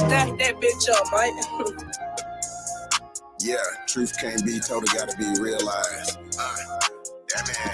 Stack that bitch up, Mike. Yeah, truth can't be told, it gotta be realized.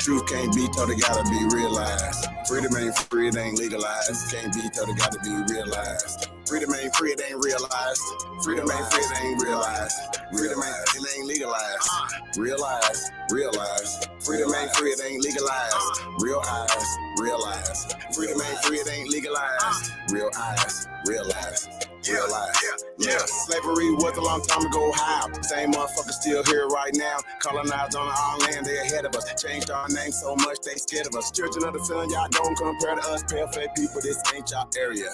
Truth can't be told, it gotta be realized. Freedom ain't free, it ain't legalized. Can't be told, it gotta be realized. Freedom ain't free, it ain't realized. Freedom ain't free, it ain't realized. Freedom ain't, it ain't legalized. Realize, realize. Freedom ain't free, it ain't legalized. Real eyes, realize. Freedom ain't free, it ain't legalized. Real eyes, realize. Realize. Yeah, slavery was a long time ago. How? Same motherfuckers still here right now. Colonized on our land, they ahead of us. Changed our name so much, they scared of us. Children of the sun, y'all don't compare to us. Pale-faced people, this ain't y'all area.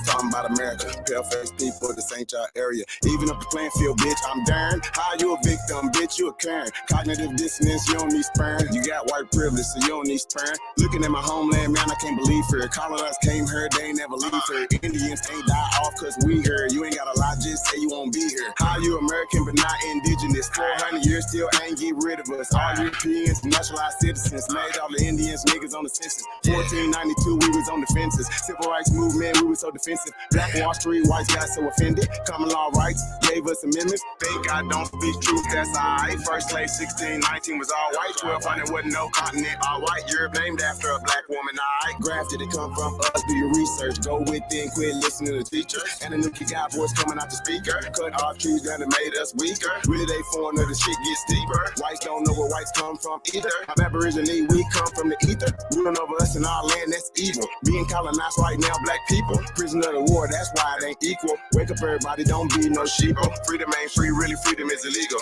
Talking about America, pale-faced people, this ain't y'all area. Even up the playing field, bitch, I'm darn. How you a victim, bitch, you a Karen. Cognitive dissonance, you don't need sperm. You got white privilege, so you don't need sperm. Looking at my homeland, man, I can't believe her. Colonized came here, they ain't never leave her. Indians ain't die off cause we here. You ain't gotta lie, just say you won't be here. How you American but not indigenous? 400 years still ain't get rid of us. All Europeans, naturalized citizens, made all the Indians niggas on the census. 1492, we was on the fences. Civil rights movement, we was so defensive. Black Wall Street, whites got so offended. Common law rights, gave us amendments. Think I don't speak truth, that's alright. First slave 1619 was all white. 1200 wasn't no continent, all white. Europe named after a black woman, alright. Grafted, it come from us, do your research. Go within, quit listening to the teacher. And the new kid got voice coming out the speaker. Cut off trees that have made us weaker. Really they foreigner, the shit gets deeper. Whites don't know where whites come from either. I'm Aborigine, we come from the ether. Ruling over us in our land, that's evil. Being colonized right now, black people. Prisoner of the war, that's why it ain't equal. Wake up everybody, don't be no sheeple. Freedom ain't free, really freedom is illegal.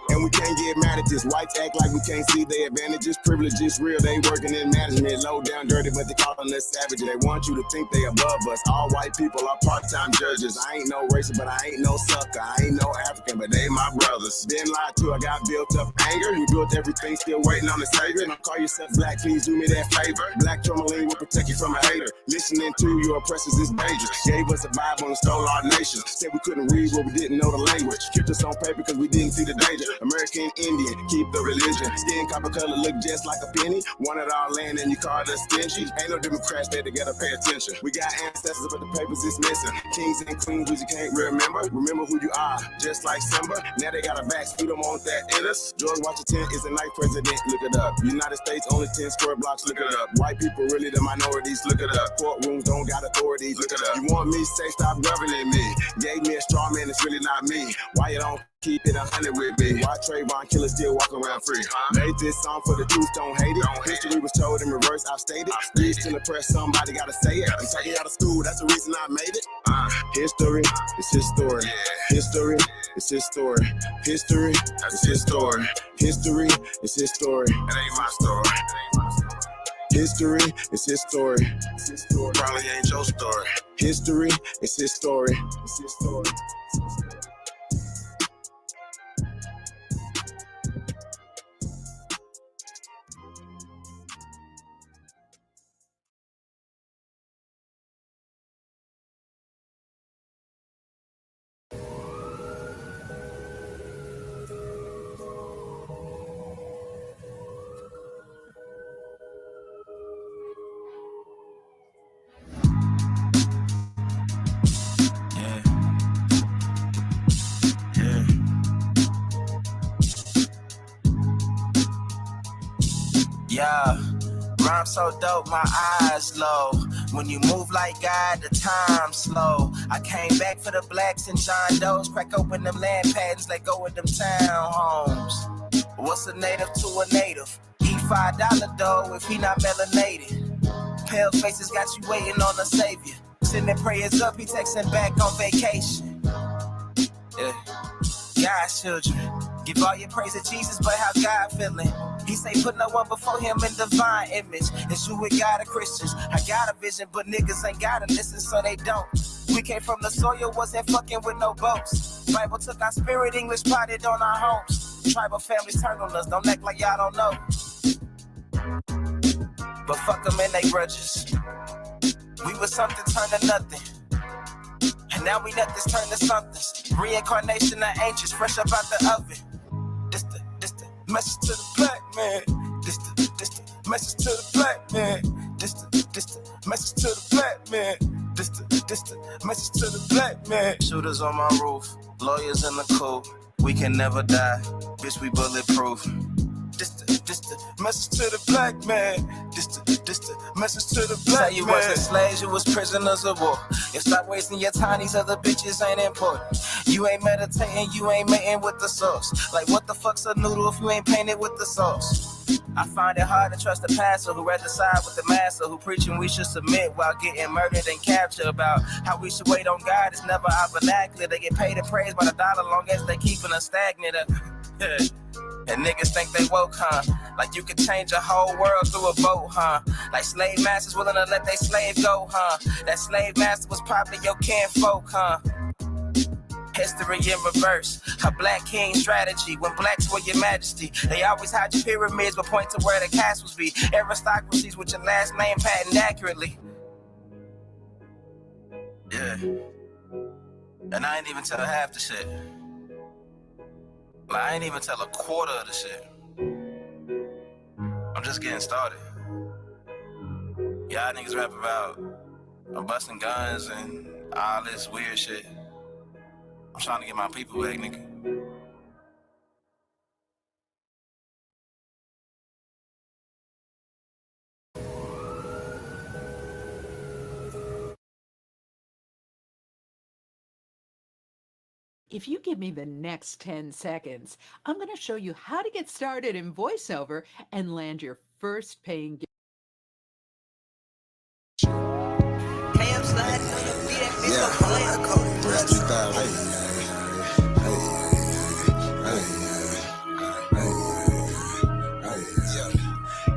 And we can't get mad at this. Whites act like we can't see their advantages. Privilege is real, they working in management. Low down dirty, but they calling us savage. They want you to think they above us. All white people are part-time judges. I ain't no racist, but I ain't no sucker. I ain't no African, but they my brothers. Been lied to, I got built up anger. You built everything, still waiting on the savior. Don't call yourself black, please do me that favor. Black tourmaline will protect you from a hater. Listening to your oppressors is dangerous. Gave us a Bible and stole our nation. Said we couldn't read, but we didn't know the language. Kept us on paper because we didn't see the danger. American Indian, keep the religion. Skin copper color look just like a penny. Wanted our land and you called us stingy. Ain't no Democrats there to gotta pay attention. We got ancestors but the papers is missing. Kings and queens we just can't remember. Remember who you are, just like Simba. Now they got a back, we don't want that in us. George Washington is the ninth president, look it up. United States only 10 square blocks, look it up. White people really the minorities, look it up. Courtrooms don't got authorities, look it up. You want me to say stop governing me. Gave me a straw man, it's really not me. Why you don't keep it 100 with me? Why Trayvon killers still walk around free? Made this song for the truth, don't hate it. History was told in reverse, I've stated. Reach to the press, somebody gotta say it. I'm taking out of school, that's the reason I made it. History, it's his story. History, it's his story. History, it's his story. History, it's his story. It ain't my story. History, it's his story. Probably ain't your story. History, it's his story. It's his story. Yeah, rhyme so dope, my eyes low. When you move like God, the time slow. I came back for the blacks and John Doe's. Crack open them land patents, let go of them townhomes. What's a native to a native? Eat $5 dough if he not melanated. Pale faces got you waiting on a savior. Sending prayers up, he texting back on vacation. Yeah, God's children. Give all your praise to Jesus, but how God feeling? He say put no one before him in divine image. It's you with God of Christians. I got a vision, but niggas ain't gotta listen, so they don't. We came from the soil, wasn't fucking with no boats. Bible took our spirit, English potted on our homes. Tribal families turned on us, don't act like y'all don't know. But fuck them and they grudges. We was something turned to nothing. And now we nothing's turned to something. Reincarnation of ancients, fresh up out the oven. This the message to the black man. This the message to the black man. This the message to the black man. This the This the message to the black man. Shooters on my roof, lawyers in the coop. We can never die, bitch, we bulletproof. This the message to the black man. This the message to the black man. Say you wasn't slaves, you was prisoners of war. You stop wasting your time, these other bitches ain't important. You ain't meditating, you ain't mating with the sauce. Like what the fuck's a noodle if you ain't painted with the sauce? I find it hard to trust the pastor who rather side with the master who preaching we should submit while getting murdered and captured. About how we should wait on God is never our vernacular. They get paid and praised by the dollar long as they keeping us stagnant. And niggas think they woke, huh? Like you could change a whole world through a vote, huh? Like slave masters willing to let they slave go, huh? That slave master was probably your kinfolk, huh? History in reverse, a black king strategy. When blacks were your majesty, they always hide your pyramids but point to where the castles be. Aristocracies with your last name patented accurately. Yeah. And I ain't even tell half the shit. Like, I ain't even tell a quarter of the shit. I'm just getting started. Y'all niggas rap about busting guns and all this weird shit. I'm trying to get my people back, nigga. If you give me the next 10 seconds, I'm going to show you how to get started in voiceover and land your first paying gig.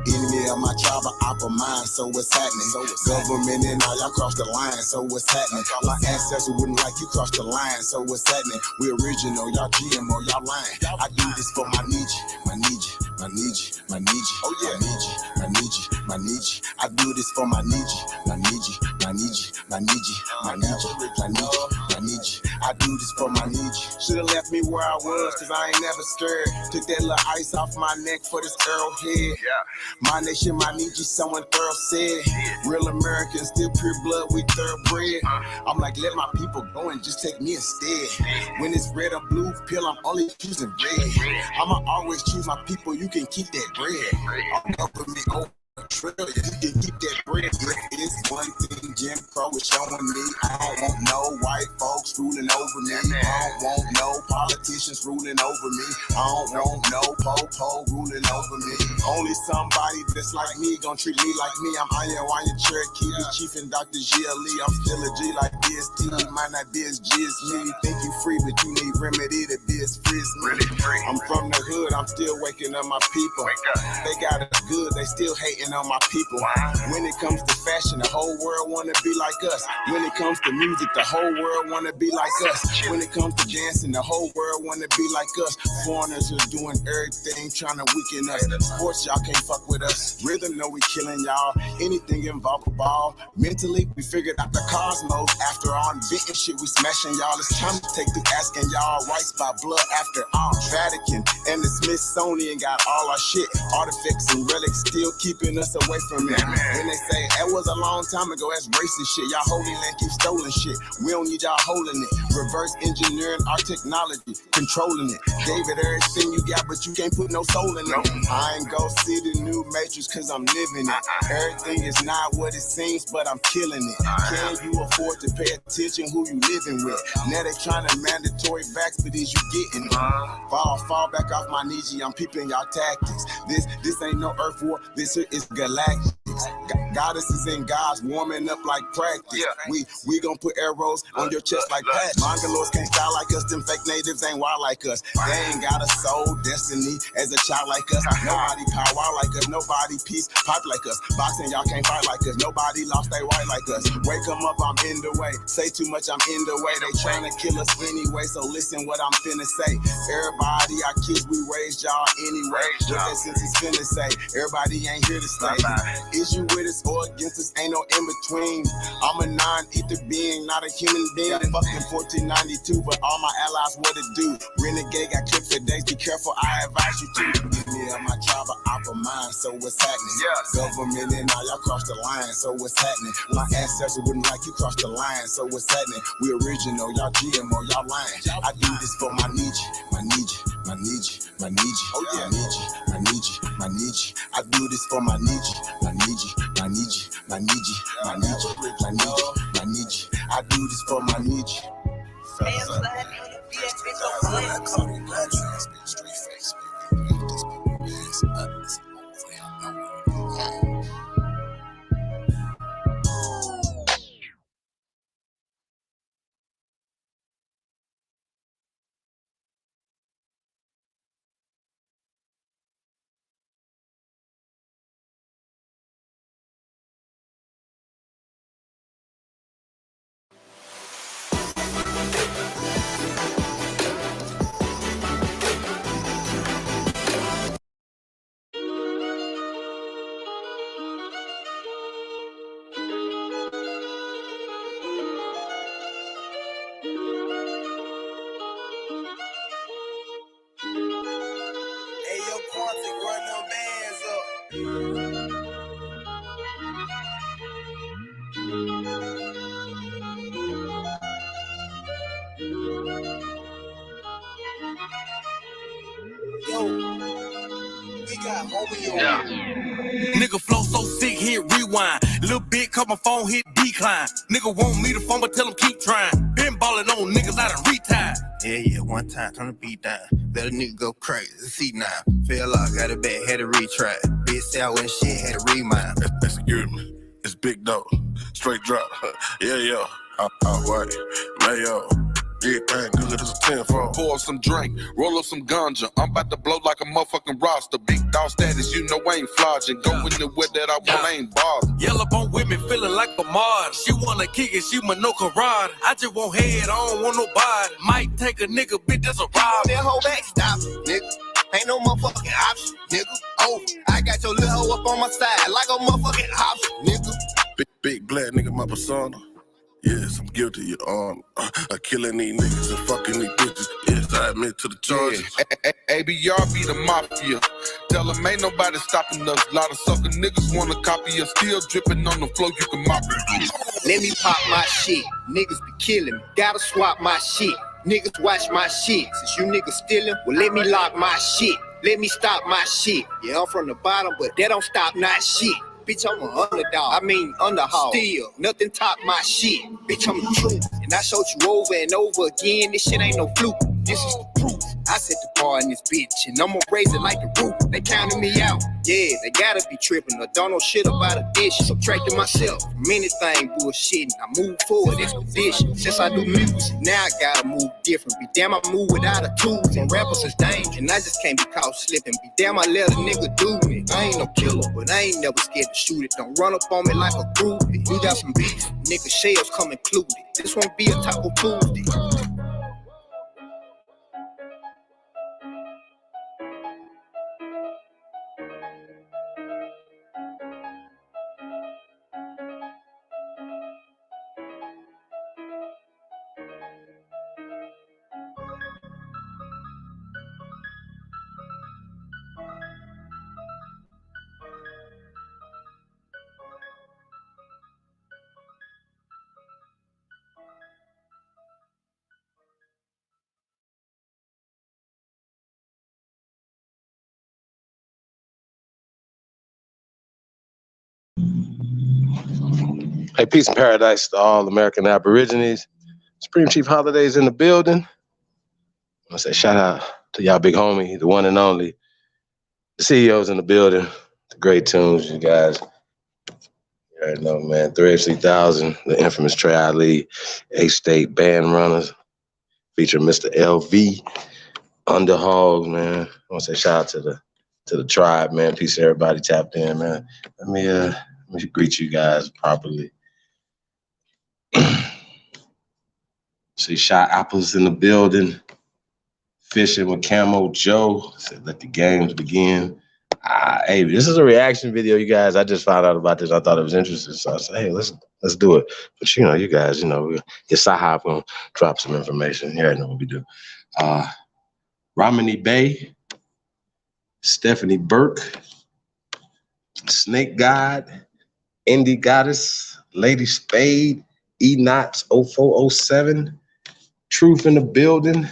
Enemy of my tribe, opera mine, so what's happening? Government and all, y'all cross the line, so what's happening? My ancestors wouldn't like you cross the line, so what's happening? We original, y'all GMO, y'all lying. I do this for my Nietzsche. Oh yeah, my Nietzsche. I do this for my Nietzsche. I do this for my Nietzsche. Should've left me where I was, cause I ain't never scared. Took that little ice off my neck for this arrowhead. My nation, my Nietzsche, someone thorough said. Real Americans, still pure blood, we thoroughbred. I'm like, let my people go and just take me instead. When it's red or blue pill, I'm only choosing red. I'ma always choose my people, you can keep that bread. I'm government over trillion, you can keep that bread. It's one thing Jim Crow is showing me. I don't want no white folks ruling over me. I don't want no politicians ruling over me. I don't want no po-po ruling over me. Only somebody that's like me gon' treat me like me. I'm Iron Cherokee, the Chief and Dr. G.L.E. I'm still a G like DST. Might not be as G as me. You think you free, but you need remedy to be as free as me. I'm from the hood, I'm still waking up my people. They got it good, they still hating on my people. When it comes to fashion, the whole world wanna be like us. When it comes to music, the whole world wanna be like us. When it comes to dancing, the whole world wanna be like us. Foreigners are doing everything, trying to weaken us. Sports, y'all can't fuck with us. Rhythm, know we killing y'all. Anything involved with ball. Mentally, we figured out the cosmos. After all inventing shit, we smashing y'all. It's time to take through asking y'all rights by blood after all. Vatican and the Smithsonian got all our shit. Artifacts and relics still keeping us away from it. When they say that was a long time ago, that's racist shit. Y'all holy land keep stolen shit. We don't need y'all holding it. Reverse engineering our technology, controlling it. Gave it everything you got, but you can't put no soul in it. I ain't go see the new Matrix cause I'm living it. Everything is not what it seems, but I'm killing it. Can you afford to pay attention who you living with? Now they trying to mandatory vax, but is you getting it? Fall back off my Nietzsche, I'm peeping y'all tactics. This ain't no earth war, this is galactic. Goddesses and gods warming up like practice. We gon' put arrows on your chest like patch. Mongoloids can't style like us, them fake natives ain't wild like us. They ain't got a soul, destiny as a child like us. Nobody power like us, nobody peace pipe like us. Boxing, y'all can't fight like us, nobody lost they white like us. Wake 'em up, I'm in the way. Say too much, I'm in the way. They tryna kill us anyway, so listen what I'm finna say. Everybody, our kids, we raised y'all anyway. What that sense is finna say, everybody ain't here to stay. Is you with us us or against us, ain't no in between. I'm a non-ether being, not a human being. Fucking 1492, but all my allies what it do. Renegade got clipped for days, be careful, I advise you to. Get me out my tribe, of mine, so what's happening? Yes. Government and all, y'all crossed the line, so what's happening? My ancestors wouldn't like you crossed the line, so what's happening? We original, y'all GMO, y'all lying. I do this for my Nietzsche, my Nietzsche, my Nietzsche, my Nietzsche, oh yeah, my Nietzsche, my Nietzsche, my Nietzsche. I do this for my Nietzsche, my Nietzsche, my Nietzsche, my Nietzsche, my Nietzsche, my Nietzsche, my Nietzsche. I do this for my Nietzsche. Yeah. Nigga flow so sick, hit rewind. Little bit, cut my phone, hit decline. Nigga want me to phone, but tell him keep trying. Been ballin' on niggas out of retire. Yeah, one time, turn the beat down. Let a nigga go crazy, see now. Feel like got it back, had to retry. Bitch say I went shit, had to remind. Excuse me, it's big dog, straight drop. Yeah, alright, mayo. Yeah, ain't good as a 10 for. Pour up some drink, roll up some ganja. I'm about to blow like a motherfucking roster. Big dog status, you know I ain't flogging. Go in the way that I want, I ain't bothering. Yellow bone women feeling like a mod. She wanna kick it, she my no karate. I just want head, I don't want nobody. Might take a nigga, bitch, that's a rob. That whole back stop, nigga. Ain't no motherfucking option, nigga. Oh, I got your little hoe up on my side like a motherfucking option, nigga. Big black nigga, my persona. Yes, I'm guilty, Your Honor. Of killing these niggas and fucking these bitches. Yes, I admit to the charges. ABR be the mafia. Tell them ain't nobody stopping us. Lot of sucker niggas wanna copy us. Still dripping on the floor, you can mop it. Let me pop my shit. Niggas be killing me. Gotta swap my shit. Niggas watch my shit. Since you niggas stealing, well, let me lock my shit. Let me stop my shit. Yeah, I'm from the bottom, but that don't stop not shit. Bitch, I'm an underdog. I mean, underhog. Still, nothing top my shit. Bitch, I'm the truth. And I showed you over and over again. This shit ain't no fluke. This is the proof. I set the bar in this bitch, and I'm gonna raise it like the roof. They counting me out. Yeah, they gotta be tripping. I don't know shit about a dish. Subtracting myself from anything bullshitting. I move forward, expedition. Since I do music, now I gotta move different. Be damn, I move without a tool. And rappers is dangerous, and I just can't be caught slipping. Be damn, I let a nigga do me. I ain't no killer, but I ain't never scared to shoot it. Don't run up on me like a groupie. We got some beef, nigga shells come included. This won't be a Taco Tuesday. Hey, peace and paradise to all American Aborigines. Supreme Chief Holidays in the building. I say shout out to y'all big homie, the one and only. The CEO's in the building. The great tunes, you guys. You already know, man. 3H3000, the infamous Trey Ali, A-State Band Runners, featuring Mr. LV, Underhogs, man. I want to say shout out to the tribe, man. Peace to everybody tapped in, man. Let me greet you guys properly. See, Shot Apples in the building. Fishing with Camo Joe. Said, let the games begin. Hey, this is a reaction video, you guys. I just found out about this. I thought it was interesting, so I said, hey, let's do it. But you guys, your Sahab gonna drop some information. You already know what we do. Romany Bay, Stephanie Burke, Snake God, Indie Goddess, Lady Spade, E Knots 0407, Truth in the building,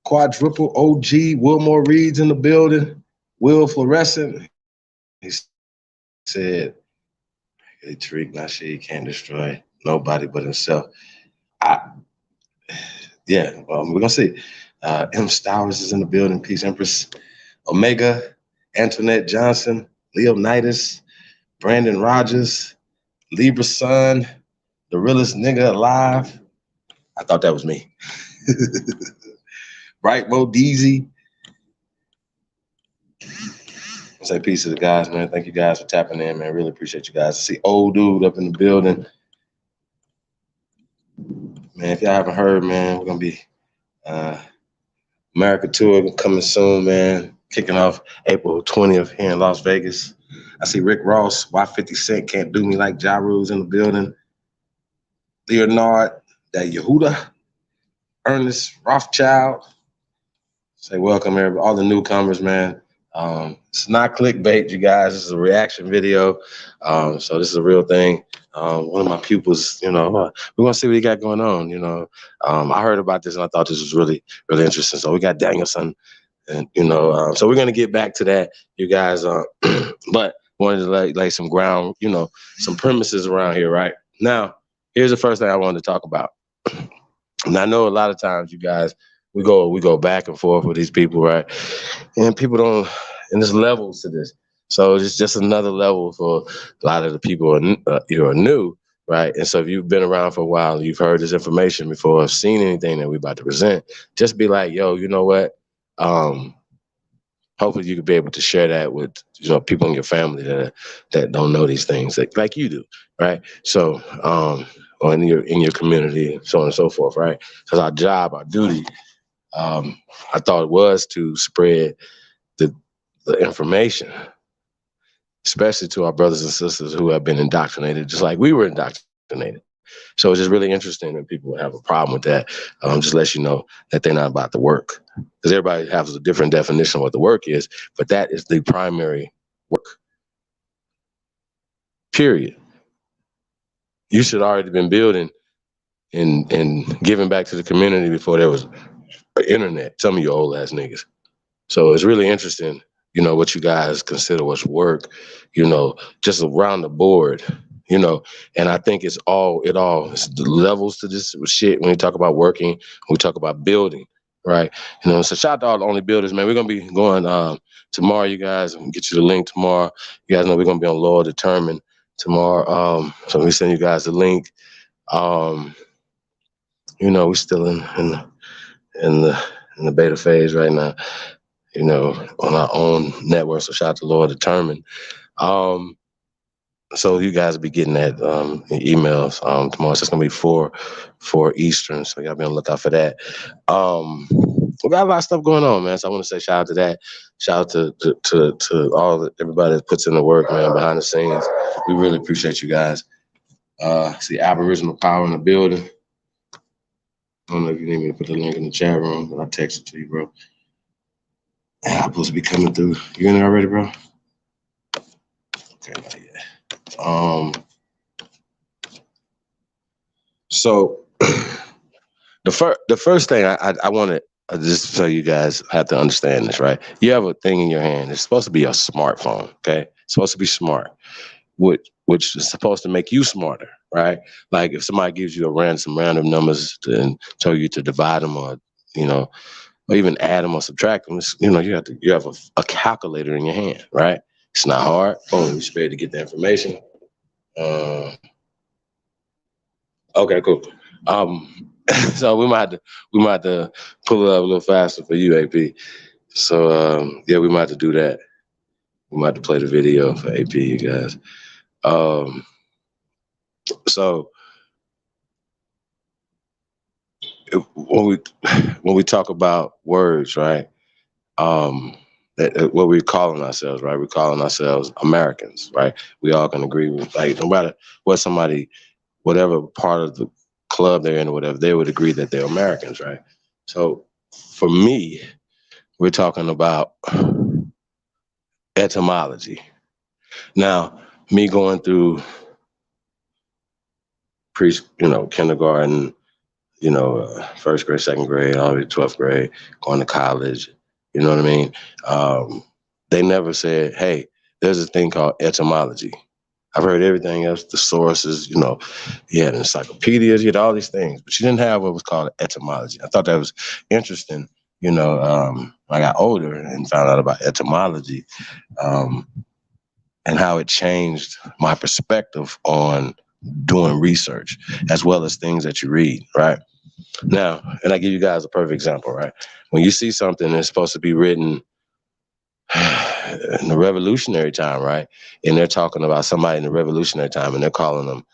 Quadruple OG, Wilmore Reed's in the building, Will Fluorescent. He said, hey, Tariq Nasheed can't destroy nobody but himself. We're gonna see. M. Stowers is in the building. Peace, Empress. Omega, Antoinette Johnson, Leonidas, Brandon Rogers, Libra Sun, the realest nigga alive. I thought that was me. Bright Mo Deezy. Say peace to the guys, man. Thank you guys for tapping in, man. Really appreciate you guys. I see old dude up in the building. Man, if y'all haven't heard, man, we're gonna be America tour coming soon, man. Kicking off April 20th here in Las Vegas. I see Rick Ross, why 50 Cent can't do me like Ja Rule's in the building. Leonard, that Yehuda, Ernest Rothschild. Say welcome, everybody, all the newcomers, man. It's not clickbait, you guys. This is a reaction video. So this is a real thing. One of my pupils, we're gonna see what he got going on. I heard about this and I thought this was really, really interesting. So we got DanielSon, and so we're gonna get back to that, you guys. But wanted to lay some ground, some premises around here, right? Now, here's the first thing I wanted to talk about. And I know a lot of times, you guys, we go back and forth with these people, right? And people don't, and there's levels to this. So it's just another level for a lot of the people who are new, right? And so if you've been around for a while, you've heard this information before, have seen anything that we're about to present, just be like, yo, you know what? Hopefully you could be able to share that with people in your family that don't know these things like you do, right? So or in your community, so on and so forth, right? Because our job, our duty, I thought it was to spread the information, especially to our brothers and sisters who have been indoctrinated, just like we were indoctrinated. So it's just really interesting that people have a problem with that. Just let you know that they're not about the work, because everybody has a different definition of what the work is, but that is the primary work. Period. You should already been building and giving back to the community before there was internet. Some of you old ass niggas. So it's really interesting, what you guys consider what's work, just around the board, and I think it's it's the levels to this shit when we talk about working, when we talk about building, right? So shout out to all the only builders, man. We're going to be going tomorrow, you guys. I'm gonna get you the link tomorrow. You guys know we're going to be on Law Determined tomorrow. So we send you guys the link. We're still in the beta phase right now, on our own network. So shout out to Lord Determined. So you guys will be getting that emails tomorrow. It's just gonna be 4 Eastern. So y'all be on the lookout for that. We got a lot of stuff going on, man. So I want to say shout out to that. Shout out to everybody that puts in the work, man, behind the scenes. We really appreciate you guys. See Aboriginal Power in the building. I don't know if you need me to put the link in the chat room, but I'll text it to you, bro. I'm supposed to be coming through. You in there already, bro? Okay, not yet. So the first thing I want to just so you guys have to understand this, right? You have a thing in your hand. It's supposed to be a smartphone, okay? It's supposed to be smart, which is supposed to make you smarter, right? Like if somebody gives you some random numbers and tell you to divide them or even add them or subtract them, you have a calculator in your hand, right? It's not hard. Boom, you should be able to get the information. Okay, cool. So we might have to pull it up a little faster for you, AP. So we might have to do that. We might have to play the video for AP, you guys. So when we talk about words, right? what we're calling ourselves, right? We're calling ourselves Americans, right? We all can agree with, like, no matter what somebody, whatever part of the club they're in or whatever, they would agree that they're Americans, right? So for me, we're talking about etymology. Now, me going through kindergarten, first grade, second grade, all the way to 12th grade, going to college, you know what I mean? They never said, hey, there's a thing called etymology. I've heard everything else, the sources, you had encyclopedias, you had all these things, but you didn't have what was called etymology. I thought that was interesting. I got older and found out about etymology, and how it changed my perspective on doing research as well as things that you read, right? Now, and I give you guys a perfect example, right? When you see something that's supposed to be written in the revolutionary time, right? And they're talking about somebody in the revolutionary time and they're calling them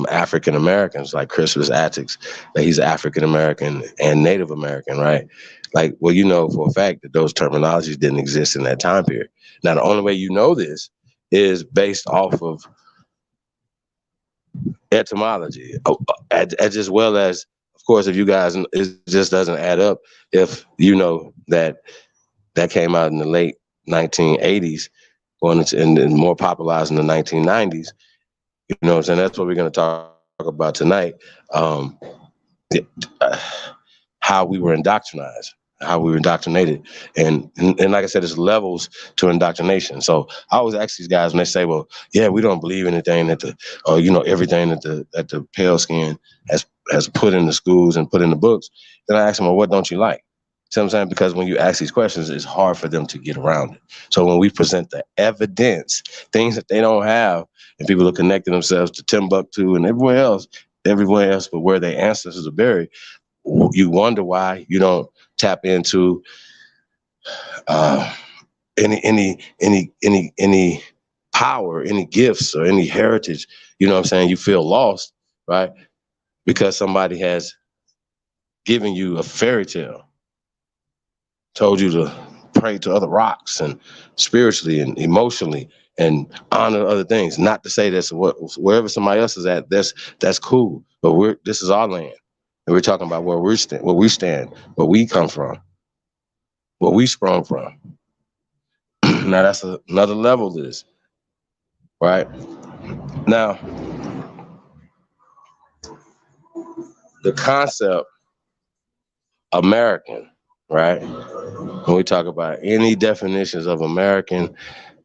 African Americans, like Crispus Attucks, that he's African American and Native American, right? Like, well, you know for a fact that those terminologies didn't exist in that time period. Now, the only way you know this is based off of etymology, as well as, of course, if you guys, it just doesn't add up if you know that came out in the late 1980s, going into, and more popularized in the 1990s. You know what I'm saying? That's what we're going to talk about tonight. How we were indoctrinated. And like I said, there's levels to indoctrination. So I always ask these guys when they say, well, yeah, we don't believe anything everything that the pale skin has put in the schools and put in the books. Then I ask them, well, what don't you like? See what I'm saying? Because when you ask these questions, it's hard for them to get around it. So when we present the evidence, things that they don't have, and people are connecting themselves to Timbuktu and everywhere else but where their ancestors are buried, you wonder why you don't tap into any power, any gifts, or any heritage. You know what I'm saying? You feel lost, right? Because somebody has given you a fairy tale, told you to pray to other rocks and spiritually and emotionally and honor other things. Not to say that's wherever somebody else is at, that's cool. But this is our land. And we're talking about where we stand, where we come from, where we sprung from. Now that's another level to this, right? Now, the concept American, right? When we talk about any definitions of American,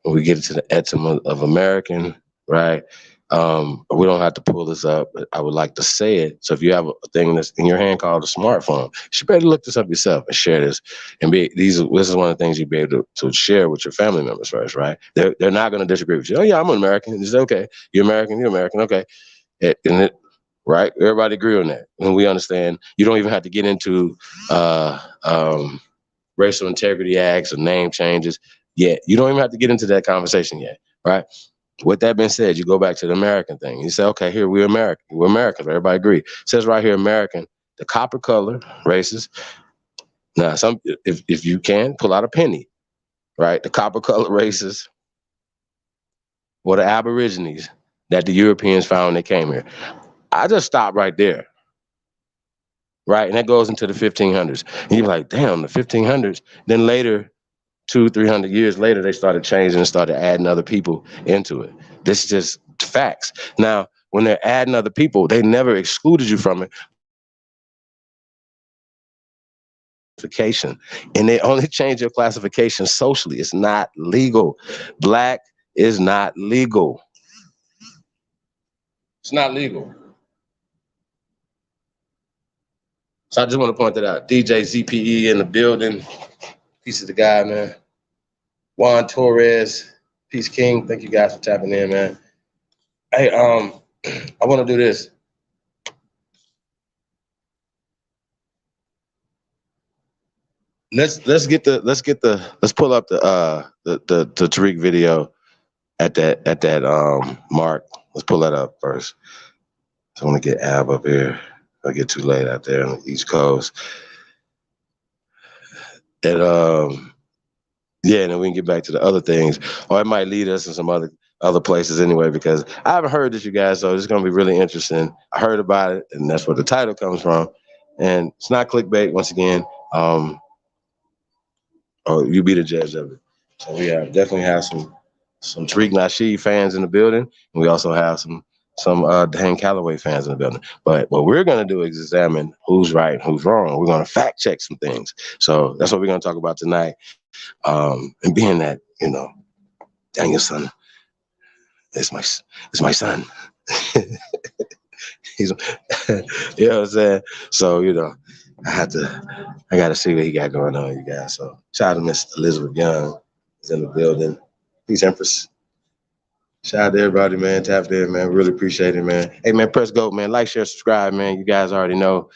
when we get into the etymology of American, right? We don't have to pull this up, but I would like to say it. So if you have a thing that's in your hand called a smartphone, you should be able to look this up yourself and share this. And this is one of the things you'd be able to share with your family members first, right? They're not going to disagree with you. Oh yeah, I'm an American. It's okay. You're American. Okay. Right? Everybody agree on that. And we understand you don't even have to get into racial integrity acts or name changes yet. You don't even have to get into that conversation yet, right? With that being said, you go back to the American thing. You say, okay, here we're American. We're Americans. Everybody agree. It says right here, American, the copper color races. Now, if you can, pull out a penny, right? The copper color races or the Aborigines that the Europeans found when they came here. I just stopped right there, right? And that goes into the 1500s. And you're like, damn, the 1500s. Then later, 200-300 years later, they started changing and started adding other people into it. This is just facts. Now, when they're adding other people, they never excluded you from it. And they only change your classification socially. It's not legal. Black is not legal. It's not legal. So I just want to point that out. DJ ZPE in the building. Peace of the guy, man. Juan Torres, Peace King. Thank you guys for tapping in, man. Hey, I want to do this. Let's pull up the Tariq video at that mark. Let's pull that up first. So I want to get Ab up here. Don't get too late out there on the East Coast. And Yeah, and then we can get back to the other things, or it might lead us to some other places anyway. Because I haven't heard this, you guys, so it's gonna be really interesting. I heard about it, and that's where the title comes from. And it's not clickbait, once again. Oh, you be the judge of it. So we definitely have some Tariq Nasheed fans in the building, and we also have some Dan Calloway fans in the building. But what we're gonna do is examine who's right and who's wrong. We're gonna fact check some things. So that's what we're gonna talk about tonight. And being that, DanielSon is my son. He's you know what I'm saying? So, I gotta see what he got going on, you guys. So shout out to Miss Elizabeth Young is in the building. Peace, Empress. Shout out to everybody, man. Tapped in, man. Really appreciate it, man. Hey, man, press go, man. Like, share, subscribe, man. You guys already know.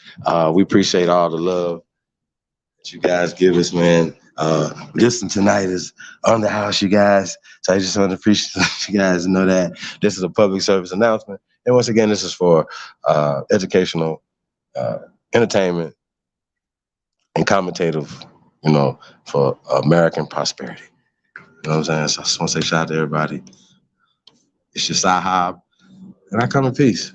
We appreciate all the love that you guys give us, man. Listen, tonight is on the house, you guys. So I just want to appreciate you guys to know that this is a public service announcement. And once again, this is for educational, entertainment, and commentative, for American prosperity. You know what I'm saying? So I just want to say shout out to everybody. It's your Sahab, and I come in peace.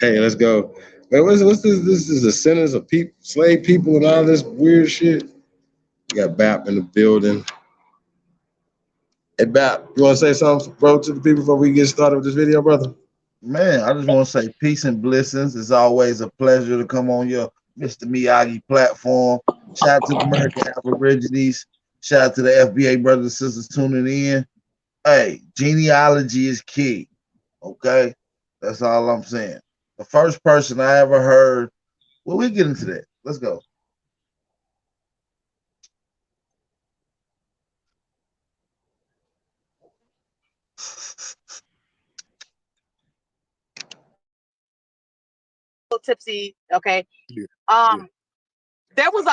Hey, let's go. Man, what's this? This is a sentence of slave people and all this weird shit. We got Bap in the building. Hey, Bap, you want to say something, bro, to the people before we get started with this video, brother? Man, I just want to say peace and blessings. It's always a pleasure to come on your Mr. Miyagi platform. Shout out to the American Aborigines. Shout out to the FBA brothers and sisters tuning in. Hey, genealogy is key. Okay? That's all I'm saying. The first person I ever heard, well, we get into that. Let's go. Tipsy, okay. There was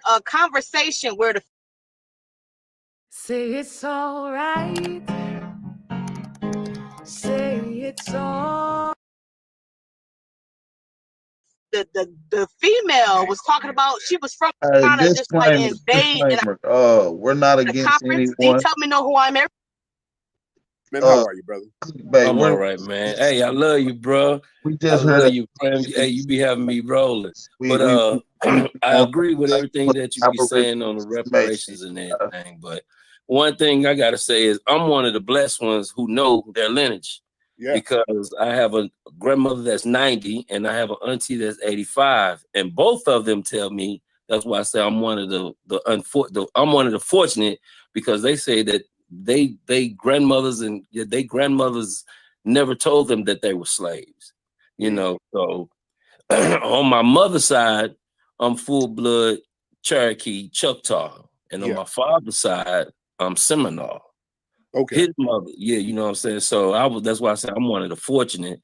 a conversation where the Say it's all right. Say it's all. The female was talking about she was from trying to just like invade. We're not the against conference. anyone. They tell me know who I'm. Man, how are you, brother? Babe, I'm all right, man. Hey, I love you, bro. We just I heard love you, friend. Hey, you be having me rolling. But I agree with everything that you be saying on the reparations and everything. But one thing I gotta say is I'm one of the blessed ones who know their lineage. Yeah. Because I have a grandmother that's 90 and I have an auntie that's 85, and both of them tell me that's why I say I'm one of I'm one of the fortunate, because they say that they grandmothers and they grandmothers never told them that they were slaves, So on my mother's side, I'm full blood Cherokee Choctaw, and on my father's side, I'm Seminole. Okay. His mother, you know what I'm saying? So that's why I say I'm one of the fortunate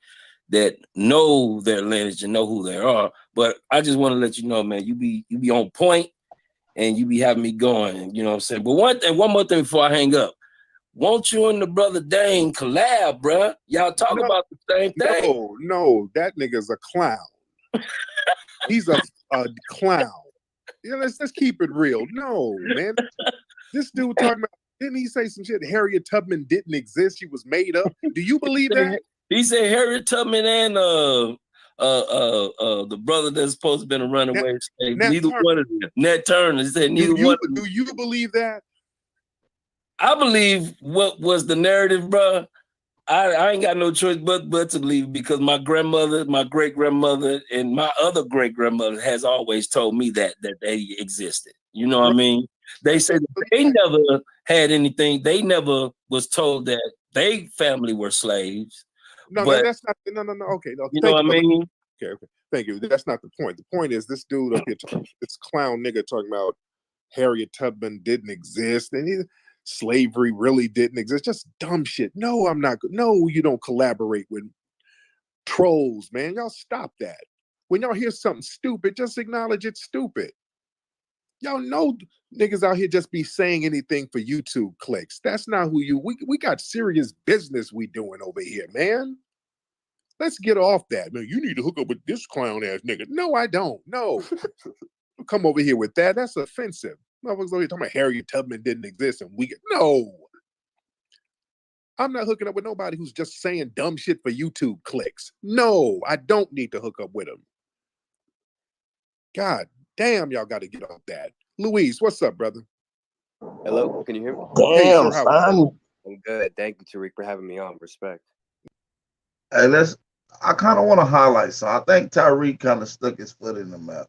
that know their lineage and know who they are. But I just want to let you know, man, you be on point and you be having me going, you know what I'm saying? But one more thing before I hang up. Won't you and the brother Dane collab, bruh? Y'all talk about the same thing. No, that nigga's a clown. He's a clown. Let's keep it real. No, man. This dude talking about, didn't he say some shit? Harriet Tubman didn't exist. She was made up. Do you believe that? He said Harriet Tubman and the brother that's supposed to have been a runaway slave. Neither one of them. Nat Turner. He said neither one of them. Do you believe that? I believe what was the narrative, bro. I ain't got no choice but to believe, because my grandmother, my great grandmother, and my other great grandmother has always told me that they existed. You know what I mean? They said they never had anything. They never was told that they family were slaves. No, that's not. No. Okay, no. You know what I mean? Okay. Thank you. That's not the point. The point is this dude up here, this clown nigga talking about Harriet Tubman didn't exist and slavery really didn't exist. Just dumb shit. No, I'm not. No, you don't collaborate with trolls, man. Y'all stop that. When y'all hear something stupid, just acknowledge it's stupid. Y'all know niggas out here just be saying anything for YouTube clicks. That's not who you. We got serious business we doing over here, man. Let's get off that. Man, you need to hook up with this clown ass nigga. No, I don't. No. come over here with that. That's offensive. Motherfuckers over here talking about Harriet Tubman didn't exist and no. I'm not hooking up with nobody who's just saying dumb shit for YouTube clicks. No, I don't need to hook up with them. God damn, y'all got to get off that. Luis, what's up, brother? Hello, can you hear me? Hey, sir, how are you? I'm good. Thank you, Tariq, for having me on. Respect. Hey, I kind of want to highlight. So I think Tariq kind of stuck his foot in the mouth.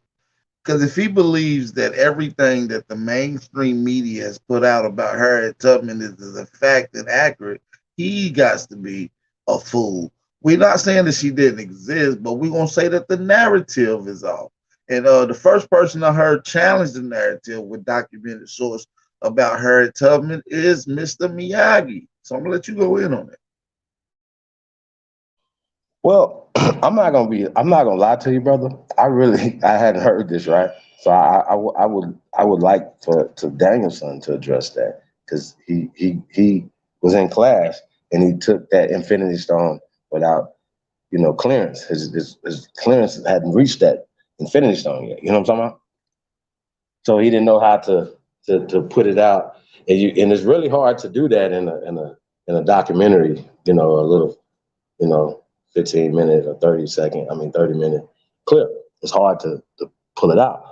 Because if he believes that everything that the mainstream media has put out about Harriet Tubman is a fact and accurate, he got to be a fool. We're not saying that she didn't exist, but we're going to say that the narrative is off. And the first person I heard challenge the narrative with documented source about Harriet Tubman is Mr. Miyagi. So I'm going to let you go in on it. Well, I'm not gonna lie to you, brother. I hadn't heard this, right? So I would like to DanielSon to address that, because he was in class and he took that Infinity Stone without, clearance. His clearance hadn't reached that Infinity Stone yet. You know what I'm talking about? So he didn't know how to put it out, and it's really hard to do that in a documentary. A little, 15-minute or 30-minute clip. It's hard to pull it out.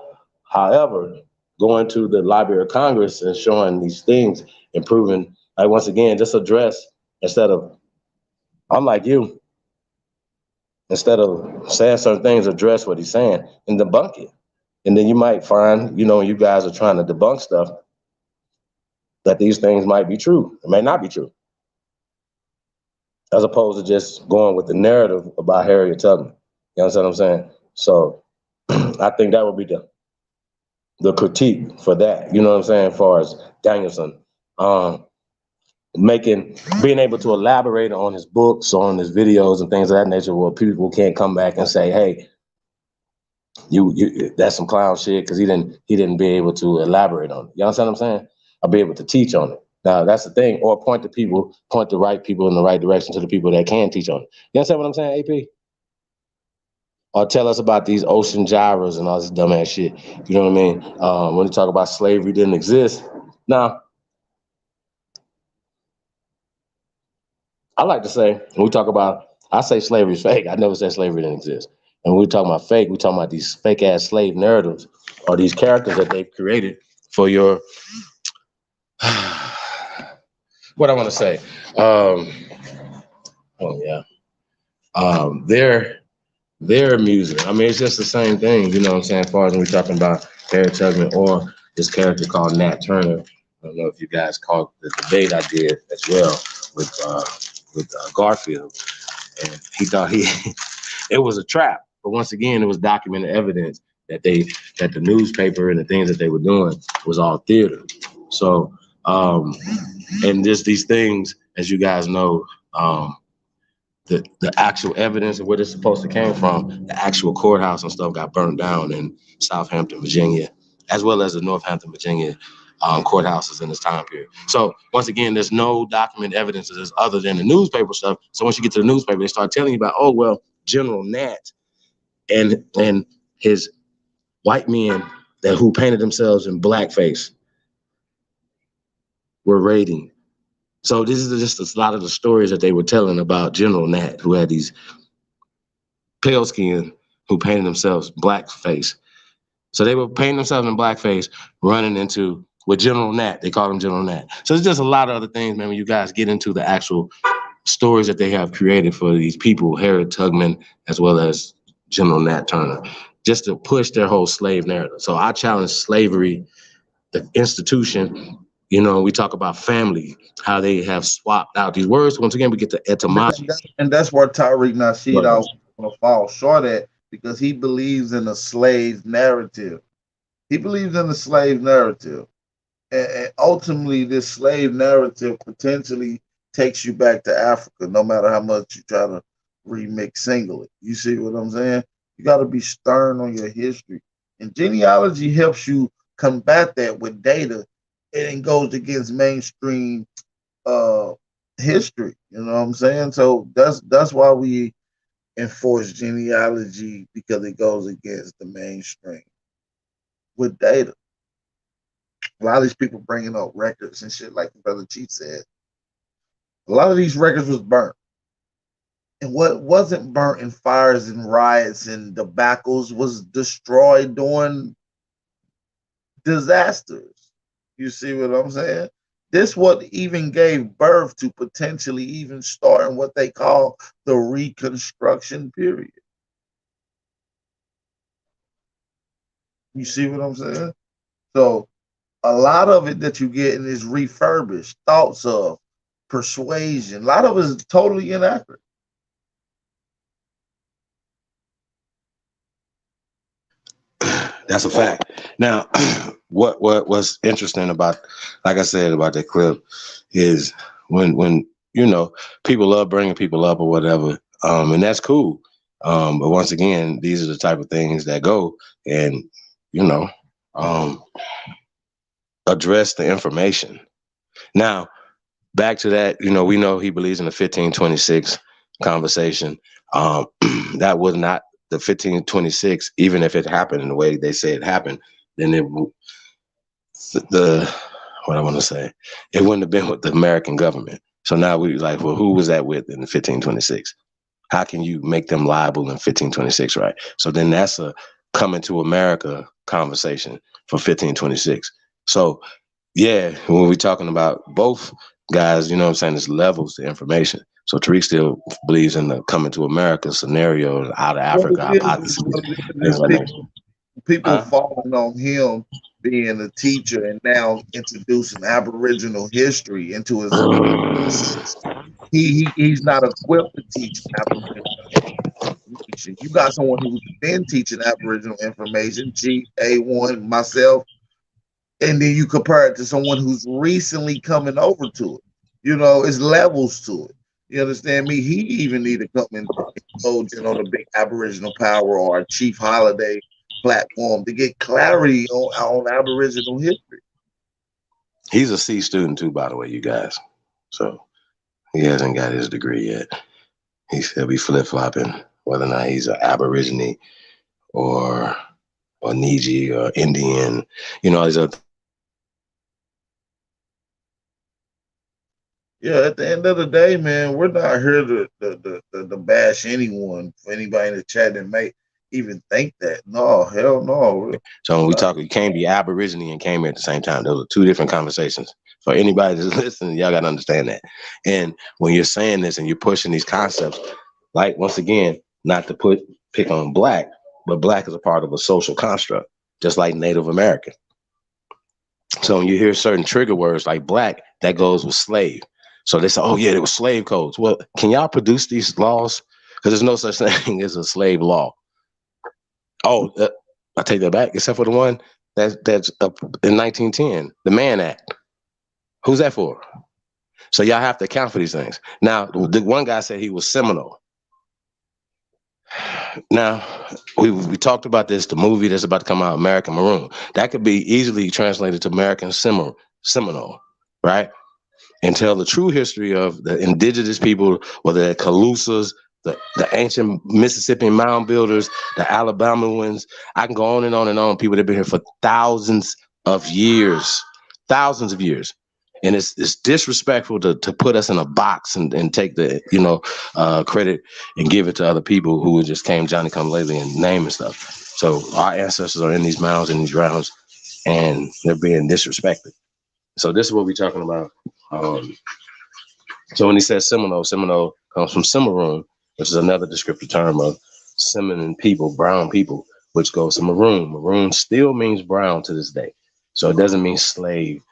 However, going to the Library of Congress and showing these things and proving, once again, just address, instead of, I'm like you, instead of saying certain things, address what he's saying and debunk it. And then you might find, you guys are trying to debunk stuff, that these things might be true. It may not be true. As opposed to just going with the narrative about Harriet Tubman. You understand what I'm saying? So I think that would be the critique for that. You know what I'm saying? As far as DanielSon, being able to elaborate on his books, on his videos and things of that nature, where people can't come back and say, hey, you that's some clown shit, because he didn't be able to elaborate on it. You understand what I'm saying? I'll be able to teach on it. Now, that's the thing, or point the right people in the right direction to the people that can teach on it. You understand what I'm saying, AP? Or tell us about these ocean gyros and all this dumbass shit. You know what I mean? When you talk about slavery didn't exist. Now, I like to say, when we talk about, I say slavery is fake. I never said slavery didn't exist. And when we talk about fake, we're talking about these fake-ass slave narratives, or these characters that they've created for your... what I want to say, their music. I mean, it's just the same thing, you know what I'm saying, as far as when we're talking about Harriet Tubman or this character called Nat Turner. I don't know if you guys caught the debate I did as well with Garfield, and he thought it was a trap. But once again, it was documented evidence that the newspaper and the things that they were doing was all theater. So, and just these things, as you guys know, the actual evidence of where it's supposed to came from, the actual courthouse and stuff got burned down in Southampton, Virginia, as well as the Northampton, Virginia courthouses in this time period. So once again, there's no documented evidence of this other than the newspaper stuff. So once you get to the newspaper, they start telling you about, oh, well, General Nat and his white men who painted themselves in blackface were raiding. So this is just a lot of the stories that they were telling about General Nat, who had these pale skin who painted themselves blackface. So they were painting themselves in blackface, running into with General Nat. They call him General Nat. So it's just a lot of other things, man, when you guys get into the actual stories that they have created for these people, Harriet Tubman, as well as General Nat Turner, just to push their whole slave narrative. So I challenge slavery, the institution. You know, we talk about family, how they have swapped out these words. Once again, we get to etymology. And that's where Tariq Nasheed also going to fall short at, because he believes in the slave narrative. He believes in the slave narrative. And ultimately, this slave narrative potentially takes you back to Africa, no matter how much you try to remix single it. You see what I'm saying? You got to be stern on your history. And genealogy helps you combat that with data, and it goes against mainstream history. You know what I'm saying? So that's why we enforce genealogy, because it goes against the mainstream. with data. A lot of these people bringing up records and shit, like Brother Chief said. A lot of these records was burnt. And what wasn't burnt in fires and riots and debacles was destroyed during disasters. You see what I'm saying? This what even gave birth to potentially even starting what they call the Reconstruction period. You see what I'm saying? So a lot of it that you get is refurbished, thoughts of, persuasion. A lot of it is totally inaccurate. That's a fact. Now, what's interesting about, like I said, about that clip is when you know, people love bringing people up or whatever, and that's cool. But once again, these are the type of things that go and, you know, address the information. Now, back to that, you know, we know he believes in the 1526 conversation. That was not the 1526, even if it happened in the way they say it happened, then it what I want to say, it wouldn't have been with the American government. So now we like, well, who was that with in 1526? How can you make them liable in 1526, right? So then that's a coming to America conversation for 1526. So yeah, when we're talking about both guys, you know what I'm saying, there's levels to information. So Tariq still believes in the coming to America scenario out of Africa, people falling on him being a teacher and now introducing Aboriginal history into his he's not equipped to teach Aboriginal information. You got someone who's been teaching Aboriginal information, A1, myself, and then you compare it to someone who's recently coming over to it. You know, it's levels to it. You understand me? He even need to come and indulge in on a big Aboriginal power or a Chief Holiday platform to get clarity on Aboriginal history. He's a C student too, by the way, you guys. So he hasn't got his degree yet. He'll be flip-flopping whether or not he's an Aborigine or Niji or Indian, you know, these other. Yeah, at the end of the day, man, we're not here to bash anyone. For anybody in the chat that may even think that, no, hell no. So when we talk, you can't be Aborigine and came here at the same time. Those are two different conversations. For anybody that's listening, y'all got to understand that. And when you're saying this and you're pushing these concepts, like, once again, not to pick on black, but black is a part of a social construct, just like Native American. So when you hear certain trigger words like black, that goes with slave. So they say, oh yeah, there was slave codes. Well, can y'all produce these laws? Because there's no such thing as a slave law. Oh, I take that back, except for the one that's up in 1910, the Mann Act. Who's that for? So y'all have to account for these things. Now, the one guy said he was Seminole. Now, we talked about this, the movie that's about to come out, American Maroon. That could be easily translated to American Seminole, right? And tell the true history of the indigenous people, whether they're Calusas, the ancient Mississippi mound builders, the Alabamans. I can go on and on and on. People that have been here for thousands of years. And it's disrespectful to put us in a box and take the, you know, credit and give it to other people who just came Johnny come lately and name and stuff. So our ancestors are in these mounds and these grounds, and they're being disrespected. So this is what we're talking about. So when he says Seminole comes from Cimarron, which is another descriptive term of Seminole people, brown people, which goes to maroon. Maroon still means brown to this day. So it doesn't mean slave.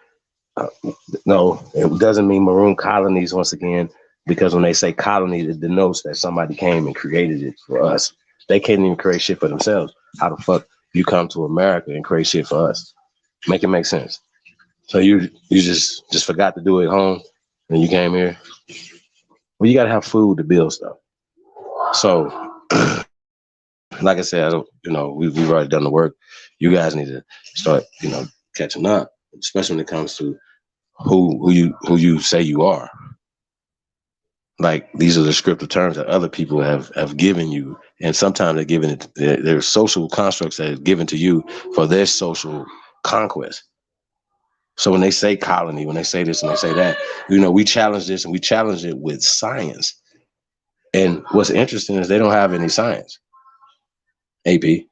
No, it doesn't mean maroon colonies once again, because when they say colony, it denotes that somebody came and created it for us. They can't even create shit for themselves. How the fuck you come to America and create shit for us? Make it make sense. So you just forgot to do it at home and you came here. Well, you gotta have food to build stuff. So like I said, we've already done the work. You guys need to start, catching up, especially when it comes to who you say you are. Like, these are the descriptive terms that other people have given you, and sometimes they're given it. They're social constructs that are given to you for their social conquest. So when they say colony, when they say this and they say that, we challenge this and we challenge it with science. And what's interesting is they don't have any science. AP, you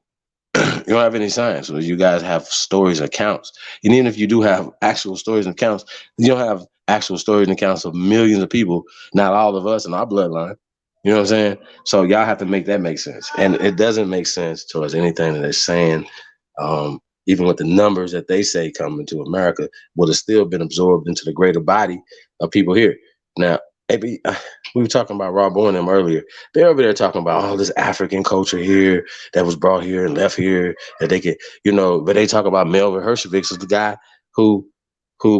don't have any science. So you guys have stories and accounts. And even if you do have actual stories and accounts, you don't have actual stories and accounts of millions of people, not all of us in our bloodline. You know what I'm saying? So y'all have to make that make sense. And it doesn't make sense towards anything that they're saying. Even with the numbers that they say coming to America, would have still been absorbed into the greater body of people here. Now, we were talking about Rob Bowen and them earlier. They're over there talking about all this African culture here that was brought here and left here that they could, but they talk about Melvin Hershovitz as the guy who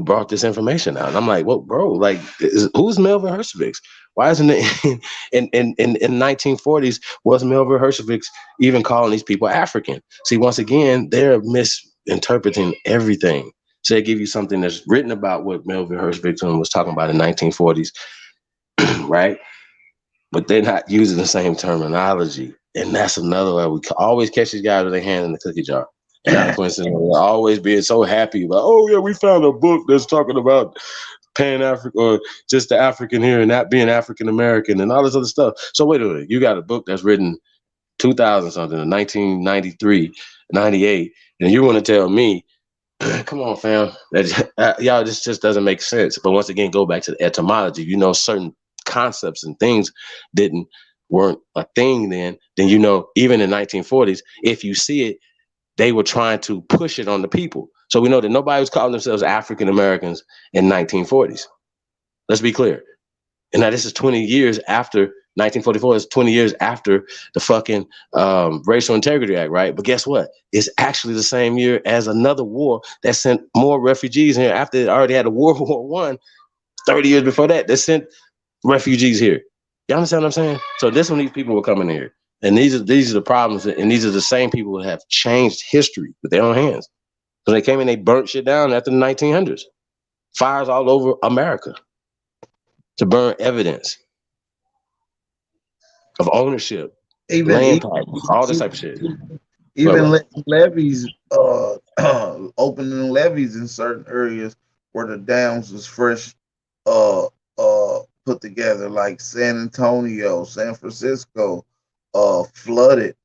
brought this information out. And I'm like, well, bro, like, who's Melvin Hershovitz? Why isn't it in 1940s was Melvin Hershovitz even calling these people African? See, once again, they're misinterpreting everything. So they give you something that's written about what Melvin Hershovitz was talking about in 1940s, right? But they're not using the same terminology. And that's another way we always catch these guys with their hand in the cookie jar. And not a coincidence, we're always being so happy about, oh yeah, we found a book that's talking about Pan-African or just the African here and not being African-American and all this other stuff. So wait a minute, you got a book that's written 2000 something, 1993, 98, and you want to tell me, come on, fam, that y'all, this just doesn't make sense. But once again, go back to the etymology. Certain concepts and things weren't a thing then. Even in 1940s, if you see it, they were trying to push it on the people. So we know that nobody was calling themselves African Americans in 1940s. Let's be clear. And now this is 20 years after 1944. It's 20 years after the fucking Racial Integrity Act, right? But guess what? It's actually the same year as another war that sent more refugees here after it already had a World War I. 30 years before that, they sent refugees here. You understand what I'm saying? So this when these people were coming here. And these are the problems, and these are the same people that have changed history with their own hands. So they came in, they burnt shit down after the 1900s. Fires all over America to burn evidence of ownership, land titles, all this type of shit. Even levees, opening levees in certain areas where the dams was fresh, put together, like San Antonio, San Francisco, flooded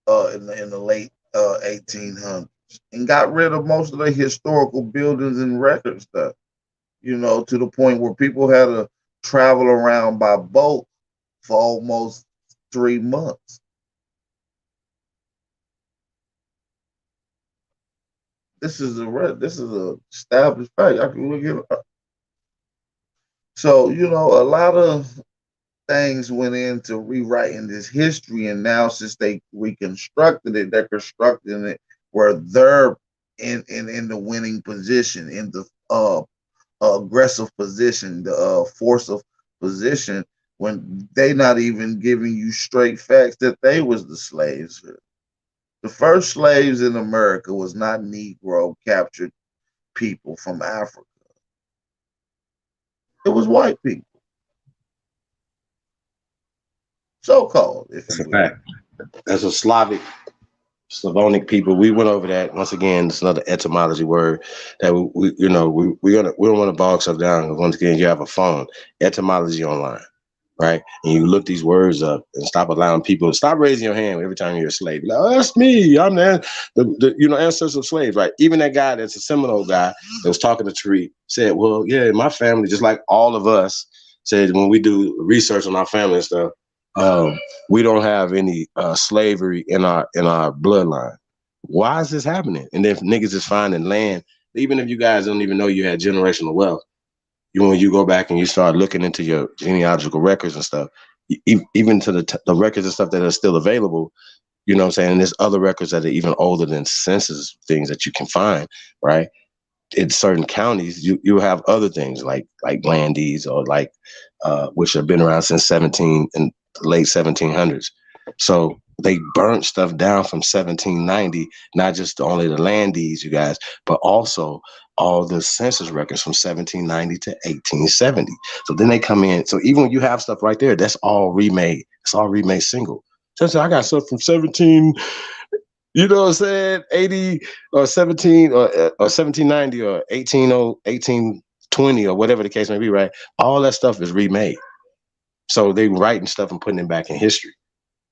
in the late 1800s and got rid of most of the historical buildings and record stuff, to the point where people had to travel around by boat for almost 3 months. This is a established fact. I can look it up. So, a lot of things went into rewriting this history, and now since they reconstructed it, they're constructing it where they're in the winning position, in the aggressive position, the force position, when they not even giving you straight facts that they was the slaves. The first slaves in America was not Negro captured people from Africa. It was white people. So-called, if you will. That's a Slavonic people. We went over that. Once again, it's another etymology word that we don't want to bog stuff down. Once again, you have a phone, etymology online, right? And you look these words up and stop allowing people to stop raising your hand every time you're a slave. Like, oh, that's me. I'm the ancestor of slaves, right? Even that guy that's a Seminole guy that was talking to Tariq said, well, yeah, my family, just like all of us, said when we do research on our family and stuff, we don't have any slavery in our bloodline. Why is this happening? And then if niggas is finding land, even if you guys don't even know you had generational wealth, when you go back and you start looking into your genealogical records and stuff, even to the records and stuff that are still available, you know what I'm saying? And there's other records that are even older than census things that you can find, right? In certain counties, you have other things like land deeds or which have been around since late 1700s. So they burnt stuff down from 1790, not just only the land deeds, you guys, but also all the census records from 1790 to 1870. So then they come in. So even when you have stuff right there, that's all remade. It's all remade single. So I got stuff from 17, you know what I'm saying, 80 or 17 or 1790 or 1820 or whatever the case may be, right? All that stuff is remade. So they writing stuff and putting it back in history.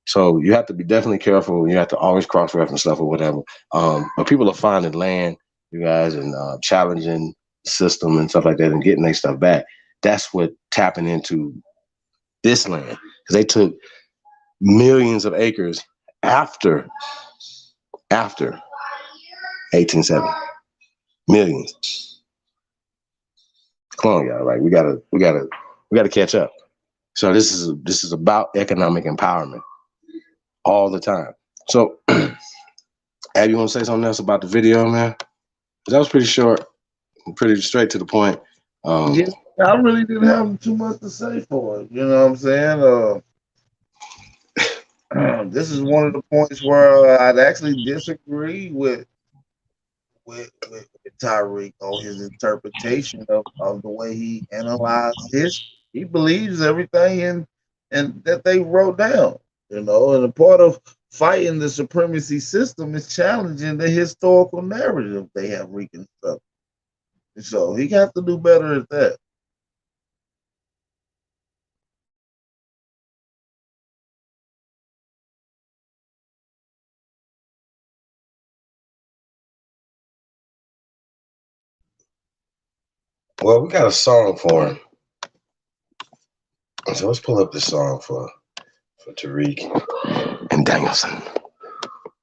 So you have to be definitely careful. You have to always cross-reference stuff or whatever. But people are finding land, you guys, and challenging the system and stuff like that and getting their stuff back. That's what tapping into this land. Because they took millions of acres after 1870. Millions. Come on, y'all. Like we gotta catch up. So this is about economic empowerment all the time. So, Abby, you want to say something else about the video, man? That was pretty short, pretty straight to the point. Yeah, I really didn't have too much to say for it. You know what I'm saying? This is one of the points where I'd actually disagree with Tariq on his interpretation of the way he analyzed history. He believes everything and that they wrote down, you know, and a part of fighting the supremacy system is challenging the historical narrative they have reconstructed. So he got to do better at that. Well, we got a song for him. So let's pull up this song for Tariq and DanielSon.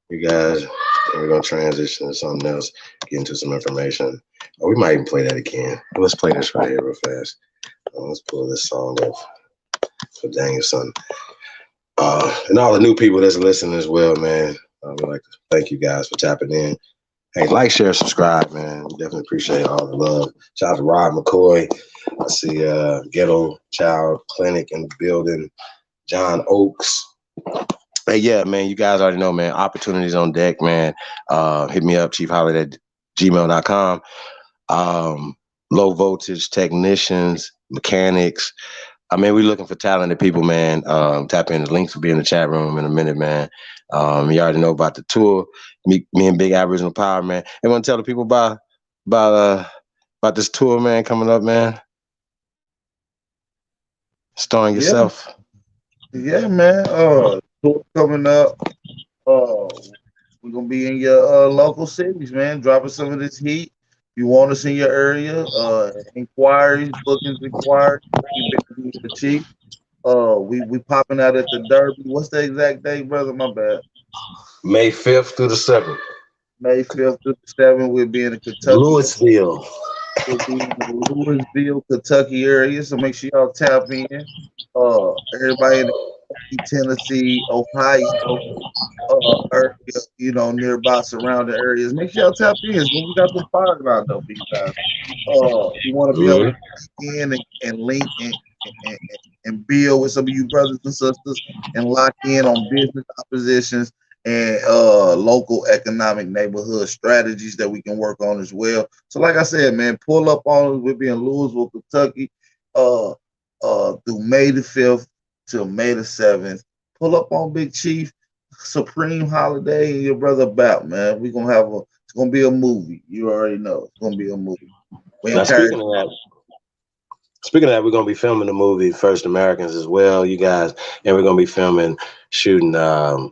You guys, we're gonna transition to something else, get into some information. Oh, we might even play that again. Let's play this right here real fast. Let's pull this song up for DanielSon. And all the new people that's listening as well, man. We'd like to thank you guys for tapping in. Hey, like, share, subscribe, man. Definitely appreciate all the love. Shout out to Rod McCoy. I see Ghetto Child Clinic in the building. John Oakes. Hey, yeah, man, you guys already know, man. Opportunities on deck, man. Hit me up, chiefholiday@gmail.com. Low voltage technicians, mechanics. I mean, we're looking for talented people, man. Tap in. The links will be in the chat room in a minute, man. You already know about the tour. Me and Big Aboriginal Power, man. Hey, want to tell the people about this tour, man, coming up, man? Starring yourself. Yeah, man. Tour coming up. We're gonna be in your local cities, man. Dropping some of this heat. If you want us in your area, inquiries, bookings, inquiries. The chief. We popping out at the Derby. What's the exact date, brother? My bad. May 5th through the 7th. May 5th through the 7th. We'll be in the Kentucky. Louisville. We'll be in the Louisville, Kentucky area. So make sure y'all tap in. Everybody in the Tennessee, Ohio, area, you know, nearby surrounding areas. Make sure y'all tap in. We got some fire out there for you guys. We want to be able to in and link and build with some of you brothers and sisters and lock in on business oppositions and local economic neighborhood strategies that we can work on as well. So like I said, man, pull up on us. We'll be in Louisville, Kentucky, through May the 5th till May the 7th. Pull up on Big Chief, Supreme Holiday, and your brother Bap, man. We're gonna have it's gonna be a movie. You already know it's gonna be a movie. Now, speaking of that, we're gonna be filming the movie First Americans as well, you guys, and we're gonna be shooting a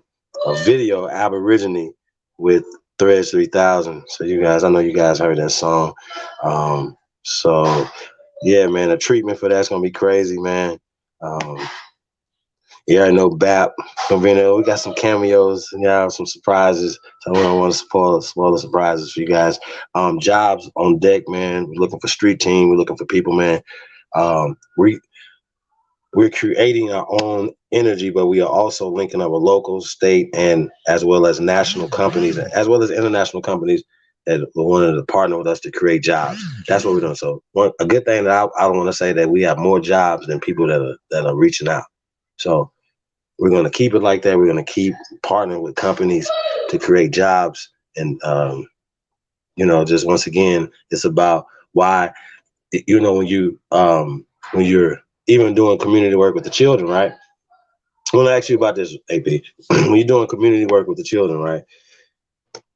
video Aborigine with Threads 3000. So you guys, I know you guys heard that song. So yeah, man, the treatment for that's gonna be crazy, man. Yeah, I know BAP gonna be in there. We got some cameos and some surprises. So we don't want to spoil the surprises for you guys. Jobs on deck, man. We're looking for street team. We're looking for people, man. We're creating our own energy, but we are also linking up with local, state, and as well as national companies, as well as international companies that wanted to partner with us to create jobs. That's what we're doing. So a good thing that I want to say that we have more jobs than people that are reaching out. So We're going to keep it like that. We're going to keep partnering with companies to create jobs. And, you know, just once again, it's about why, you know, when you're even doing community work with the children, right? I want to ask you about this, AP. When you're doing community work with the children, right?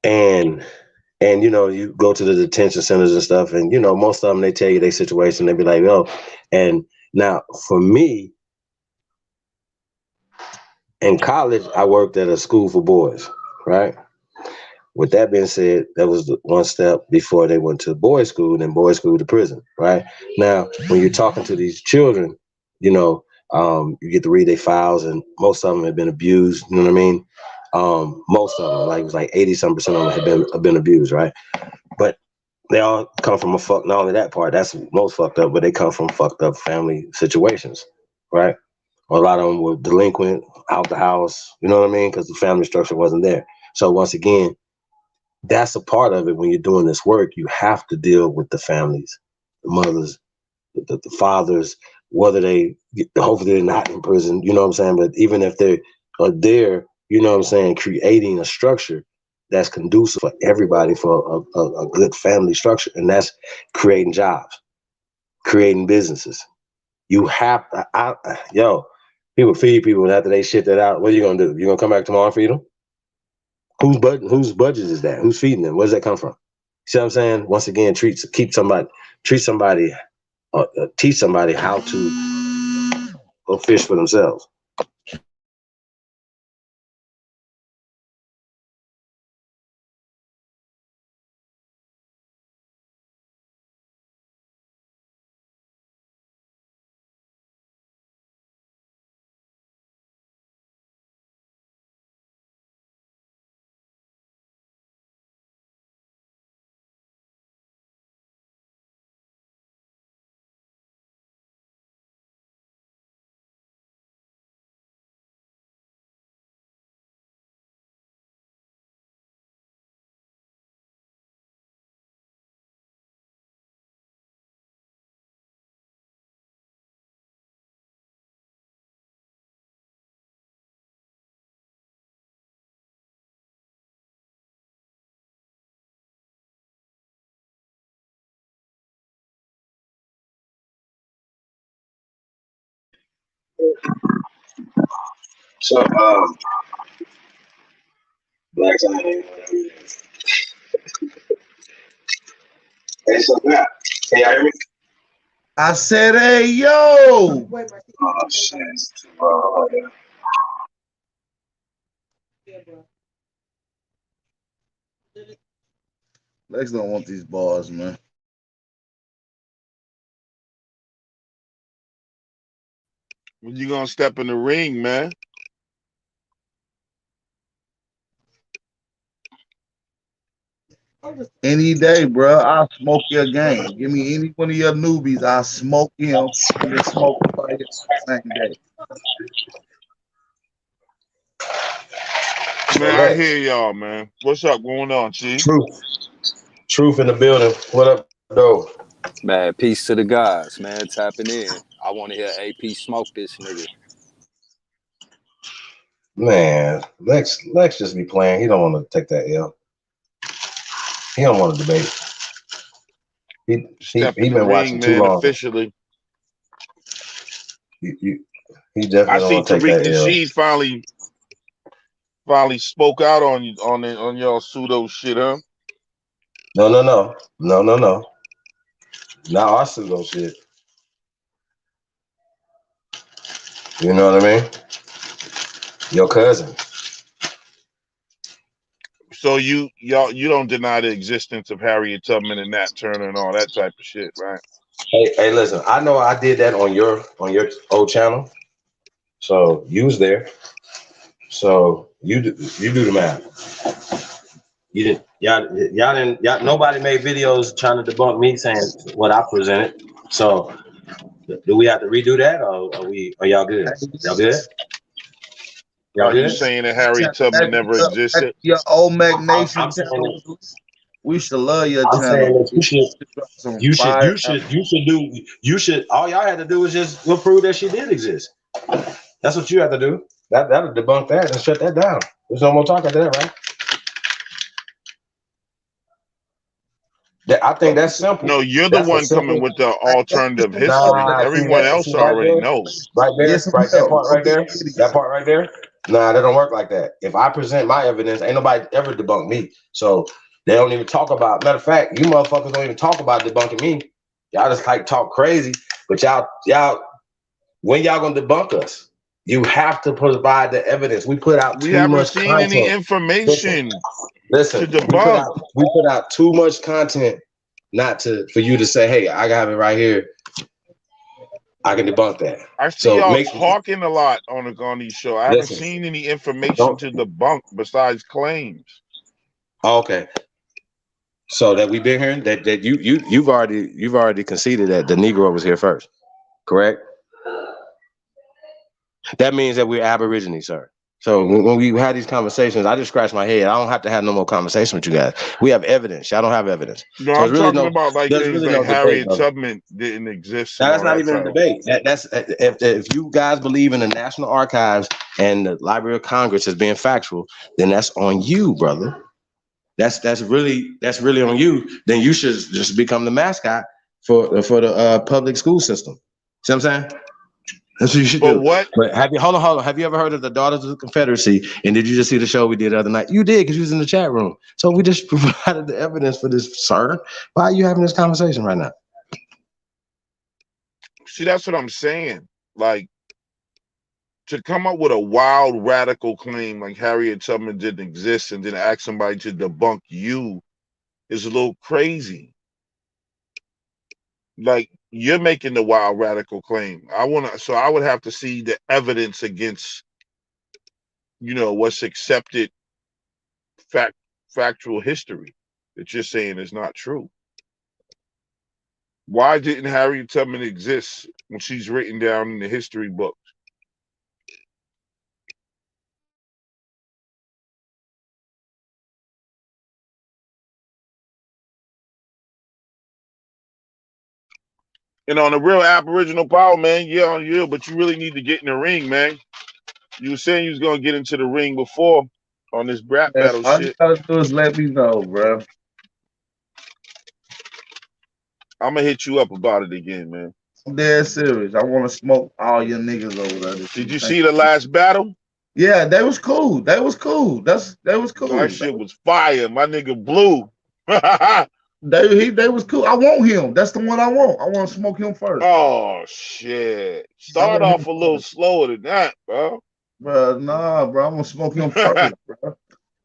And you know, you go to the detention centers and stuff, and you know, most of them, they tell you their situation. They be like, oh, and now for me, in college, I worked at a school for boys, right? With that being said, that was the one step before they went to boys' school, and then boys' school to prison, right? Now, when you're talking to these children, you know, you get to read their files, and most of them have been abused. You know what I mean? Most of them, like it was like 80-some% of them have been abused, right? But they all come from not only that part, that's most fucked up, but they come from fucked up family situations, right? Or a lot of them were delinquent, out the house, you know what I mean? Because the family structure wasn't there. So once again, that's a part of it. When you're doing this work, you have to deal with the families, the mothers, the fathers, whether hopefully they're not in prison, you know what I'm saying? But even if they are there, you know what I'm saying, creating a structure that's conducive for everybody, for a good family structure. And that's creating jobs, creating businesses. You have to, people feed people, and after they shit that out, what are you going to do? You going to come back tomorrow and feed them? Whose budget is that? Who's feeding them? Where does that come from? See what I'm saying? Once again, teach somebody how to go fish for themselves. So, Black Side, hey, so now, can y'all hear me? I said, hey, yo. Oh, shit. Oh, yeah. Lex don't want these bars, man. When you gonna step in the ring, man? Any day, bro. I'll smoke your game. Give me any one of your newbies. I'll smoke him and then smoke somebody else the same day. Man, I hear y'all, man. What's up going on, Chief? Truth in the building. What up, though? Man, peace to the guys, man. Tapping in. I want to hear AP smoke this nigga. Man, Lex just be playing. He don't want to take that L. He don't want to debate. He been watching too long. Officially. He definitely I don't see want to take Tariq that L. Nasheed finally spoke out on y'all pseudo shit, huh? No. Not our pseudo shit. You know what I mean? Your cousin. So you don't deny the existence of Harriet Tubman and Nat Turner and all that type of shit, right? Hey, listen. I know I did that on your old channel. So you was there. So you do the math. You didn't. Y'all didn't. Nobody made videos trying to debunk me saying what I presented. So do we have to redo that, or are y'all good? Y'all good? Y'all Are you saying that Harriet Tubman never existed? Your old Mac Nation channel. We should love your channel. Saying that you should. All y'all had to do was just prove that she did exist. That's what you have to do. That'll debunk that and shut that down. There's no more talk after that, right? I think that's simple. No, you're the That's a one coming simple. with the alternative history. Nah, Everyone else see right already there, knows. Yes, right that part right there, idiots. that part right there. Nah, that don't work like that. If I present my evidence, ain't nobody ever debunk me. So they don't even talk about. Matter of fact, you motherfuckers don't even talk about debunking me. Y'all just like talk crazy, but y'all, when y'all gonna debunk us? You have to provide the evidence. We put out We too haven't much seen any content. information Listen, to debunk. we put out too much content for you to say, hey, I got it right here. I can debunk that. I see So y'all talking a lot on these shows. I haven't seen any information to debunk besides claims. Okay. So that we've been here, that you've already conceded that the Negro was here first, correct? That means that we're Aborigines, sir. So when we had these conversations, I just scratched my head. I don't have to have no more conversation with you guys. We have evidence. Y'all don't have evidence. No, So I'm really talking about like there's things really like no debate, Harriet brother. Tubman didn't exist. Now, And that's all not that even a type of- debate. That's if you guys believe in the National Archives and the Library of Congress as being factual, then that's on you, brother. That's really on you. Then you should just become the mascot for the public school system. See what I'm saying? That's what you should do. What? But hold on. Have you ever heard of the Daughters of the Confederacy? And did you just see the show we did the other night? You did, because you was in the chat room. So we just provided the evidence for this, sir. Why are you having this conversation right now? See, that's what I'm saying. Like, to come up with a wild, radical claim like Harriet Tubman didn't exist and then ask somebody to debunk you is a little crazy. Like, you're making the wild, radical claim. I would have to see the evidence against, what's accepted factual history that you're saying is not true. Why didn't Harriet Tubman exist when she's written down in the history books? And on the real Aboriginal power, man, yeah, but you really need to get in the ring, man. You were saying you was gonna get into the ring before on this rap battle All you shit. gotta do is let me know, bro. I'm gonna hit you up about it again, man. I'm dead serious. I want to smoke all your niggas over there. Did you see the last battle? Yeah, that was cool. That was cool. That was cool. That shit was fire. My nigga Blue. They was cool. I want him. That's the one I want. I want to smoke him first. Oh shit! Start off a little slower than that, bro. Bro, nah, bro. I'm gonna smoke him first, bro.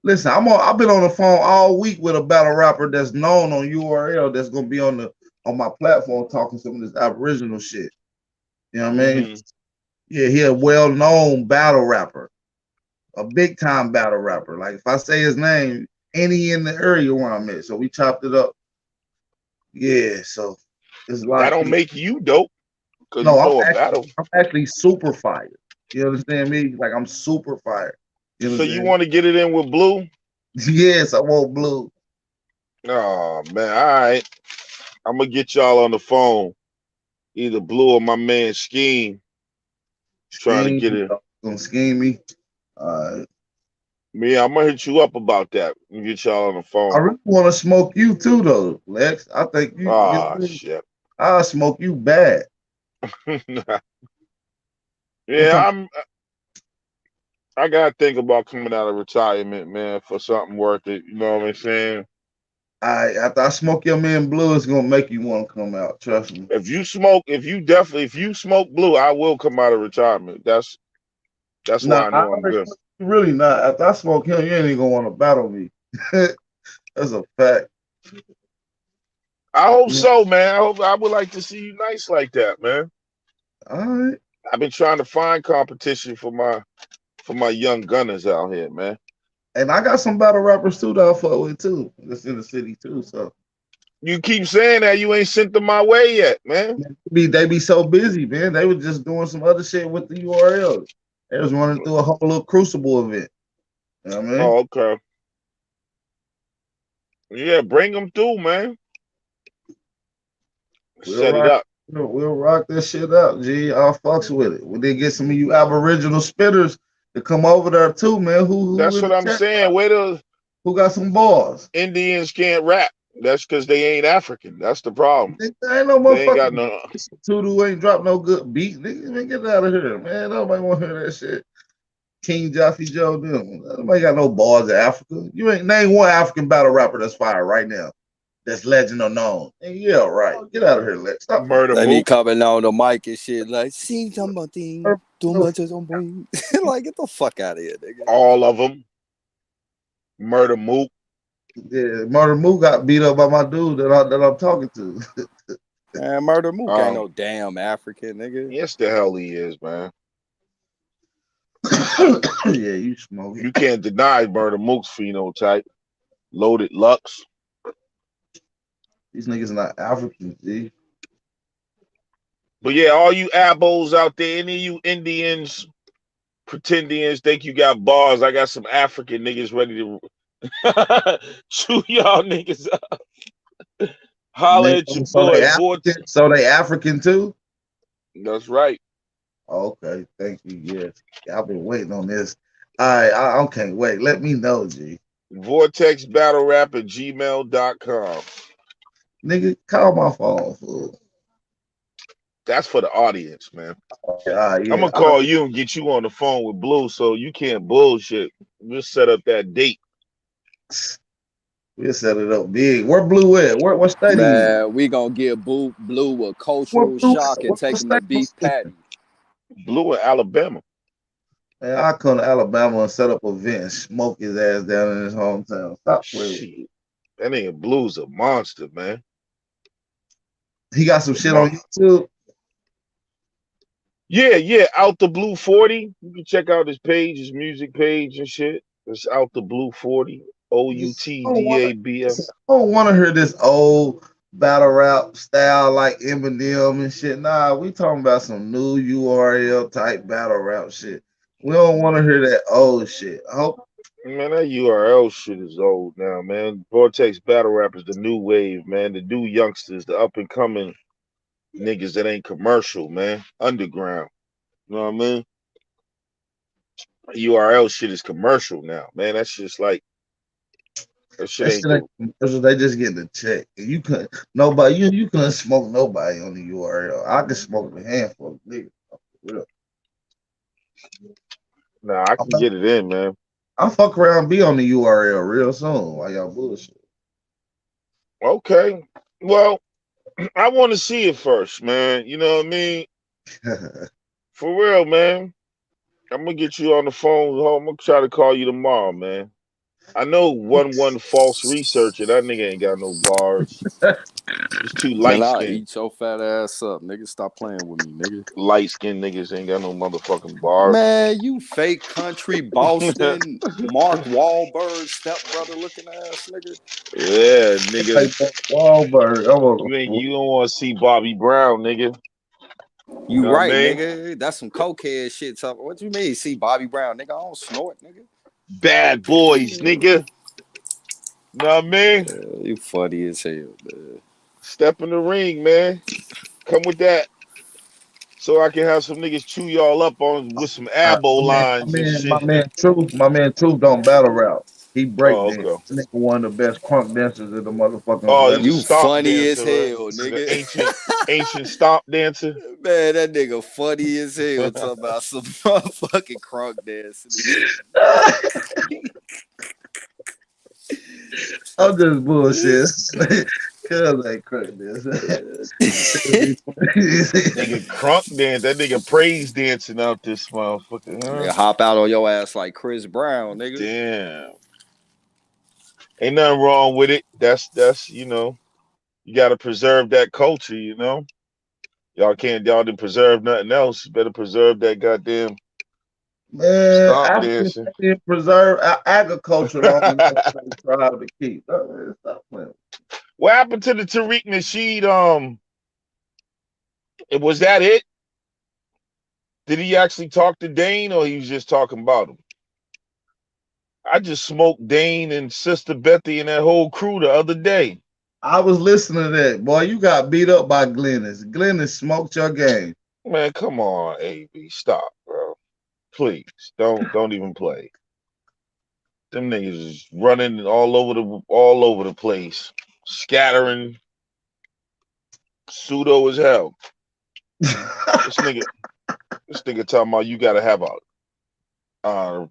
Listen, I've been on the phone all week with a battle rapper that's known on URL that's gonna be on my platform talking some of this Aboriginal shit. You know what I mean? Yeah, he a well-known battle rapper, a big-time battle rapper. Like if I say his name, any in the area where I'm at. So we chopped it up. Yeah, so it's like that don't make you dope. No, I'm actually super fired. You understand me? Like I'm super fired. So you want to get it in with Blue? Yes, I want Blue. Oh man, all right. I'm gonna get y'all on the phone. Either Blue or my man Scheme. Trying to get it. Gonna scheme me. Me, I'm gonna hit you up about that and get y'all on the phone. I really want to smoke you too, though, Lex. I think you. Shit. I'll smoke you bad. Yeah, I gotta think about coming out of retirement, man, for something worth it. You know what I'm saying? After I smoke your man Blue, it's gonna make you want to come out. Trust me. If you smoke Blue, I will come out of retirement. That's why I know I'm good. Really not. After I smoke him, you ain't even gonna want to battle me. That's a fact. I hope so, man. I would like to see you nice like that, man. All right. I've been trying to find competition for my young gunners out here, man. And I got some battle rappers too that I fuck with too. That's in the city too. So you keep saying that you ain't sent them my way yet, man. They be so busy, man. They were just doing some other shit with the URLs. They was running through a whole little Crucible event. You know what I mean? Oh, okay. Yeah, bring them through, man. Set it up. We'll rock this shit up, G. I'll fucks with it. We did get some of you Aboriginal spitters to come over there too, man. Who That's what I'm saying. Who got some balls? Indians can't rap. That's because they ain't African. That's the problem. There ain't no They ain't got motherfucking no. Tudu ain't dropped no good beat. Nigga, get out of here, man. Nobody want to hear that shit. King Jossie Joe, them. Nobody got no balls in Africa. You ain't name one African battle rapper that's fire right now. That's legend or known. Yeah, right. Get out of here, Lex. Stop. Murder They be Mook. coming on the mic and shit like, sing something, too much on boing. Like, get the fuck out of here, nigga. All of them. Murder Mook. Yeah, Murder Mook got beat up by my dude that I'm talking to. Man, Murder Mook ain't no damn African, nigga. Yes, the hell he is, man. Yeah, you smoking. You can't deny Murder Mook's phenotype. Loaded Lux. These niggas not African, G. But yeah, all you abos out there, any of you Indians, pretendians, think you got bars. I got some African niggas ready to chew y'all niggas up. Holla at your boy. So they African too? That's right. Okay, thank you. Yes. I've been waiting on this. All right, I can't wait. Let me know, G. VortexBattleRap@gmail.com. Nigga, call my phone, fool. That's for the audience, man. Yeah. I'm gonna call you and get you on the phone with Blue so you can't bullshit. Just set up that date. We'll set it up big. Where Blue at? What state Man, we gonna give Blue a cultural shock and take him to beef patty. Blue in Alabama. Man, I come to Alabama and set up a vent and smoke his ass down in his hometown. Stop playing. That nigga Blue's a monster, man. He got some shit on YouTube. Yeah, Out the Blue 40. You can check out his page, his music page and shit. It's Out the Blue 40. OUTDABM. I don't want to hear this old battle rap style like Eminem and shit. Nah, we talking about some new URL type battle rap shit. We don't want to hear that old shit. I hope. Man, that URL shit is old now, man. Vortex Battle Rap is the new wave, man. The new youngsters, the up and coming niggas that ain't commercial, man. Underground. You know what I mean? URL shit is commercial now, man. That's just like that shit ain't commercial. They just getting the check. You couldn't nobody. You couldn't smoke nobody on the URL. I could smoke a handful of niggas. Nah, I can get it in, man. I'll fuck around and be on the URL real soon while y'all bullshit. Okay. Well, I want to see it first, man. You know what I mean? For real, man. I'm gonna get you on the phone. I'm gonna try to call you tomorrow, man. I know 1-1 false researcher. That nigga ain't got no bars. He's too light Man, I'll skinned. eat your fat ass up, nigga. Stop playing with me, nigga. Light skinned niggas ain't got no motherfucking bars. Man, you fake country Boston Mark Wahlberg stepbrother looking ass nigga. Yeah, nigga. Wahlberg. You don't want to see Bobby Brown, nigga. You know right, what I mean? nigga. That's some cokehead shit. What you mean? See Bobby Brown, nigga? I don't snort, nigga. Bad boys, nigga. Know what I mean? You funny as hell, man. Step in the ring, man. Come with that. So I can have some niggas chew y'all up on with some abo lines and shit. My man Truth don't battle rap. He break dance. Okay. This nigga one of the best crunk dancers in the motherfucking. Oh, he's you a stomp funny dancer, as hell, right? nigga. Ancient stomp dancer. Man, that nigga funny as hell. Talking about some motherfucking crunk dancing. I'm just bullshit. Cause I crunk this. Nigga crunk dance. That nigga praise dancing out this motherfucker. Huh? Nigga hop out on your ass like Chris Brown, nigga. Damn. Ain't nothing wrong with it. That's you know, you gotta preserve that culture, you know. Y'all didn't preserve nothing else. You better preserve that goddamn man. stomp I dancing. can preserve agriculture long enough to try to keep. Stop playing. What happened to the Tariq Nasheed? Was that it? Did he actually talk to Dane, or he was just talking about him? I just smoked Dane and Sister Bethy and that whole crew the other day. I was listening to that. Boy, you got beat up by Glennis. Glennis smoked your game. Man, come on, AB. Stop, bro. Please don't even play. Them niggas is running all over the place, scattering, pseudo as hell. This nigga talking about you gotta have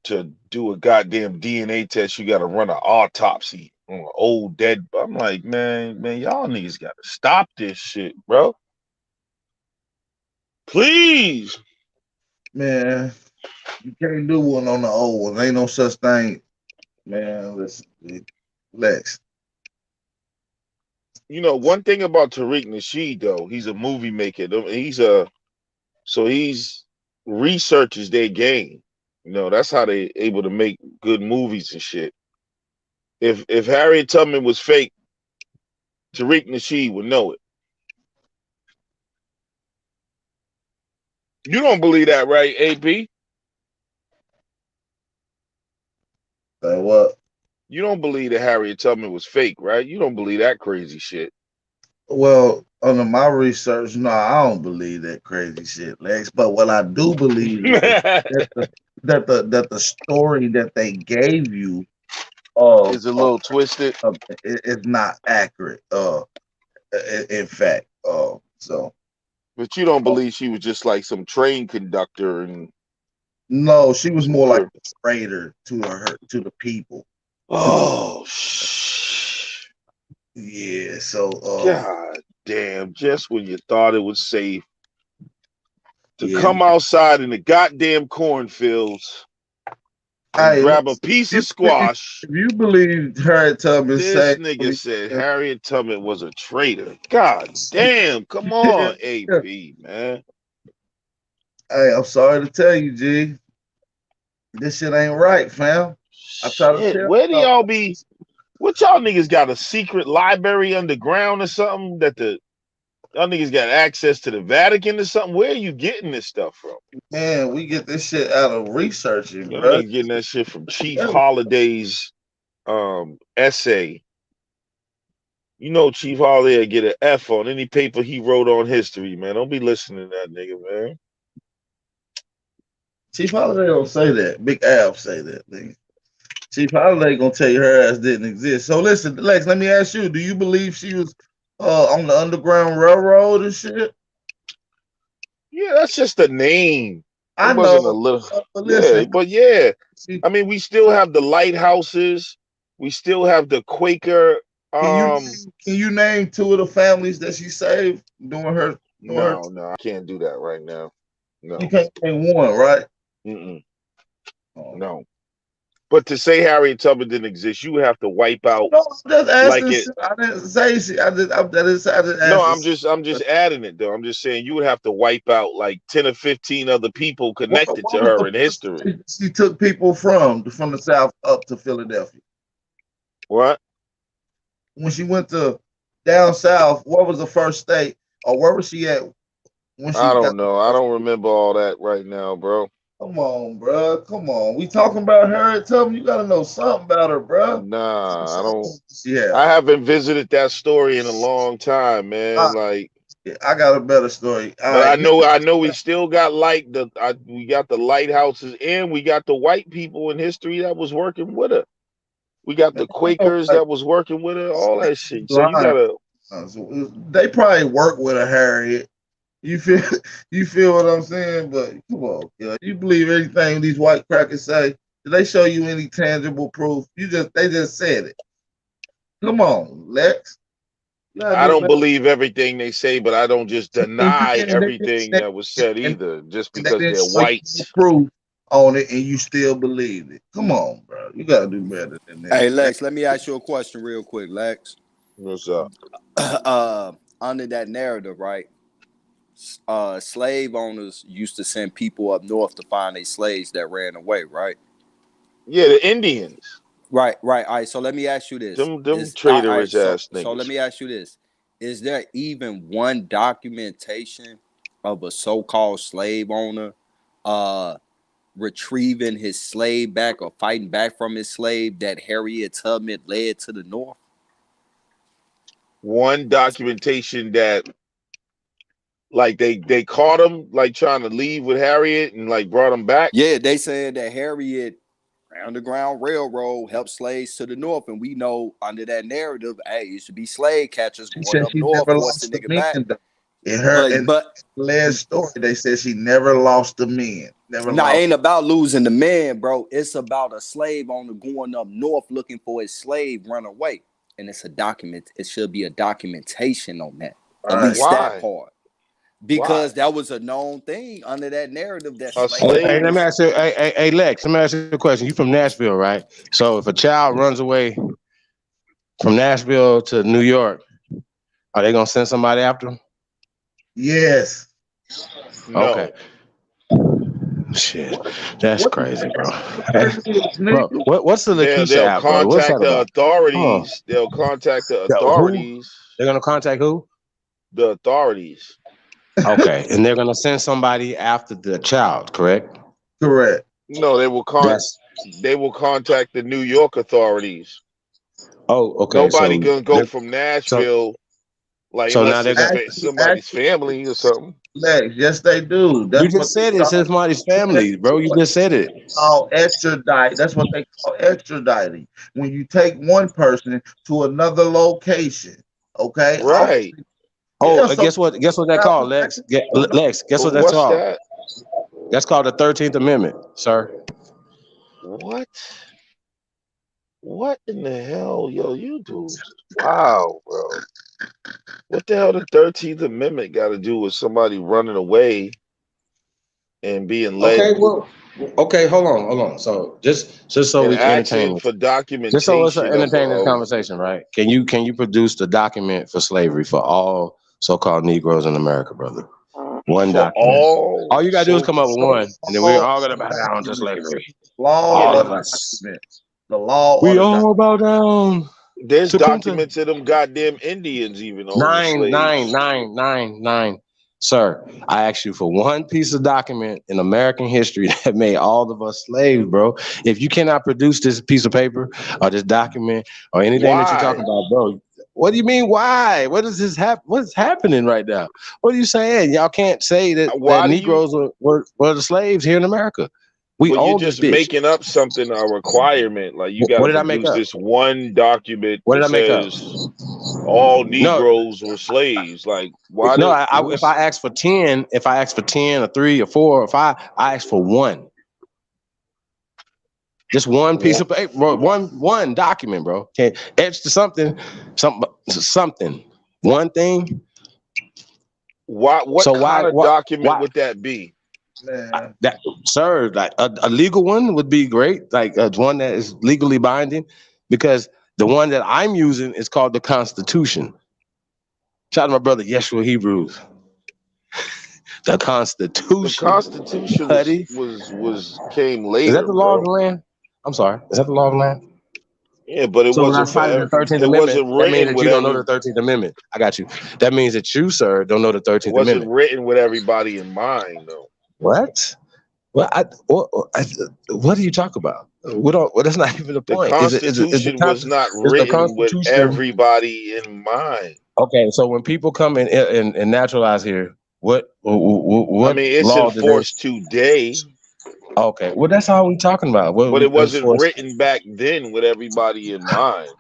to do a goddamn DNA test, you gotta run an autopsy on an old dead. I'm like, man, y'all niggas gotta stop this shit, bro. Please. Man, you can't do one on the old one. Ain't no such thing, man. Listen, Lex. You know, one thing about Tariq Nasheed, though, he's a movie maker. He's researches their game. You know, that's how they able to make good movies and shit. If Harriet Tubman was fake, Tariq Nasheed would know it. You don't believe that, right, AP? Say what? You don't believe that Harriet Tubman was fake, right? You don't believe that crazy shit. Well, under my research, no, I don't believe that crazy shit, Lex. But what I do believe is that the story that they gave you is a little twisted. It's not accurate. In fact, so. But you don't believe she was just like some train conductor and. No, she was more like a traitor to the people. Oh, yeah. So, God damn! Just when you thought it was safe to come outside in the goddamn cornfields and grab a piece of squash. If you believe Harriet Tubman this nigga said Harriet Tubman was a traitor. God damn! Come on, AP, man. Hey, I'm sorry to tell you, G. This shit ain't right, fam. I try to tell where do y'all be? What y'all niggas got, a secret library underground or something that y'all niggas got access to the Vatican or something? Where are you getting this stuff from? Man, we get this shit out of researching, y'all bro. niggas getting that shit from Chief Holiday's essay. You know Chief Holiday get an F on any paper he wrote on history, man. Don't be listening to that nigga, man. Chief Holiday don't say that. Big Al say that, nigga. Chief Holiday gonna tell you her ass didn't exist. So listen, Lex, let me ask you: do you believe she was on the Underground Railroad and shit? Yeah, that's just a name. I wasn't know. A little, listen, yeah, but yeah. I mean, we still have the lighthouses. We still have the Quaker. Can you name two of the families that she saved during her? No, I can't do that right now. No, you can't name one, right? No. But to say Harriet Tubman didn't exist, you would have to wipe out. No, I'm just asking. Like I didn't say she. I didn't no, I'm just adding it though. I'm just saying you would have to wipe out like 10 or 15 other people connected to her in history. She took people from the South up to Philadelphia. What? When she went to down south, what was the first state, or where was she at? I don't know. I don't remember all that right now, bro. Come on, bro. Come on. We talking about Harriet Tubman. You gotta know something about her, bro. Nah, I don't. Yeah. I haven't visited that story in a long time, man. I got a better story. But I know we still got we got the lighthouses and we got the white people in history that was working with her. We got the Quakers that was working with her, all that shit. So you gotta. They probably work with a Harriet. You feel what I'm saying? But come on, you believe anything these white crackers say? Did they show you any tangible proof? They just said it. Come on, Lex. I don't believe everything they say, but I don't just deny everything that was said either, just because they're white. Proof on it, and you still believe it. Come on, bro. You gotta do better than that. Hey, Lex, let me ask you a question real quick, Lex. What's up? Under that narrative, right? Slave owners used to send people up north to find their slaves that ran away, right? Yeah, the Indians. Right. All right. So let me ask you this: them traitorous ass niggas. So let me ask you this: is there even one documentation of a so-called slave owner retrieving his slave back or fighting back from his slave that Harriet Tubman led to the north? One documentation that Like they caught him like trying to leave with Harriet and like brought him back. Yeah, they said that Harriet Underground Railroad helped slaves to the north, and we know under that narrative, hey, it should be slave catchers She going said up she north, never force the lost the nigga men, back. though. In her But last story, they said she never lost the men. Never nah, lost. ain't about losing the man, bro. It's about a slave owner going up north looking for his slave run away. And it's a document. It should be a documentation on that. At least that part. Because that was a known thing under that narrative that Hey, let me ask you, hey, Lex, let me ask you a question. You from Nashville, right? So if a child runs away from Nashville to New York, are they gonna send somebody after him? Yes. No. Okay. Shit, that's crazy, bro. Bro, what's the Lakeisha They'll app, bro? What's that contact the about? authorities. They'll contact the Who? authorities. They're gonna contact who? The authorities. Okay, and they're gonna send somebody after the child, correct? Correct. No, they will contact the New York authorities. Oh, okay. Nobody so gonna go from Nashville, like so now unless they're it's somebody's family or something. Lex, yes, they do. That's You just said it's somebody's family, bro. You just said it. Called extradite. That's what they call extraditing. When you take one person to another location, okay? Right. Oh, guess what? Guess what that called, Lex? Lex, guess what that's What's called? that? That's called the 13th Amendment, sir. What? What in the hell, yo? You do? Wow, bro. What the hell the 13th Amendment got to do with somebody running away and being led? Okay, well, okay, hold on. So just so and we can asking entertain for this. documentation. Just so let's entertain this of conversation, right? Can you produce the document for slavery for all so-called Negroes in America, brother? One document. All you gotta do is come up with one, and then we're all gonna bow down to slavery. All of us. The law. We all bow down. There's to documents of them goddamn Indians even owning slaves. Nine. Sir, I asked you for one piece of document in American history that made all of us slaves, bro. If you cannot produce this piece of paper or this document or anything that you're talking about, bro, what do you mean? Why? What does this happen? What's happening right now? What are you saying? Y'all can't say that Negroes were the slaves here in America. We Well, you're own just this bitch. making up something, a requirement. Like you got What to did I make produce up? this one document What did that I make up? says all Negroes were slaves. Like why? No, if I ask for 10, or 3 or 4 or 5, I ask for one. Just one piece of paper, bro. One document, bro. Okay, etch to something. One thing. What kind of document would that be? Sir, like a legal one would be great, like one that is legally binding, because the one that I'm using is called the Constitution. Shout out to my brother Yeshua Hebrews. The Constitution. The Constitution came later. Is that the law of the bro. land? I'm sorry. Is that the law of the land? Yeah, but it wasn't for the 13th it wasn't Amendment. That means written that with you don't know the 13th Amendment. I got you. That means that you, sir, don't know the 13th It wasn't Amendment. written with everybody in mind, though. What? Well, what do you talk about? That's not even the point. The Constitution was not written with everybody in mind. Okay, so when people come and naturalize here, what I mean, it's enforced today. Okay, well, that's all we're talking about. But it wasn't written back then with everybody in mind.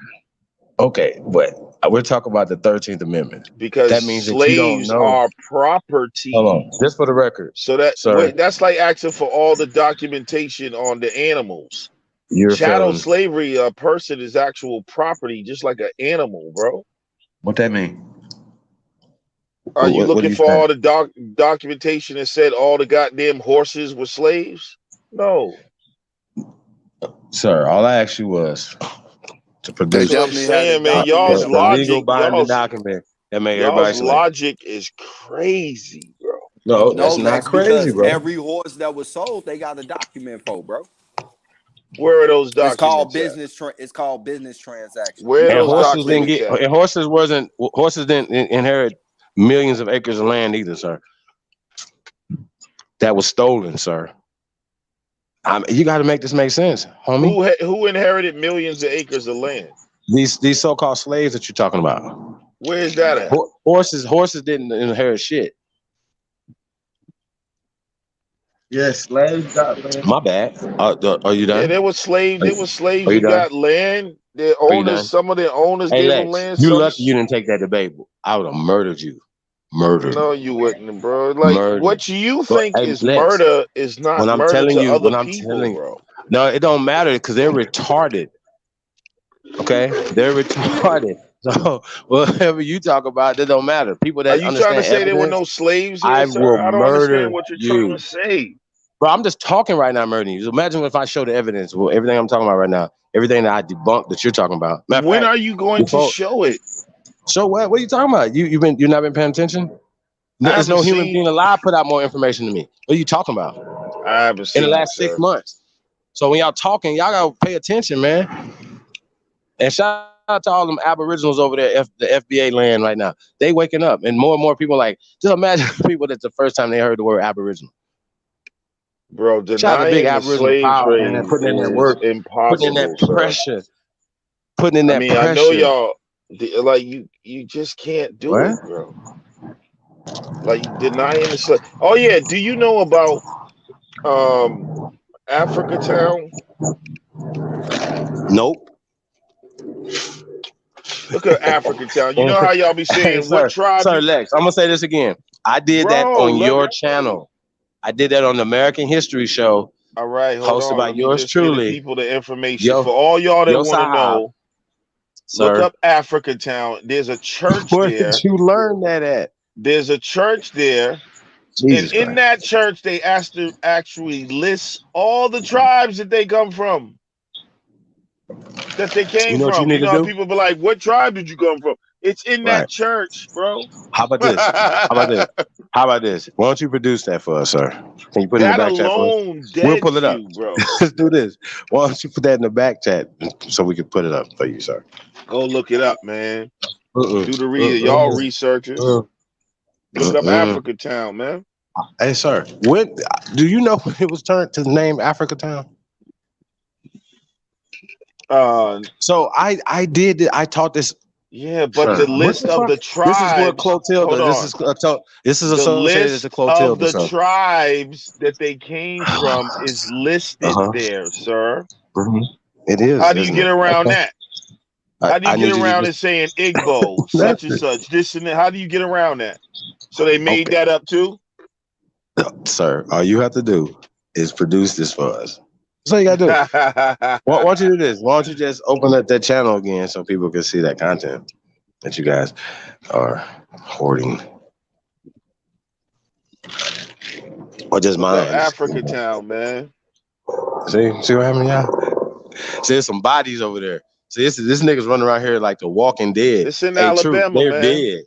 Okay, but we're talking about the 13th Amendment. Because that means slaves that you don't know. are property. Hold on, just for the record. So that's like asking for all the documentation on the animals. Chattel slavery, a person is actual property, just like an animal, bro. What that mean? Are you looking for all the documentation that said all the goddamn horses were slaves? No. Sir, all I asked you was to produce. That's what I'm saying, man. Y'all's logic, y'all's logic is crazy, bro. No, that's not crazy, bro. Every horse that was sold, they got a document for, bro. Where are those documents? It's called business transactions. Where are those documents? Horses didn't inherit millions of acres of land either, sir. That was stolen, sir. You got to make this make sense, homie. Who inherited millions of acres of land? These so-called slaves that you're talking about. Where's that at? Horses didn't inherit shit. Yes, slaves got land. My bad. Are you done? Yeah, there were slaves. There were slaves Are you who done? got land. Their Are you owners, done? some of their owners Hey gave them Lex, land. you Some, lucky you didn't take that debate. I would have murdered you. Murdered. no, you wouldn't, bro. Like Murdered. what you But think hey is Lex, murder is not when I'm murder telling to you, other people, bro. no, it don't matter because they're retarded. Okay, they're retarded. So whatever you talk about, that don't matter. People Are that you trying to understand say there were evidence, no slaves here, I sir? will I don't understand murder what you're trying you. to say. Bro, I'm just talking right now, murdering you. So imagine if I show the evidence. Well, everything I'm talking about right now, everything that I debunked that you're talking about. Matter of When fact, are you going to show it? show what? What are you talking about? You've not been paying attention? There's no human being alive put out more information than me. What are you talking about? I haven't In the seen last it, 6 sir. months. So when y'all talking, y'all gotta pay attention, man. And shout out to all them aboriginals over there, the FBA land right now. They waking up, and more people like. Just imagine people that's the first time they heard the word aboriginal. Bro, Shout out to big denying the aboriginal slave power, man. trade Putting in that is work, putting in that impossible, sir. pressure, putting in I that mean, I know pressure. y'all like you just can't do What? it, bro. Like denying the slave. Oh yeah, do you know about Africa Town? Nope. Look at Africa Town. You know how y'all be saying Hey, what tribe? Sir Lex, I'm gonna say this again. I did that Bro, on your channel. I did that on the American History Show. All right, hold hosted on. by Let me yours just get the truly. people the information. For all y'all that want to Sahab, know, look sir. up Africa Town. There's a church Where there. did you learn that at? There's a church there. Jesus and in that church, they asked to actually list all the tribes that they come from. That they came You know what you from. need You know to how do? people be like, what tribe did you come from? It's in that Right. church, bro. How about this? How about this? Why don't you produce that for us, sir? Can you put it in the That back chat for us? alone We'll dead pull it up. you, bro. Let's do this. Why don't you put that in the back chat so we can put it up for you, sir? Go look it up, man. Do the read. Y'all researchers. Look up Africa Town, man. Hey, sir. When do you know when it was turned to the name Africa Town? So I did it. I taught this. Yeah, but the list of the tribes. This is where Clotilda. This is the associated list to Clotilda. of the tribes that they came from is listed there, sir. It is. How do you get around that? How do you get around it it saying Igbo, such and such, this and that? How do you get around that? So they made that up too? Sir, all you have to do is produce this for us. That's all you gotta do. Why don't you do this? Why don't you just open up that channel again so people can see that content that you guys are hoarding? Or just mine. Africa Town, man. See what happened, y'all? See, there's some bodies over there. See, this nigga's running around here like the Walking Dead. It's in Alabama, they're man. dead.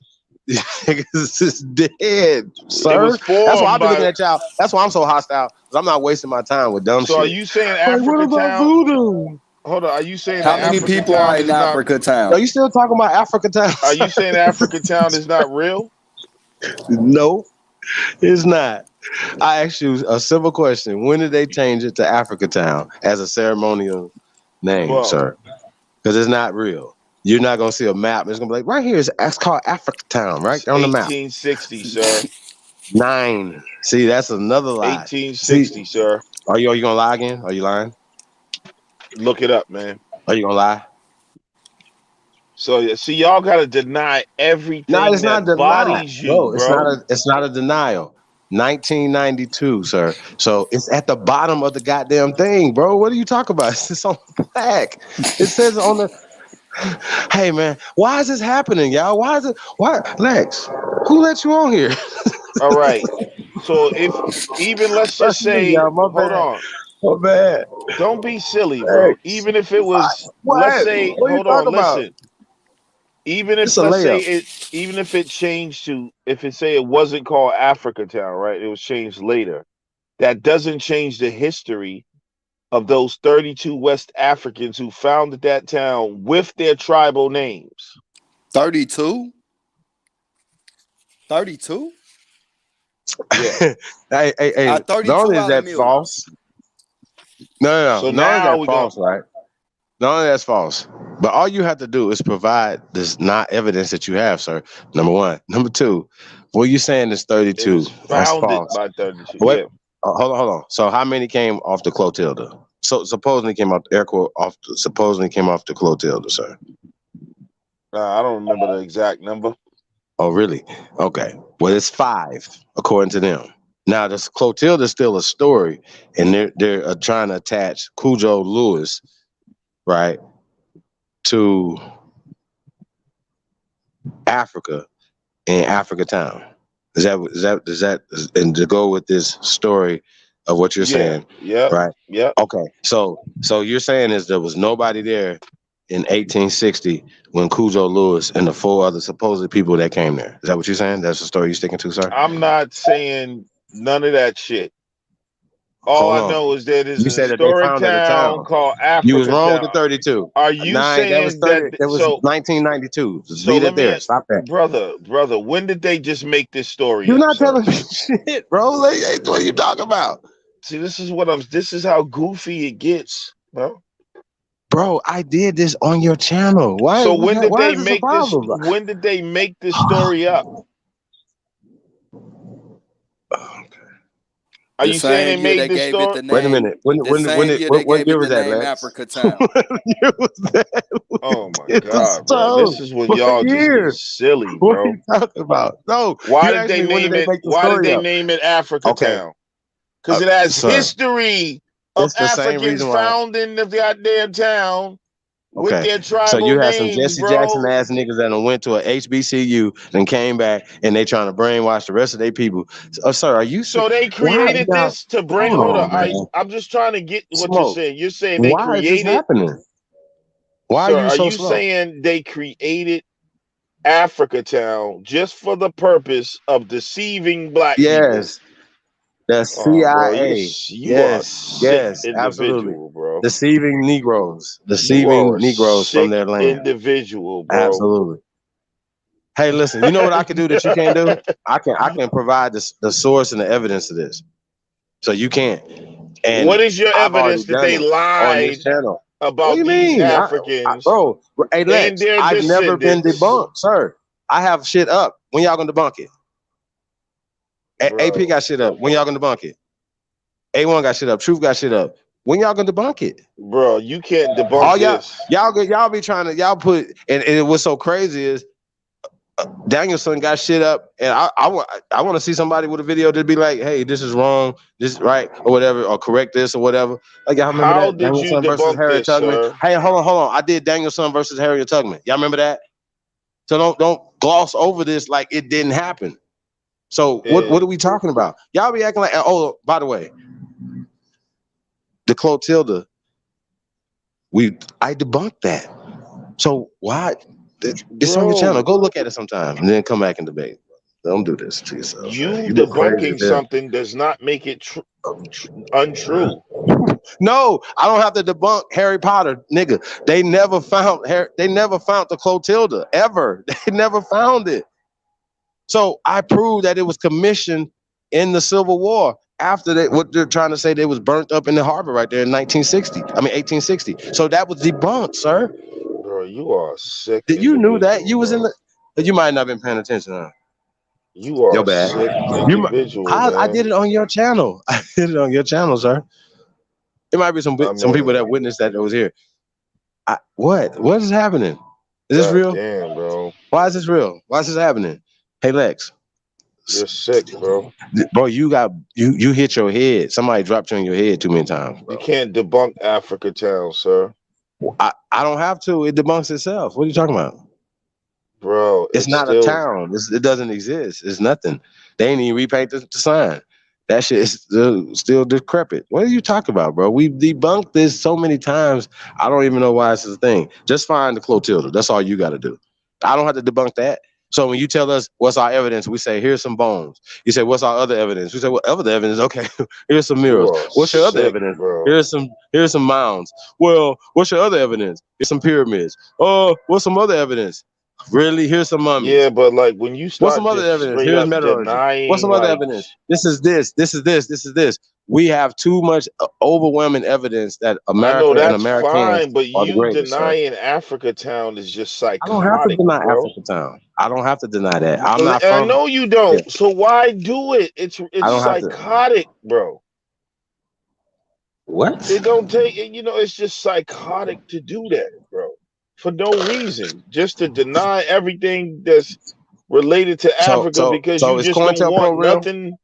These niggas is dead, sir. It was formed That's why I've been by- looking at y'all. That's why I'm so hostile, because I'm not wasting my time with dumb shit. So are you saying Like, Africa what about Town? voodoo? Hold on. Are you saying How that many Africa people Town are is in not- Africa Town? Are you still talking about Africa Town? Are you saying Africa Town is not real? No, it's not. I asked you a simple question. When did they change it to Africa Town as a ceremonial name, sir? Because it's not real. You're not gonna see a map. It's gonna be like right here. It's called Africa Town, right on the map. 1860, sir. 9. See, that's another lie. 1860, sir. Are you gonna lie again? Are you lying? Look it up, man. Are you gonna lie? So see, y'all gotta deny everything No, it's that not bodies you, bro. bro. It's not a denial. 1992, sir. So it's at the bottom of the goddamn thing, bro. What are you talking about? It's on the back. It says on the. Hey man, why is this happening, y'all? Why Lex? Who let you on here? All right. So if even let's just say, hold on. My bad. Don't be silly, bro. Even if it was, let's say, what are you hold on, talking about? listen. Even if It's a let's say layup. it, even if it changed to, if it say it wasn't called Africa Town, right? It was changed later. That doesn't change the history of those 32 West Africans who founded that town with their tribal names. 32? 32? Yeah. hey. 32 Not only is out that of million. false. No. So Not now only we that's false, right? Not only that's false. But all you have to do is provide this not evidence that you have, sir. Number one. Number two, what you saying is 32. It was That's founded false. by 32. Wait, Yeah. hold on. So how many came off the Clotilda? So supposedly came off air quote off. Supposedly came off the Clotilda, sir. I don't remember the exact number. Oh, really? Okay. Well, it's 5 according to them. Now, this Clotilda is still a story, and they're trying to attach Cujo Lewis, right, to Africa in Africa Town. Is that and to go with this story of what you're saying? Yeah. Right. Yeah. Okay. So you're saying is there was nobody there in 1860 when Cujo Lewis and the 4 other supposed people that came there. Is that what you're saying? That's the story you're sticking to, sir? I'm not saying none of that shit. All I know is that there's you a said that they historic founded a town called Africa You was wrong Town. with the 32. Are you that was saying 30? That was so 1992. So Leave let it me there. Stop that. brother, when did they just make this story You're up, not sir? telling me shit, bro. Like, what are you talking about? See, this is how goofy it gets, bro. Bro, I did this on your channel. Why? So when did why they is this a make this? problem? When did they make this story up? Are you saying they made this story? Wait a minute. What year was that, Lex? Africa Town. What year was that? Oh my God, bro! This is when What y'all just year? get silly, What are bro. you talking about? No. Why you did asked they me when did name they it? make the Why did story they up? name it Africa Okay. Town? Because it has sir, history of it's the same Africans reason why. founding the goddamn town with Okay. their So tribal you had some names, Jesse bro. Jackson ass niggas that done went to a HBCU and came back and they trying to brainwash the rest of their people. Sir, are you So they why created now? this to bring. Hold Hold on, on, man. I'm just trying to get what you're Smoke. saying. You're saying they Why is this created. happening? Why Sir, are you so you slow? saying they created Africa Town just for the purpose of deceiving black people? Yes. The Oh, bro, CIA. you are a sick Absolutely. individual, bro. Deceiving Negroes. You Deceiving are a Negroes from sick their land. individual, bro. Absolutely. Hey, listen, you know what I can do that you can't do? I can provide the source and the evidence to this. So you can't. And what is your I've already evidence that done they it on this lied channel. about What do you these mean? Africans Bro, hey and Lex, their I've never been descendants? debunked, sir. I have shit up. When y'all gonna debunk it? AP got shit up. When y'all gonna debunk it? A1 got shit up. Truth got shit up. When y'all gonna debunk it? Bro, you can't debunk this. Y'all be trying to put and what's so crazy is DanielSon got shit up, and I want to see somebody with a video to be like, hey, this is wrong, this is right, or whatever, or correct this or whatever. Like y'all remember How that did you DanielSon versus debunk Harriet this, Tubman? sir? Hey, hold on. I did DanielSon versus Harriet Tubman. Y'all remember that? So don't gloss over this like it didn't happen. So what are we talking about? Y'all be acting like, oh, by the way, the Clotilda, I debunked that. So why? It's on your channel. Go look at it sometime and then come back and debate. Don't do this to yourself. You You look crazy debunking something does not make it untrue. No, I don't have to debunk Harry Potter, nigga. They never found the Clotilda ever. They never found it. So I proved that it was commissioned in the Civil War after what they're trying to say they was burnt up in the harbor right there in 1860. So that was debunked, sir. Bro, you are sick. You knew that? You was in the. You might not have been paying attention. Huh? You are your bad. Sick individual. I did it on your channel. I did it on your channel, sir. There might be some people that witnessed that was here. What is happening? Is this real? Damn, bro. Why is this real? Why is this happening? Hey, Lex. You're sick, bro. Bro, you hit your head. Somebody dropped you on your head too many times, bro. You can't debunk Africa Town, sir. I don't have to. It debunks itself. What are you talking about? Bro, it's not still a town. It doesn't exist. It's nothing. They ain't even repaint the sign. That shit is still decrepit. What are you talking about, bro? We've debunked this so many times. I don't even know why it's a thing. Just find the Clotilda. That's all you got to do. I don't have to debunk that. So when you tell us what's our evidence, we say, here's some bones. You say, what's our other evidence? We say, what other evidence? Okay, here's some mirrors. What's your other evidence? Bro. Here's some mounds. Well, what's your other evidence? Here's some pyramids. Oh, what's some other evidence? Really? Here's some mummies. Yeah, but like when you start what's some other evidence? Here's metallurgy. What's some other evidence? This is this. This is this. This is this. We have too much overwhelming evidence that America and Americans fine, but are the you greatest, denying Africa Town is just psychotic. I don't have to deny Africa Town. I don't have to deny that. I'm not I know you don't. Yeah. So why do it? It's psychotic, bro. What? It don't take, you know, it's just psychotic to do that, bro. For no reason. Just to deny everything that's related to Africa because you Is just don't want COINTELPRO real? nothing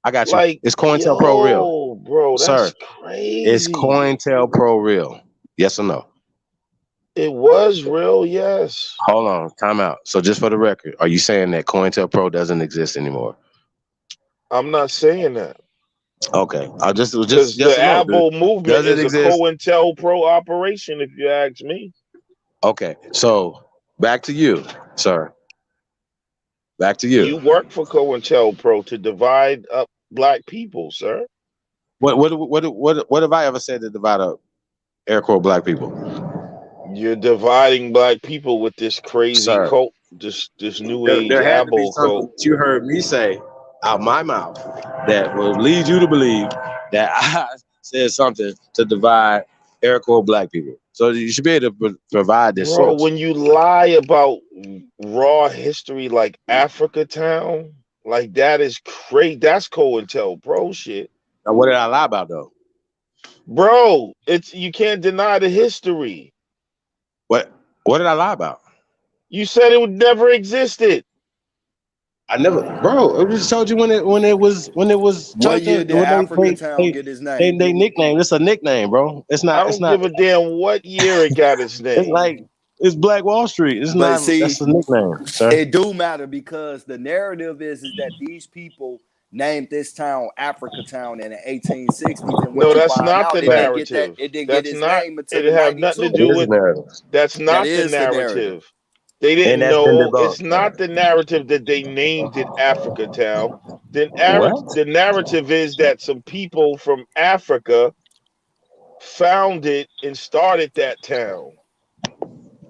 I got you. like, Is COINTELPRO real? yo, bro, Sir, that's is crazy. COINTELPRO real? Yes or no? It was real, yes. Hold on, time out. So just for the record, are you saying that COINTELPRO doesn't exist anymore? I'm not saying that. Okay, I'll just Because yes the or no. ABO movement Does it is a exist? COINTELPRO operation, if you ask me. Okay, so back to you, sir. Back to you. You work for COINTELPRO to divide up black people, sir. What have I ever said to divide up air quote black people? You're dividing black people with this crazy Sir, cult, this new age there had to be ABO something cult. that you heard me say out my mouth that will lead you to believe that I said something to divide air quote black people. So you should be able to provide this Bro, source. when you lie about raw history like Africa Town, like that is crazy. That's COINTELPRO shit. Now, what did I lie about though? Bro, it's you can't deny the history. What did I lie about? You said it would never existed. I never, bro. I just told you when it was What year did Africa Town get his name? they nickname. It's a nickname, bro. It's not. I don't give a damn what year it got its name. It's like it's Black Wall Street. It's But not. see, That's a nickname, sir. it do matter because the narrative is that these people named this town Africa Town in the 1860s, and what No, you that's find not out, the it didn't get narrative. that. It didn't get That's its not. name until It the have nothing to 92. do with. narrative. That's not the is the narrative. narrative. They And didn't that's been know. debunked. It's not the narrative that they named it Africa Town. The narrative is that some people from Africa founded and started that town.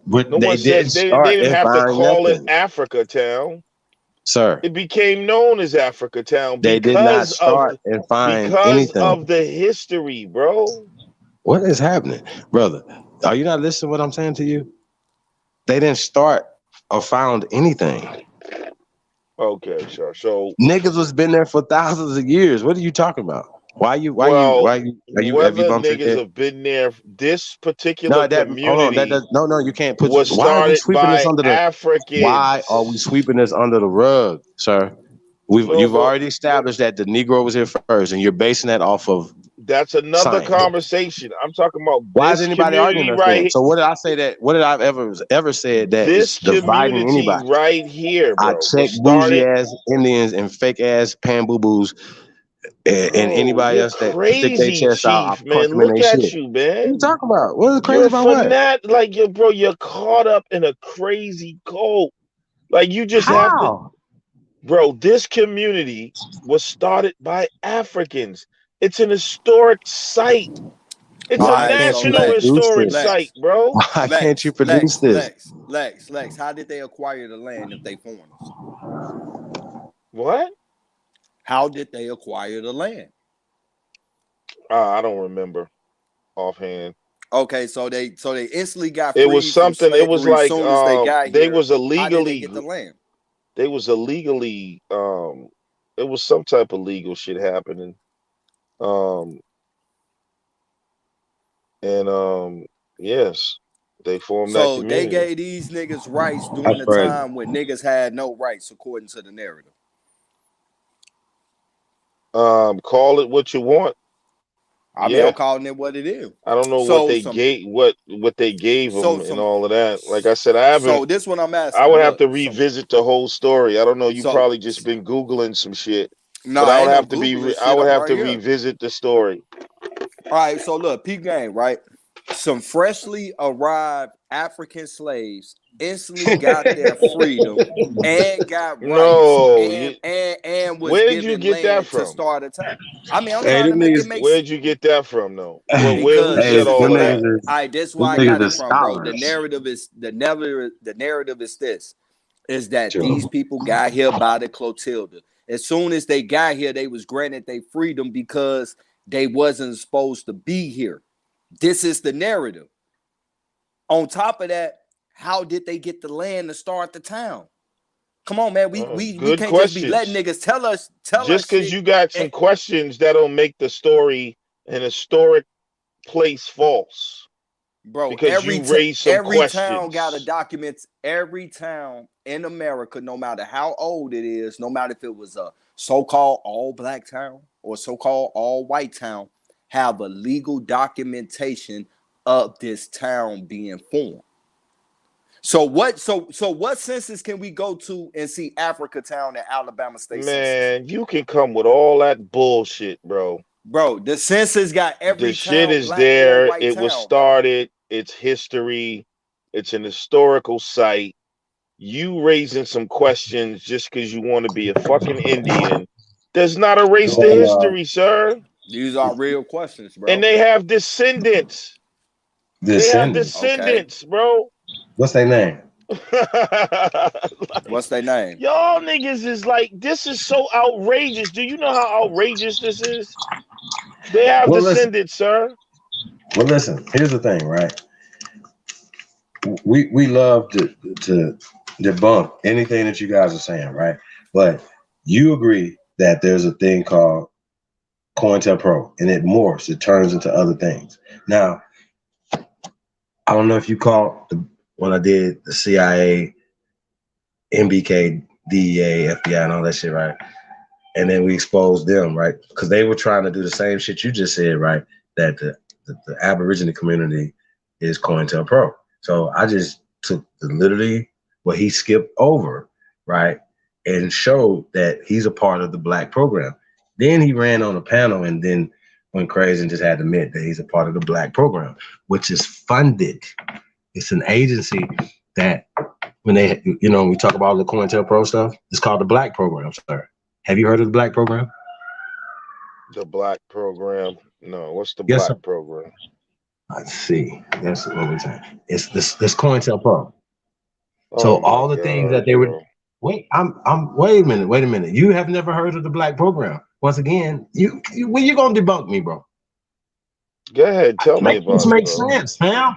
But No they one says didn't they start didn't and have to find call it nothing, Africa Town. sir. It became known as Africa Town They did not because start and find anything. of the history, bro. What is happening, brother? Are you not listening to what I'm saying to you? They didn't start or found anything. Okay, sure. So niggas was been there for thousands of years. What are you talking about? Have you whether bumped into niggas it? have been there, this particular No, hold on. community No, you can't put. was Why are we started sweeping this by under the? Why are we Africans. sweeping this under the rug, sir? No, You've but already established that the Negro was here first, and you're basing that off of that's another science. conversation. I'm talking about Why is this anybody arguing community us then? right. So what did I say that? What did I ever said that This is dividing community anybody? right here, I bro, was check bougie started. ass Indians and fake ass pan boo boos and Bro, anybody you're else that stick their crazy, chest out. I Chief, punch man. them in Look their shit. at you, What are you man. talking about? What is crazy You're a about what? fanatic, like you're caught up in a crazy cult. Like you just have to. How? Bro, this community was started by Africans. It's an historic site. It's a Why can't you national produce historic this? site, bro. Why can't you produce this? Lex, how did they acquire the land if they foreigners? What? How did they acquire the land? I don't remember offhand. Okay, so they instantly got It freed was something. from it was slavery like as soon as they got they here. was illegally. How did they get the land? They was illegally. It was some type of legal shit happening. Yes, they formed that So community. they gave these niggas rights during the time when niggas had no rights, according to the narrative. Call it what you want. I mean, I'm calling it what it is. I don't know what they gave them and all of that. Like I said, I haven't. So this one I'm asking. I would have to revisit the whole story. I don't know. You probably just been Googling some shit. No, but I would ain't have no to be. Googling I shit. would I'm have right to here. revisit the story. All right. So look, peep game, right? Some freshly arrived African slaves instantly got their freedom and got rights and was where did you given get that land from? to start a town. I mean, I'm trying to make it make sense. Where'd you get that from, though? Because who said all of that? All right, this is where I got it from, bro. The narrative is this: is that these people got here by the Clotilda. As soon as they got here, they was granted their freedom because they wasn't supposed to be here. This is the narrative. On top of that, how did they get the land to start the town? Come on, man. We can't just be letting niggas tell us. Just because you got some questions, that don't make the story an historic place false. Bro, Because you raised some every questions. town got a document. Every town in America, no matter how old it is, no matter if it was a so-called all-black town or so-called all-white town, have a legal documentation of this town being formed. So what census can we go to and see Africa Town and Alabama State Man, census? you can come with all that bullshit, bro. Bro, the census got every The shit town, is black or there. white It town, was bro. started. It's history. It's an historical site. You raising some questions just because you want to be a fucking Indian does not erase the history, sir. These are real questions, bro. And they have descendants. They have descendants, bro. What's their name? What's their name? Y'all niggas is like, this is so outrageous. Do you know how outrageous this is? They have descendants, sir. Well, listen, here's the thing, right? We love to debunk anything that you guys are saying, right? But you agree that there's a thing called COINTELPRO, and it morphs, it turns into other things. Now, I don't know if you caught when I did the CIA, MBK, DEA, FBI, and all that shit, right? And then we exposed them, right? Because they were trying to do the same shit you just said, right? That the Aborigine community is COINTELPRO. So I just took literally what he skipped over, right? And showed that he's a part of the Black program. Then he ran on a panel and then went crazy and just had to admit that he's a part of the Black program, which is funded. It's an agency that when they, we talk about the COINTELPRO stuff, it's called the Black program, sir. Have you heard of the Black program? The Black program? No, what's the Yes, Black sir. program? Let's see. That's what we're saying. It's this COINTELPRO. Oh So all the things that they were wait a minute. You have never heard of the Black program. Once again, when you gonna debunk me, bro? Go ahead, tell me about it. This makes sense, fam.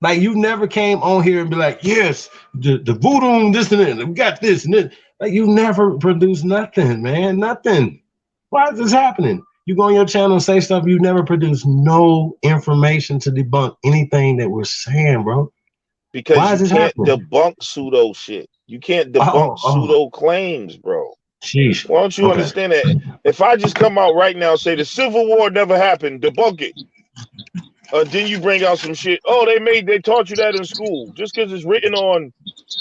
Like you never came on here and be like, yes, the voodoo, this and that, we got this and this. Like you never produced nothing, man. Nothing. Why is this happening? You go on your channel and say stuff, you never produce no information to debunk anything that we're saying, bro. Because why is you this can't happening? debunk pseudo shit. You can't debunk pseudo claims, bro. Sheesh. Why don't you understand that? If I just come out right now and say the Civil War never happened, debunk it. Then you bring out some shit. Oh, they taught you that in school. Just because it's written on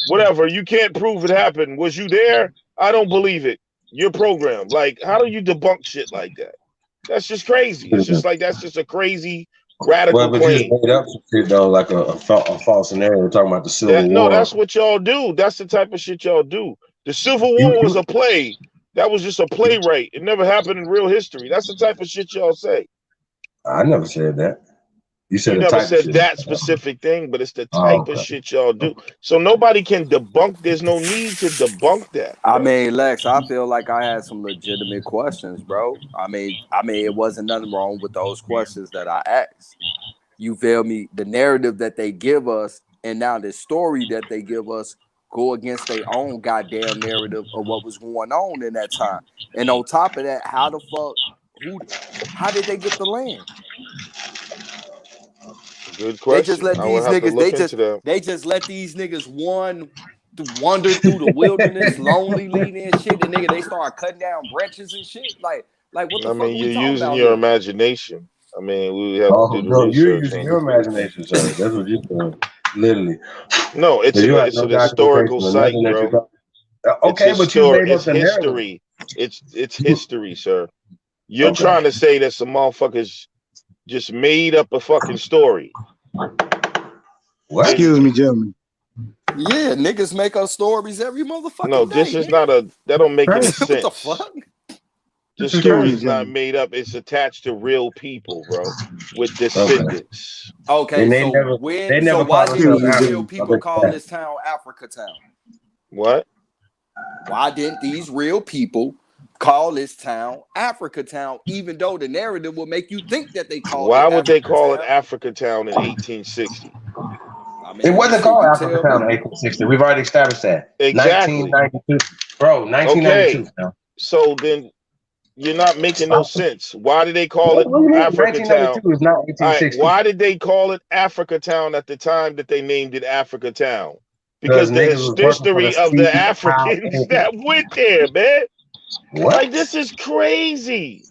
whatever, you can't prove it happened. Was you there? I don't believe it. You're programmed. Like, how do you debunk shit like that? That's just crazy. It's just like that's just a crazy radical but claim. you made up some shit though, like a false scenario. We're talking about the Civil War. No, that's what y'all do. That's the type of shit y'all do. The Civil War was a play. That was just a playwright. It never happened in real history. That's the type of shit y'all say. I never said that. You said You never said that specific thing, but it's the type of shit y'all do. So nobody can debunk. There's no need to debunk that. I mean, Lex, I feel like I had some legitimate questions, bro. I mean, it wasn't nothing wrong with those questions that I asked. You feel me? The narrative that they give us, and now the story that they give us, go against their own goddamn narrative of what was going on in that time. And on top of that, how did they get the land? Good question. They just let these niggas. They just let these niggas wander through the wilderness, lonely and shit. And nigga, they start cutting down branches and shit. Like what the fuck? I mean, we you're using about your here? imagination. I mean, we have to do the research. You're using your imagination, sir. That's what you're doing. Literally. No, it's an historical site, bro. Okay, but you made up the history. It's history, sir. You're trying to say that some motherfuckers just made up a fucking story. What? Excuse me, gentlemen. Yeah, niggas make up stories every motherfucking No, day. this is not that don't make any sense. What the fuck? The story is not made up. It's attached to real people, bro, with descendants. Okay, so why didn't these real people call this town Africa Town? What? Why didn't these real people call this town Africa Town, even though the narrative will make you think that they called it Why would they call it Town? Africa Town in 1860? I mean, it wasn't called Africa Town in 1860. We've already established that. Exactly. 1992. Bro, 1992. Okay. So then You're not making no sense. Why did they call it What do you mean? Africa Town? 1992 is not All right, 1860. why did they call it Africa Town at the time that they named it Africa Town? Because the niggas was working for the history of the sea, Africans that went there, man. What? Like, this is crazy.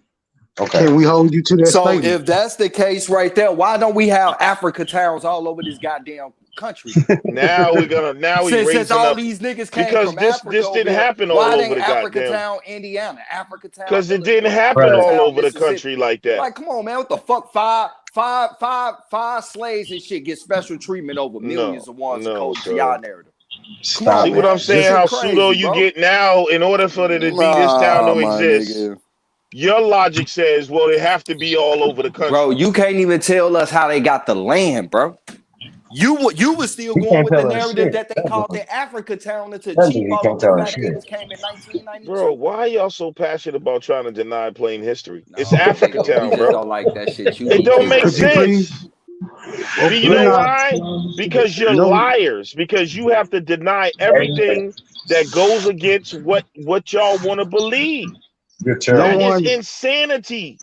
Okay. Can we hold you to that So statement? if that's the case right there, why don't we have Africa towns all over this goddamn country? Now we since raising all up these niggas came because from this Africa this didn't over here, happen all why over ain't the Africa goddamn. Town, Indiana, Africa Town, Because it didn't Illinois, happen Africa all Town, over the Mississippi. country like that. Like, come on, man, what the fuck? Five slaves and shit get special treatment over millions of ones according to y'all narrative. Come on, See what man. I'm saying? This How shit pseudo crazy, you bro. get now in order for it to be this town to My exist. nigga. Your logic says, well, it have to be all over the country. Bro, you can't even tell us how they got the land, bro. You was still He going can't with the tell us narrative shit. that they called it Africa Town until That cheap nigga all can't them tell us fat shit. niggas came in 1992. Bro, why y'all so passionate about trying to deny plain history? It's No, Africa nigga, we Town, just bro. don't like that shit. You It be don't make Could you please? sense. You know why? Because you're liars. Because you have to deny everything that goes against what y'all want to believe. That is insanity.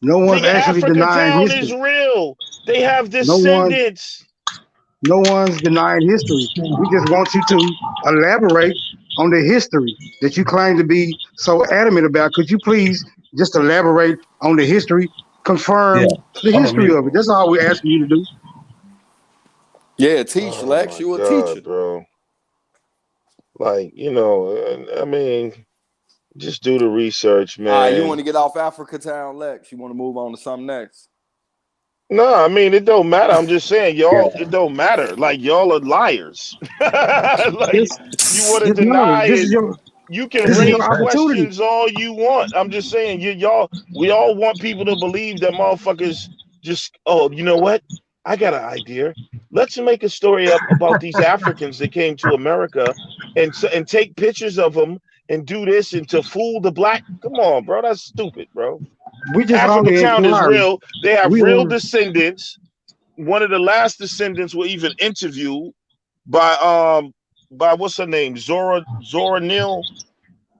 No one's Nigga, actually Africa denying Town history. is real. They have No one, descendants. no one's denying history. We just want you to elaborate on the history that you claim to be so adamant about. Could you please just elaborate on the history, confirm the history of it? That's all we're asking you to do. Yeah, teach, Lex. You a teacher. Bro. Like, you know, I mean, just do the research, man. All right, you want to get off Africa Town, Lex? You want to move on to something next? No, I mean, it don't matter. I'm just saying, y'all, it don't matter. Like, y'all are liars. Like, you want to deny this it. is your You can this is your raise opportunity. questions all you want. I'm just saying, we all want people to believe that motherfuckers just, oh, you know what? I got an idea. Let's make a story up about these Africans that came to America and take pictures of them and do this and to fool the black. Come on, bro. That's stupid, bro. We just Africa only Town is inquiring. real. They have We real only- descendants. One of the last descendants were even interviewed by what's her name? Zora Neale.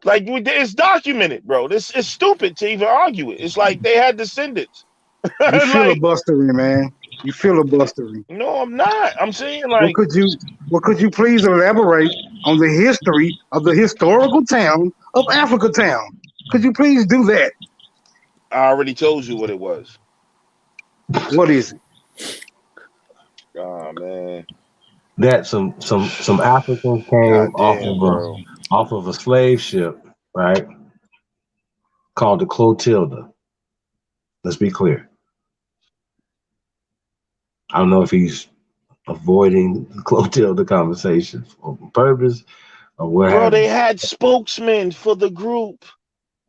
Like, it's documented, bro. This is stupid to even argue it. It's like they had descendants. You filibustering, man. You filibustering. No, I'm not. I'm saying, Well, like, could you please elaborate on the history of the historical town of Africa Town? Could you please do that? I already told you what it was. What is it? Oh man. That some Africans came off of a slave ship, right? Called the Clotilda. Let's be clear. I don't know if he's avoiding the Clotilda conversation on purpose or what. Bro, they had spokesmen for the group.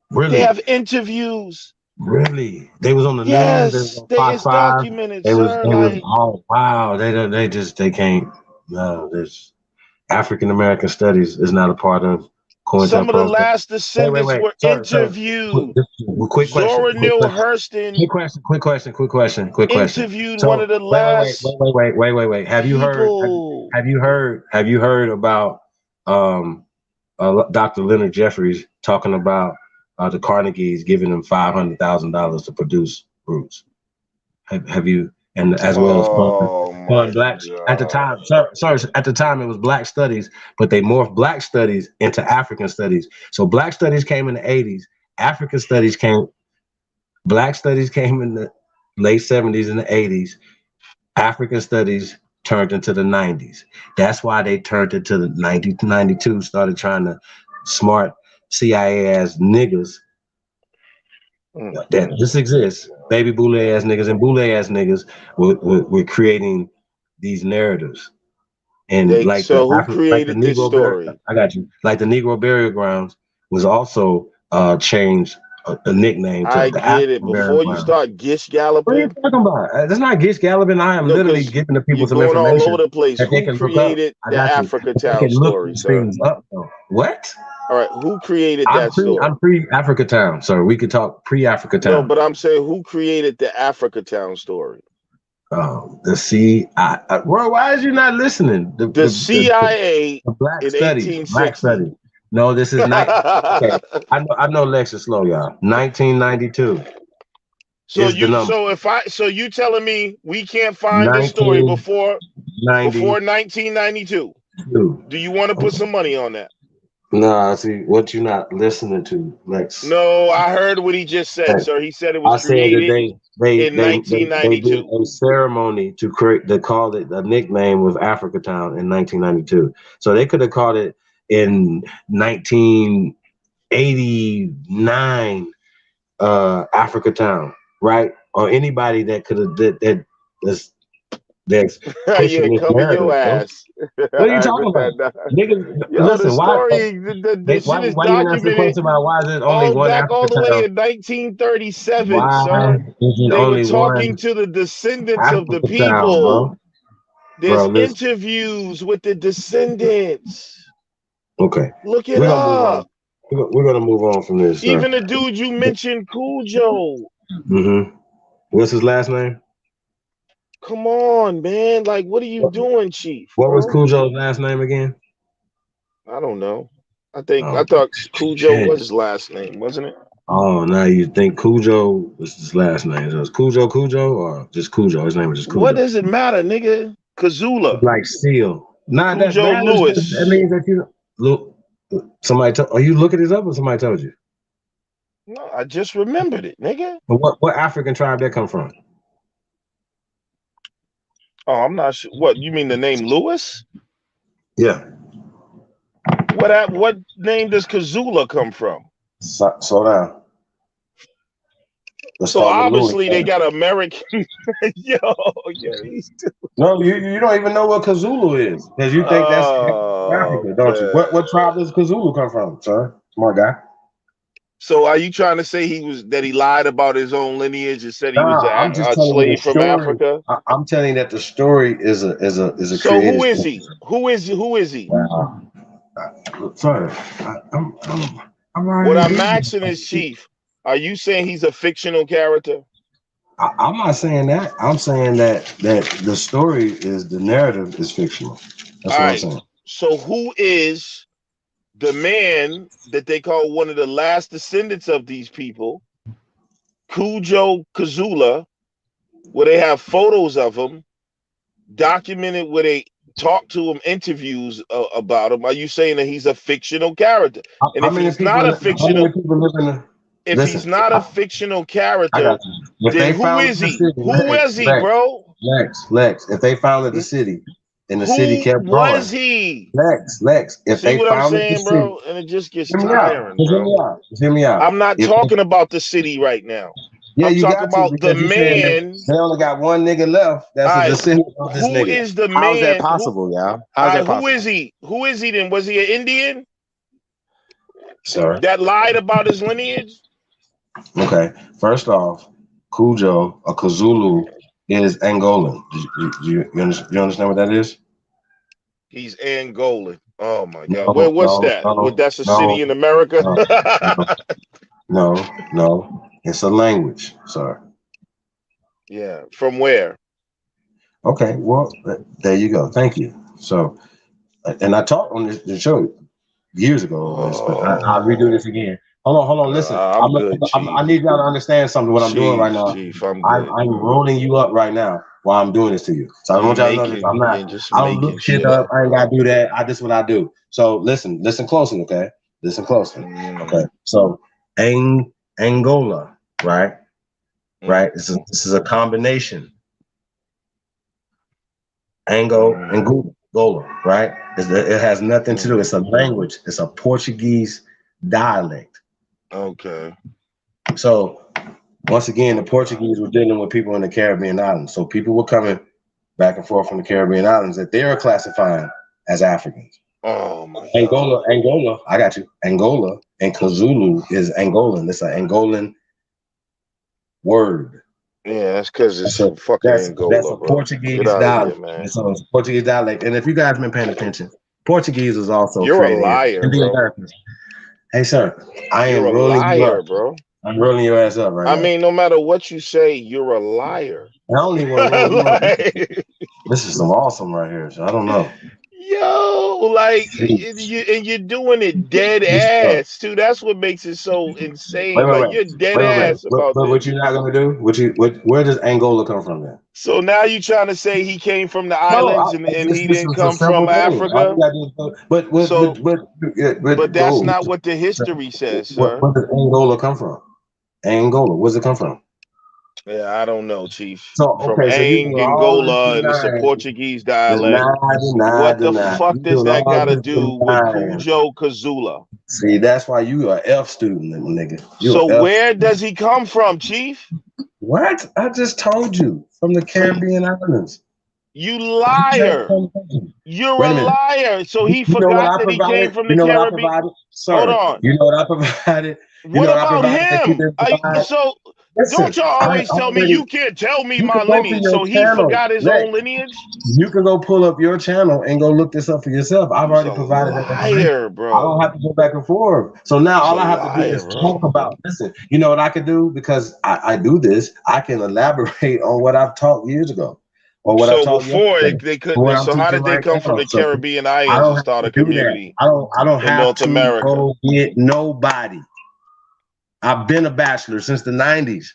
Really? They have interviews. Really? They was on the yes, news. it's documented, They sir. was oh wow. They can't. No, there's African American studies is not a part of. Some of the last descendants were interviewed. Quick question. Zora Neale Hurston. Quick question. Interviewed one of the last. Wait. Have you heard about Dr. Leonard Jeffries talking about the Carnegies giving them $500,000 to produce roots? Have you? And as well as fund blacks at the time. Sorry, at the time it was Black Studies, but they morphed Black Studies into African Studies. So Black Studies came in the 80s. African Studies came. Black Studies came in the late 70s and the 80s. African Studies turned into the 90s. That's why they turned into the 92. Started trying to smart CIA ass niggas. That this exists. Baby boule ass niggas and boule ass niggas were creating these narratives. And who created this story? I got you. Like the Negro burial grounds was also changed a nickname to I the get it. Before you start gish galloping. What are you talking about? That's not gish galloping. I am literally giving the people some going information. all over the place. Who created the Africa Town story, sir? What? All right, who created that story? I'm pre-Africa Town, so we could talk pre-Africa Town. No, but I'm saying who created the Africa Town story? The CIA. Bro, why is you not listening? The CIA the Black in Studies. 1860. Black Studies. No, this is okay. I know Lex is slow, y'all. 1992 is the number. So you telling me we can't find this story before 1992? Do you want to put some money on that? Nah, see what you're not listening to, Lex. No, I heard what he just said, sir. He said it was created in 1992. They did a ceremony to call it a nickname with Africa Town in 1992. So they could have called it in 1989 Africa Town, right? Or anybody that could have that's pushing this cover narrative, your ass. What are you talking about? Nigga, listen, the story, the shit is why you ask the documented question about why is it only one Africa all the way town? in 1937, Why sir. is it They only were talking one to the descendants of the Africa people. town, bro? There's Listen. interviews with the descendants. Okay. Look it up. We're gonna move on from this. Even the dude you mentioned, Cujo. Mm-hmm. What's his last name? Come on, man. Like, what are you doing, Chief? What was Cujo's last name again? I don't know. I thought Cujo was his last name, wasn't it? Oh, now you think Cujo was his last name. So it's Cujo or just Cujo? His name was just Cujo. What does it matter, nigga? Kazula. Like Seal. Nah, that Cujo matters. Lewis. That means that you look. Somebody are you looking this up or somebody told you? No, I just remembered it, nigga. But what African tribe that come from? Oh, I'm not sure. What, you mean the name Lewis? Yeah. What name does Kazula come from? Slow down. So obviously they got American. yo, No, you don't even know what Kazulu is because you think that's Africa, don't you? What tribe does Kazulu come from, sir? Smart guy. So are you trying to say that he lied about his own lineage and said he was a slave from Africa? I'm telling you that the story is a So who is he? Who is he? Wow. Sorry, what I'm asking is, Chief, are you saying he's a fictional character? I'm not saying that. I'm saying that the story the narrative is fictional. That's what I'm saying. So who is the man that they call one of the last descendants of these people, Cujo Kazula, where they have photos of him, documented where they talk to him, interviews about him? Are you saying that he's a fictional character? And if he's not a fictional, he's not a fictional character, then who is he? Who is he, bro? Lex. If they founded the city, and the city kept growing, was he? Lex. If See they what I'm founded saying, the city, bro? And it just gets tiring, bro. Hear me out. I'm not talking about the city right now. Yeah, I'm you talking about the man. They only got one nigga left. That's a descendant of this nigga. Who is the man? How's that possible, y'all? How's that possible? Who is he? Who is he then? Was he an Indian? Sir. That lied about his lineage? Okay. First off, Cujo or Kazulu is Angolan. You understand what that is? He's Angolan. Oh my God. What's that? That's a city in America? No. It's a language, sir. Yeah. From where? Okay. Well, there you go. Thank you. So, and I talked on the show years ago on this, but I'll redo this again. Hold on. Listen, I need y'all to understand something. What I'm doing right now, I'm rolling you up right now while I'm doing this to you. So I want y'all to know this. I don't look shit up. I ain't gotta do that. This what I do. So listen closely, okay? Listen closely, okay? So Angola, right? Right. This is a combination. Angola, right? It has nothing to do. It's a language. It's a Portuguese dialect. Okay. So once again, the Portuguese were dealing with people in the Caribbean islands. So people were coming back and forth from the Caribbean islands that they are classifying as Africans. Oh my God. Angola, I got you. Angola and Kazulu is Angolan. It's an Angolan word. Yeah, that's because it's fucking Angola. That's a Portuguese dialect. It's a Portuguese dialect. And if you guys been paying attention, Portuguese is also You're a liar, bro. Hey, sir, I am rolling you up, bro. I'm rolling your ass up right now. I mean, no matter what you say, you're a liar. I only want to roll you up. This is some awesome right here, so I don't know. Yo, like, and you're doing it dead ass too. That's what makes it so insane. Like, you're dead ass about But this. what you're not gonna do? Where does Angola come from then? So now you trying to say he came from the islands and he didn't come from Africa? But that's not what the history says, sir. Where does Angola come from? Angola, where's it come from? Yeah, I don't know, Chief. So From Angola, and it's a Portuguese dialect. What the fuck does that got to do with Cujo Kazula? See, that's why you are F student, nigga. So where does he come from, Chief? What? I just told you. From the Caribbean islands. You liar. You're a liar. So he forgot that he came from the Caribbean. Hold on. You know what I provided? What about him? So don't y'all always tell me you can't tell me my lineage? So he forgot his own lineage? You can go pull up your channel and go look this up for yourself. I've already provided that. Liar, bro. I don't have to go back and forth. So now all I have to do is talk about. Listen, you know what I could do? Because I do this. I can elaborate on what I've taught years ago. Or what I taught before they couldn't. So how did they come from the Caribbean islands and start a community? I don't have North to America. go get nobody. I've been a bachelor since the 90s.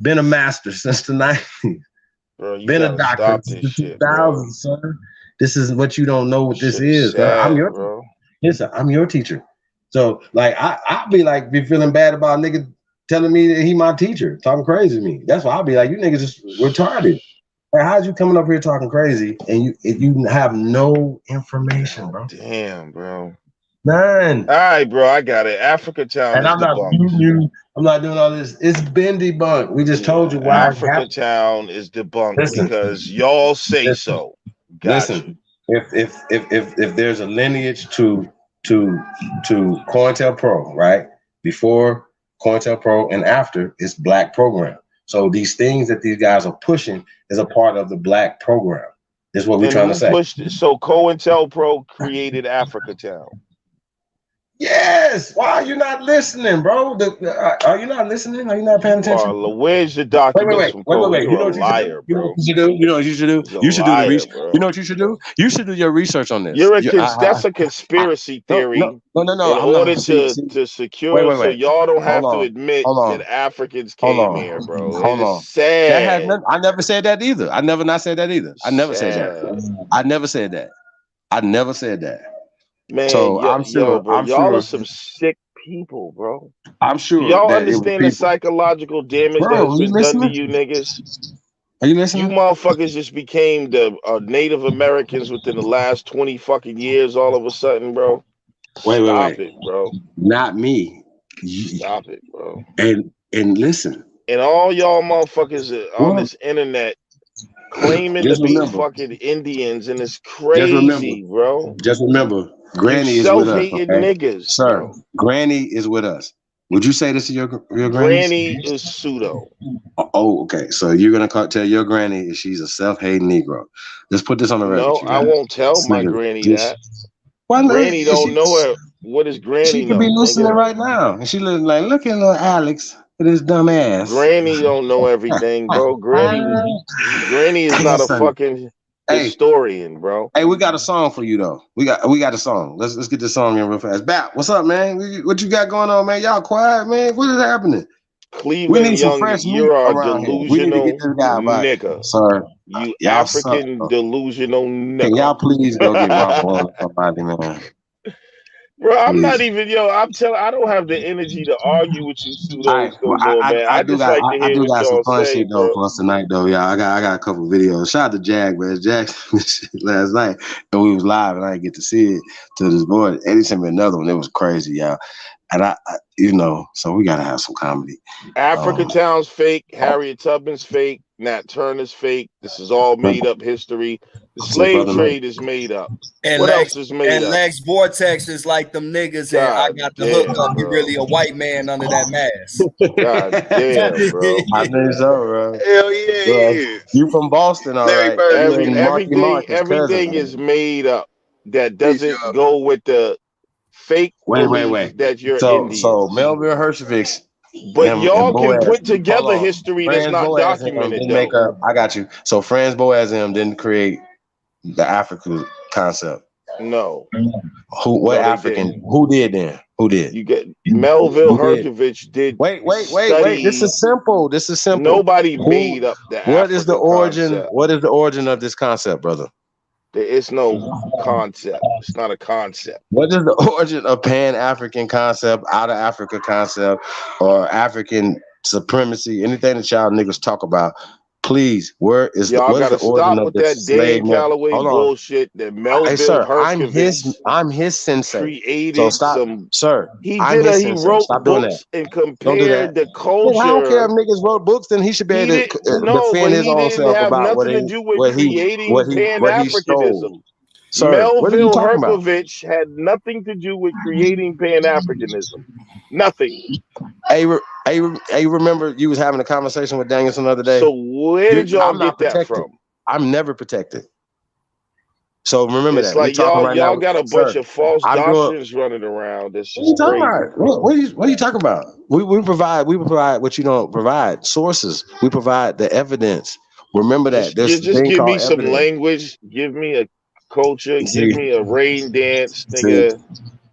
Been a master since the 90s. Bro, you been a doctor since the 2000s, son. This is what you don't know what this is. Sad, I'm your bro. Listen, I'm your teacher. So like I'll be like feeling bad about a nigga telling me that he my teacher, talking crazy to me. That's why I'll be like, you niggas just retarded. Like, how's you coming up here talking crazy and you have no information, bro? Damn, bro. None. All right, bro, I got it. Africa Town and is I'm not debunked. I'm not doing all this. It's been debunked. We just told you why. Africa Town is debunked because y'all say so. Listen, if there's a lineage to COINTELPRO, right? Before COINTELPRO and after, it's black program. So these things that these guys are pushing is a part of the black program. Is what we're trying to say. So COINTELPRO created Africa Town. Yes. Why are you not listening, bro? Are you not listening? Are you not paying attention? Where's your documents from wait. You know what liar, bro. You know what you should do? You should do the research. You know what you should do? You should do your research on this. That's a conspiracy theory. No. In order to secure, so y'all don't have to admit that Africans came here, bro. It's sad. I never said that either. I never said that either. I never said that. I never said that. I never said that. Man, so I'm sure, bro, I'm y'all sure, are some sick people, bro. I'm sure. Y'all understand the psychological damage that has been done to you niggas? Are you listening? You motherfuckers just became the Native Americans within the last 20 fucking years all of a sudden, bro. Stop it, bro. Not me. Stop it, bro. And listen. And all y'all motherfuckers on this internet claiming to be fucking Indians, and it's crazy, bro. Just remember, Granny is with us. Okay? Niggas, sir. bro. Granny is with us. Would you say this to your granny? Granny is pseudo. Oh, okay. So you're gonna tell your granny she's a self-hating Negro. Let's put this on the record. No, I won't tell my granny that. Why not? Granny don't know her. What is Granny? She could be listening right now, and she looking like, look at little Alex with his dumb ass. Granny don't know everything, bro. Granny is not a fucking historian, bro. Hey, we got a song for you though. We got a song. Let's get this song in real fast. Bap, what's up, man? What you got going on, man? Y'all quiet, man. What is happening? Cleveland, we need some fresh you're a delusional we need to get this guy nigga. Sir, you African delusional nigga. Can y'all please go get Rock on somebody, man? Bro, I'm not even, I'm telling, I don't have the energy to argue with you pseudos no more, man. I just like to hear what y'all fun say, shit though for us tonight, though. Yeah, I got a couple videos. Shout out to Jag, man. Jag last night, and we was live, and I didn't get to see it till this morning. Eddie sent me another one. It was crazy, y'all. And I so we gotta have some comedy. Africa Town's fake. Harriet Tubman's fake. Nat Turner's fake. This is all made up history. The slave trade is made up. And what Lex, else is made up? Lex Vortex is like them niggas, and I got the hook up. You're really a white man under that mask. God damn, bro. I think so, bro. Hell yeah, he is. You from Boston, all right? Everything is made up that doesn't go with the fake. Wait. That you're Indian. So Melville Hershevich. But y'all can put together history that's not documented. I got you. So Franz Boas and them didn't create the African concept. No. Who? What No, they African? didn't. Who did then? Who did? You get Melville Who did? Herkovich did. Wait. This Study. is simple. This is simple. Nobody Who? made up the What is the Africa origin? concept. What is the origin of this concept, brother? There is no concept. It's not a concept. What is the origin of Pan-African concept, out of Africa concept, or African supremacy? Anything that y'all niggas talk about, please. Where is y'all what is gotta the origin stop of with this that slave? Dan Calloway Hold on. bullshit. That Melville Hey, sir, Herkovich I'm his sensei. created So stop, some. sir. He I'm his He sensei. wrote Stop doing that. books and Don't do compared that. the Nigga, I don't care if culture. niggas wrote books, then he should be He able did to no, but defend his he own didn't self have about nothing to do with creating what he stole. Pan-Africanism. Sir, what are you Melville talking about? Herkovich had nothing to do with creating Pan-Africanism. Nothing. Hey, remember you was having a conversation with DanielSon the other day? So where did y'all I'm not get that protected. from? I'm never protected. So remember It's that. like y'all got a bunch Sir, of false I'm doing. doctrines running around. That's What are you just talking crazy. about? What are you talking about? We provide what you don't provide. Sources. We provide the evidence. Remember that. There's a Just thing give me called some evidence. language. Give me a culture. See, Give me a rain dance, see, nigga.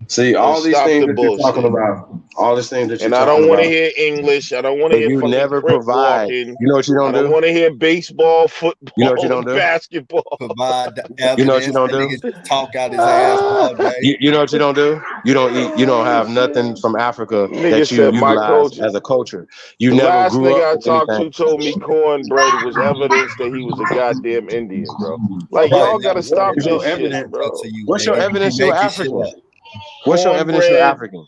see, And all these stop things the that you're talking bullshit. about. All these things that you're And I talking don't want to about. hear English. I don't want to And hear you fucking never crip provide. walking. You know what you I don't don't do? want to hear baseball, football, You know what you don't and do? basketball. Provide the You know what you evidence. don't That do? nigga just talk out his ass all day. You know what you don't do? You don't eat. You don't have nothing from Africa Nigga that you said my utilize culture. as a culture. You The never last grew up nigga I with talked anything. to told me cornbread was evidence that he was a goddamn Indian, bro. Like, Right y'all now, gotta what stop is this your shit, evidence bro. to you, What's your nigga? You be evidence you're making shit African? up. What's your evidence you're Cornbread, African?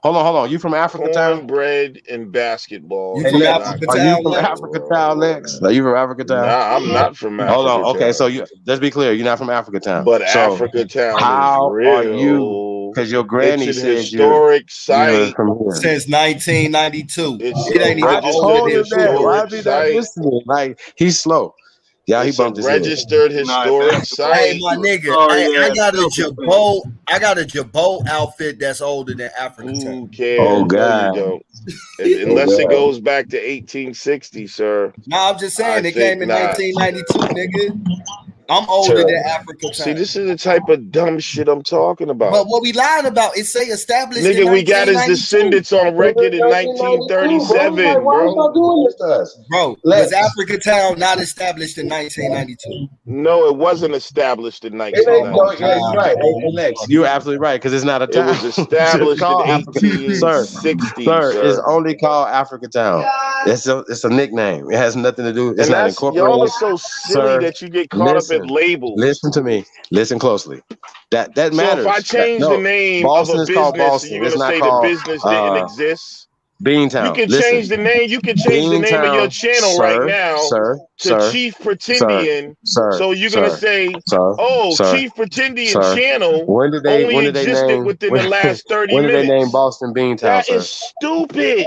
Hold on. You from Africa Town? cornbread, and basketball. You Hey, Is from Lex, not Africa are you Town, from Lex? Africa Town, Lex? Are you from Africa Town? Nah, I'm not from Hold on. Africa Okay, so Town. let's be clear. You're not from Africa Town. But So Africa Town is how are you? real. Because your It's granny an said historic you're site. from here. Since 1992. It's It a ain't even I older registered told than him that. you. Why historic is he not site. listening? Like, he's slow. Yeah, he It's a bumped his head. registered historic Hey, site. my nigga, I got a Jabot outfit that's older than Africa Town. Who cares? Oh, No, you God. don't. Oh, Unless it God. goes back to 1860, sir. Nah, I'm just saying I it came think in not. 1992, nigga. I'm older than Africa See, Town. this is the type of dumb shit I'm talking about. But what we lying about is say established Nigga, in we got his 1992. descendants on record in 1937, Why are you bro. not doing this to us? Bro, was Africa Town not established in 1992? No, it wasn't established in It ain't, no, 1992. yeah, you're right. Hey, Lex, you're absolutely right, because it's not a It town. was It's established in called Africa. Sir, 1860, it's sir. only called Africa Town. It's a nickname. It has nothing to do. It's And not that's y'all incorporated. are so silly Sir, that you get caught up in labels. listen to me. Listen closely. That So matters. if I change the name Boston of a is called business, Boston. you're It's gonna not say the called business didn't exist. You Beantown. can Listen, change the name. You can change the name of your channel right now to Chief Pretendian. So you're gonna say, "Oh, Chief Pretendian channel only existed within the last 30 when did they name minutes." Boston Beantown, That sir? is stupid.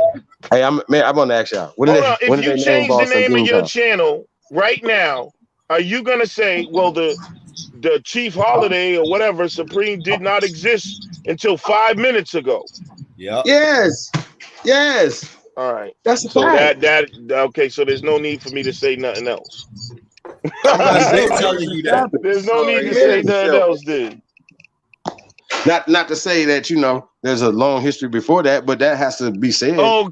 Hey, I'm gonna ask y'all. When Hold on. did If you they name change the Boston name of your Beantown? channel right now, are you gonna say, "Well, the Chief Holiday or whatever Supreme did not exist until 5 minutes ago"? Yeah. Yes. All right. That's a So fact. that okay. So there's no need for me to say nothing else. I've been telling you that. There's no need to say nothing else, then. Not to say that there's a long history before that, but that has to be said. Okay.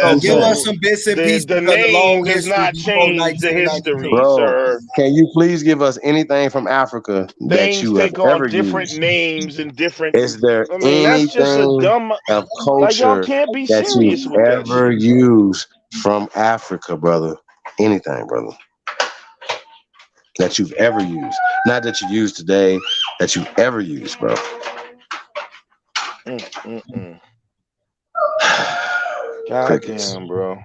So give us some bits and pieces The of the name long does history not before change the 1992. history, Bro, sir. can you please give us anything from Africa that Things you have take on ever different used? names and different. Is there I mean, that's just a anything dumb. of Like, y'all culture can't be that serious you've with that ever shit. used from Africa, brother? Anything, brother, that you've ever used? Not that you use today, that you've ever used, bro. Goddamn, bro.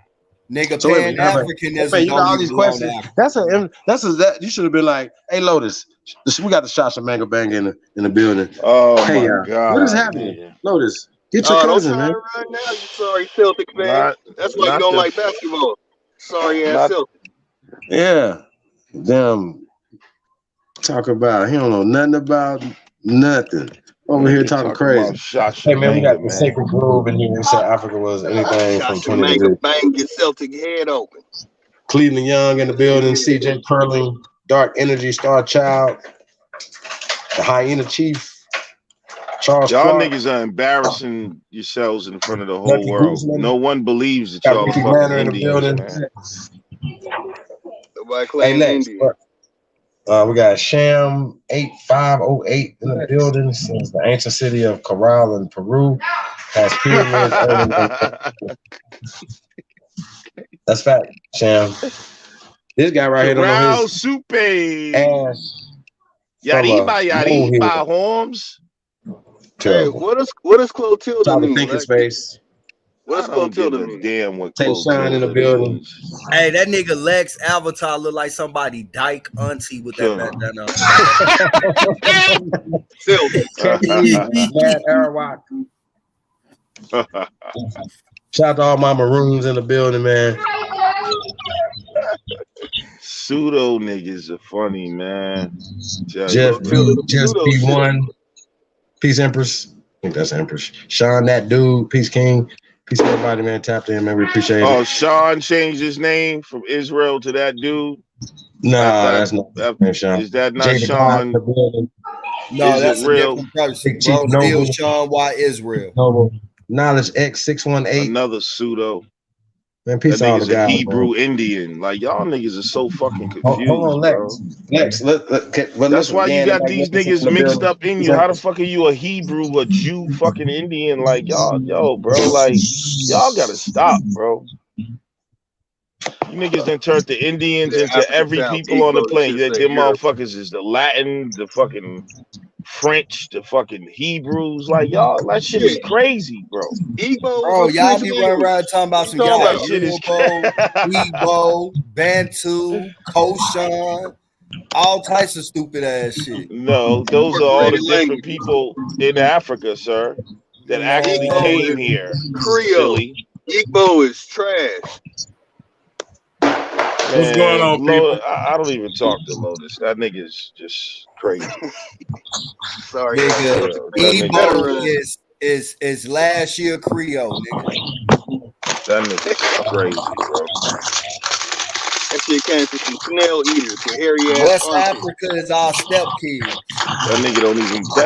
Nigga, So Pan-Africanism you got don't all even these belong to questions. Africa. That you should have been like, hey Lotus, we got the shots of Mango Bang in the building. Oh Hey, my God. what is happening? Yeah. Lotus, get your cousin, man. Right now, you sorry Celtic fan. That's why you don't like basketball. Sorry ass Celtic. Yeah. Them talk about he don't know nothing about nothing. Over here talking crazy. Hey man, we got the sacred groove in here. Said Africa was anything from 20 degrees. Bang your Celtic head open. Cleveland Young in the building. CJ Perling, Dark Energy, Star Child. the Hyena Chief, Charles Y'all Clark, niggas are embarrassing yourselves in front of the whole Lucky world. Guzman. No one believes that Got y'all are Ricky fucking Manor in the Indians, building. man. Nobody Hey claim Lex, Indian. we got Sham 8508 in the building. Since the ancient city of Corral in Peru has pyramids. That's fact, Sham. This guy right here don't know Corral his Soupe. ass from a Yariba, Holmes. Hey, terrible. what does Clotilda Shout out to mean? Thinking Lex? Space. What does I don't give Clotilda a mean? damn what Tay Shine in the Clotilda building. means. Hey, that nigga Lex Avatar look like somebody dyke auntie with that bandana. Mad Arawak. Shout out to all my Maroons in the building, man. Pseudo niggas are funny, man. Just P1. Peace Empress. I think that's Empress. Sean, that dude. Peace King. Peace everybody, man. Tapped in, man. We appreciate it. Oh, Sean changed his name from Israel to that dude. Nah, that's not Sean. Is that not Jada Sean? No, Is that's it a real? different person, Big Chief bro. Noble. Still Sean Y. Israel. Noble. Knowledge X618. Another pseudo. Man, peace That to all the nigga's a guys, Hebrew bro. Indian. Like y'all niggas are so fucking confused, Hold on, bro. Lex. That's why you got these niggas mixed up in you. How the fuck are you a Hebrew, a Jew, fucking Indian? Like y'all, bro. Like y'all gotta stop, bro. You niggas done turned the Indians into every people on the planet. Them motherfuckers is the Latin, the fucking French, the fucking Hebrews. Like y'all, that shit is crazy, bro. Bro, y'all be running around talking about some y'all that shit is Igbo, Bantu, Koshan, all types of stupid ass shit. No, those are all the different people in Africa, sir, that actually came here. Creole. Silly. Igbo is trash. Man, What's going on, people? I don't even talk to Lotus. That nigga's just crazy. Sorry, nigga. That Igbo is last year Creole, nigga. That nigga's crazy, bro. That shit came from some snail eaters with hairy ass West armpits. Africa is our step kid. That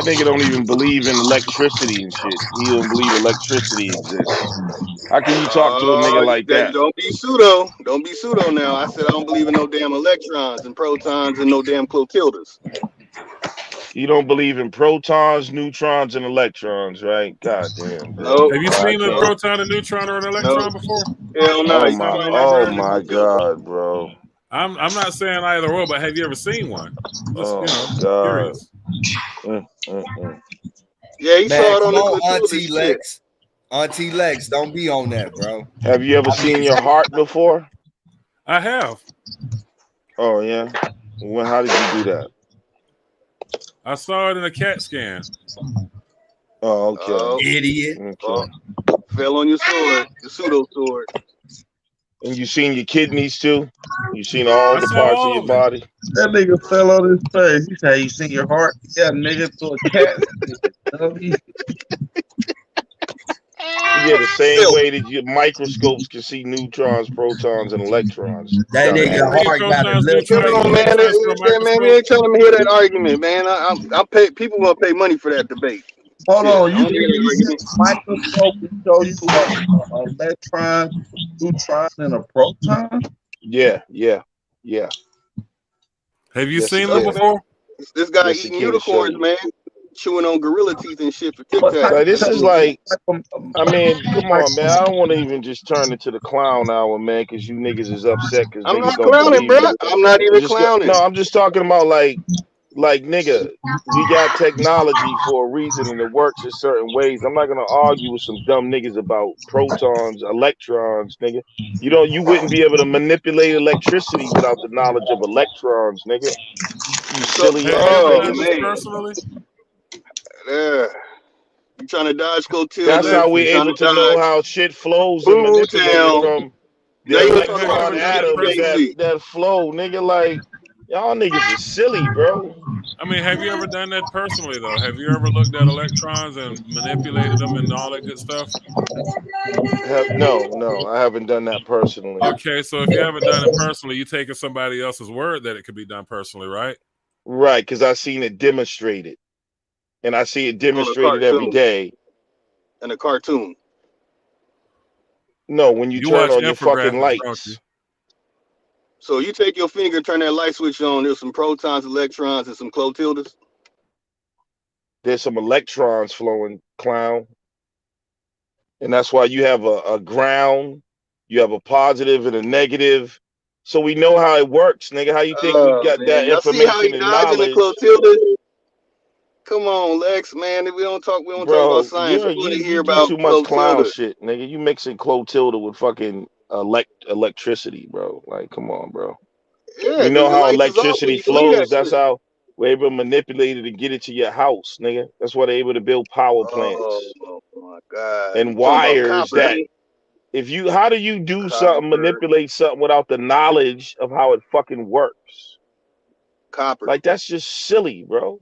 nigga don't even believe in electricity and shit. He don't believe electricity exists. How can you talk to a nigga like that? Don't be pseudo. Don't be pseudo now. I said I don't believe in no damn electrons and protons and no damn Clotildas. You don't believe in protons, neutrons, and electrons, right? God damn, bro. Nope. Have you seen a proton, a neutron, or an electron before? Hell no. Oh my God, bro. I'm not saying either or, but have you ever seen one? Just God. curious. Yeah, he Man, saw it on come the on, Clotilda Auntie shit. Lex. Auntie Lex, don't be on that, bro. Have you ever seen your heart before? I have. Oh yeah. Well, how did you do that? I saw it in a CAT scan. Oh, okay. Idiot. Okay. Fell on your sword, your pseudo sword. And you seen your kidneys too? You seen all the parts of your body? That nigga fell on his face. He said, "You seen your heart?" Yeah, nigga, to a cat. Yeah, the same way that your microscopes can see neutrons, protons, and electrons. That nigga heart got a little. Come on, man. Man, we ain't telling me hear that argument, man. I pay. People gonna pay money for that debate. Hold on, you I don't hear that argument. microscope to show you an electron, neutron, and a proton? Yeah. Have you Yes, seen it them can. before? This guy Yes, it eating can unicorns, show you. man. Chewing on gorilla teeth and shit for TikTok. Like, this is like, I mean, come on, man. I don't want to even just turn into the clown hour, man, because you niggas is upset because I'm niggas not don't clowning, believe bro. it. I'm not even clowning. No, I'm just talking about like, nigga, we got technology for a reason and it works in certain ways. I'm not gonna argue with some dumb niggas about protons, electrons, nigga. You wouldn't be able to manipulate electricity without the knowledge of electrons, nigga. You silly ass niggas. Personally? Yeah. You trying to dodge Clotilda? That's how we're able to know how shit flows and manipulate it from the electron atoms that flow, nigga. Like, y'all niggas is silly, bro. I mean, have you ever done that personally, though? Have you ever looked at electrons and manipulated them and all that good stuff? No, I haven't done that personally. Okay, so if you haven't done it personally, you taking somebody else's word that it could be done personally, right? Right, because I seen it demonstrated, and I see it demonstrated every day. In a cartoon. No, when you turn on your fucking infographics, don't you? lights. So you take your finger, turn that light switch on. There's some protons, electrons, and some Clotildas. There's some electrons flowing, clown, and that's why you have a ground, you have a positive and a negative. So we know how it works, nigga. How you think we got that Y'all see how he information and dodging the knowledge? Clotildas? Come on, Lex, man. If we don't talk about science. We want to hear You do about too much clown Clotilda. shit, nigga. You mixing Clotilda with fucking electricity, bro. Like, come on, bro. Yeah, We because know the how lights is off when electricity you leave that flows. That's shit. how we're able to manipulate it and get it to your house, nigga. That's why they're able to build power plants Oh my God. and You talking about wires copper, that ain't how do you do something, copper, manipulate something without the knowledge of how it fucking works? copper. Like, that's just silly, bro.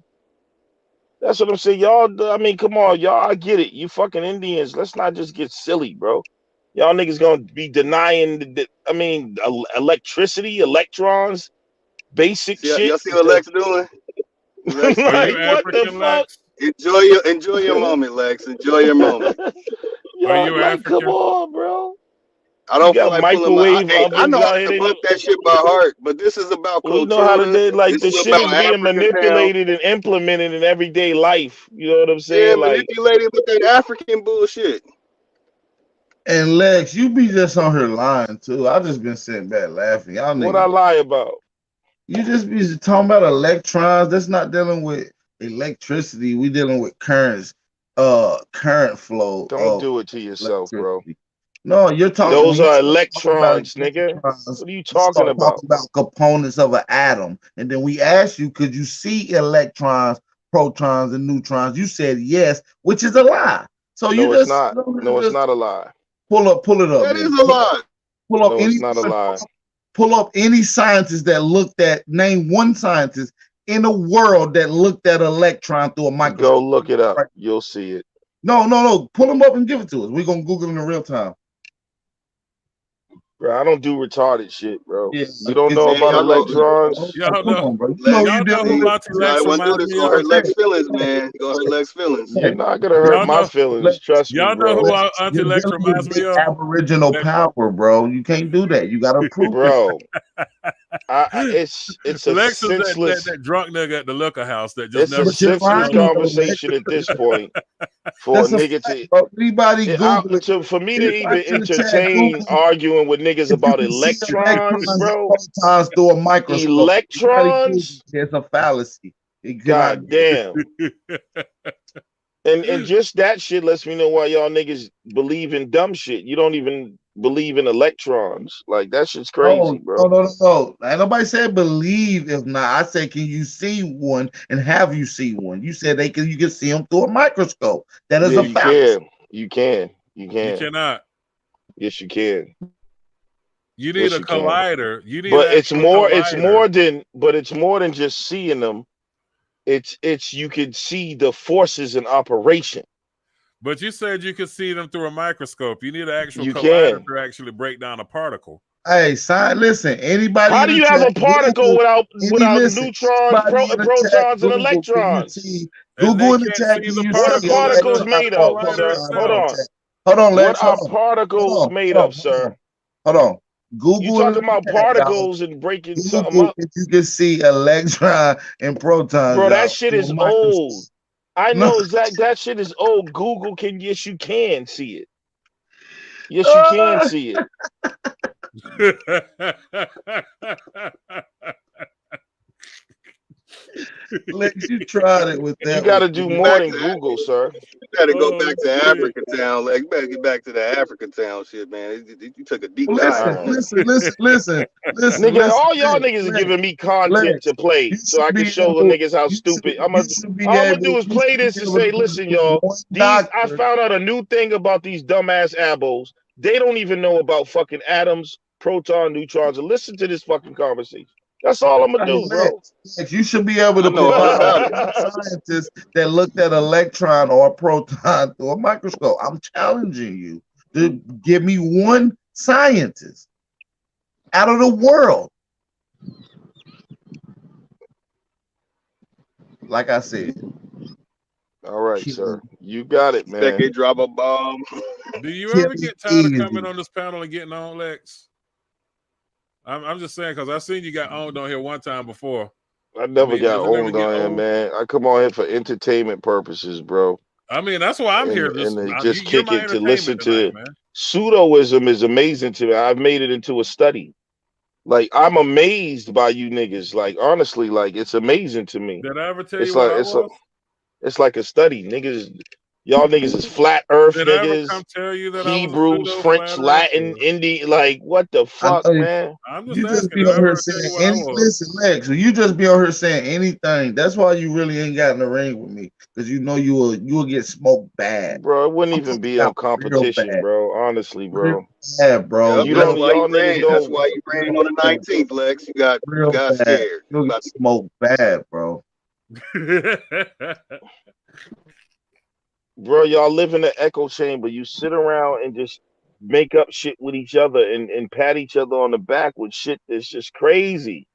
That's what I'm saying. Y'all, I mean, come on, y'all. I get it. You fucking Indians. Let's not just get silly, bro. Y'all niggas gonna be denying electricity, electrons, basic See, y'all shit. see what Lex doing? Lex, Are you Like, what the African, fuck? Lex? enjoy your moment, Lex. Enjoy your moment. Are Y'all, you like, come African? on, bro. I You don't feel got like pulling my. microwave I ovens know I out here. can They debunk know, that shit by heart, but this is about we know how to Clotilda. do. Like, This the is shit about is being African town. manipulated and implemented in everyday life. You know what I'm Yeah, saying? Like, manipulated with that African bullshit. And Lex, you be just on her lying too. I just been sitting back laughing. Y'all what I niggas, lie about? you just be talking about electrons. That's not dealing with electricity. We dealing with currents, current flow Don't of do it to yourself, bro. electricity. No, you're talking Those when you are start talking about electrons, nigga. electrons, What are you you talking start about? talking about components of an atom. And then we asked you, could you see electrons, protons, and neutrons? You said yes, which is a lie. So you No, it's just not. No, it's not a lie. pull it up That then. is a lie. Pull up No, it's not a lie. pull up any scientist that looked at, name one scientist in the world that looked at an electron through a microscope. Go look it up. You'll see it. No. Pull them up and give it to us. We're gonna Google them in real time. Bro, I don't do retarded shit, bro. Yeah, you don't know about electrons? Y'all Come know. on, bro. You Lex, know Y'all you know dealing who with. Auntie I Lex wouldn't do reminds this. me Gonna of? hurt Lex feelings, man. Gonna hurt Lex feelings. You're not gonna hurt my feelings. Trust me, Y'all know bro. who Auntie You're Lex dealing with reminds me big of? aboriginal power, bro. You can't do that. You gotta prove Bro. It's a Lex is senseless. that drunk nigga at the liquor house that just It's a never shut up senseless about nothing. conversation at this point for a That's a nigga fact, bro. Anybody Google it. for me to Anybody even in the chat entertain Google arguing with niggas if you about can see electrons, electrons and bro. protons through a microscope. Anybody Google Electrons? it. It's a fallacy. You cannot God damn. And just that shit lets me know why y'all niggas believe in dumb shit. You don't even believe in electrons. Like, that shit's crazy, bro. No. Ain't nobody said believe. If not, I say, can you see one and have you see one? You said you can see them through a microscope. That is Yeah, a you fallacy. can. You can. You can. You cannot. Yes, you can. You need a collider. You need But an actual collider. it's more than just seeing them. It's you can see the forces in operation. But you said you could see them through a microscope. You need an actual You collider can. to actually break down a particle. Hey, listen, anybody How in do the you have chat, a particle Google, without neutrons, anybody in the chat, protons, and Google, can you electrons? see, And they Google in the can't chat, see can the you What are see particle unless particles it's electron? made the of, Hold collider sir? Hold itself. on. Hold on, What Lex, are particles made of, sir? Hold on. You Google in talking the about chat, y'all. particles and breaking something Google up? if you can see electron and protons, Bro, that y'all. shit Through a is microscope. old. I No. know exactly. That shit is old. Google can. Yes, you can see it. Yes, you can see it. Lex, you tried it with that. You got to do more than Google, sir. You gotta go back to Africa town. Like, you better get back to that Africa town shit, man. You took a deep dive. Listen. Nigga, all y'all Lex, niggas are giving me content Lex, to play so I can show the niggas how stupid. All I'm gonna do is play this and say, listen, y'all, I found out a new thing about these dumbass abos. They don't even know about fucking atoms, proton, neutrons, and listen to this fucking conversation. That's all I'm gonna do, bro. Lex, you should be able to provide any scientist that looked at electron or a proton through a microscope. I'm challenging you to give me one scientist out of the world. like I said. All right, sir. You got it, man. Second drop a bomb. Do you ever get tired of coming on this panel and getting on, Lex? I'm just saying because I seen you got owned on here one time before. I never got owned on here, man. I come on here for entertainment purposes, bro. I mean, that's why I'm here. Just kick it to listen to pseudoism is amazing to me. I've made it into a study. Like, I'm amazed by you niggas. Like, honestly, like, it's amazing to me. Did I ever tell you what I was? It's like a study. Niggas, y'all niggas is flat earth Did niggas. I ever come tell you that Hebrews, French, Latin, Hindi. Like, what the fuck, man? I'm you just be on here saying anything. Listen, Lex, you just be on here saying anything. That's why you really ain't got in the ring with me. Because you know you will get smoked bad. Bro, it wouldn't even be on competition, bro. Honestly, bro. Yeah, bro. Yep, that's why you ran on the 19th, Lex. You got scared. You'll get smoked bad, bro. Bro, y'all live in an echo chamber. You sit around and just make up shit with each other and pat each other on the back with shit that's just crazy.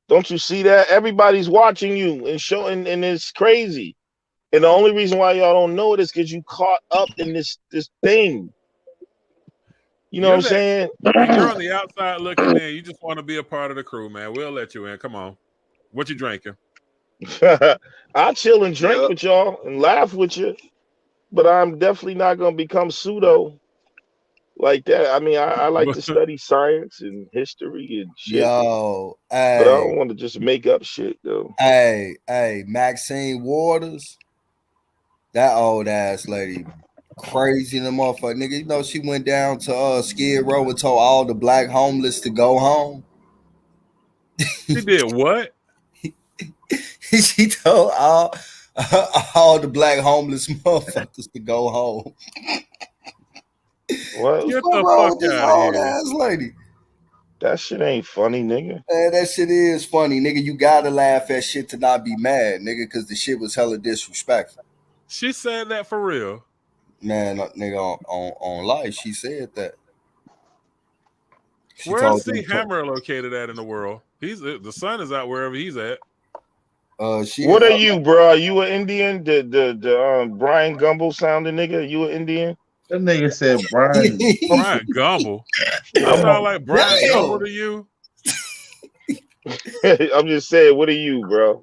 Don't you see that? Everybody's watching you and showing, and it's crazy. And the only reason why y'all don't know it is because you caught up in this thing. You know what I'm saying? You're on the outside looking in. You just want to be a part of the crew, man. We'll let you in. Come on. What you drinking? I'll chill and drink with y'all and laugh with you. But I'm definitely not going to become pseudo like that. I mean, I like to study science and history and shit. Yo, but I don't want to just make up shit, though. Hey, Maxine Waters, that old ass lady, crazy in the motherfucker. Nigga, you know she went down to Skid Row and told all the black homeless to go home. She did what? She told all the black homeless motherfuckers to go home. What? Get the fuck out of here. Ass lady. That shit ain't funny, nigga. Man, that shit is funny, nigga. You gotta laugh at shit to not be mad, nigga, because the shit was hella disrespectful. She said that for real. Man, nigga, on life, she said that. Where is C Hammer located at in the world? The sun is out wherever he's at. What are you, bro? Are you an Indian? The Brian Gumble sounding nigga? You an Indian? That nigga said Brian. Brian Gumble. I sound like Brian Gumble to you. I'm just saying, what are you, bro?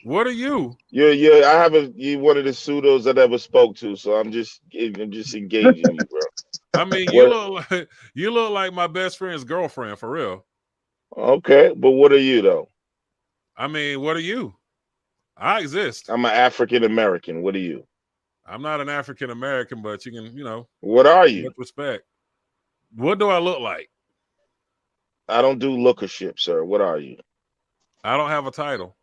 What are you? You're I haven't you one of the pseudos that I ever spoke to, so I'm just engaging you, bro. I mean, you look like my best friend's girlfriend for real. Okay, but what are you though? I mean, what are you? I exist. I'm an African American. What are you? I'm not an African American, but you can, What are you? With respect. What do I look like? I don't do lookership, sir. What are you? I don't have a title.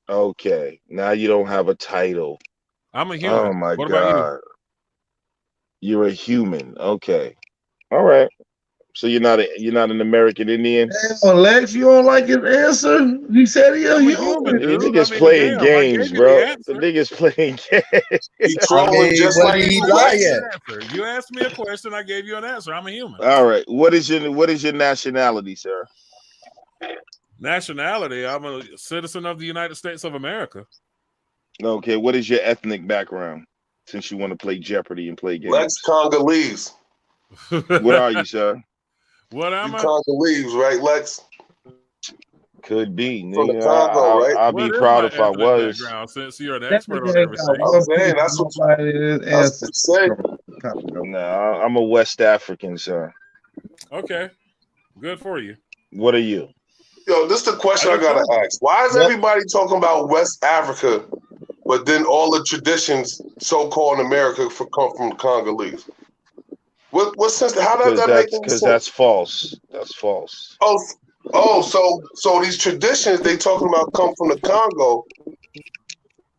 Okay, now you don't have a title. I'm a human. Oh my God. About you? You're a human. Okay. All right. So you're not an American Indian? Damn, Lex, you don't like his answer? He said he's a human. The nigga's playing games, bro. The nigga's playing games. He trolling just like he lying. You asked me a question, I gave you an answer. I'm a human. All right. What is your nationality, sir? Nationality? I'm a citizen of the United States of America. Okay. What is your ethnic background? Since you want to play Jeopardy and play games. Lex Congolese. What are you, sir? What am I? Congolese, right, Lex? Could be. From the Congo, right? I'll be proud if I was. Since you're an expert on everything. I'm saying that's what you said. No, I'm a West African, sir. Okay. Good for you. What are you? Yo, this is the question I gotta ask. Why is everybody talking about West Africa, but then all the traditions so-called in America come from Congolese? What sense? How does that make sense? Because that's false. That's false. So these traditions they talking about come from the Congo.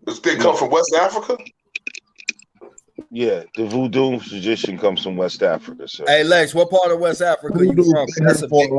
They come from West Africa? Yeah, the voodoo tradition comes from West Africa, sir. Hey Lex, what part of West Africa you from?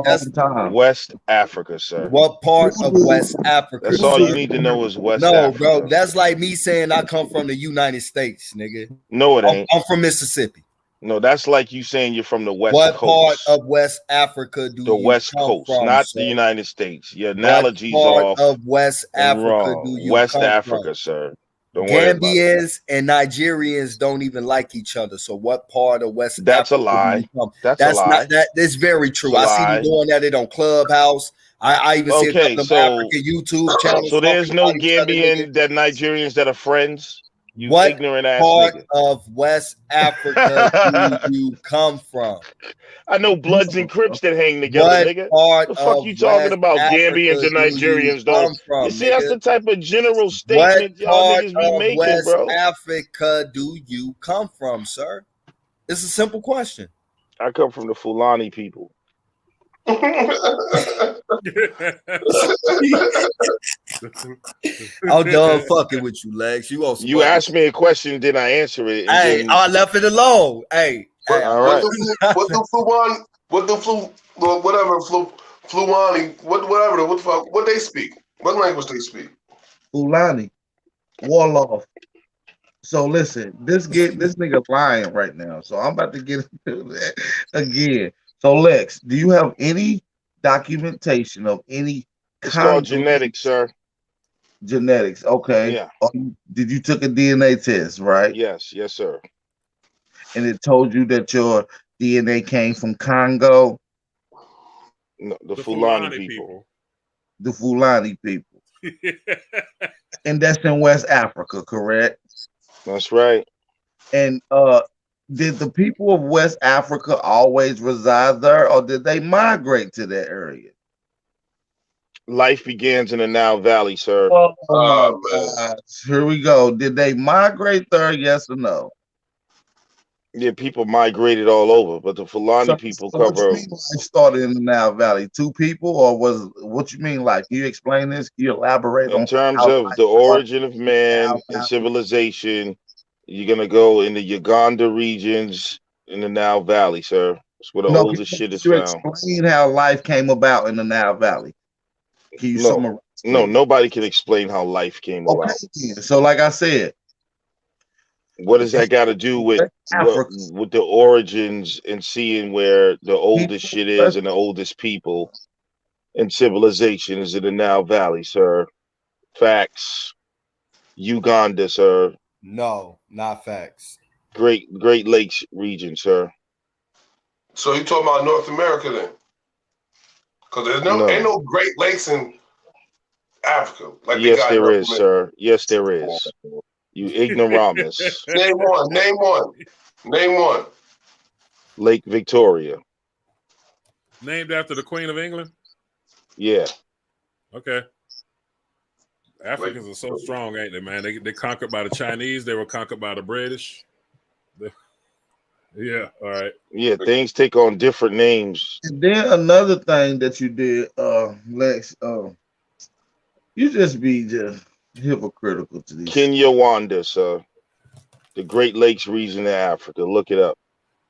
That's time. West Africa, sir. What part of West Africa? That's all you need to know is West Africa. No, bro, that's like me saying I come from the United States, nigga. No, it ain't. I'm from Mississippi. No, that's like you saying you're from the West What Coast. part of West Africa do The you West come Coast, from, not sir? the United States. Your What analogy's part off of West and Africa do wrong. you West come Africa, from? sir. Don't worry about it. Gambians and Nigerians don't even like each other. So what part of West That's a Africa do lie. you come? That's a lie. Not that. That's very true. It's a I see them lie. doing that on Clubhouse. I even see a Okay, couple of so African YouTube channels. so there's talking no about each other, nigga. Gambian that Nigerians that are friends. You What ignorant ass part nigga. of West Africa do you come from? I know Bloods and Crips that hang together, What nigga. part The fuck of you talking West about? Africa Gambians and do you Nigerians don't. come from, You see, that's nigga? the type of general What statement y'all part niggas be of making, West bro. Africa do you come from, sir? It's a simple question. I come from the Fulani people. I'm done fucking with you, Lex. You on some You asked me a question, then I answer it. And Hey, then, I left it alone. Hey, all right. Fulani, whatever, what the fuck, what they speak? What language they speak? Fulani, Warloff. So listen, this nigga lying right now. So I'm about to get into that again. So Lex, do you have any documentation of any? It's called genetics, sir. Genetics, okay. Yeah. Did you took a DNA test, right? Yes, sir. And it told you that your DNA came from Congo? No, the Fulani people. The Fulani people. And that's in West Africa, correct? That's right. And did the people of West Africa always reside there, or did they migrate to that area? Life begins in the Nile Valley, sir. Oh my God. Here we go. Did they migrate there, yes or no? Yeah, people migrated all over, but the Fulani people cover. What you mean life started in the Nile Valley? 2 people, or was what you mean life? Can you explain this? Can you elaborate on In terms of the origin of man and civilization, you're gonna go in the Uganda regions in the Nile Valley, sir. That's where the oldest shit is found. Explain how life came about in the Nile Valley. Can you summarize? No, nobody can explain how life came about. So, like I said, what does that got to do with the origins and seeing where the oldest shit is and the oldest people and civilization is in the Nile Valley, sir? Facts. Uganda, sir. No, not facts. Great Lakes region, sir. So you talking about North America then? Because there's ain't no Great Lakes in Africa. Like yes, there is, sir. Yes, there is. You ignoramus. Name one. Lake Victoria. Named after the Queen of England? Yeah. Okay. Africans are so strong, ain't they, man? They conquered by the Chinese. They were conquered by the British. Yeah, all right. Yeah, things take on different names. And then another thing that you did, Lex, you just hypocritical to these. Kinyarwanda, sir. The Great Lakes region of Africa. Look it up.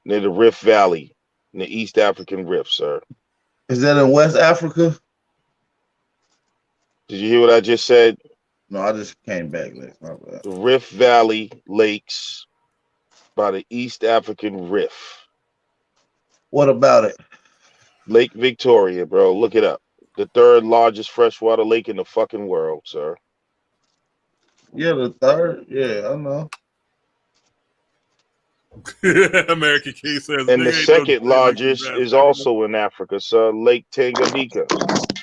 Near the Rift Valley, in the East African Rift, sir. Is that in West Africa? Did you hear what I just said? No, I just came back, Lex. My bad. The Rift Valley Lakes by the East African Rift. What about it? Lake Victoria, bro. Look it up. The 3rd largest freshwater lake in the fucking world, sir. Yeah, the 3rd. Yeah, I know. American King says. And the 2nd largest is also in Africa, sir. Lake Tanganyika.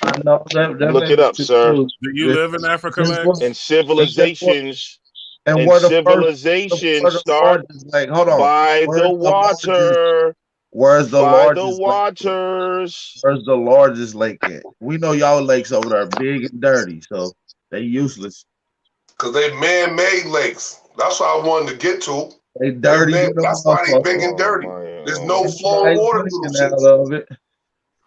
I know that Look it up, sir. Do you live in Africa, Lex? And civilizations. And civilizations start like, hold on. by the water. Where's the largest waters? Where's the largest lake at? We know y'all lakes over there are big and dirty, so they useless. Because they man-made lakes. That's what I wanted to get to. They dirty. That's why they big and dirty. There's no flowing water out of it.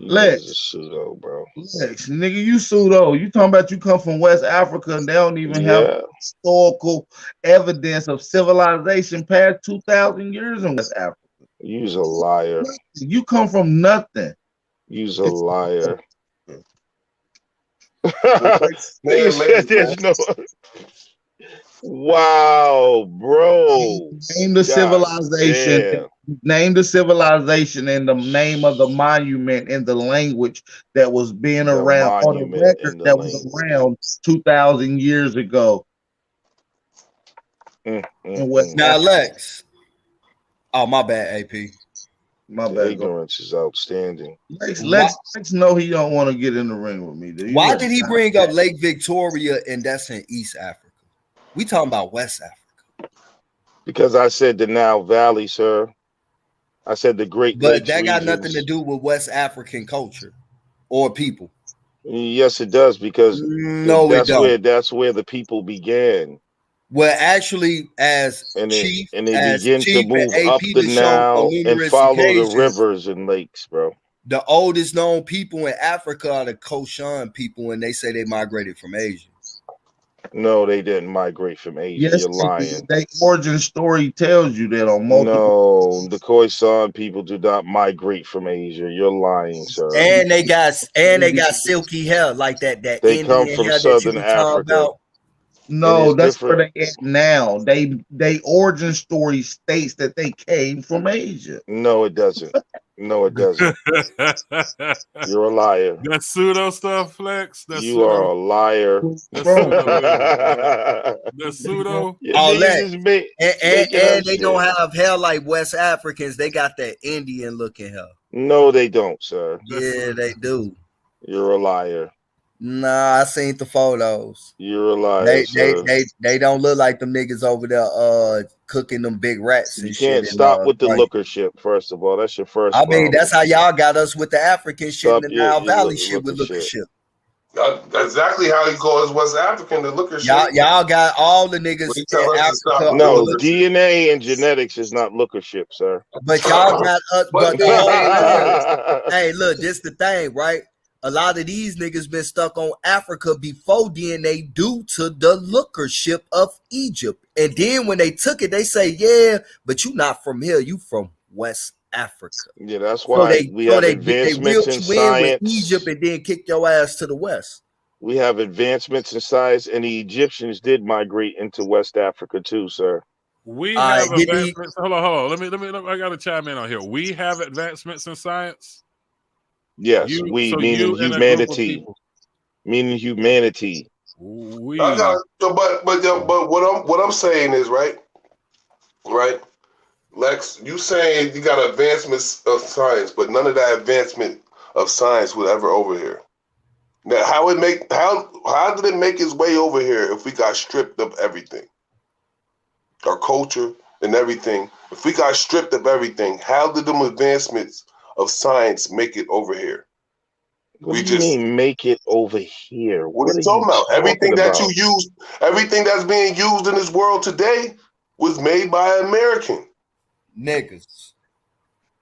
Lex, pseudo, bro. Lex, nigga, you pseudo. You talking about you come from West Africa and they don't even have historical evidence of civilization past 2,000 years in West Africa. You's a liar. You come from nothing. You's a liar. Nigga said there's no. Wow, bro. Name the civilization Name the civilization and the name of the monument in the language that was being around, or the record that was around 2,000 years ago. Now, Lex. Oh, my bad, AP. My the bad. ignorance is outstanding. Lex know he don't want to get in the ring with me. Why did he bring up Lake Victoria and that's in East Africa? We talking about West Africa. Because I said the Nile Valley, sir. I said the Great But Lakes that got regions. nothing to do with West African culture or people. Yes, it does, because that's where the people began. Well, actually, as and Chief, they as begin to Chief move and AP up the to show Nile on and numerous follow the occasions, rivers and lakes, bro. the oldest known people in Africa are the Koshan people, and they say they migrated from Asia. No, they didn't migrate from Asia. Yes, You're lying. the origin story tells you that on multiple. No, the Khoisan people do not migrate from Asia. You're lying, sir. And they got silky hair like that They Indian come from hair Southern that you be talking Africa. about. No, that's where they at now. They origin story states that they came from Asia. No, it doesn't. No, it doesn't. You're a liar. That's pseudo stuff, Flex. That's You pseudo. are a liar. That's pseudo. That's pseudo. All that. And they shit. don't have hair like West Africans. They got that Indian looking hair. No, they don't, sir. Yeah, they do. You're a liar. Nah, I seen the photos. You're a liar. They don't look like them niggas over there cooking them big rats and You shit. can't stop with the lookership, first of all. That's your first I mean, problem. that's how y'all got us with the African shit Stop and the your Nile Valley looker shit with lookership. Exactly how he calls West African the looker shit. Y'all got all the niggas in Africa. No, DNA and genetics is not lookership, sir. But y'all got us. But hey, look, this the thing, right? A lot of these niggas been stuck on Africa before DNA due to the lookership of Egypt. And then when they took it, they say, yeah, but you not from here. You from West Africa. Yeah, that's why we have advancements in science. With Egypt and then kick your ass to the West. We have advancements in science, and the Egyptians did migrate into West Africa too, sir. We have advancements. Hold on. Let me. I got to chime in on here. We have advancements in science. Yes, meaning humanity. Meaning humanity. But what I'm saying is right. Lex, you saying you got advancements of science, but none of that advancement of science was ever over here. Now, how did it make its way over here if we got stripped of everything? Our culture and everything. If we got stripped of everything, how did them advancements of science make it over here? What do you mean make it over here? What are you talking about? Everything that you use, everything that's being used in this world today was made by an American. Niggas.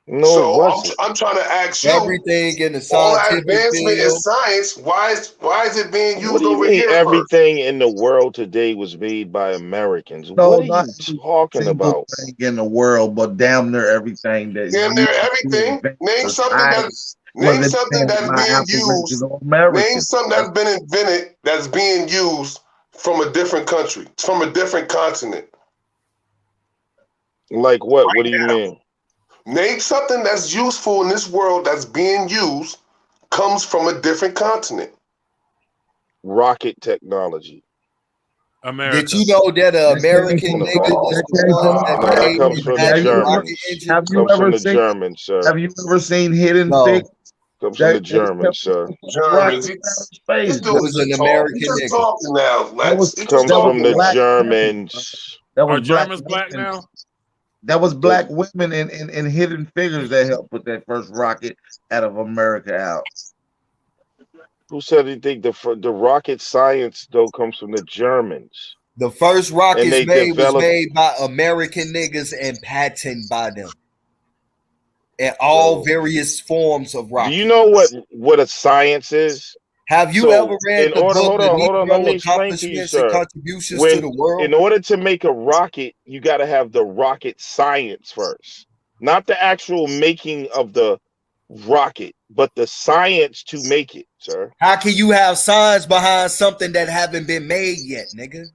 No, so I'm trying to ask you, everything in the all that advancement in science, why is it being used over here? Everything in the world today was made by Americans. No, what are you talking about? In the world, but damn near everything that. Damn near everything. Name something that's being used. Name something that's been invented that's being used from a different country, from a different continent. Like what? What do you mean? Name something that's useful in this world that's being used comes from a different continent. Rocket technology. America. Did you know that American nigga was that comes from the Germans. Have you ever seen Germans, sir? Have you ever seen Hidden Figures? Comes from the Germans, sir. Germans. This dude was an American nigga. Talking now, Lex. Comes from the Germans. Are Germans black now? That was black women in Hidden Figures that helped put that first rocket out of America out. Who said you think the rocket science though comes from the Germans? The first rockets was made by American niggas and patented by them. And all various forms of rockets. Do you know what a science is? Have you ever read hold on, let me explain to you, sir. Contributions to the world? In order to make a rocket, you got to have the rocket science first. Not the actual making of the rocket, but the science to make it, sir. How can you have science behind something that haven't been made yet, nigga?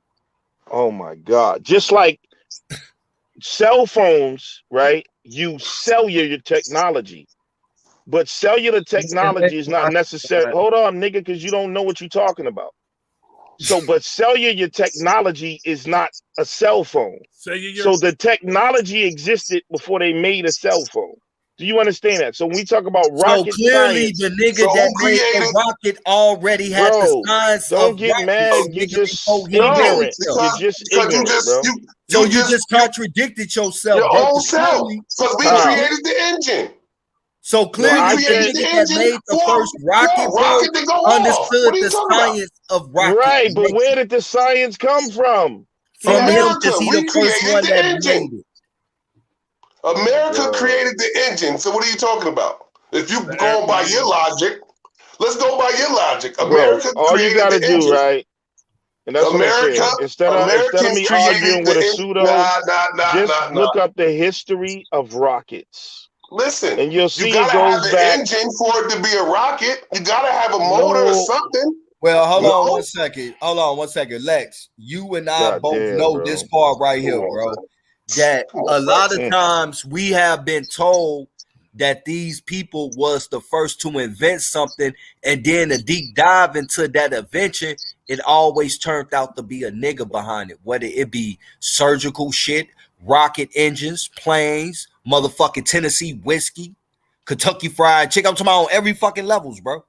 Oh my God. Just like cell phones, right? use cellular technology. But cellular technology is not necessary. Hold on, nigga, because you don't know what you're talking about. So, but cellular technology is not a cell phone. So the technology existed before they made a cell phone. Do you understand that? So when we talk about rocket clearly science, the nigga that made the rocket already had the science don't of get rockets, mad. You're nigga, just before he ignorant. made them. You're just ignorant, bro. So you just contradicted yourself, Your bro. own self. Because we created the engine. So clearly, we the created nigga the that engine made the for first a rocket, bro, rocket to go off. What understood are you the talking about? science of rocket. Right, but where did the science come from? From him, America, because he we the first created one the that engine. made it. America created the engine. So what are you talking about? If you go by your logic, let's go by your logic. America Bro, all you created gotta the do, engine. right? And that's what I'm saying. Instead of Americans me created arguing the with a engine. pseudo, just look up the history of rockets. Listen, and you'll you see gotta it goes have back. an engine for it to be a rocket. You gotta have a motor or something. Well, hold No. on 1 second. Hold on 1 second. Lex, you and I God both damn, know bro. this part right here, Come on, bro. bro. That Come a on, lot Lex. of times we have been told that these people was the first to invent something, and then a deep dive into that invention, it always turned out to be a nigga behind it. Whether it be surgical shit, rocket engines, planes, motherfucking Tennessee whiskey, Kentucky Fried Chicken. I'm talking about on every fucking levels, bro.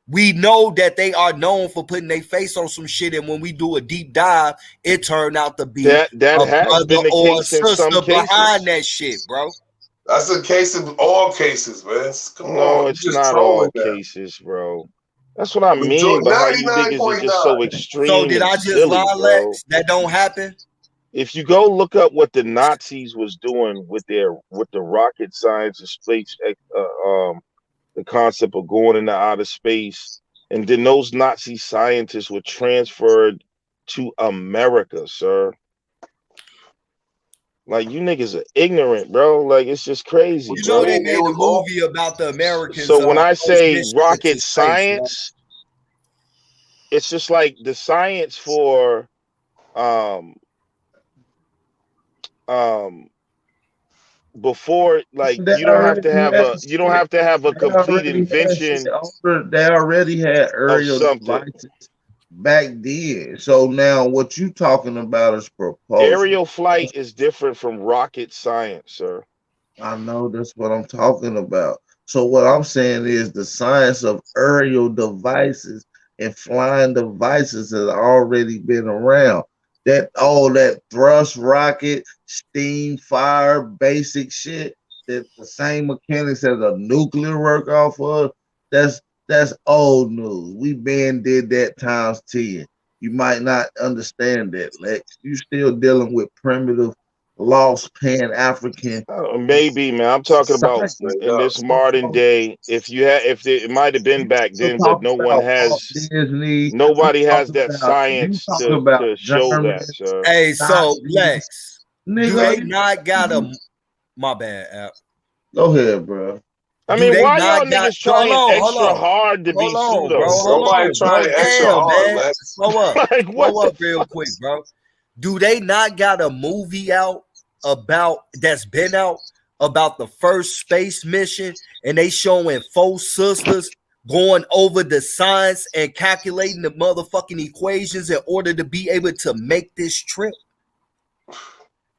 We know that they are known for putting their face on some shit, and when we do a deep dive, it turned out to be that a has been brother the or a case in some sister cases. behind that shit, bro. That's the case of all cases, man. Come No, on, it's you just not trolling all that. cases, bro. That's what I mean by how you niggas are just so 99.9. extreme So did and I just silly, lie, bro. Lex? That don't happen. If you go look up what the Nazis was doing with the rocket science and space, the concept of going into outer space, and then those Nazi scientists were transferred to America, sir. Like, you niggas are ignorant, bro. Like, it's just crazy, You bro. know they made a movie about the Americans. So when I first say mission rocket into space, science, it's just like the science for before, like, you don't have to have a complete invention They already had of aerial something. devices back then. So now what you talking about is propulsion. Aerial flight is different from rocket science, sir. I know that's what I'm talking about. So what I'm saying is the science of aerial devices and flying devices has already been around. That all that thrust rocket, steam, fire, basic shit that the same mechanics as a nuclear work off of, that's old news. We been did that times 10. You might not understand that, Lex. You still dealing with primitive, lost Pan-African. Maybe, man. I'm talking about in this modern day. If it might have been back then, but no one has. Disney. Nobody has that science to show that, sir. Hey, so Lex, nigga, do they not got a? My bad, App. Go ahead, bro. I mean, why y'all niggas trying extra hard to be pseudo, bro? Somebody trying extra hard, man. Slow up, like, slow up real quick, bro. Do they not got a movie out that's been out about the first space mission, and they showing 4 sisters going over the science and calculating the motherfucking equations in order to be able to make this trip?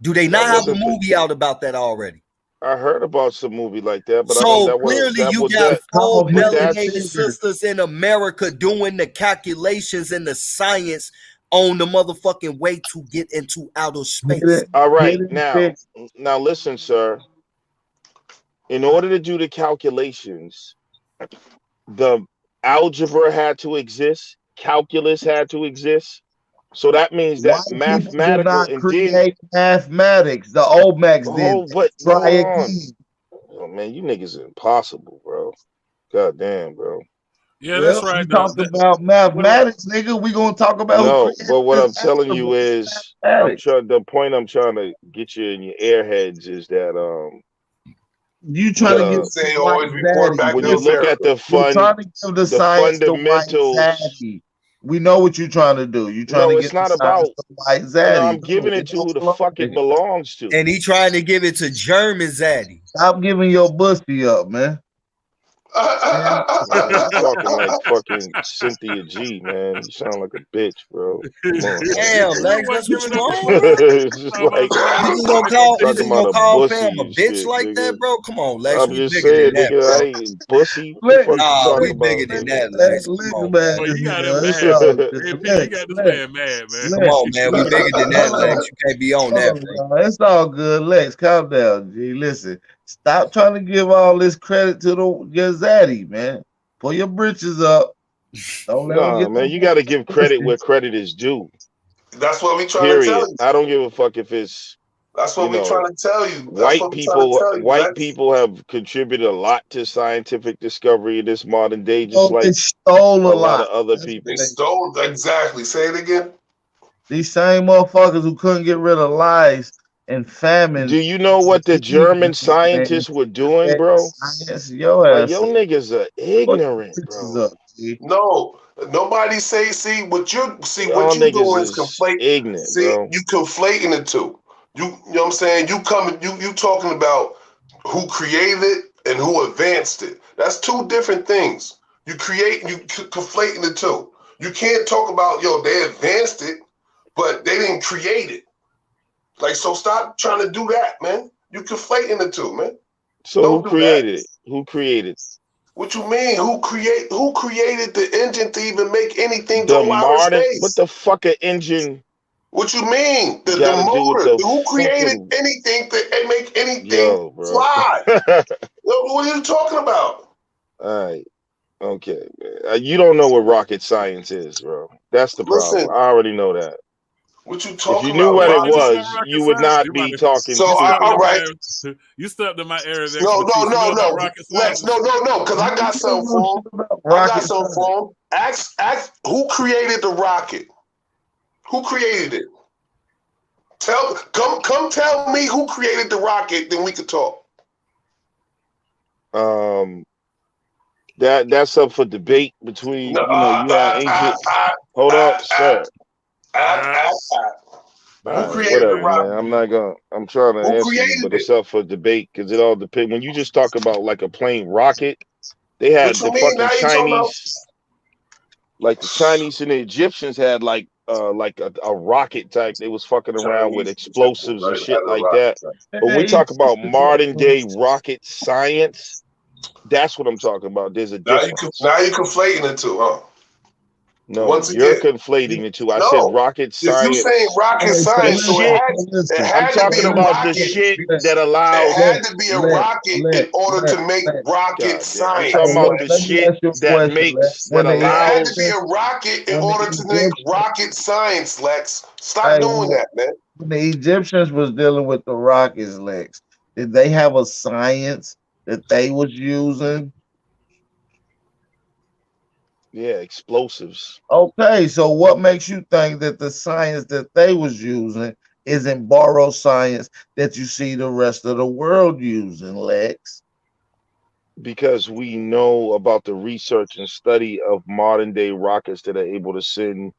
Do they not have a movie out about that already? I heard about some movie like that, but so clearly you got 4 melanated sisters in America doing the calculations and the science on the motherfucking way to get into outer space. All right, now listen, sir. In order to do the calculations, the algebra had to exist, calculus had to exist. So that means that mathematical did not create mathematics. The Olmecs did. But try again. Oh man, you niggas are impossible, bro. God damn, bro. Yeah, that's right. You talk about mathematics, nigga. We gonna talk about no, but what I'm telling you is, the point I'm trying to get you in your airheads is that you trying to get say always report back when to you look at the trying to give the science fundamentals. We know what you're trying to do. You're trying No, to it's get the not science about. to White No, Zaddy. I'm giving it to who the Slow fuck it down. belongs to. And he trying to give it to German Zaddy. Stop giving your pussy up, man. Man, you talking like fucking Cynthia G, man. You sound like a bitch, bro. Come on, Damn, man. Lex, that's what you want? It's just like You just gonna call, you talking just gonna about a call pussy fam a and bitch shit, like nigga. that, bro? Come on, Lex, I'm we just bigger saying, than that, nigga, bro. I ain't pussy. What the fuck you Nah, talking we about, bigger than nigga? that, Lex. Come Lex on, mad man. as You got hell. him It's mad. all good. AP, you Lex, got this Lex, man mad, man. Come on, man. We Lex. bigger than that, Hold Lex. on. You can't be on Hold that, on, bro. y'all. It's all good. Lex, calm down, G. Listen, stop trying to give all this credit to your zaddy, man. Pull your britches up. Don't let them Nah, get man, you got to give credit where credit is due. That's what we trying to tell Period. you. I don't give a fuck if it's That's what we trying to tell you. white people have contributed a lot to scientific discovery in this modern day, just They like stole a lot of other people. They stole exactly. Say it again. These same motherfuckers who couldn't get rid of lice and famine. Do you know what the German scientists were doing, bro? Science, your Like, ass. yo niggas are ignorant, bro. No, nobody say. See what you Y'all doing niggas is is conflate. ignorant, See, bro. you conflating the two. You know what I'm saying? You talking about who created it and who advanced it. That's two different things. You conflating the two. You can't talk about they advanced it, but they didn't create it. Like, so stop trying to do that, man. You conflating the two, man. So Don't who do that. created it? Who created? What you mean? Who created the engine to even make anything go out of space? What the fuck a engine? What you mean? The do with motor. the Who created fucking anything to make anything bro? fly? What are you talking about? All right, okay, man. You don't know what rocket science is, bro. That's the problem. Listen. I already know that. What you If talking you knew about? what it It's not was, rocket you would science. not be talking So stupid. all right. You stepped in my area of No, expertise. You know about no. rocket Lex, science? no, because I got something for him. I got something for him. Ask who created the rocket? Who created it? Come tell me who created the rocket, then we could talk. That's up for debate between you have ancient. Hold up, sir. Who created the rocket? Man. I'm trying to answer you, but it's up for debate because it all depends. When you just talk about like a plain rocket, they had the fucking Chinese, like the Chinese and the Egyptians had like a rocket type. They was fucking around with explosives and shit like that. But we talk about modern day rocket science. That's what I'm talking about. There's a difference. Now you're conflating the two, huh? No, Once you're again, conflating the two. I said rocket science. If you saying rocket science, so it had I'm to be talking a about rocket. the shit that allows. It had to be a rocket in order to make rocket science. I'm talking about the shit that allows. It had to be a rocket in order to make rocket science, Lex. Stop doing that, man. When the Egyptians was dealing with the rockets, Lex, did they have a science that they was using? Yeah, explosives. Okay, so what makes you think that the science that they was using isn't borrowed science that you see the rest of the world using, Lex? Because we know about the research and study of modern day rockets that are able to send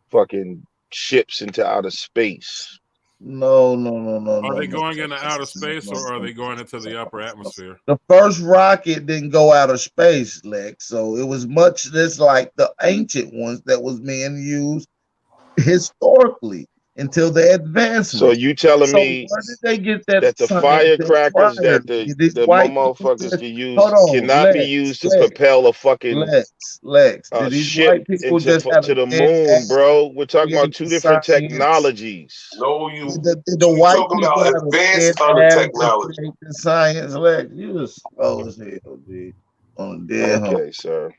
fucking ships into outer space. No. Are they going into outer space or are they going into the upper atmosphere? The first rocket didn't go out of space, Lex. So it was much just like the ancient ones that was being used historically until the advancement. So you telling me where did they get that the science firecrackers that the motherfuckers can use cannot be used to propel a fucking Lex. Did these ship white people into just have to the moon, bro? We're talking about two different technologies. No, did the white talking people about have advanced a other scared technology. create the science, Lex? You was slow as hell, G. On dead Okay, sir.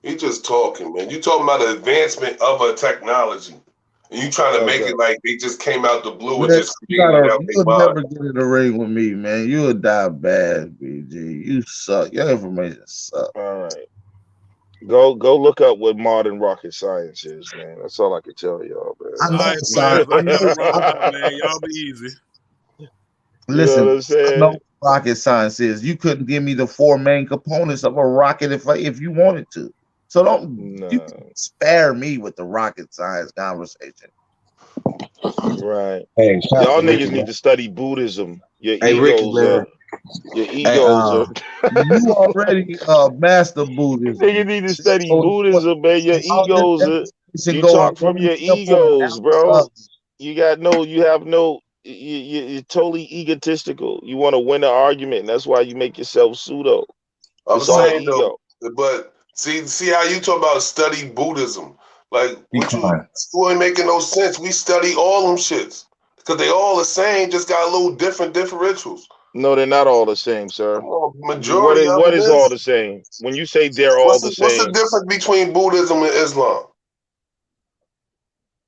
You just talking, man. You talking about the advancement of a technology. And you trying to make it like they just came out the blue and just created it out You'll their never mind. get in the ring with me, man. You'll die bad, BG. You suck. Your information sucks. All right. Go look up what modern rocket science is, man. That's all I can tell y'all, man. I know All right, science. players. I gotta roll out, man. Y'all be easy. Listen, you know what I'm saying? I know what rocket science is. You couldn't give me the four main components of a rocket if you wanted to. So don't you spare me with the rocket science conversation. Right. Hey, y'all niggas need to study Buddhism. Your hey, Ricky, egos man. are. Your egos are. You already master Buddhism. Niggas need to study Buddhism, man. Your egos are. You talk from your egos, bro. You have no. You're totally egotistical. You want to win an argument, and that's why you make yourself pseudo. I'm It's all saying ego. though, but see how you talk about study Buddhism. Like what you ain't making no sense. We study all them shits. Because they all the same, just got a little different rituals. No, they're not all the same, sir. Majority of what it is all the same? When you say they're all the same, what's the difference between Buddhism and Islam?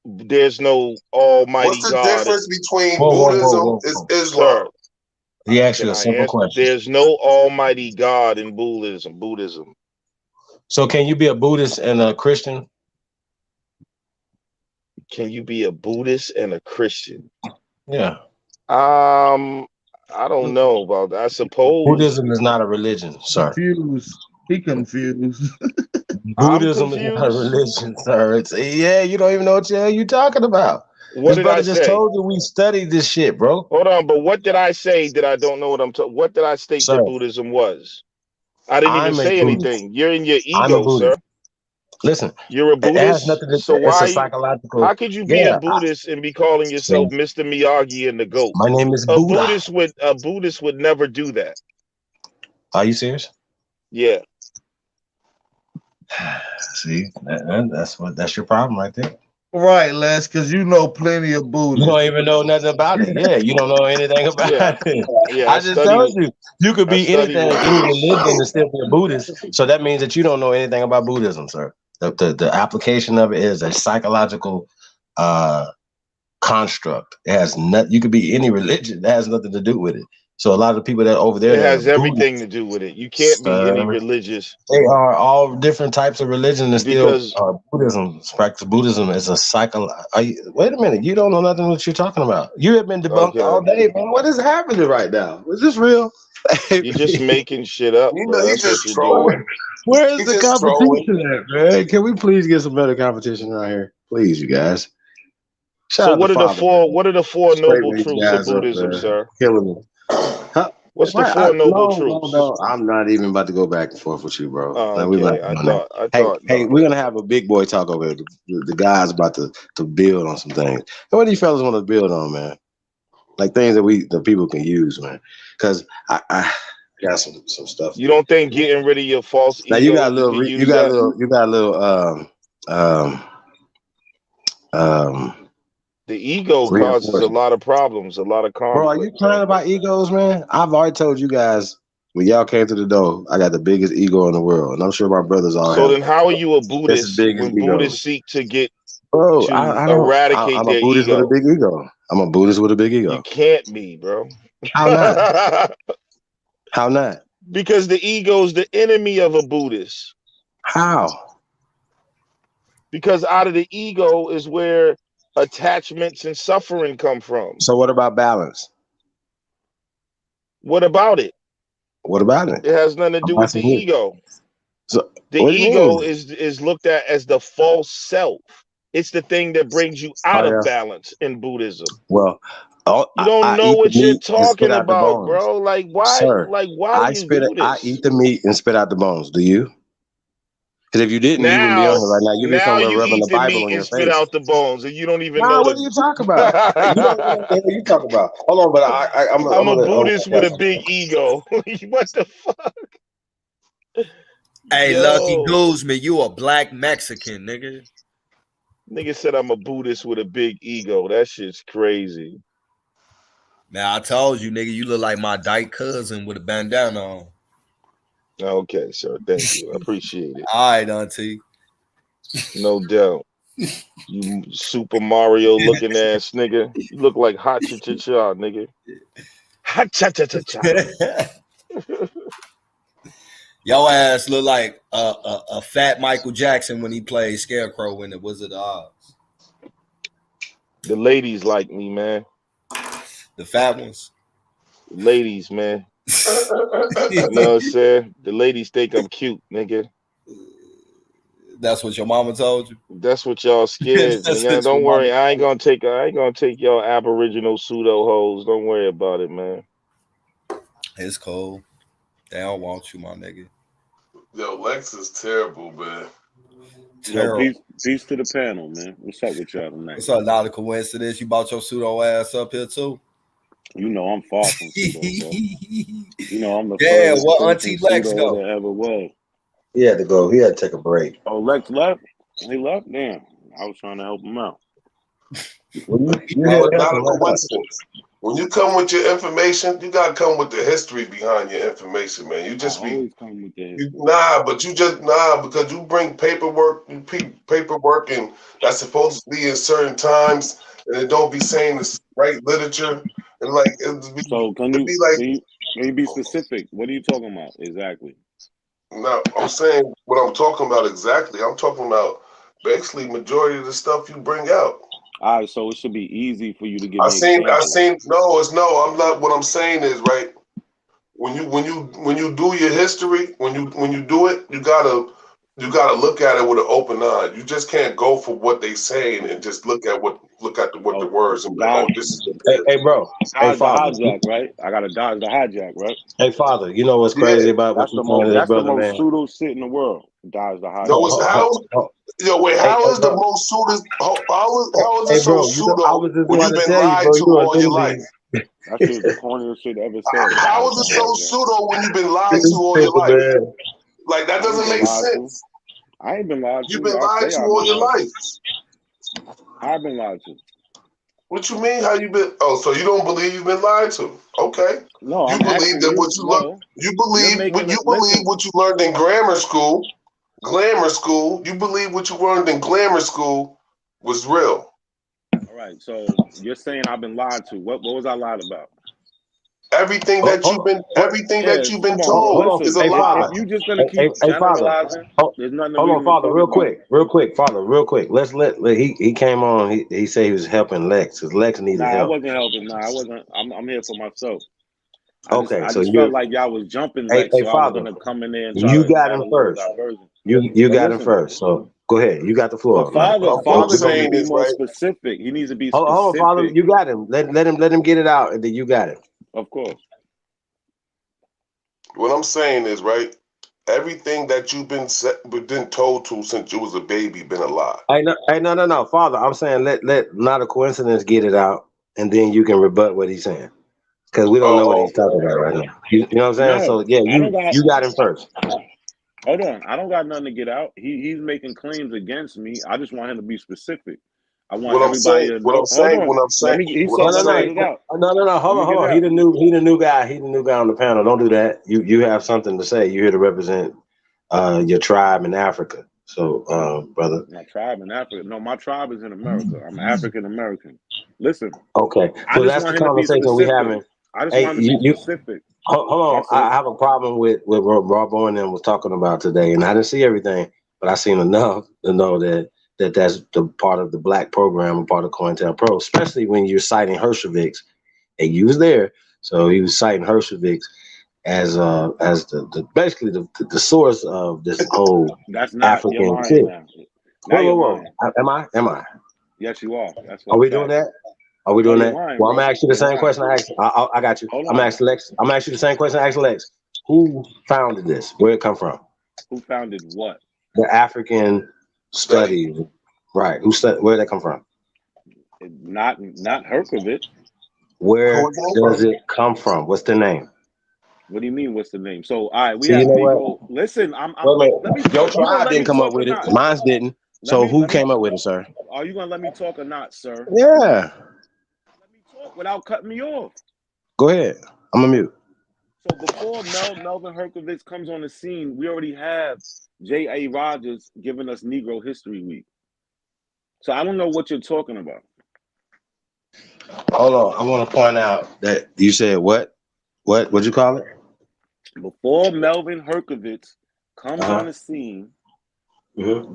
There's no almighty What's the God. difference between Buddhism and Islam? Sir, he asked you a simple question. There's no almighty God in Buddhism. So can you be a Buddhist and a Christian? Can you be a Buddhist and a Christian? Yeah. I don't know about that. I suppose Buddhism is not a religion, sir. He confused. Buddhism is not a religion, sir. It's you don't even know what the hell you talking about. What This did brother I just say? told you we studied this shit, bro. Hold on, but what did I say that I don't know what I'm talking? What did I state that Buddhism was? I didn't even say anything. You're in your ego, sir. Listen, you're a Buddhist. It has nothing to, so it's why? a psychological. How could you be a Buddhist and be calling yourself Mr. Miyagi and the GOAT? My name is a Buddha. Buddhist would never do that. Are you serious? Yeah. See, that's your problem right there. Right, Les, because you know plenty of Buddhists. You don't even know nothing about it. Yeah, you don't know anything about it. Yeah, I just told you. You could be anything, any religion, and still be a Buddhist. So that means that you don't know anything about Buddhism, sir. The application of it is a psychological construct. It has nothing. You could be any religion. That has nothing to do with it. So a lot of people that over there, it has everything to do with it. You can't be any religious. They are all different types of religion, and still Buddhism. Practice Buddhism is a wait a minute, you don't know nothing what you're talking about. You have been debunked all day, man. What is happening right now? Is this real? You're just making shit up. You know, you just trolling. Where is the competition at, man? Can we please get some better competition around here, please, you guys? So what are the four noble truths of Buddhism, sir? Killing me. Huh? What's the four noble truths? No, I'm not even about to go back and forth with you, bro. Okay. I thought. Hey, we're gonna have a big boy talk over here. The guy's about to build on some things. And what do you fellas want to build on, man? Like things that the people can use, man. Because I got some stuff. You don't think getting rid of your false ego? Now you got a little. The ego causes a lot of problems, a lot of conflict. Bro, are you crying about egos, man? I've already told you guys when y'all came through the door, I got the biggest ego in the world, and I'm sure my brothers all. So then, how are you a Buddhist when Buddhists seek to get eradicate I'm their a Buddhist ego? with a big ego. I'm a Buddhist with a big ego. You can't be, bro. How not? How not? Because the ego is the enemy of a Buddhist. How? Because out of the ego is where attachments and suffering come from. So what about balance? What about it? What about it? It has nothing to do with the ego. So the ego is looked at as the false self. It's the thing that brings you out of balance in Buddhism. Well, you don't know what you're talking about, bro. Like why? Sir, why do you do this? I eat the meat and spit out the bones. Do you? Because if you didn't, you wouldn't be on here right now. You'd be somewhere rubbing the Bible on your face. Spit out the bones, and you don't even know. What are you talking about? You don't know what you talking about. Hold on, but I'm a Buddhist with a big ego. What the fuck? Hey, Lucky Guzman, you a black Mexican, nigga. Nigga said I'm a Buddhist with a big ego. That shit's crazy. Now I told you, nigga, you look like my dyke cousin with a bandana on. Okay, sir. Thank you. I appreciate it. All right, auntie. No doubt. You Super Mario looking ass nigga. You look like hot cha cha cha, nigga. Hot cha cha cha cha. Your ass look like a fat Michael Jackson when he played Scarecrow in The Wizard of Oz. The ladies like me, man. The fat ones? Ladies, man. You know what I'm saying? The ladies think I'm cute, nigga. That's what your mama told you. That's what y'all scared. That's Man, what don't your worry. mama I ain't gonna take y'all Aboriginal pseudo hoes. Don't worry about it, man. It's cool. They don't want you, my nigga. Yo, Lex is terrible, man. Terrible. Yo, peace to the panel, man. What's up with y'all tonight? It's not a coincidence. You brought your pseudo ass up here too. You know I'm far from pseudo, bro. You know I'm the Damn, furthest what thing Auntie from Lex pseudo go? that ever was. He had to go. He had to take a break. Oh, Lex left? He left? Damn. I was trying to help him out. You No, it's not a coincidence. When you come with your information, you gotta come with the history behind your information, man. You just always come with the history. because you bring paperwork, paperwork, and that's supposed to be in certain times, and it don't be saying the right literature, and like So can you be specific? What are you talking about exactly? No, I'm saying what I'm talking about exactly. I'm talking about basically majority of the stuff you bring out. All right, so it should be easy for you to give I me examples. no. I'm not. What I'm saying is right. When you do your history, when you do it, you gotta look at it with an open eye. You just can't go for what they saying and just look at the words and be like, oh, this is what it is. Hey, bro. Hey, Dodge the father. hijack, right? I gotta dodge the hijack, right? Hey, father. You know what's crazy about what That's you saying to this the brother, most man? pseudo shit in the world. Dodge the hijack. No, it's how. Yo, wait. How is the bro. most pseudo? How is it Hey, so bro. I pseudo was just when about you've to been tell you, lied bro. to You a all your life? newbie. That shit is the corniest shit ever said. How is Dodge it the so hijack. pseudo when you've been lied This to all is your life? man. Like that doesn't make sense. I ain't been lied to. You've been Y'all lied say to I've all been your lied life. to. I've been lied to. What you mean? How you been? Oh, so you don't believe you've been lied to? Okay. No, You I'm believe asking that you. what you learned. You believe Listen. what you learned in grammar school. Glamour school. You believe what you learned in glamour school was real. All right. So you're saying I've been lied to. What was I lied about? Everything that you've been told is a Listen, lie. if you just gonna keep Hey, father. generalizing, there's nothing to Hold on, even father. talk Real about. quick, father. Real quick. Let's let he came on. He said he was helping Lex because Lex needed Nah, I help. wasn't helping. Nah, I wasn't. I'm here for myself. Okay, I so just felt like y'all was jumping Lex, hey, so I was father. gonna come in there and try You to got add him a little first. diversion. You But got him listen, first. So go ahead. You got the floor. but father Father needs to be more specific. He needs to be Hold on, father. specific. You got him. Let him get it out, and then you got it. Of course. What I'm saying is, right, everything that you've been told to since you was a baby been a lie. Hey, no, father. I'm saying let not a coincidence get it out, and then you can rebut what he's saying because we don't know what he's talking about right now. You know what I'm saying? No, So yeah, you got him first. Hold on, I don't got nothing to get out. He's making claims against me. I just want him to be specific. I want everybody to know. Hold on, let me. He said, "Let me get it out." No. Hold on. He the new guy. He the new guy on the panel. Don't do that. You have something to say. You're here to represent your tribe in Africa. So, brother. My tribe in Africa. No, my tribe is in America. I'm African American. Listen. Okay, I so just that's the want him to be conversation we specific. having. I just Hey, want him to be specific. Hold on. I have a problem with what Rob Bowen was talking about today, and I didn't see everything, but I seen enough to know that's the part of the black program and part of COINTELPRO, especially when you're citing Hershovix, and you was there, so he was citing Hershovix as the basically the source of this whole That's not. You're African lying shit. now. Now you're lying. Am I? Yes, you are. That's Are what we fact. doing that? Are we No, doing you're that? lying, Well, I'm bro. gonna ask you the You're same lying. question I asked. I got you. Hold I'm gonna on. ask Lex. I'm gonna ask you the same question I asked Lex. Who founded this? Where it come from? Who founded what? The African study. Right. Where did that come from? Not Herkovitz. Where does it come from? What's the name? What do you mean? What's the name? So, all right, we So have you know Negro. what? Listen, Wait. let me. Your You gonna tribe let me didn't come up talk or with it. not? Mine didn't. So who came up with it, sir? Are you gonna let me talk or not, sir? Yeah. Let me talk without cutting me off. Go ahead. I'm gonna mute. So before Melvin Herkovitz comes on the scene, we already have J.A. Rogers giving us Negro History Week. So I don't know what you're talking about. Hold on. I want to point out that you said what? What'd you call it? Before Melvin Herkovitz comes on the scene,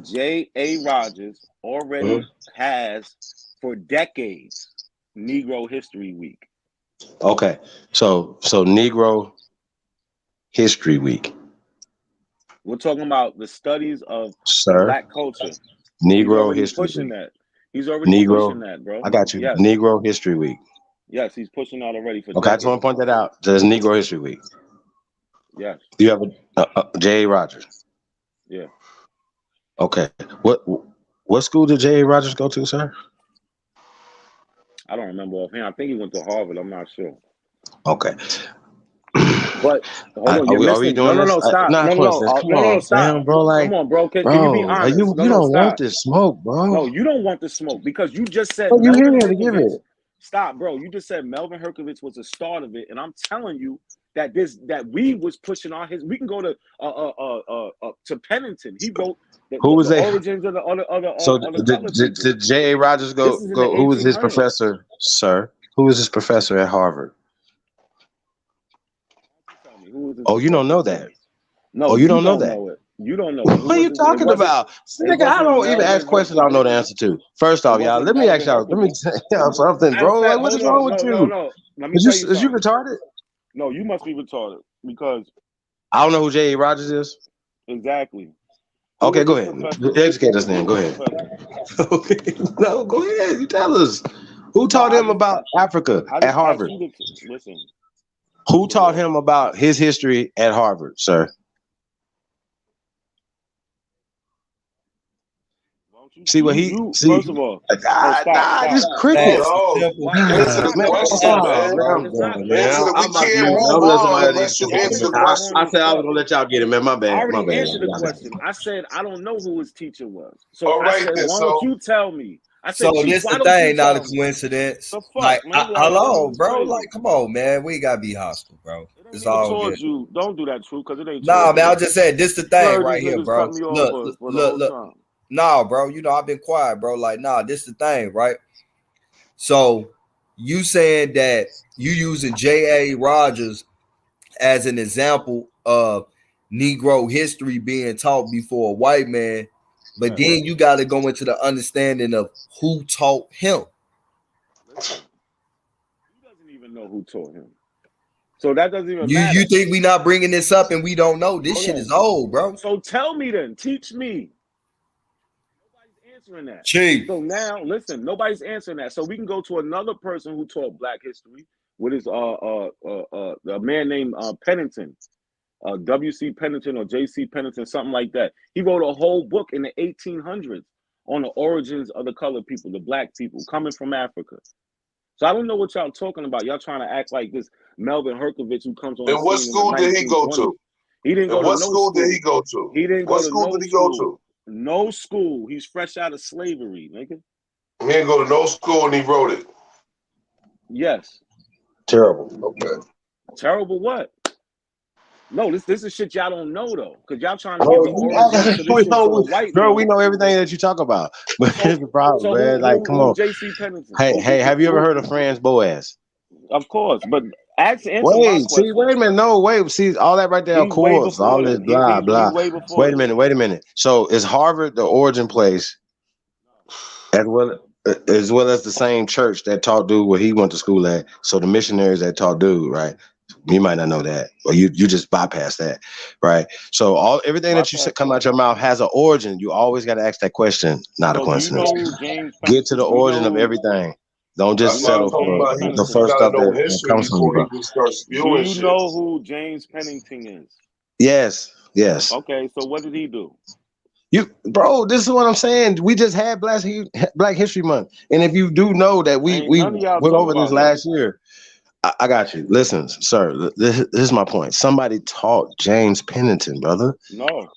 J.A. Rogers already has for decades Negro History Week. Okay. So Negro History Week. We're talking about the studies of the Sir. Black culture. Negro History pushing Week. that. He's already pushing that, bro. I got you. Yes. Negro History Week. Yes, he's pushing that already for Okay, decades. I just want to point that out. There's Negro History Week. Yes. Do you have a J.A. Rogers? Yeah. Okay. What school did J.A. Rogers go to, sir? I don't remember offhand. I think he went to Harvard. I'm not sure. Okay. But hold on, you're are we missing. doing No, this? stop. Nah, No, stop. damn, bro. Like, Come on, bro. Can bro, you be honest? you don't want this smoke, bro. No, you don't want the smoke because you just said Oh, you Melvin here to give Herkovitz. it. Stop, bro. You just said Melvin Herkovitz was the start of it, and I'm telling you that we was pushing we can go to Pennington. He wrote the origins of the other So color people. did J.A. Rogers go? Who was his professor, sir? Who was his professor at Harvard? Oh, you don't know that. No, oh, you don't know that. You don't know What are you talking about? Nigga, I don't even ask questions I don't know the answer to. First off, y'all, let me ask y'all. Let me tell y'all something, bro. Like, what is wrong with you? No. Let me tell you Is you retarded? No, you must be retarded because I don't know who J.A. Rogers is. Exactly. Okay, go ahead. Educate us then. Go ahead. No, go ahead. You tell us. Who taught him about Africa at Harvard? Listen. Who taught him about his history at Harvard, sir? See what he see. First of all, just cricket. Answer the question, man. Answer we can't move on unless you answer the question. I said I was gonna let y'all get it, man. My bad. I already answered the question. I said I don't know who his teacher was. So all right, I said, then, why don't you tell me? I said, so this the thing, not a coincidence. The fuck, like, man? hello, bro. Like, come on, man. We gotta be hostile, bro. It's all good. You don't do that, true, because it ain't. Nah, man. I just said this the thing right here, bro. Look. Nah, bro. You know I've been quiet, bro. Like, nah, this the thing, right? So you saying that you using J.A. Rogers as an example of Negro history being taught before a white man, but then you got to go into the understanding of who taught him. He doesn't even know who taught him. So that doesn't even You matter. think we not bringing this up and we don't know? This shit is old, bro. So tell me then. Teach me. Nobody's answering that. Chief. So now, listen, nobody's answering that. So we can go to another person who taught Black history. What is a man named Pennington, W.C. Pennington or J.C. Pennington, something like that. He wrote a whole book in the 1800s on the origins of the colored people, the Black people coming from Africa. So I don't know what y'all talking about. Y'all trying to act like this Melvin Herkovitz who comes on. And what school did he go to? He didn't go to no school. What school did he go to? He didn't go to no no did he go to? No school. He's fresh out of slavery, nigga. He didn't go to no school and he wrote it. Yes. Terrible. Okay. Terrible what? No, this is shit y'all don't know though, because y'all trying to give the origin to this to a white bro, man. we know everything that you talk about, but here's the problem, man. Like, come on. J.C. Pennington. Hey, have you ever heard of Franz Boas? Of course, but answer wait a minute, no, wait, see all that right there, of course, all this blah blah. Wait a minute. So is Harvard the origin place, as well as the same church that taught dude where he went to school at? So the missionaries that taught dude, right? You might not know that, or you just bypass that, right? So everything that you come out your mouth has an origin. You always got to ask that question. Not a coincidence. Get to the origin of everything. Don't just settle for the first stuff that comes from you. Do you know who James Pennington is? Yes. Okay, so what did he do? Bro, this is what I'm saying. We just had Black History Month, and if you do know that we went over this last year. I got you. Listen, sir, this is my point. Somebody taught James Pennington, brother. No.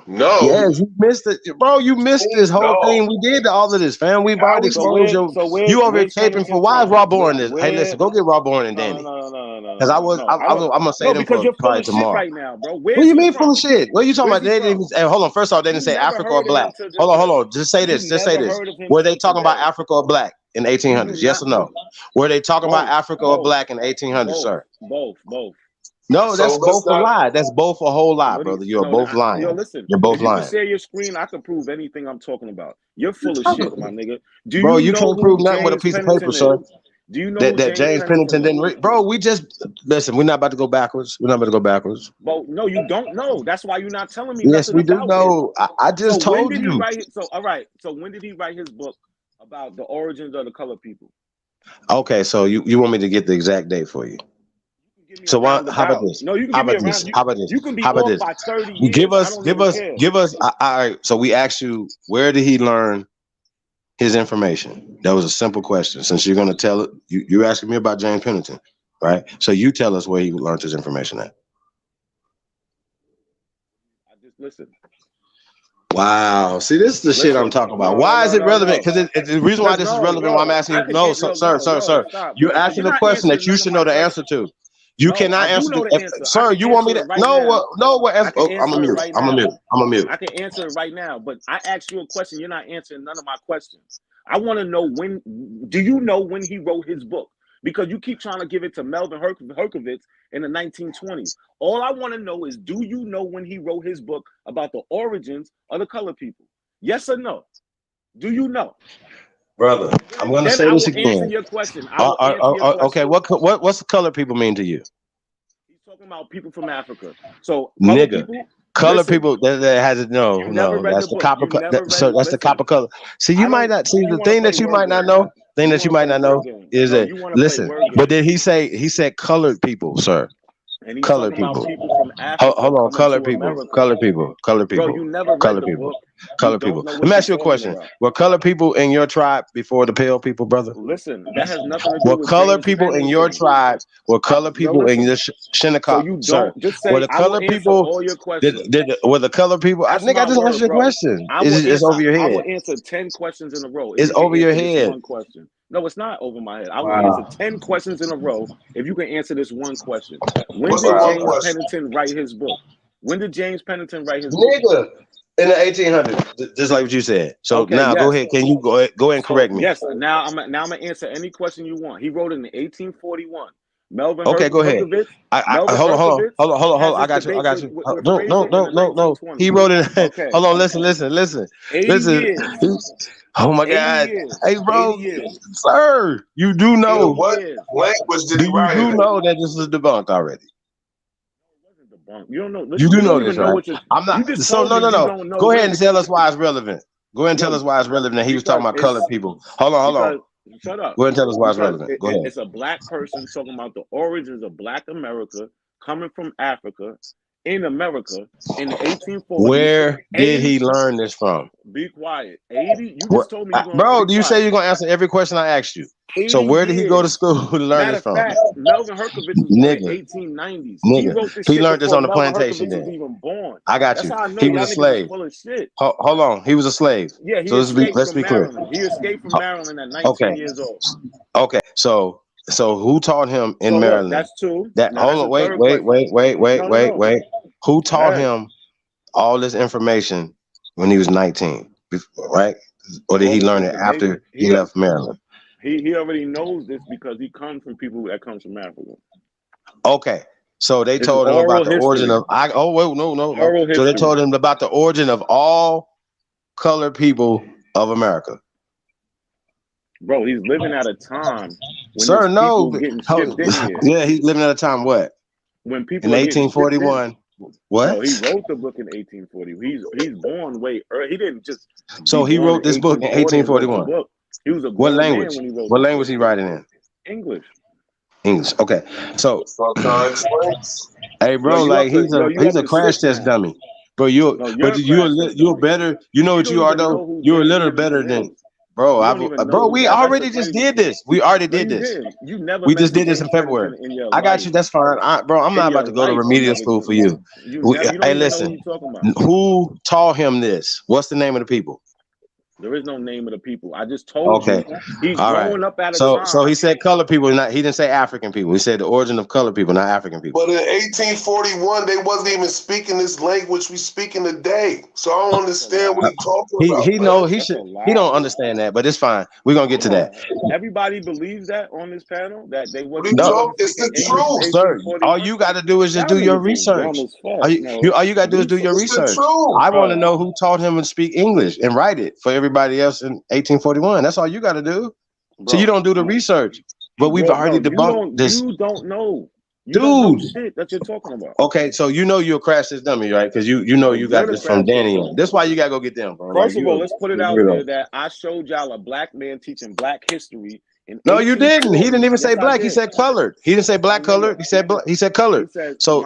Yes, you missed it. Bro, you missed this whole thing. We did all of this, fam. We've already exposed you over here taping for why is Raw Born this? Hey, listen, go get Raw Born and Danny. No. Because I'm gonna say them for probably tomorrow. Right now, bro. What do you mean full of shit? What are you talking about? They didn't even hold on. First off, they didn't say Africa or Black. Hold on. Just say this. Were they talking about Africa or Black in 1800s? Yes or no? Were they talking about Africa or Black in 1800s, sir? Both. No, that's both a lie. That's both a whole lie, brother. You're both lying. Listen, you're both lying. If you share your screen, I can prove anything I'm talking about. You're full of shit, my nigga. Bro, you can't prove nothing with a piece of paper, sir. Do you know that, who that James Pennington didn't read? Bro, we just listen. We're not about to go backwards. We're not about to go backwards. But no, you don't know. That's why you're not telling me Yes, nothing we do about know. I just So when told did you. he write it? So all right. So when did he write his book about the origins of the colored people? Okay, so you want me to get the exact date for you? So why? How about this? No, you can How give me about this? around. How about this? You can be How about off this? by 30 years. Give I us. don't Give even us. care. Give us. All right. So we asked you, where did he learn his information? That was a simple question. Since you're going to tell it, you're asking me about James Pennington, right? So you tell us where he learned his information at. I just listen. Wow. See, this is the shit I'm talking about. Why is it relevant? Because the reason why this is relevant, why I'm asking you, no, sir. You're asking a question that you should know the answer to. You cannot answer, sir. You want me to? No, what? I'm a mute. I'm a mute. I can answer it right now, but I asked you a question. You're not answering none of my questions. I want to know when. Do you know when he wrote his book? Because you keep trying to give it to Melvin Herkovitz in the 1920s. All I want to know is, do you know when he wrote his book about the origins of the colored people? Yes or no? Do you know? Brother, I'm going to say this again. Answer your question. I will answer your question. Okay, what's the colored people mean to you? He's talking about people from Africa. So nigga, colored people that has it. No, that's the copper. That's the copper color. See, you might not see the thing that you might not know. Thing that you might not know is that listen. But then he said colored people, sir. And colored people. From Africa. Hold on, colored people. Colored people. Colored people. Bro, you never read colored the people. book. Colored people. Let me ask you a question. Were colored people in your tribe before the pale people, brother? Listen, that has nothing to do with Were colored people in your tribe? Were colored people in your Shinnecock? So you sir, don't just say, were the I will colored answer people? all your questions. Were the colored people? I think I just answered your question. It's over your head. I will answer 10 questions in a row. It's over your head. One question. No, it's not over my head. I will answer 10 questions in a row if you can answer this one question. When did James Pennington write his book? When did James Pennington write his book? Nigga, in the 1800s, just like what you said. So okay, now go ahead. Can you go ahead and correct me? Yes. Now I'm gonna answer any question you want. He wrote it in 1841. Melvin. Okay, go ahead. Hold on. I got you. No. He wrote it. Okay. Hold on. Listen. 80 years. Oh my God. Hey, bro. Sir, you do know what language did he write? You do know that this is debunked already. You don't know. You do know this, right? I'm not. So no. Go ahead and tell us why it's relevant. Go ahead and tell us why it's relevant that he was talking about colored people. Hold on. Shut up. Go ahead and tell us why it's relevant. Go ahead. It's a black person talking about the origins of Black America coming from Africa in America in the 1840s. Where did he learn this from? Be quiet. 80. You just told me. Bro, do you say you're gonna answer every question I asked you? So where did he go to school to learn this from? Fact, Melvin Herkovitz was born in the 1890s. Nigga. He learned this on the plantation then. Even born. I got you. He was a slave. Hold on. He was a slave. Yeah, so let's be clear. He escaped from Maryland at 19 years old. Okay, so who taught him in Maryland? That's two. Hold on, wait. Who taught him all this information when he was 19? Right? Or did he learn it after he left Maryland? He already knows this because he comes from people that comes from Africa. Okay. So they told him about the origin of no. So they told him about the origin of all colored people of America. Bro, he's living at a time when sir, no, getting shipped in here. Yeah, he's living at a time what? When people in 1841. What? No, he wrote the book in 1840. He's born way early. He didn't just. So he wrote this book in 1841. He was a what language? Man when he wrote what language he writing in? English. Okay. So hey bro, like he's a crash test dummy. Bro, you're better. You know what you are though? You're a little better than bro. We already just did this. We already did this. We just did this in February. I got you. That's fine. Bro, I'm not about to go to remedial school for you. Hey, listen. Who taught him this? What's the name of the people? There is no name of the people. I just told you. He's growing up at a time. So he said colored people, he didn't say African people. He said the origin of colored people, not African people. But in 1841, they wasn't even speaking this language we speaking today. So I don't understand what he's talking about. He don't understand that, but it's fine. We're gonna get to that. Everybody believes that on this panel that they wasn't. No, it's the truth, sir. All you got to do is just do your research. All you got to do is do your research. I want to know who taught him to speak English and write it for everybody else in 1841. That's all you got to do. Bro, so you don't do the research. But we've already debunked this. You don't know. You don't know shit that you're talking about. Okay, so you know you'll crash this dummy, right? Because you know you got this from Danny. That's why you gotta go get them, bro. First of all, let's put it out there that I showed y'all a black man teaching black history. No, you didn't. He didn't even say black. He said colored. He didn't say black colored. He said colored. So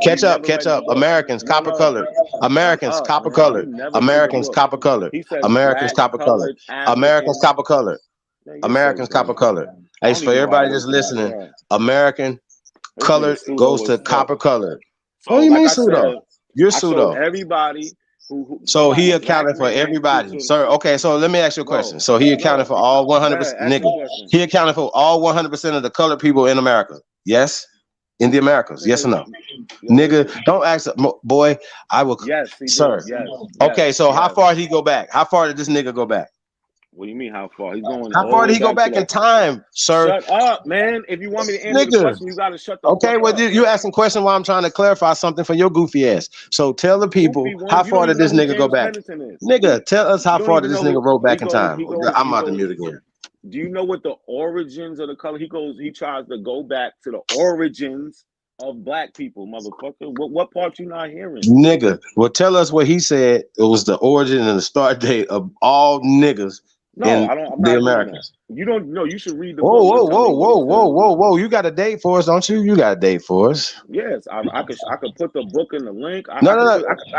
catch up. Americans copper colored. Americans copper colored. Americans copper colored. Americans copper colored. Americans copper colored. Americans copper colored. Hey, for everybody that's listening, American colored goes to copper colored. What do you mean pseudo? You're pseudo. Everybody. So he accounted for everybody, sir. Okay, so let me ask you a question. So he accounted for all 100%, nigga. He accounted for all 100% of the colored people in America. Yes, in the Americas. Yes or no, nigga? Don't ask, boy. I will. Yes, sir. Yes, okay, so how far did he go back? How far did this nigga go back? What do you mean how far? He's going. How far did he go back in time, sir? Shut up, man. If you want me to answer the question, you gotta shut the fuck up. Well, you asking question while I'm trying to clarify something for your goofy ass. So tell the people how far did this nigga go back? Nigga, tell us how far did this nigga roll back in time? I'm about to mute again. Do you know what the origins of the color? He tries to go back to the origins of black people, motherfucker. What part you not hearing? Nigga, well, tell us what he said. It was the origin and the start date of all niggas. No, I don't. I'm not doing that. You don't know. You should read the book. Whoa. You got a date for us, don't you? You got a date for us. Yes, I could put the book in the link. I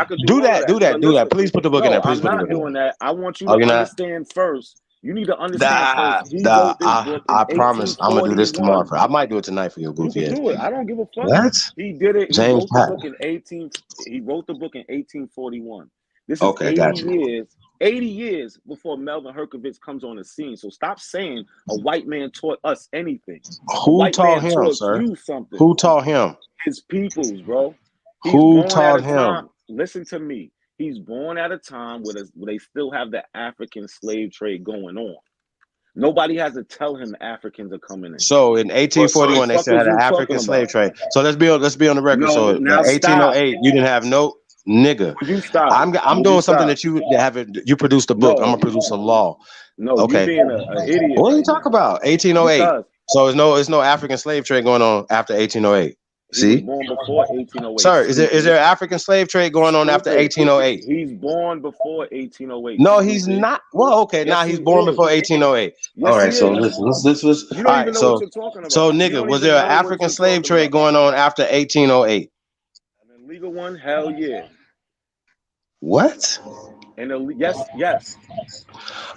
could do that. Please put the book in there. Please I'm not doing that. I want you to understand first. You need to understand first. He wrote this book in I promise I'm gonna do this tomorrow. I might do it tonight for your goofy ass. You can do it. I don't give a fuck. What? He did it. He wrote the book in 1841. This is 80 years before Melvin Herkovitz comes on the scene. So stop saying a white man taught us anything. Who taught him, sir? Who taught him? His peoples, bro. Who taught him? Listen to me. He's born at a time where they still have the African slave trade going on. Nobody has to tell him Africans are coming in. So in 1841, they still had an African slave trade. So let's be on the record. No, so in 1808, you didn't have no. Nigga, you stop. I'm doing something that you haven't. You produced a book. I'm gonna produce some law. No, okay. You being an idiot. What are you talking about? 1808. So it's no African slave trade going on after 1808. See, born before 1808. Sir, is there African slave trade going on after 1808? He's born before 1808. No, he's not. Well, okay, now he's born before 1808. Yes, all right, so listen. You don't even know what you're talking about. So nigga, was there an African slave trade going on after 1808? An illegal one? Hell yeah. What? Yes.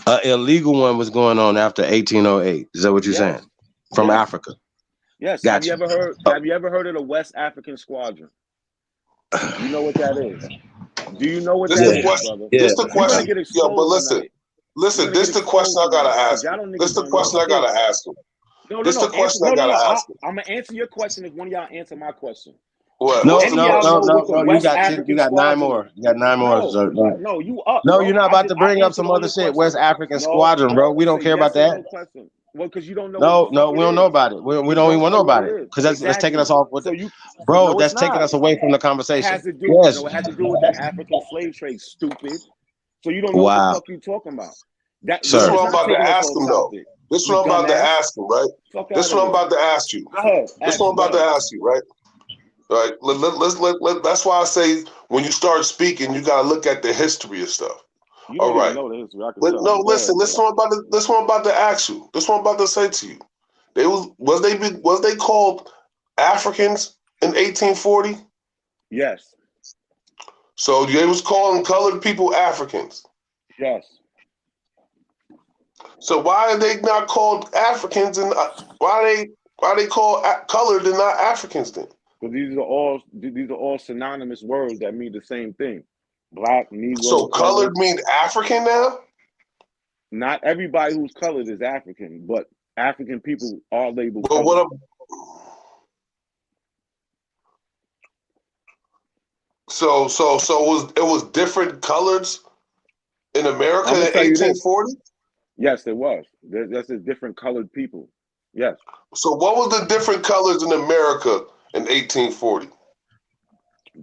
An illegal one was going on after 1808. Is that what you're saying? From Africa. Yes. Gotcha. Have you ever heard of the West African Squadron? Do you know what that is? Do you know what that is, brother? This the question. Yo, but listen. This the question I gotta ask. This the question I gotta ask him. This the question I gotta ask him. I'm gonna answer your question if one of y'all answer my question. What? No. You got 9 more. You got 9 more. No, you up. No, you're not about to bring up some other shit. West African Squadron, bro. We don't care about that. Well, because you don't know. No, we don't know about it. We don't even want to know about it because that's taking us off with that's taking us away from the conversation. It has to do with the African slave trade, stupid. So you don't know what the fuck you talking about. This is what I'm about to ask him, though. This is what I'm about to ask him, right? This is what I'm about to ask you. This is what I'm about to ask you, right? Right. That's why I say when you start speaking, you gotta look at the history of stuff. All right. Listen. This one I'm about to ask you. This one I'm about to say to you. Was they called Africans in 1840? Yes. So they was calling colored people Africans. Yes. So why are they not called Africans and why they called colored and not Africans then? Because these are all synonymous words that mean the same thing. Black, Negro. So colored mean African now? Not everybody who's colored is African, but African people are labeled. But So it was different colors in America in 1840? Yes, there was. That's a different colored people. Yes. So what was the different colors in America in 1840?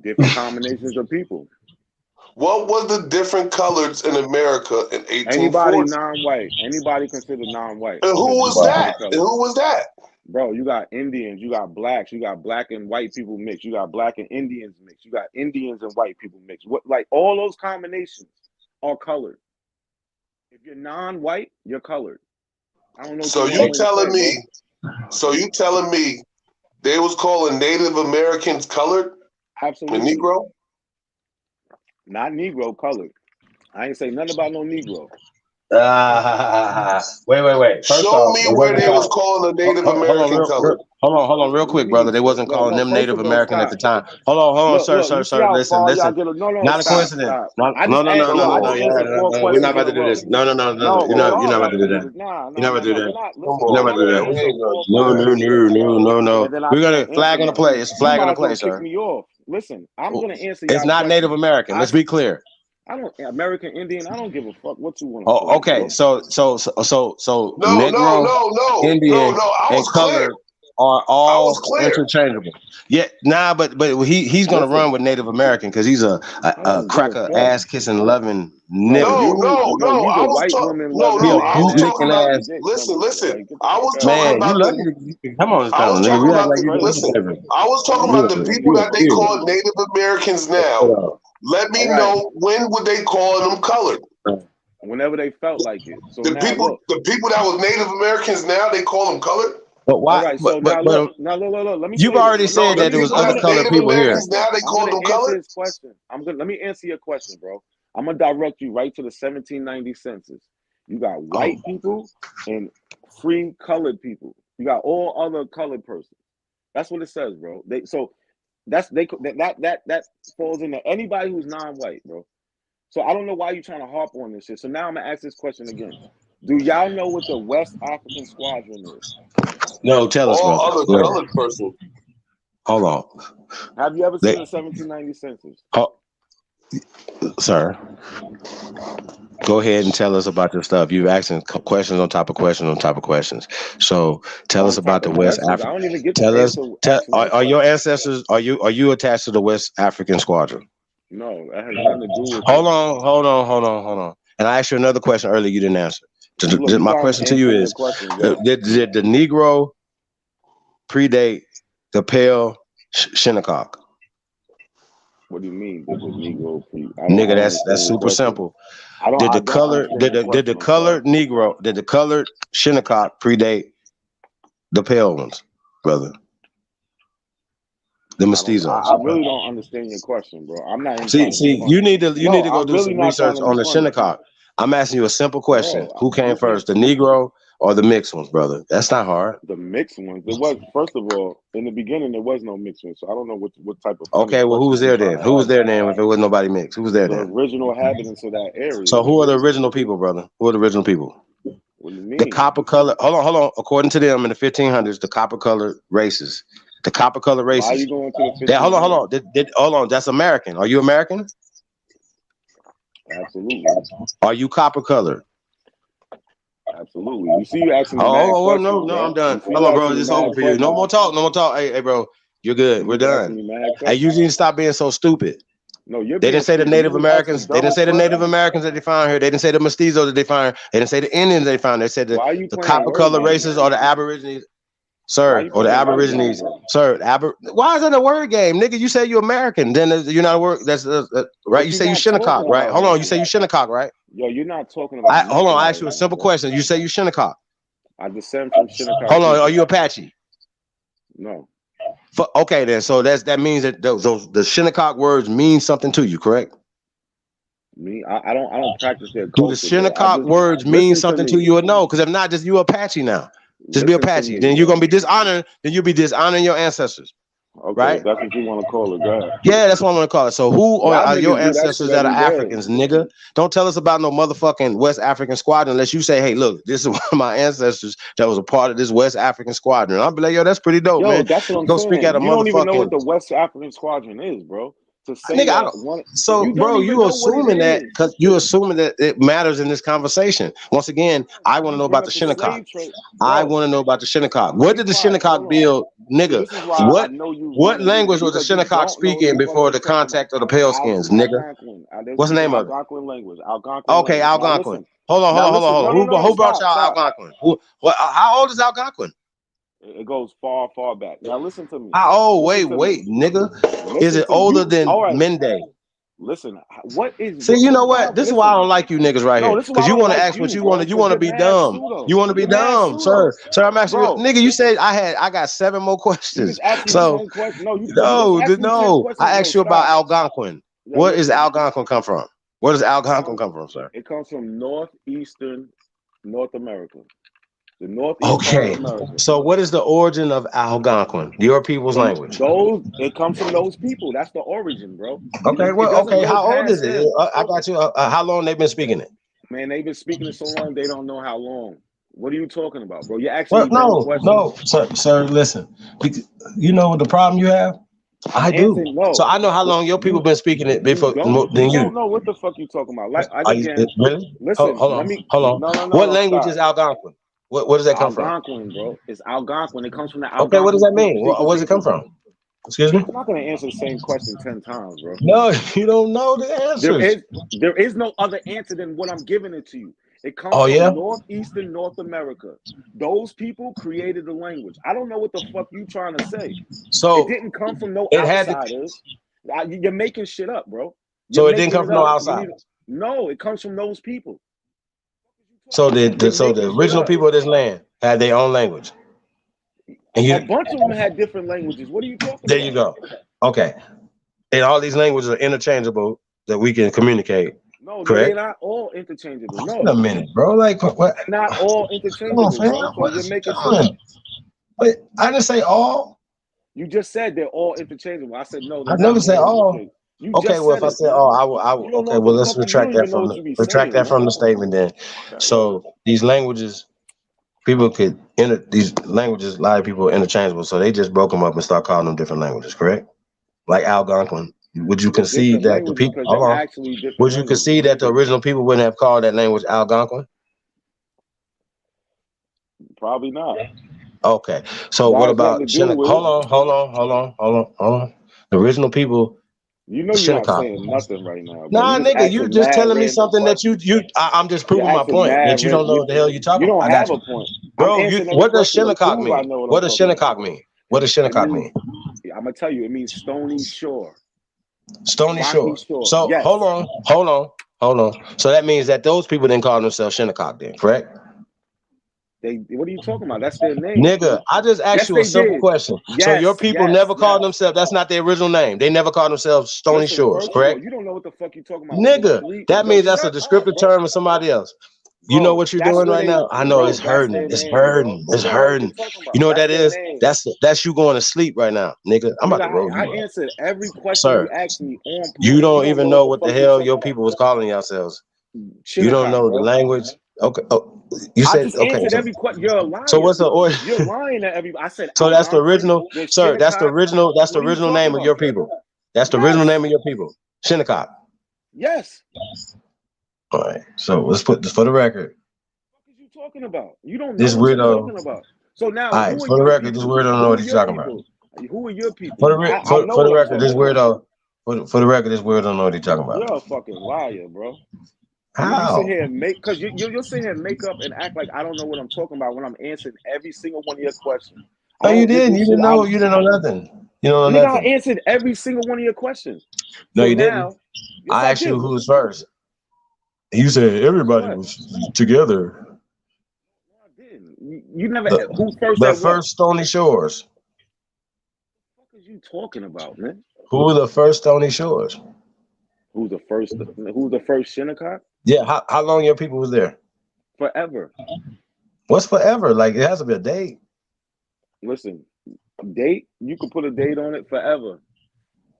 Different combinations of people. What was the different colors in America in 1840? Anybody non-white, anybody considered non-white. And who was that? And who was that? Bro, you got Indians, you got blacks, you got black and white people mixed, you got black and Indians mixed, you got Indians and white people mixed. What, like all those combinations are colored. If you're non-white, you're colored. I don't know. So you telling me? So you telling me they was calling Native Americans colored? Absolutely. And Negro? Not Negro, colored. I ain't say nothing about no Negro. Wait. First Show off, me where they was calling a Native American colored. Hold on, real quick, brother. They wasn't calling them Native American at the time. Hold on, sir. Listen. Not a coincidence. No. We're not about to do this. No. You're not about to do that. You're not about to do that. You're not about to do that. No. We're gonna flag on the play. It's a flag on the play, sir. Me off. Listen, I'm gonna answer. It's not Native American. Let's be clear. I don't American Indian. I don't give a fuck what you want. Oh, okay. So Negro, Indian, and colored are all interchangeable. Yeah, but he's gonna run with Native American because he's a cracker, ass kissing, loving nigga. No. I was talking about. Listen. I was talking about. Come on, I was talking about the people that they call Native Americans now. Let me know when would they call them colored? Whenever they felt like it. So the people that was Native Americans now they call them colored. But why? Right, so now look. Let me. You've already said that there was other colored people here. Now they call them colored. Let me answer your question, bro. I'm gonna direct you right to the 1790 census. You got white people and free colored people. You got all other colored persons. That's what it says, bro. That falls into anybody who's non-white, bro. So I don't know why you're trying to harp on this shit. So now I'm gonna ask this question again. Do y'all know what the West African Squadron is? No, tell us, bro. Other colored person. Hold on. Have you ever seen the 1790 census? Sir, go ahead and tell us about your stuff. You've asking questions on top of questions on top of questions. So tell us about the West African. I don't even get tell us. Are your ancestors? Are you attached to the West African Squadron? No, that has nothing to do with. Hold on. And I asked you another question earlier. You didn't answer. My question to you is: did the Negro predate the pale Shinnecock? What do you mean? Did the Negro nigga, that's super simple. Did the colored Negro, did the colored Shinnecock predate the pale ones, brother? The mestizos. I really don't understand your question, bro. I'm not. See, you need to go do some research on the Shinnecock. I'm asking you a simple question: who came first, the Negro or the mixed ones, brother? That's not hard. The mixed ones. There was, first of all, in the beginning there was no mixed ones, so I don't know what type of. Okay, well, who was there then? Who was there then? If there was nobody mixed, who was there then? The original inhabitants of that area. So who are the original people, brother? Who are the original people? What do you mean? The copper color. Hold on. According to them, in the 1500s, the copper colored races. The copper colored races. Why are you going to the hold on. Hold on. That's American. Are you American? Absolutely. Are you copper colored? Absolutely. You see, you asking. No, I'm done. Hold on, bro. It's over for you. No more talk. Hey, bro. You're good. We're done. Hey, you need to stop being so stupid. No, they didn't say the Native Americans. They didn't say the Native Americans that they found here. They didn't say the mestizos that they found here. They didn't say the Indians they found. They said the copper colored races or the Aborigines. Sir, or the Aborigines, sir. Why is that a word game, nigga? You say you're American, then you're not a word. That's right. You say you Shinnecock, right? Hold on. You say you Shinnecock, right? Yo, you're not talking about. Hold on. I ask you a simple question. You say you Shinnecock. I descend from Shinnecock. Hold on. Are you Apache? No. Okay, then. So that means that the Shinnecock words mean something to you, correct? Me, I don't practice their culture. Do the Shinnecock words mean something to you or no? Because if not, just you Apache now. Just be Apache. Then you're gonna be dishonoring. Then you'll be dishonoring your ancestors. Okay, right? That's what you want to call it, God. Yeah, that's what I'm gonna call it. So who are your ancestors that are Africans, nigga? Don't tell us about no motherfucking West African squadron unless you say, hey, look, this is one of my ancestors that was a part of this West African squadron. I'll be like, yo, that's pretty dope, man. That's what I'm Go saying. speak at a you don't even know motherfucking. what the West African squadron is, bro. to say Nigga, that one. so, You don't bro, even you know what it assuming that is. because you assuming that it matters in this conversation. Once again, I want to know Bring about the up the Shinnecock. slave trade, I bro. want to know about the Shinnecock. What Be did the quiet. Shinnecock Hold on. build, See, nigga? this is why I know you What running language was the because you Shinnecock don't know the speaking fuck before you're the talking about. contact of the Paleskins, nigga? Algonquin. What's the The name of it? Algonquin language. Algonquin Okay, language. Now Algonquin. listen. Hold on. No, Who brought y'all stop. Algonquin? How old is Algonquin? It goes far, far back. Now listen to me. How old? Listen to Wait, me. nigga. Is Listen it to me. older than All right. Mende? Listen. What is? See, you know what? Stop. This is why I don't like you niggas right No, here. this is why Because I you don't want to like ask what you bro, want to. You want to you're be mad dumb. pseudo. You want to be You're mad dumb, pseudo. sir. I'm asking you, Bro. nigga. You said I got 7 more You questions. just asked me So 10 questions. No, you just asked me 10 questions. I asked you about Stop. Algonquin. Yeah, Where is listen. Algonquin come from? Where does Algonquin come from, sir? It comes from northeastern North America. The northeast part Okay. of America. So what is the origin of Algonquin? Your people's language. It comes from those people. That's the origin, bro. Okay. It Well, doesn't okay. go How old is past it? them. I got you. How long they been speaking it? Man, they've been speaking it so long they don't know how long. What are you talking about, bro? You're asking Well, me dumb questions. no, sir. Listen, you know what the problem you have. I do. So I know how long your people been speaking it before than you. Don't know what the fuck you talking about. Like Really? listen. Hold on. No, What language stop. is Algonquin? What does that come from? Algonquin, bro. It's Algonquin. It comes from the Okay, Algonquin. what does that mean? Speaking Where does it come people. from? Excuse me? I'm not gonna answer the same question 10 times, bro. No, you don't know the answers. There is no other answer than what I'm giving it to you. It comes from northeastern North America. Those people created the language. I don't know what the fuck you trying to say. So it didn't come from no outsiders. You're making shit up, bro. So it didn't come from no outsiders. No, it comes from those people. So the original people of this land had their own language. And A bunch of them had different languages. What are you talking about? There you go. Okay. And all these languages are interchangeable that we can communicate. No, correct? they're not all interchangeable. No. Wait a minute, bro. Like what? Not all interchangeable. Come on, Bro. So you're making shit up. Wait, I didn't say all. You just said they're all interchangeable. I said no. I never said all. Okay, well, if I said all, I will. Okay, well, let's retract that from the statement then. So these languages, people could these languages. A lot of people are interchangeable, so they just broke them up and start calling them different languages. Correct? Like Algonquin. Would you concede that the people? Would you concede that the original people wouldn't have called that language Algonquin? Probably not. Okay, so what about Shinnecock? Hold on. The original people. You know you're not saying nothing right now. Nah, nigga, you just telling me something that I'm just proving my point that you don't know what the hell you're talking about. You don't have a point, bro. What does Shinnecock mean? What does Shinnecock mean? What does Shinnecock mean? I'm gonna tell you. It means stony shore. Stony Shore. So yes. hold on. So that means that those people didn't call themselves Shinnecock then, correct? What are you talking about? That's their name. Nigga, I just asked you a simple question. Yes, so your people never called themselves, that's not their original name. They never called themselves Stony Shores, correct? You don't know what the fuck you're talking about. Nigga, that means that's a descriptive term of somebody else. You know what you're doing right now? I know it's hurting. It's hurting. You know what that is? That's you going to sleep right now, nigga. I'm about to roll you. I answered every question you asked me on point. You don't even know what the hell your people was calling yourselves. You don't know the language. Okay. Oh, you said okay. Answered every question. You're a liar. So what's the order? You're lying to everybody. I said. So that's the original, sir. That's the original. That's the original name of your people. That's the original name of your people. Shinnecock. Yes. All right. So let's put this for the record. What are you talking about? You don't know this what weirdo. you're talking about. So now, all right. For the record, this weirdo don't know what he's talking about. Who are your people? For the record, this weirdo. For the record, this weirdo don't know what he's talking about. You're a fucking liar, bro. How? You sit here and because you'll sit here and make up and act like I don't know what I'm talking about when I'm answering every single one of your questions. No, you didn't. You didn't know. You didn't know nothing. You don't know nothing. I answered every single one of your questions. No, you didn't. I asked you who was first. You said everybody was together. No, I didn't. You never. Who first? The first Stony Shores. What the fuck are you talking about, man? Who were the first Stony Shores? Who's the first Shinnecock? Yeah, how long your people was there? Forever. What's forever? Like it has to be a date. Listen, date, you could put a date on it forever.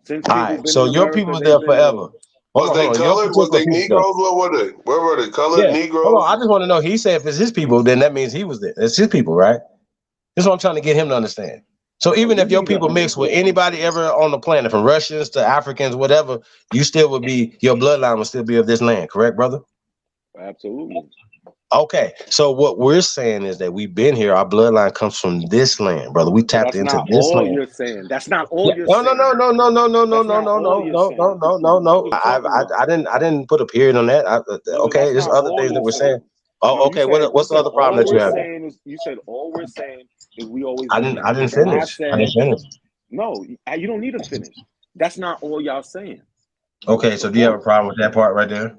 Since all right, so your people was there forever. Was they colored? Was they Negroes? What were they? Where were they? Colored Negroes? Hold on, I just want to know. He said if it's his people, then that means he was there. It's his people, right? This is what I'm trying to get him to understand. So even if your people mix with anybody ever on the planet, from Russians to Africans, whatever, you still would be, your bloodline would still be of this land, correct, brother? Absolutely. Okay, so what we're saying is that we've been here. Our bloodline comes from this land, brother. We tapped That's into not this all land. you're saying. That's not all you're No, saying. No. I didn't put a period on that. Okay, there's other things that we're saying. Oh, okay. What's the other problem that you have? You said all we're saying is we always. I didn't finish. No, you don't need to finish. That's not all y'all saying. Okay, so do you have a problem with that part right there?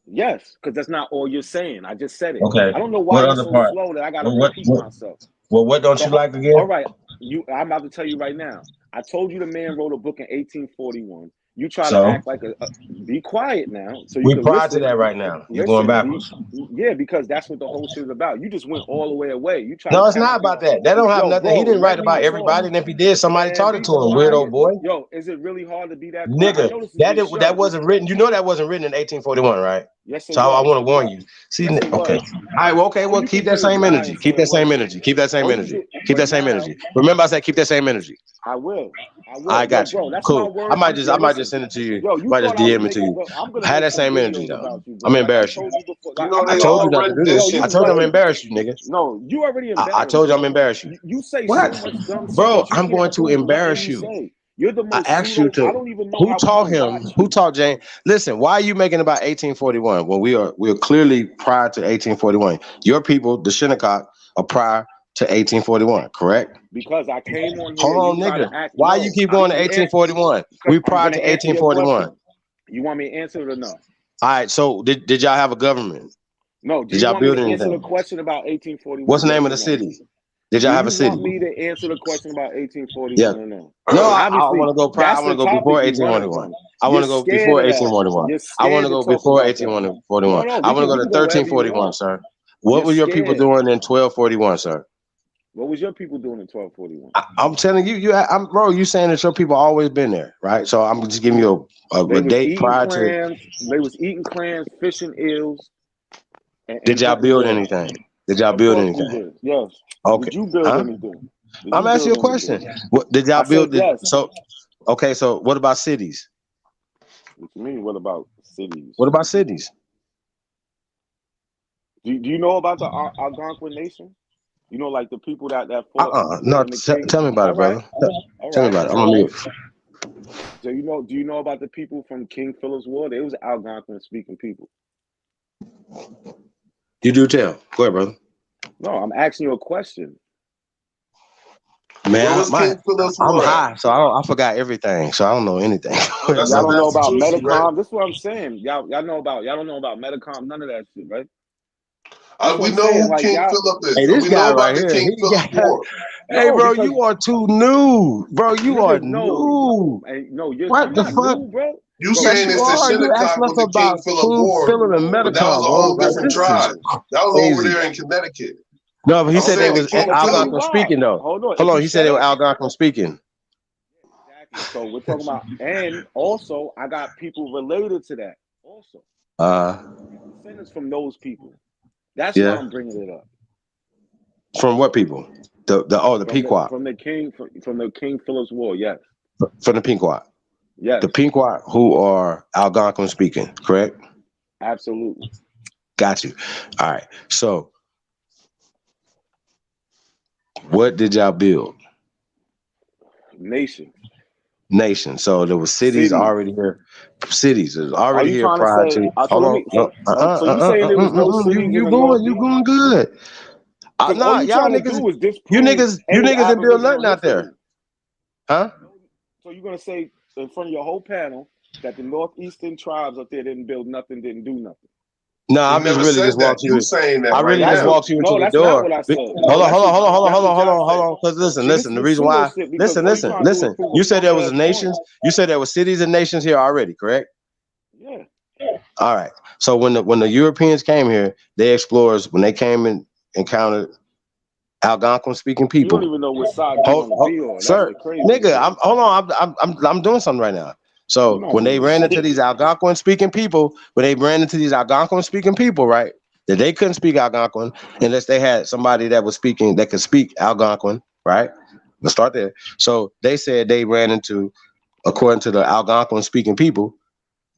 Yes, because that's not all you're saying. I just said it. Okay. I don't know why What you're other so part? slow that I got to repeat myself. Well, what don't you like again? All right, I'm about to tell you right now. I told you the man wrote a book in 1841. You try to act like be quiet now. So you we can prior listen. to that right now. You're going backwards. Yeah, because that's what the whole shit is about. You just went all the way away. You try. No, it's not about that. That don't have nothing. Bro, he didn't write about everybody, and if he did, somebody taught it to him. Weirdo boy. Yo, is it really hard to be that nigga? That wasn't written. You know that wasn't written in 1841, right? Yes, so I want to warn you. See, okay, all right, well, okay, well, keep that same energy. Keep that same energy. Keep that same energy. Keep that same energy. Remember, I said keep that same energy. I will. I got you. Cool. I might just send it to you. Might just DM it to you. Have that same energy though. I'm embarrassed you. I told you not to do this. I told you I'm embarrassed you, nigga. No, you already embarrassed. I told you I'm embarrassed you. You say what, so much dumb bro? I'm going to embarrass you. You're the most I asked you to. I don't even know who taught him? Who taught Jane? Listen, why are you making about 1841 when we are clearly prior to 1841? Your people, the Shinnecock, are prior to 1841, correct? Because I came on here. Hold on, nigga. Why you keep going to 1841? We prior to 1841. You want me to answer it or no? All right. So did y'all have a government? No. Did y'all build anything? Answer the question about 1841. What's the name of the city? Did y'all have a city? You want me to answer the question about 1841 yeah. or no? No, I want to go prior. I want to go before 1841. I want to go before 1841. I want to go before 1841. I want to go to 1341, sir. What were your people doing in 1241, sir? What was your people doing in 1241? I'm telling you, bro. You saying that your people always been there, right? So I'm just giving you a date prior to. They was eating clams, fishing eels. Did y'all build anything? Did y'all build anything? Yes. Okay. Did you build anything? I'm asking you a question. What did y'all build? So, okay. So, what about cities? What you mean? What about cities? What about cities? Do you know about the Algonquin Nation? You know, like the people that fought. No, tell me about it, brother. Tell me about it. I'm on mute. So do you know about the people from King Philip's War? They was Algonquin speaking people. You do tell. Go ahead, brother. No, I'm asking you a question. Man, I'm high, so I forgot everything, so I don't know anything. Y'all don't know about Metacom. Right? This is what I'm saying. Y'all know about. Y'all don't know about Metacom. None of that shit, right? We know who King Philip is. Hey, this we guy know about right the here. King Philip War. Hey, bro, you are too new, bro. You are new. What the fuck, new, bro? You saying it's the Shinnecock with the King Philip War, but that was a whole different tribe. That was over there in Connecticut. No, but he said they was Algonquin speaking though. Hold on, he said they were Algonquin speaking. Exactly. So we're talking about, and also I got people related to that. Also, descendants from those people. That's why I'm bringing it up. From what people? The Pequot. From the King Philip's War. Yes. From the Pequot. Yes. The Pequot who are Algonquin speaking, correct? Absolutely. Got you. All right. So, what did y'all build? Nation. So there was cities already here. Cities is already here prior to. Hold on. So you saying there was no cities? You going good? Nah, y'all niggas. You niggas didn't build nothing out there, huh? So you're gonna say in front of your whole panel that the northeastern tribes up there didn't build nothing, didn't do nothing? No, I'm just really just walked you. I really just walked you into the door. Not what I said. Hold on. Because listen. The reason why. Listen. You said there was nations. You said there were cities and nations here already, correct? Yeah. All right. So when the Europeans came here, they explorers when they came and encountered Algonquin speaking people. You don't even know what side you want to be on. Sir, nigga, I'm doing something right now. So when they ran into these Algonquin speaking people, right, that they couldn't speak Algonquin unless they had somebody that was speaking that could speak Algonquin, right? Let's start there. So they said they ran into, according to the Algonquin speaking people,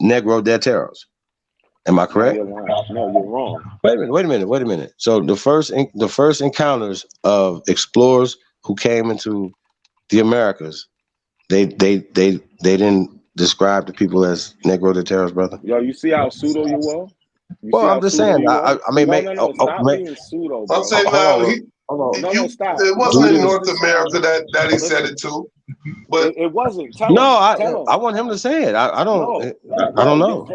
Negro Deteros. Am I correct? No, you're lying. No, you're wrong. Wait a minute. So the first encounters of explorers who came into the Americas, they didn't describe the people as Negro Deteros, brother. Yo, you see how pseudo you were? Well, I'm just saying. I mean, no, stop being pseudo, bro. I'm saying Stop. it wasn't in North America that he said it to, but it wasn't. Tell him. I want him to say it. I don't know.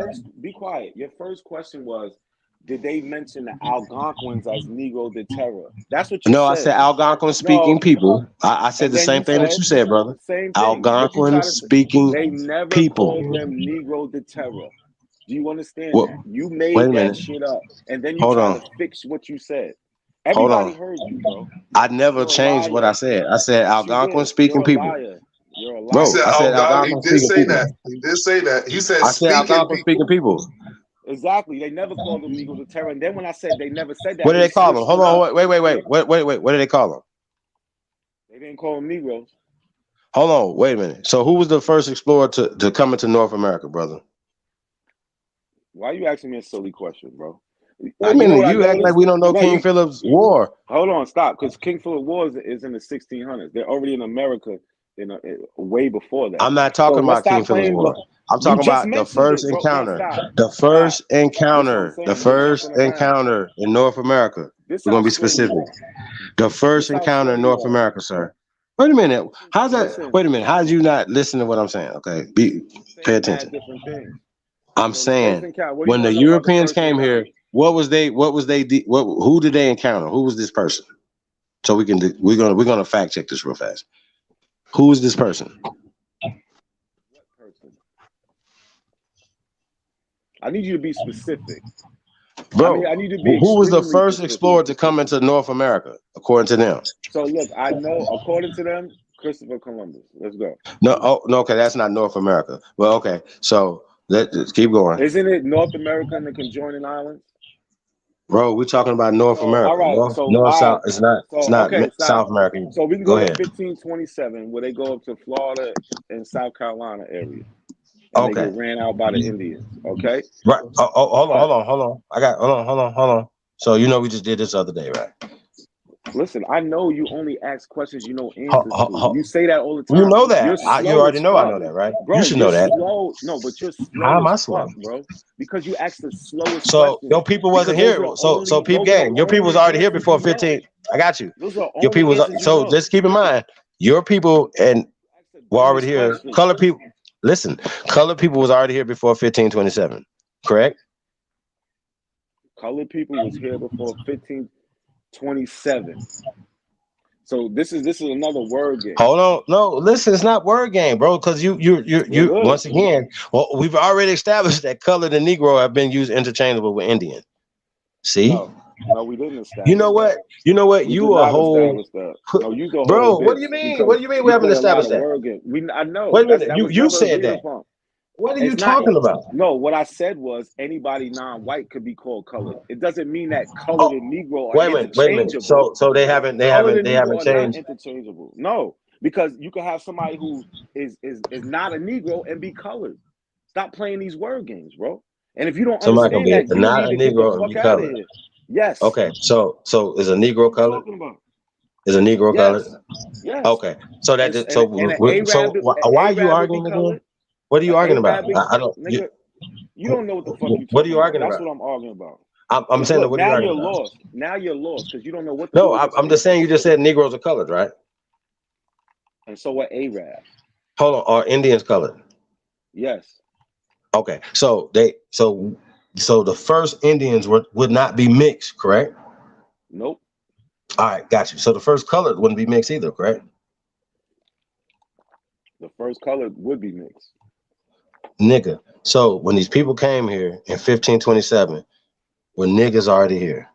Be quiet. Your first question was, did they mention the Algonquins as Negro de Terra? That's what you said. No, I said Algonquin speaking people. I said the same thing that you said, brother. Same thing. Algonquin speaking They never people. called them Negro de Terra. Do you understand Well, that? You wait made a that minute. shit up, and then you Hold try on. to fix what you said. Hold Everybody on. heard you, bro. I never You're a changed what I liar. said. I said Yes, you Algonquin did. speaking You're a people. liar. You're a liar. Bro, he said I said Algonquin. He Algonquin did speaking say people. that. He did say that. He said I said speaking Algonquin people. speaking people. Exactly. They never called them Negro de Terra. And then when I said they never said that, What do they call them? switched Hold it up. on. Wait. What do they call them? They didn't call them Negroes. Hold on. Wait a minute. So who was the first explorer to come into North America, brother? Why are you asking me a silly question, bro? Wait a minute. You act like we don't know King Philip's War. Hold on, stop. Because King Philip War is in the 1600s. They're already in America way before that. I'm not talking about King Philip's War. I'm talking about the first encounter. The first encounter. The first encounter in North America. We're going to be specific. The first encounter in North America, sir. Wait a minute. How's that? Wait a minute. How did you not listen to what I'm saying? Okay. Pay attention. I'm saying when the Europeans came here, who did they encounter? Who was this person? So we're gonna fact check this real fast. Who is this person? I need you to be specific. Bro, I need to be who was the extremely first specific. explorer to come into North America, according to them? So look, I know according to them, Christopher Columbus. Let's go. No, okay, that's not North America. Well, okay, so let's keep going. Isn't it North America and the conjoining islands? Bro, we're talking about North America. All right, bro. so North, all South. right. It's not Okay, South America. So we can go go to ahead. 1527, where they go up to Florida and South Carolina area. And Okay. they get ran out by the Indians. Okay. Right. Hold on. Hold on. So we just did this the other day, right? Listen, I know you only ask questions you know answers to. You say that all the time. You know that. You're You already as know fuck. I know that, right? Bro, You should know that. Slow. No, but you're slow. How am I as slow? fuck, bro? Because you asked the slowest So questions. your people wasn't Because here. those are So peep those game. are Your people was only already here answers before you know. 15. I got you. Those are Your only people was answers you so know. just keep in mind, your people and were already here. Question. Colored people. Listen, colored people was already here before 1527. Correct? Colored people was here before 1527. So this is another word game. Hold on. No, listen, it's not word game, bro. Because you once again, well, we've already established that colored and Negro have been used interchangeable with Indian. See? No, we didn't establish. You know what? We you a whole that. No, you the bro. whole What do you mean? What do you mean we haven't established that? I know. Wait a minute. That You was said never that. upon. What are you talking about? No, what I said was anybody non-white could be called colored. It doesn't mean that colored and Negro are interchangeable. Wait a minute. So they haven't changed. Interchangeable. No, because you can have somebody who is not a Negro and be colored. Stop playing these word games, bro. And if you don't Somebody can understand be that, you not need a to get the Negro and fuck be out colored. of here. Yes. Okay. So is a Negro colored? Is a Negro colored? Yes. Okay. So that And why are you arguing again? What are you arguing about? I don't. Nigga, you don't know what the fuck you talking What are you arguing about. about? That's what I'm arguing about. I'm saying Look, what are you now arguing you're about? lost. Now you're lost because you don't know what. No, I'm just saying. You just said Negroes are colored, right? And so are Arabs. Hold on. Are Indians colored? Yes. Okay. So the first Indians would not be mixed, correct? Nope. All right, got you. So the first colored wouldn't be mixed either, correct? The first colored would be mixed. Nigga. So when these people came here in 1527, were niggas already here?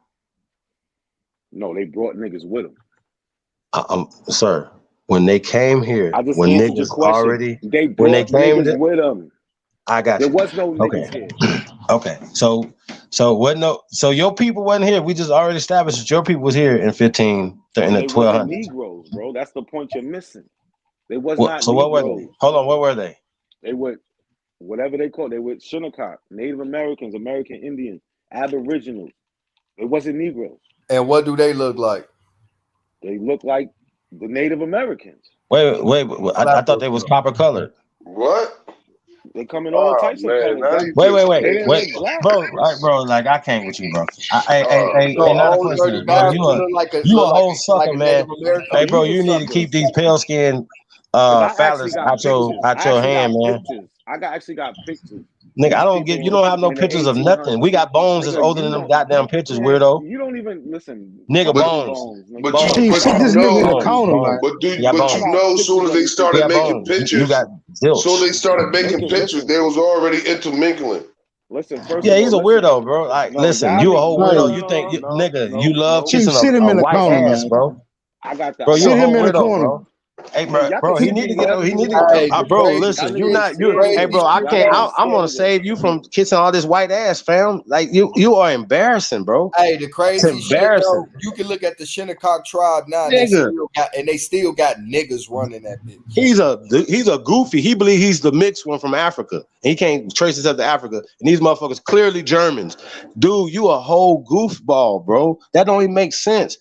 No, they brought niggas with them. Sir, when they came here, I just when answered your niggas question. already, They brought niggas with them. I got you. There was no niggas here. Okay. So your people wasn't here. We just already established that your people was here in 15 in the They wasn't 1200s. Negroes, bro. That's the point you're missing. They was What, not so Negroes. what were they? Hold on, what were they? They were whatever they call. They were Shinnecock, Native Americans, American Indians, Aboriginals. It wasn't Negroes. And what do they look like? They look like the Native Americans. Wait. I thought they was copper colored. What? They come in all types of colors. Wait. They didn't look black. Bro, like I can't with you, bro. Hey, So not a old dirty question, bro. bastard You look like a whole sucker, a man. Native American. Hey, bro, you need to keep these pale skin phallus out your hand, man. I actually got pictures. Nigga, I don't you don't have no pictures of nothing. We got bones that's older than them goddamn pictures, weirdo. You don't even listen. Nigga, bones. But you know, as soon as they started making pictures, so they started making pictures, they was already intermingling. Listen, first yeah, he's a weirdo, bro. Like, listen, you a whole weirdo. You think, you love kissing a white ass, bro. I got that. Bro, you a whole weirdo, bro. Hey, bro, he need to get. Bro, listen, hey, bro, I can't. I'm gonna save you from kissing all this white ass, fam. Like you are embarrassing, bro. Hey, the crazy it's embarrassing. Shit, though, you can look at the Shinnecock tribe now, and they still got niggas running that bitch. He's a goofy. He believes he's the mixed one from Africa, and he can't trace himself to Africa. And these motherfuckers clearly Germans. Dude, you a whole goofball, bro. That don't even make sense.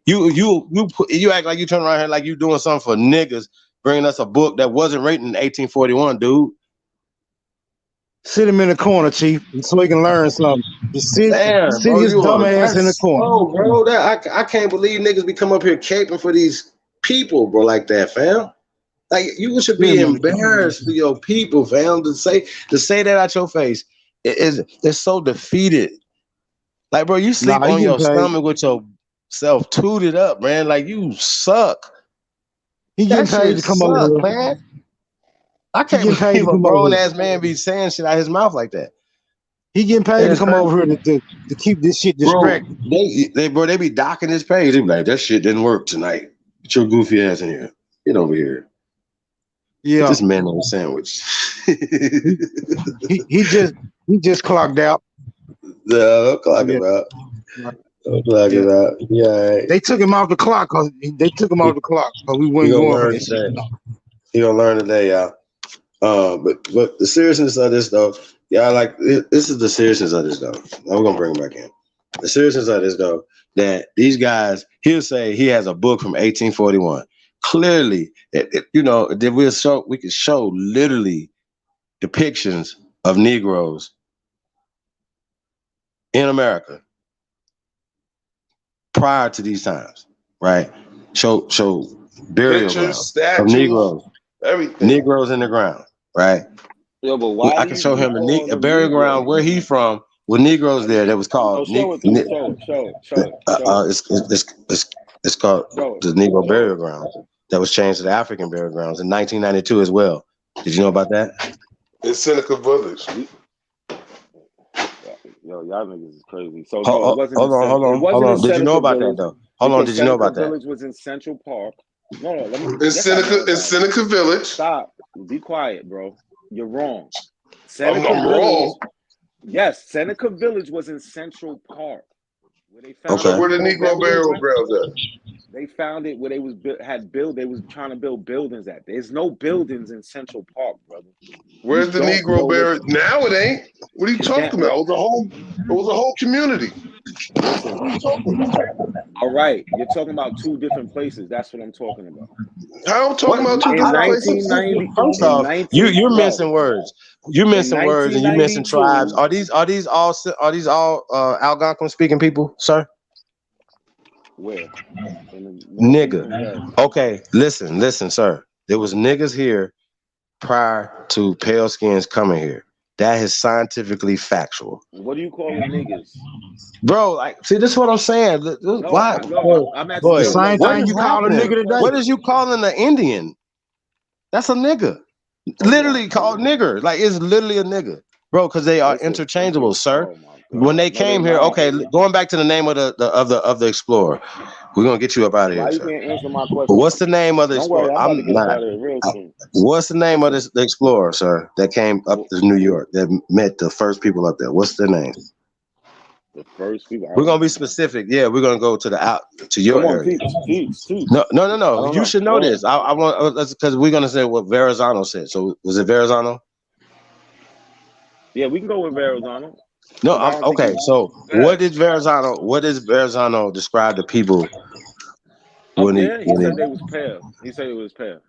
You act like you turn around here like you doing something for niggas, bringing us a book that wasn't written in 1841, dude. Sit him in the corner, Chief, so he can learn something. Sit bro, his dumb ass in the corner. Oh, bro, I can't believe niggas be come up here caping for these people, bro, like that, fam. Like you should be embarrassed for your people, fam. To say that out your face it's so defeated. Like, bro, you sleep on your stomach with your self tooted up, man. Like you suck. He getting paid to come over here, man. I can't believe a grown ass man be saying shit out his mouth like that. He getting paid to come over here to keep this shit distracted. Bro, they be docking his page. They be like, that shit didn't work tonight. Get your goofy ass in here. Get over here. Yeah, get this man on a sandwich. he just clocked out. Yeah, clocking out. Yeah, they took him off the clock because we weren't going for this shit. He gonna learn today, y'all. But the seriousness of this though, this is the seriousness of this though. I'm gonna bring him back in. The seriousness of this though, that these guys, he'll say he has a book from 1841. Clearly, that we could show literally depictions of Negroes in America prior to these times, right? Show burial grounds of Negroes, everything. Negroes in the ground, right? Yo, but why I can show him a burial ground where he from with Negroes there that was called. Show it. It's called the Negro burial ground that was changed to the African burial grounds in 1992 as well. Did you know about that? In Seneca Village. Yo, y'all niggas is crazy. So hold on. Did you know about that though? Hold on. Did you know about that? Village was in Central Park. No, let me. In Seneca Village. Stop. Be quiet, bro. You're wrong. I'm wrong. Yes, Seneca Village was in Central Park. Where they found where the Negro burial grounds at? They found it where they was trying to build buildings at. There's no buildings in Central Park, brother. Where's the Negro burial? Now it ain't. What are you talking about? It was a whole community. All right, you're talking about two different places. That's what I'm talking about. How I'm talking about two different places? First off, you're missing words. You're missing words and you're missing tribes. Are these all Algonquin speaking people, sir? Where? Nigga. Okay, listen, sir. There was niggas here prior to pale skins coming here. That is scientifically factual. What do you call them niggas? Bro, see, this is what I'm saying. Why? I'm asking the same thing you call a nigga today. What is you calling an Indian? That's a nigga. Literally called nigger. Like, it's literally a nigga. Bro, because they are interchangeable, sir. When they came here, okay, going back to the name of the explorer. We're gonna get you up out of here. Why you sir. can't answer my question? But what's the name of the explorer? What's the name of the explorer, sir, that came up to New York, that met the first people up there? What's their name? The first people. We're gonna be specific. Yeah, we're gonna go to the out to your Come on, area. teach. No. I don't You know. should know this. I want because we're gonna say what Verrazano said. So was it Verrazano? Yeah, we can go with Verrazano. No. Okay. So what did Verrazano describe to people when he said they was pale. He said it was pale.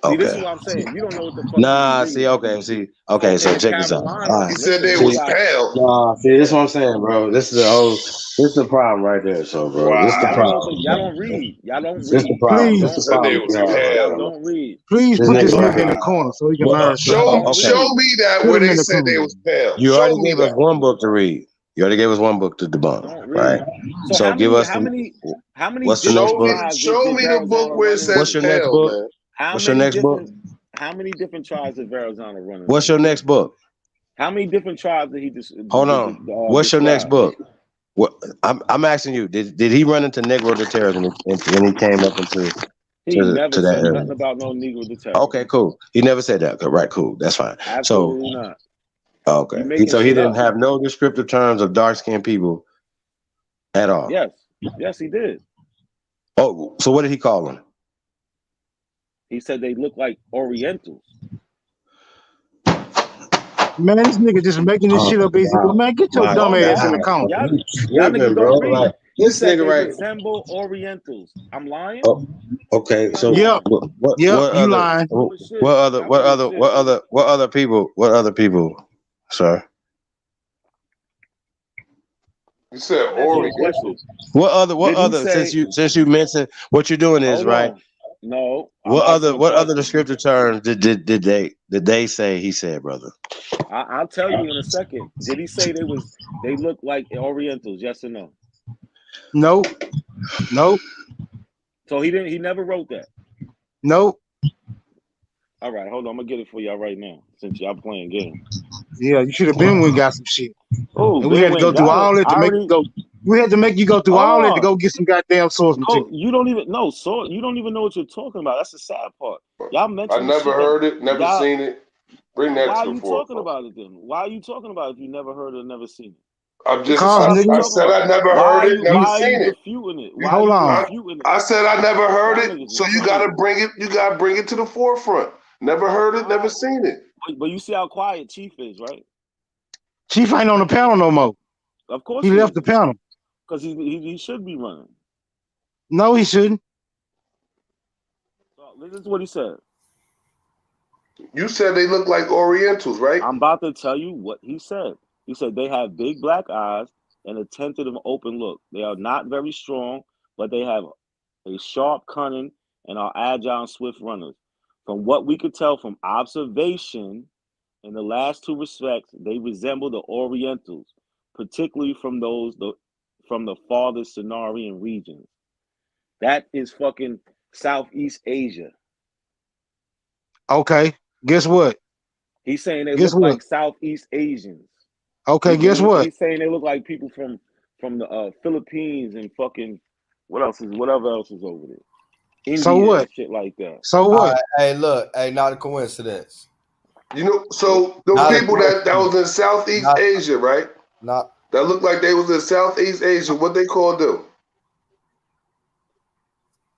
See, this is Okay. what I'm saying. You don't know what the fuck Nah. you See. Okay. See. So Okay. So in check this out. Carolina, All right. He said listen, they we was got pale. Nah. See. This is what I'm saying, bro. This is the problem right there. So, bro. This is the y'all don't know problem. y'all don't read. Y'all don't This the read. problem. Please, This the Said they problem. was Y'all pale. don't read. please This put this nigga right nigga in here. the corner so he can What? learn something. Show me that Put where him they in the said they corner. was pale. You Show already me gave us that. one book to read. You already gave us one book to debunk, Don't right? read. So So give us how many what's the next different book? tribes Show did me the book Verrazano where it run says What's your into? next pale, book? man. What's your next book? How many different tribes did Verrazano run What's into? your next book? How many different tribes did he Hold on. What's your next describe? book? What I'm asking you, did he run into Negro de Terror when he came up into He never to that said area? nothing about no Negro de Terror. Okay, cool. He never said that. Right, cool. That's fine. Absolutely not. Okay. You making So he shit didn't up. have no descriptive terms of dark skinned people at all. Yes, he did. Oh, so what did he call them? He said they look like Orientals. Man, this nigga just making this shit up as he go. Man, get your dumb ass in the corner. Y'all niggas don't read. Like, He this said nigga they right. resemble Orientals. I'm lying? Oh, okay. So Yep. what You other lying. what other people, sir? You said I'm asking you a question. What other Did he since you mentioned what you're doing is hold right. on. No, I'm asking a What other question. descriptive terms did they say he said, brother? I'll tell you in a second. Did he say they look like Orientals? Yes or no? Nope. So he never wrote that. Nope. All right, hold on. I'm gonna get it for y'all right now since y'all playing games. Yeah, you should have been when got some shit. Oh, And we had to go through all that to make you go. We had to make you go through all that to go get some goddamn source material. You don't even know. So you don't even know what you're talking about. That's the sad part. Y'all mentioned I never heard it, never seen it. Bring that why to are the you forefront. talking about it then? Why are you talking about it if you never heard it, never seen it? I'm just. I said I never heard it, never seen it. Refuting it? Hold on. I said I never heard Y'all it, niggas so is you crazy. gotta bring it. You gotta bring it to the forefront. Never heard it, never seen it. But you see how quiet Chief is, right? Chief ain't on the panel no more. Of course he left the panel. Because he should be running. No, he shouldn't. So this is what he said. You said they look like Orientals, right? I'm about to tell you what he said. He said they have big black eyes and a tentative open look. They are not very strong, but they have a sharp cunning and are agile and swift runners. From what we could tell from observation, in the last two respects, they resemble the Orientals, particularly from the farthest Cenarian regions. That is fucking Southeast Asia. Okay, guess what? He's saying they look like Southeast Asians. Okay, guess what? He's saying they look like people from the Philippines and fucking whatever else is over there. India So what? And shit like that. So what? Hey, look, not a coincidence. You know, so those people that was in Southeast Asia, right? That looked like they was in Southeast Asia. What they call them?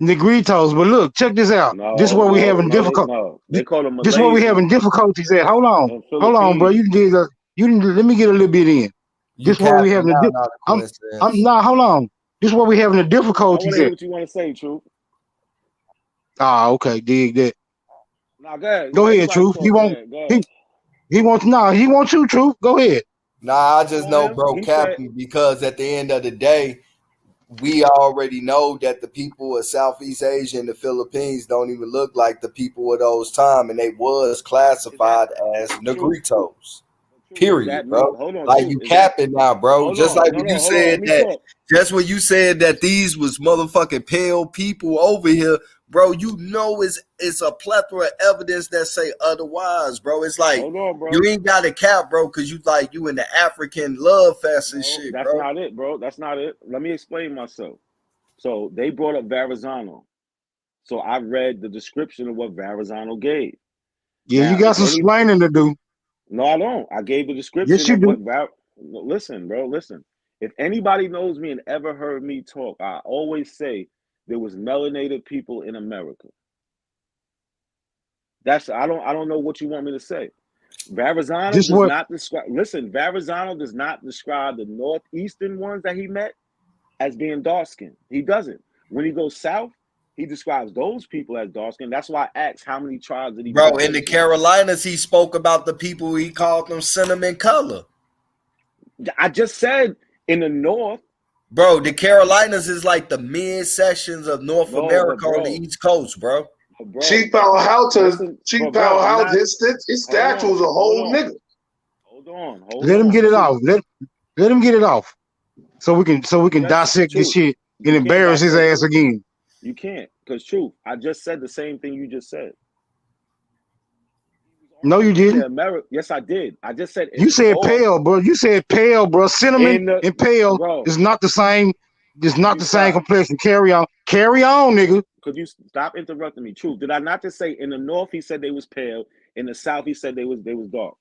Negritos. But look, check this out. This is where we having difficulty. They call them This is where we having difficulties at. Hold on, bro. You didn't let me get a little bit in. This is where we having hold on. This is where we having the I want difficulties to hear at. what you want to say, Truth. Okay, dig that. Nah, go ahead. Go ahead, Truth. He won't. He wants He wants you, Truth. Go ahead. Nah, I just know, bro, Captain, because at the end of the day, we already know that the people of Southeast Asia and the Philippines don't even look like the people of those time, and they was classified as Negritos. Period, bro. Like you capping now, bro. Just like when you said that. Just when you said that these was motherfucking pale people over here, bro. You know it's a plethora of evidence that say otherwise, bro. It's like you ain't got a cap, bro, because you in the African love fest and shit, That's bro. not it, bro. That's not it. Let me explain myself. So they brought up Verrazano. So I read the description of what Verrazano gave. Yeah, you got some explaining to do. No, I don't. I gave the description Yes, you of do. what listen, bro, listen. If anybody knows me and ever heard me talk, I always say there was melanated people in America. I don't know what you want me to say. Verrazano does not describe. Listen, Verrazano does not describe the northeastern ones that he met as being dark skinned. He doesn't. When he goes south, he describes those people as dark skinned. That's why I asked how many tribes did he Bro, in the Carolinas, he spoke about the people, he called them cinnamon color. I just said in the north. Bro, the Carolinas is like the mid sections of North America on the East Coast, bro. Chief Powell Houghton, Chief Powell Houghton, his statue was a whole nigga. Hold on. Let him get it off. Let him get it off. So we can dissect this shit and embarrass his ass again. You can't, because truth, I just said the same thing you just said. No, you didn't. Yes, I did. I just said you said pale, bro. You said pale, bro. Cinnamon and pale is not the same. It's not the same complexion. Carry on, nigga. Could you stop interrupting me? Truth. Did I not just say in the north he said they was pale, in the south he said they was dark?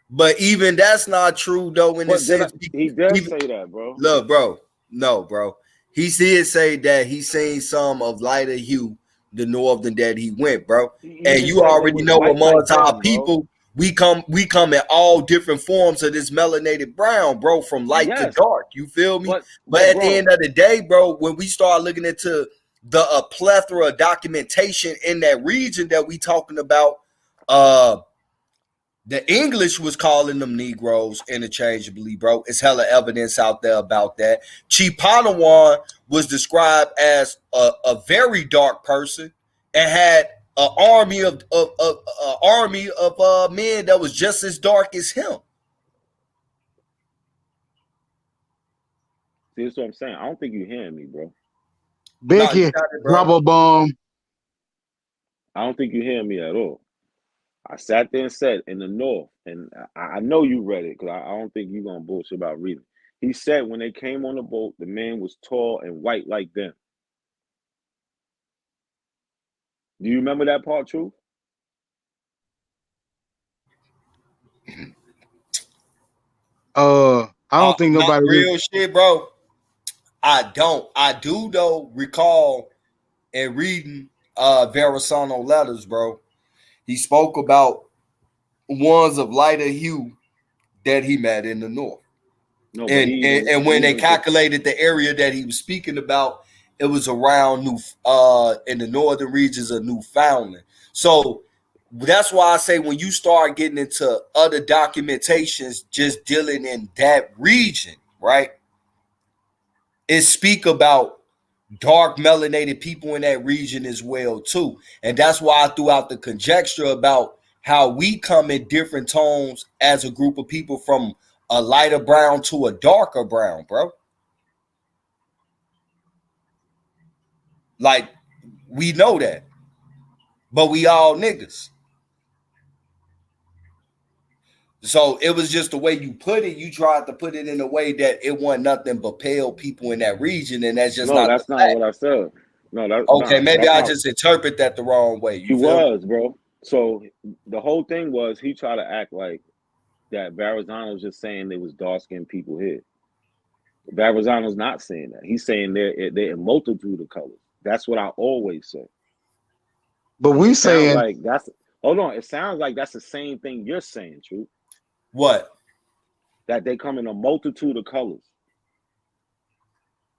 But even that's not true though. In the sense he does say that, bro. Look, bro. No, bro. He did say that he seen some of lighter hue the northern that he went, bro. And you already know amongst our people, we come in all different forms of this melanated brown, bro, from light to dark. You feel me? But at the end of the day, bro, when we start looking into the plethora of documentation in that region that we talking about, the English was calling them Negroes interchangeably, bro. It's hella evidence out there about that. Chipanawan was described as a very dark person and had an army of men that was just as dark as him. See, that's what I'm saying. I don't think you're hearing me, bro. Becky, drop a bomb. I don't think you're hearing me at all. I sat there and said in the north, and I know you read it because I don't think you're gonna bullshit about reading. He said when they came on the boat, the man was tall and white like them. Do you remember that part, Truth? I don't think nobody real shit, bro. I don't. I do though recall and reading Verrazano letters, bro. He spoke about ones of lighter hue that he met in the north. No, and when they calculated the area that he was speaking about, it was around in the northern regions of Newfoundland. So that's why I say when you start getting into other documentations just dealing in that region, right? It speak about dark melanated people in that region as well too. And that's why I threw out the conjecture about how we come in different tones as a group of people from a lighter brown to a darker brown, bro. Like, we know that. But we all niggas. So it was just the way you put it. You tried to put it in a way that it wasn't nothing but pale people in that region, and that's just not. That's not what I said. No, that's okay. Maybe I just interpret that the wrong way. You was, bro. So the whole thing was he tried to act like that Verrazano was just saying there was dark-skinned people here. Verrazano's not saying that. He's saying they're a multitude of colors. That's what I always say. But we saying like that's hold on. It sounds like that's the same thing you're saying, Truth. What? That they come in a multitude of colors.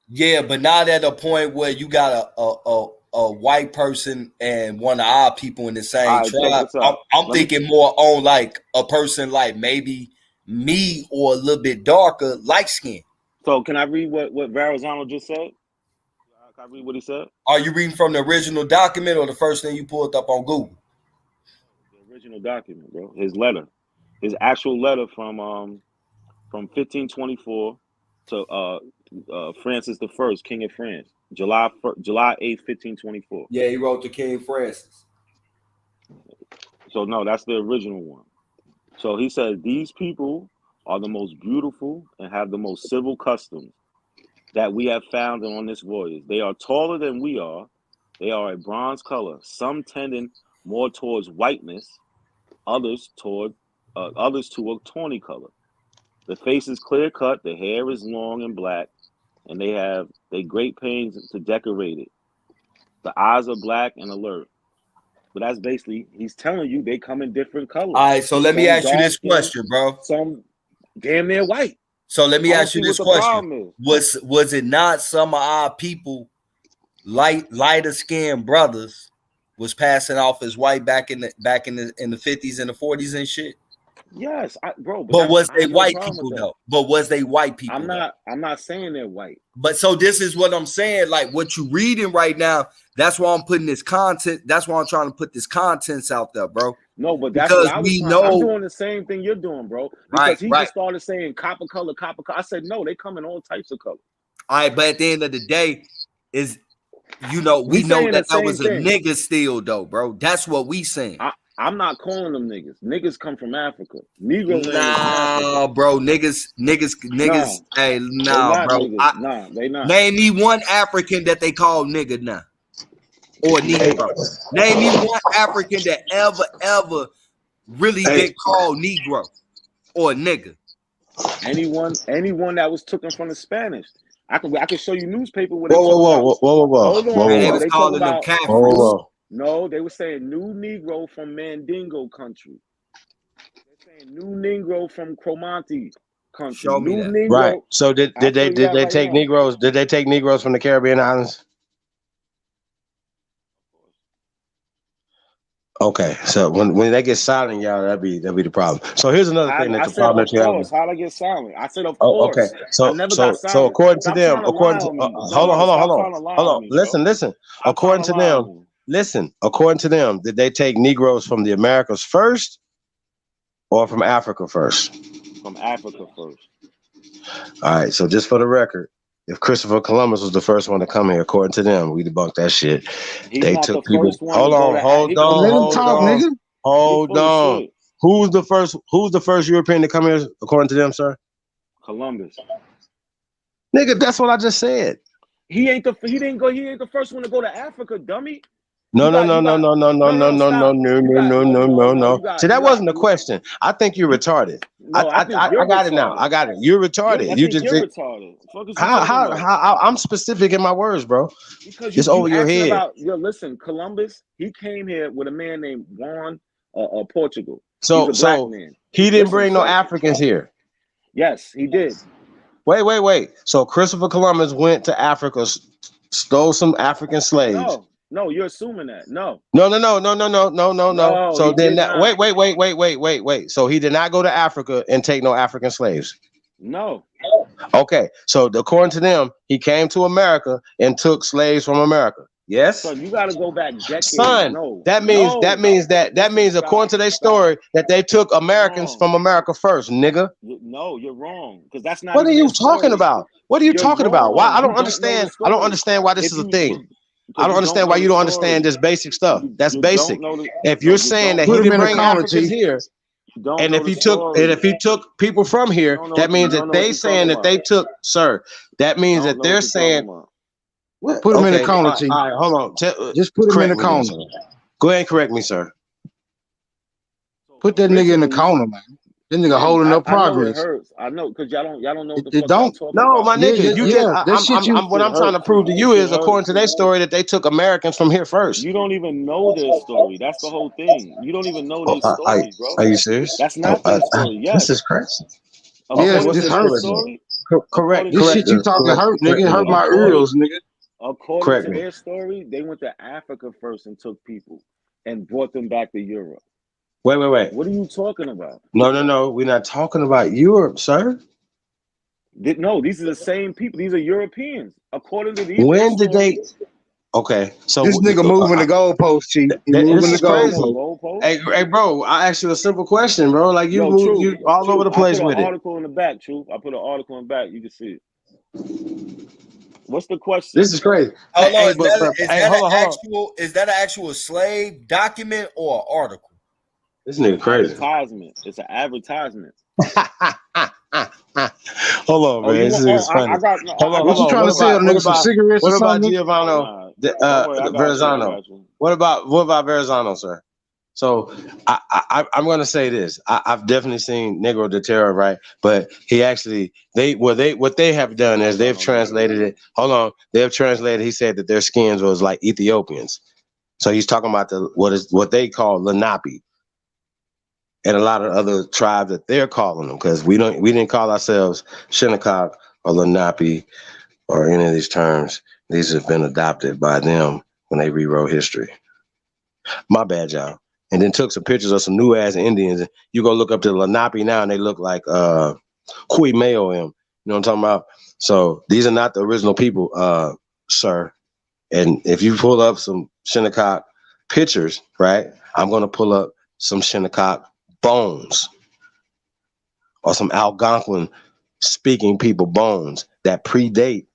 Yeah, but not at a point where you got a white person and one of our people in the same tribe. I'm thinking more on like a person like maybe me or a little bit darker, light skin. So can I read what Verrazano just said? Can I read what he said? Are you reading from the original document or the first thing you pulled up on Google? The original document, bro. His letter. His actual letter from 1524 to Francis I, King of France, July 8th, 1524. Yeah, he wrote to King Francis. So no, that's the original one. So he says these people are the most beautiful and have the most civil customs that we have found on this voyage. They are taller than we are. They are a bronze color, some tending more towards whiteness, others to a tawny color. The face is clear cut. The hair is long and black, and they great pains to decorate it. The eyes are black and alert. But that's basically, he's telling you they come in different colors. All right, so let me ask you this question, bro. Some damn near white. So let me ask you this question: Was it not some of our people, lighter skinned brothers, was passing off as white back in the 50s and the 40s and shit? Yes, bro. But was they white people though? But was they white people? I'm not saying they're white. But so this is what I'm saying. Like what you reading right now. That's why I'm putting this content. That's why I'm trying to put this contents out there, bro. No, but that's because what I'm doing the same thing you're doing, bro. Because he just started saying copper color. I said no, they come in all types of colors. All right, but at the end of the day, we know that was a nigga still though, bro. That's what we saying. I'm not calling them niggas. Niggas come from Africa. Negro bro. Niggas. Hey, bro. They not. Name me one African that they call nigga now. Or Negro. Name me one African that ever really been called Negro or nigga. Anyone that was taken from the Spanish. I can show you newspaper where they was calling them Catholics. No, they were saying new Negro from Mandingo country. They're saying new Negro from Cromartie country. Show me that. Negro. Right. So did they take Negroes? Did they take Negroes from the Caribbean islands? Okay, so when they get silent, y'all, that'd be the problem. So here's another thing that's the problem that you have. How'd I get silent? I said of course. Okay. So according to them, hold on. Listen. According to them, did they take Negroes from the Americas first or from Africa first? From Africa first. All right. So just for the record, if Christopher Columbus was the first one to come here, according to them, we debunked that shit. They took people. Hold on. Who's the first European to come here, according to them, sir? Columbus. Nigga, that's what I just said. He ain't the first one to go to Africa, dummy. No. See, that wasn't the question. I think you're retarded. I got it now. I got it. You're retarded. You're retarded. How I'm specific in my words, bro. Because it's over your head. Listen, Columbus, he came here with a man named Juan Portugal. So he didn't bring no Africans here. Yes, he did. Wait. So Christopher Columbus went to Africa, stole some African slaves. No, you're assuming that. No. So then wait. So he did not go to Africa and take no African slaves. No. Okay. So according to them, he came to America and took slaves from America. Yes. So you got to go back decades. Son, that means according to their story that they took Americans from America first, nigga. No, you're wrong, because that's not. What are you talking about? What are you talking about? Why I don't understand. I don't understand why this is a thing. I don't understand why you don't understand this basic stuff. That's basic. If you're saying that he didn't bring Africans here, and if he took people from here, that means that they saying that they took, sir. That means that they're saying. Put him in the corner, Chief. All right, hold on. Just put him in the corner. Go ahead and correct me, sir. Put that nigga in the corner, man. That nigga holding up progress. I know, because y'all don't know what the fuck I'm talking about. My nigga, what I'm trying to prove to you is, according to their story, that they took Americans from here first. You don't even know their story. That's the whole thing. You don't even know their story, bro. Are you serious? That's not their story. Yes. This is crazy. Yes, this hurts. Correct. This shit you talking hurt, nigga. It hurt my ears, nigga. According to their story, they went to Africa first and took people and brought them back to Europe. Wait. What are you talking about? No. We're not talking about Europe, sir. No, these are the same people. These are Europeans. According to these. When did they? Okay, so this nigga moving the goalpost, Chief. Moving the goalpost. Hey, bro, I asked you a simple question, bro. Like you all over the place with it. I put an article in the back, Truth. I put an article in the back. You can see it. What's the question? This is crazy. Hold on, is that an actual slave document or an article? This nigga crazy. Advertisement. It's an advertisement. Hold on, man. This is funny. Hold on. What you trying to sell, nigga? Some cigarettes or something? What about Giovanni? Verrazano? What about Verrazano, sir? So I'm going to say this. I've definitely seen Negro de Terra, right? But he actually, what they have done is they've translated it. Hold on. They have translated, he said that their skins was like Ethiopians. So he's talking about what they call Lenape. And a lot of other tribes that they're calling them, because we didn't call ourselves Shinnecock or Lenape or any of these terms. These have been adopted by them when they rewrote history. My bad, y'all. And then took some pictures of some new ass Indians. You go look up to Lenape now, and they look like Kui Mayo. You know what I'm talking about? So these are not the original people, sir. And if you pull up some Shinnecock pictures, right? I'm gonna pull up some Shinnecock bones or some Algonquin speaking people bones that predate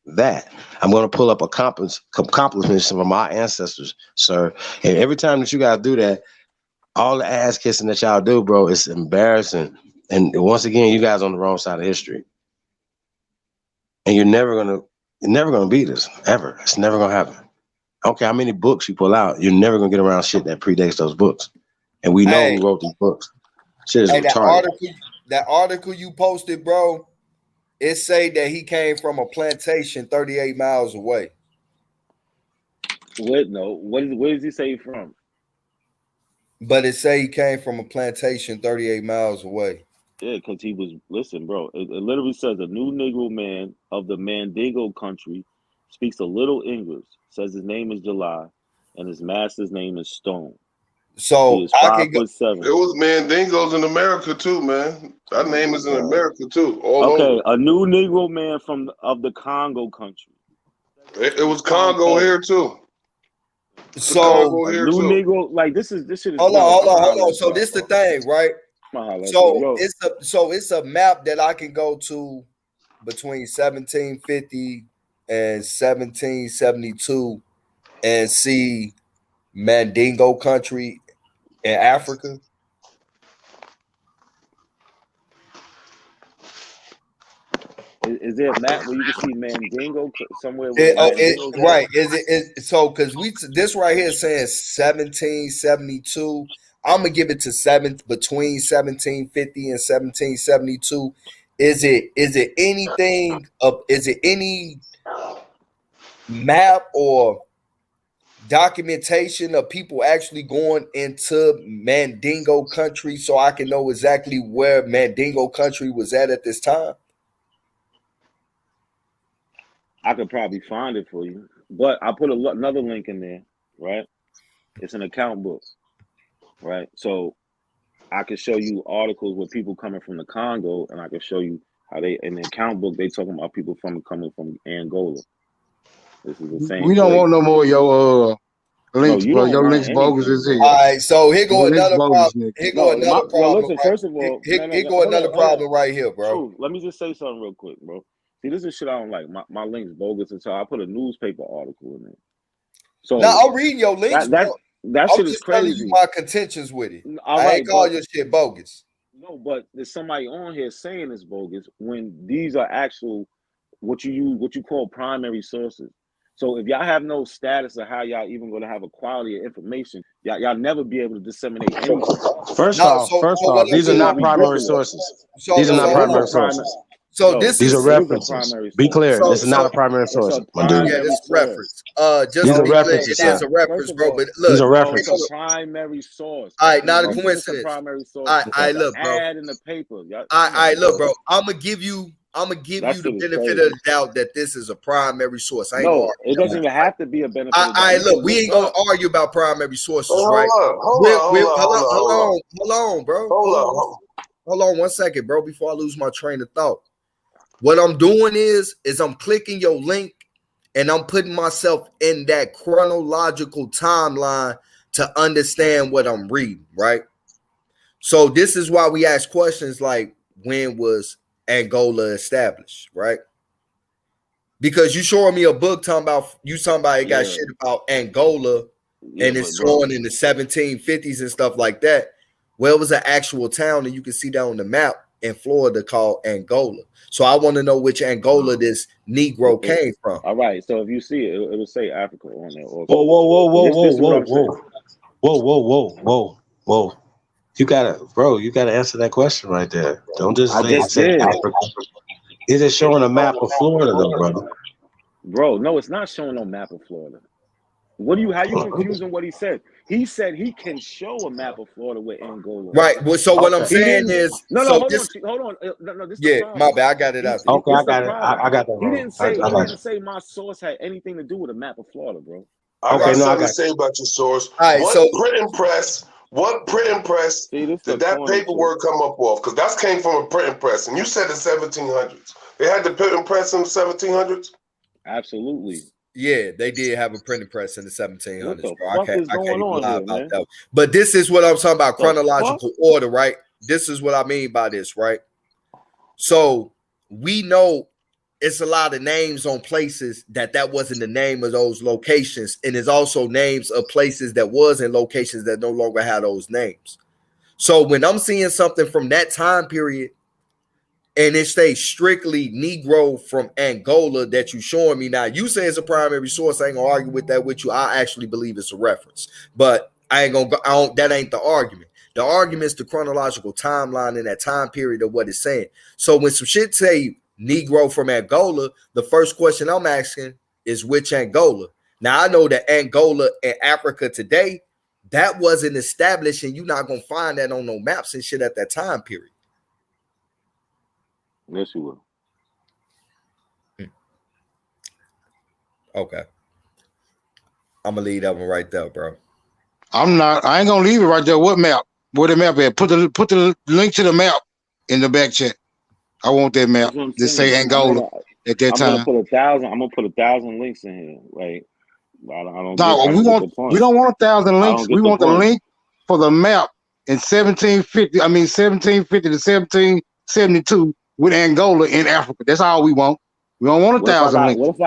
that. I'm going to pull up accomplishments from my ancestors, sir. And every time that you guys do that, all the ass kissing that y'all do, bro, it's embarrassing. And once again, you guys on the wrong side of history. And you're never gonna beat us, ever. It's never gonna happen. I don't care how many books you pull out, you're never gonna get around shit that predates those books. And we know who wrote these books. Shit is retarded. That article you posted, bro, it say that he came from a plantation 38 miles away. Where does he say from? But it say he came from a plantation 38 miles away. Yeah, because he was, listen, bro, it literally says a new Negro man of the Mandingo country speaks a little English, says his name is July, and his master's name is Stone. So he is 5'7". It was Mandingos in America too, man. That name is in America too. All over. A new Negro man of the Congo country. It was Congo here too. So a new Negro, like this shit is. Hold on. So this the thing, right? So it's a map that I can go to between 1750 and 1772 and see Mandingo country in Africa. Is there a map where you can see Mandingo somewhere? Right. So because this right here says 1772. I'm gonna give it to between 1750 and 1772. Is it anything of? Is it any map or documentation of people actually going into Mandingo country so I can know exactly where Mandingo country was at this time? I could probably find it for you, but I put another link in there, right? It's an account book, right? So I can show you articles with people coming from the Congo, and I can show you how they in the account book they talking about people coming from Angola. This is the same. We don't want no more your links, bro. Your links bogus as hell. All right, so here go another problem. Here go another problem. Listen, first of all, here go another problem right here, bro. True. Let me just say something real quick, bro. See, this is shit I don't like. My link's bogus, and so I put a newspaper article in there. So now I'm reading your links. That shit is crazy. Telling you my contentions with it. I ain't call your shit bogus. No, but there's somebody on here saying it's bogus when these are actual what you call primary sources. So if y'all have no status of how y'all even going to have a quality of information, y'all never be able to disseminate anything. First off, these are not primary sources. These are not primary sources. So these are references. Be clear, this is not a primary source, my dude. Yeah, this is reference. Just these are references. It is a reference, bro. But look, these are references. It's a primary source. All right, not a coincidence. Primary source. All right, look, bro. Ad in the paper. All right, look, bro. I'm gonna give you the benefit of the doubt that this is a primary source. No, it doesn't even have to be a benefit. All right, look, we ain't gonna argue about primary sources, right? Hold on, bro. Hold on 1 second, bro, before I lose my train of thought. What I'm doing is I'm clicking your link and I'm putting myself in that chronological timeline to understand what I'm reading, right? So this is why we ask questions like, when was Angola established, right? Because you showing me a book talking about it got shit about Angola and it's showing in the 1750s and stuff like that. Well, it was an actual town, and you can see that on the map in Florida called Angola. So I want to know which Angola this Negro came from. All right. So if you see it, it'll say Africa on there. Also. Whoa. Whoa. You gotta answer that question right there. Don't just say Africa. Is it showing a map of Florida though, brother? Bro, no, it's not showing no map of Florida. How you confusing what he said? He said he can show a map of Florida with Angola. Right. Well, so what I'm saying is, hold on. No, this the problem. my bad. I got it out. Okay, I got it. I got that. He didn't say my source had anything to do with a map of Florida, bro. I got something to say about your source. What printing press did that paperwork come up off? Because that came from a printing press, and you said the 1700s. They had the printing press in the 1700s. Absolutely. Yeah, they did have a printing press in the 1700s, bro. I can't even lie about that. But this is what I'm talking about, chronological order, right? This is what I mean by this, right? So we know it's a lot of names on places that wasn't the name of those locations, and there's also names of places that was in locations that no longer had those names. So when I'm seeing something from that time period, and it stays strictly Negro from Angola that you showing me now. You say it's a primary source. I ain't gonna argue with that with you. I actually believe it's a reference, but that ain't the argument. The argument is the chronological timeline in that time period of what it's saying. So when some shit say Negro from Angola, the first question I'm asking is which Angola? Now I know that Angola and Africa today, that wasn't established, and you're not gonna find that on no maps and shit at that time period. Yes, you will. Okay. I'm gonna leave that one right there, bro. I ain't gonna leave it right there. What map? Where the map at? Put the link to the map in the back chat. I want that map. Just say Angola at that time. I'm gonna put 1,000 links in here, right? We don't want 1,000 links. We want the link for the map in 1750. I mean 1750 to 1772 with Angola in Africa. That's all we want. We don't want 1,000 links.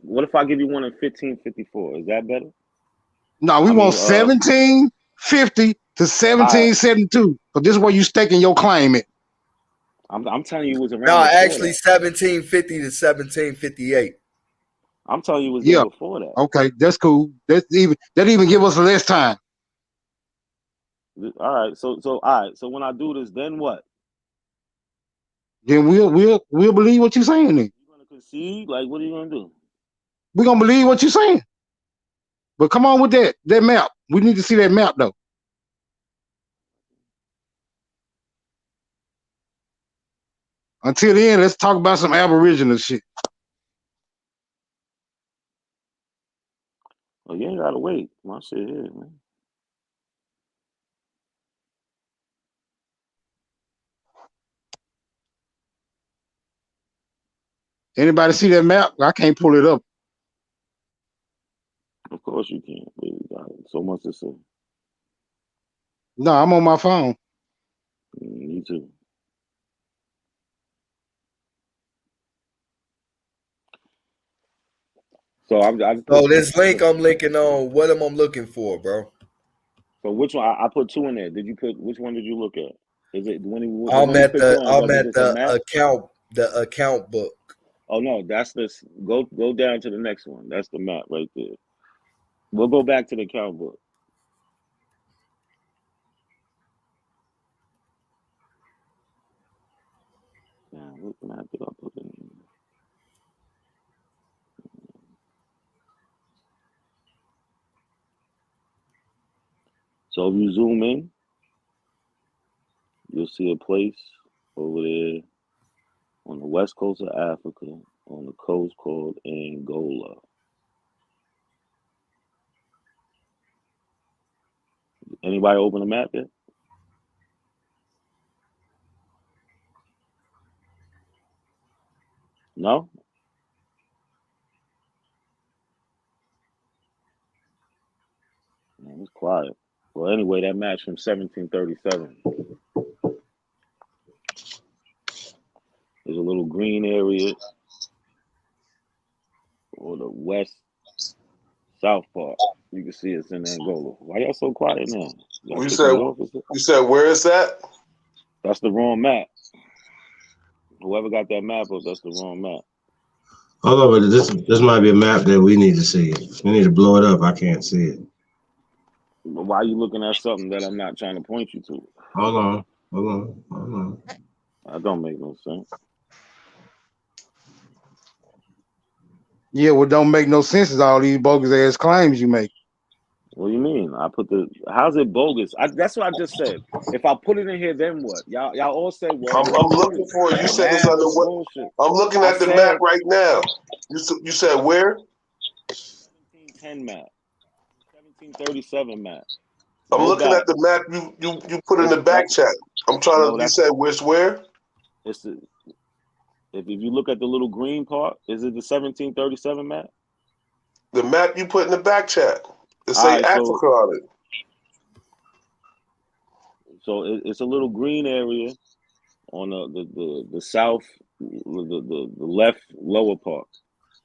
What if I give you one in 1554? Is that better? No, we want 1750 to 1772. But this is where you staking your claim at. I'm telling you, it was around. No, actually 1750 to 1758. I'm telling you, it was there before that. Okay, that's cool. That even give us less time. All right. So when I do this, then what? Then we'll believe what you're saying. Then you gonna concede? Like, what are you gonna do? We're gonna believe what you're saying. But come on with that map. We need to see that map though. Until then, let's talk about some Aboriginal shit. Oh, you ain't gotta wait. My shit here, man. Anybody see that map? I can't pull it up. Of course you can. You got so much to say. No, I'm on my phone. Me too. So this link I'm linking on, what am I looking for, bro? So which one? I put 2 in there. Which one did you look at? Is it when I'm at the account book. Oh no, that's this. Go down to the next one. That's the map right there. We'll go back to the account book. Yeah, what map did I put in? So if you zoom in, you'll see a place over there on the west coast of Africa, on the coast called Angola. Anybody open the map yet? No? Man, it's quiet. Well, anyway, that match from 1737. There's a little green area or the west south part. You can see it's in Angola. Why y'all so quiet now? You said where is that? That's the wrong map. Whoever got that map up, that's the wrong map. Hold on, but this might be a map that we need to see. We need to blow it up. I can't see it. Why are you looking at something that I'm not trying to point you to? Hold on. That don't make no sense. Yeah, what don't make no sense is all these bogus ass claims you make. What do you mean? How's it bogus? That's what I just said. If I put it in here, then what? Y'all all say, well, I'm looking for it. You said it's under what? bullshit. I'm looking at the map right now. You said where? 1710 map. 1737 map. I'm looking at the map you put in the back chat. I'm trying to. You said which where? It's if you look at the little green part, is it the 1737 map? The map you put in the back chat. It say Africa on it. So it's a little green area on the south, the left lower part,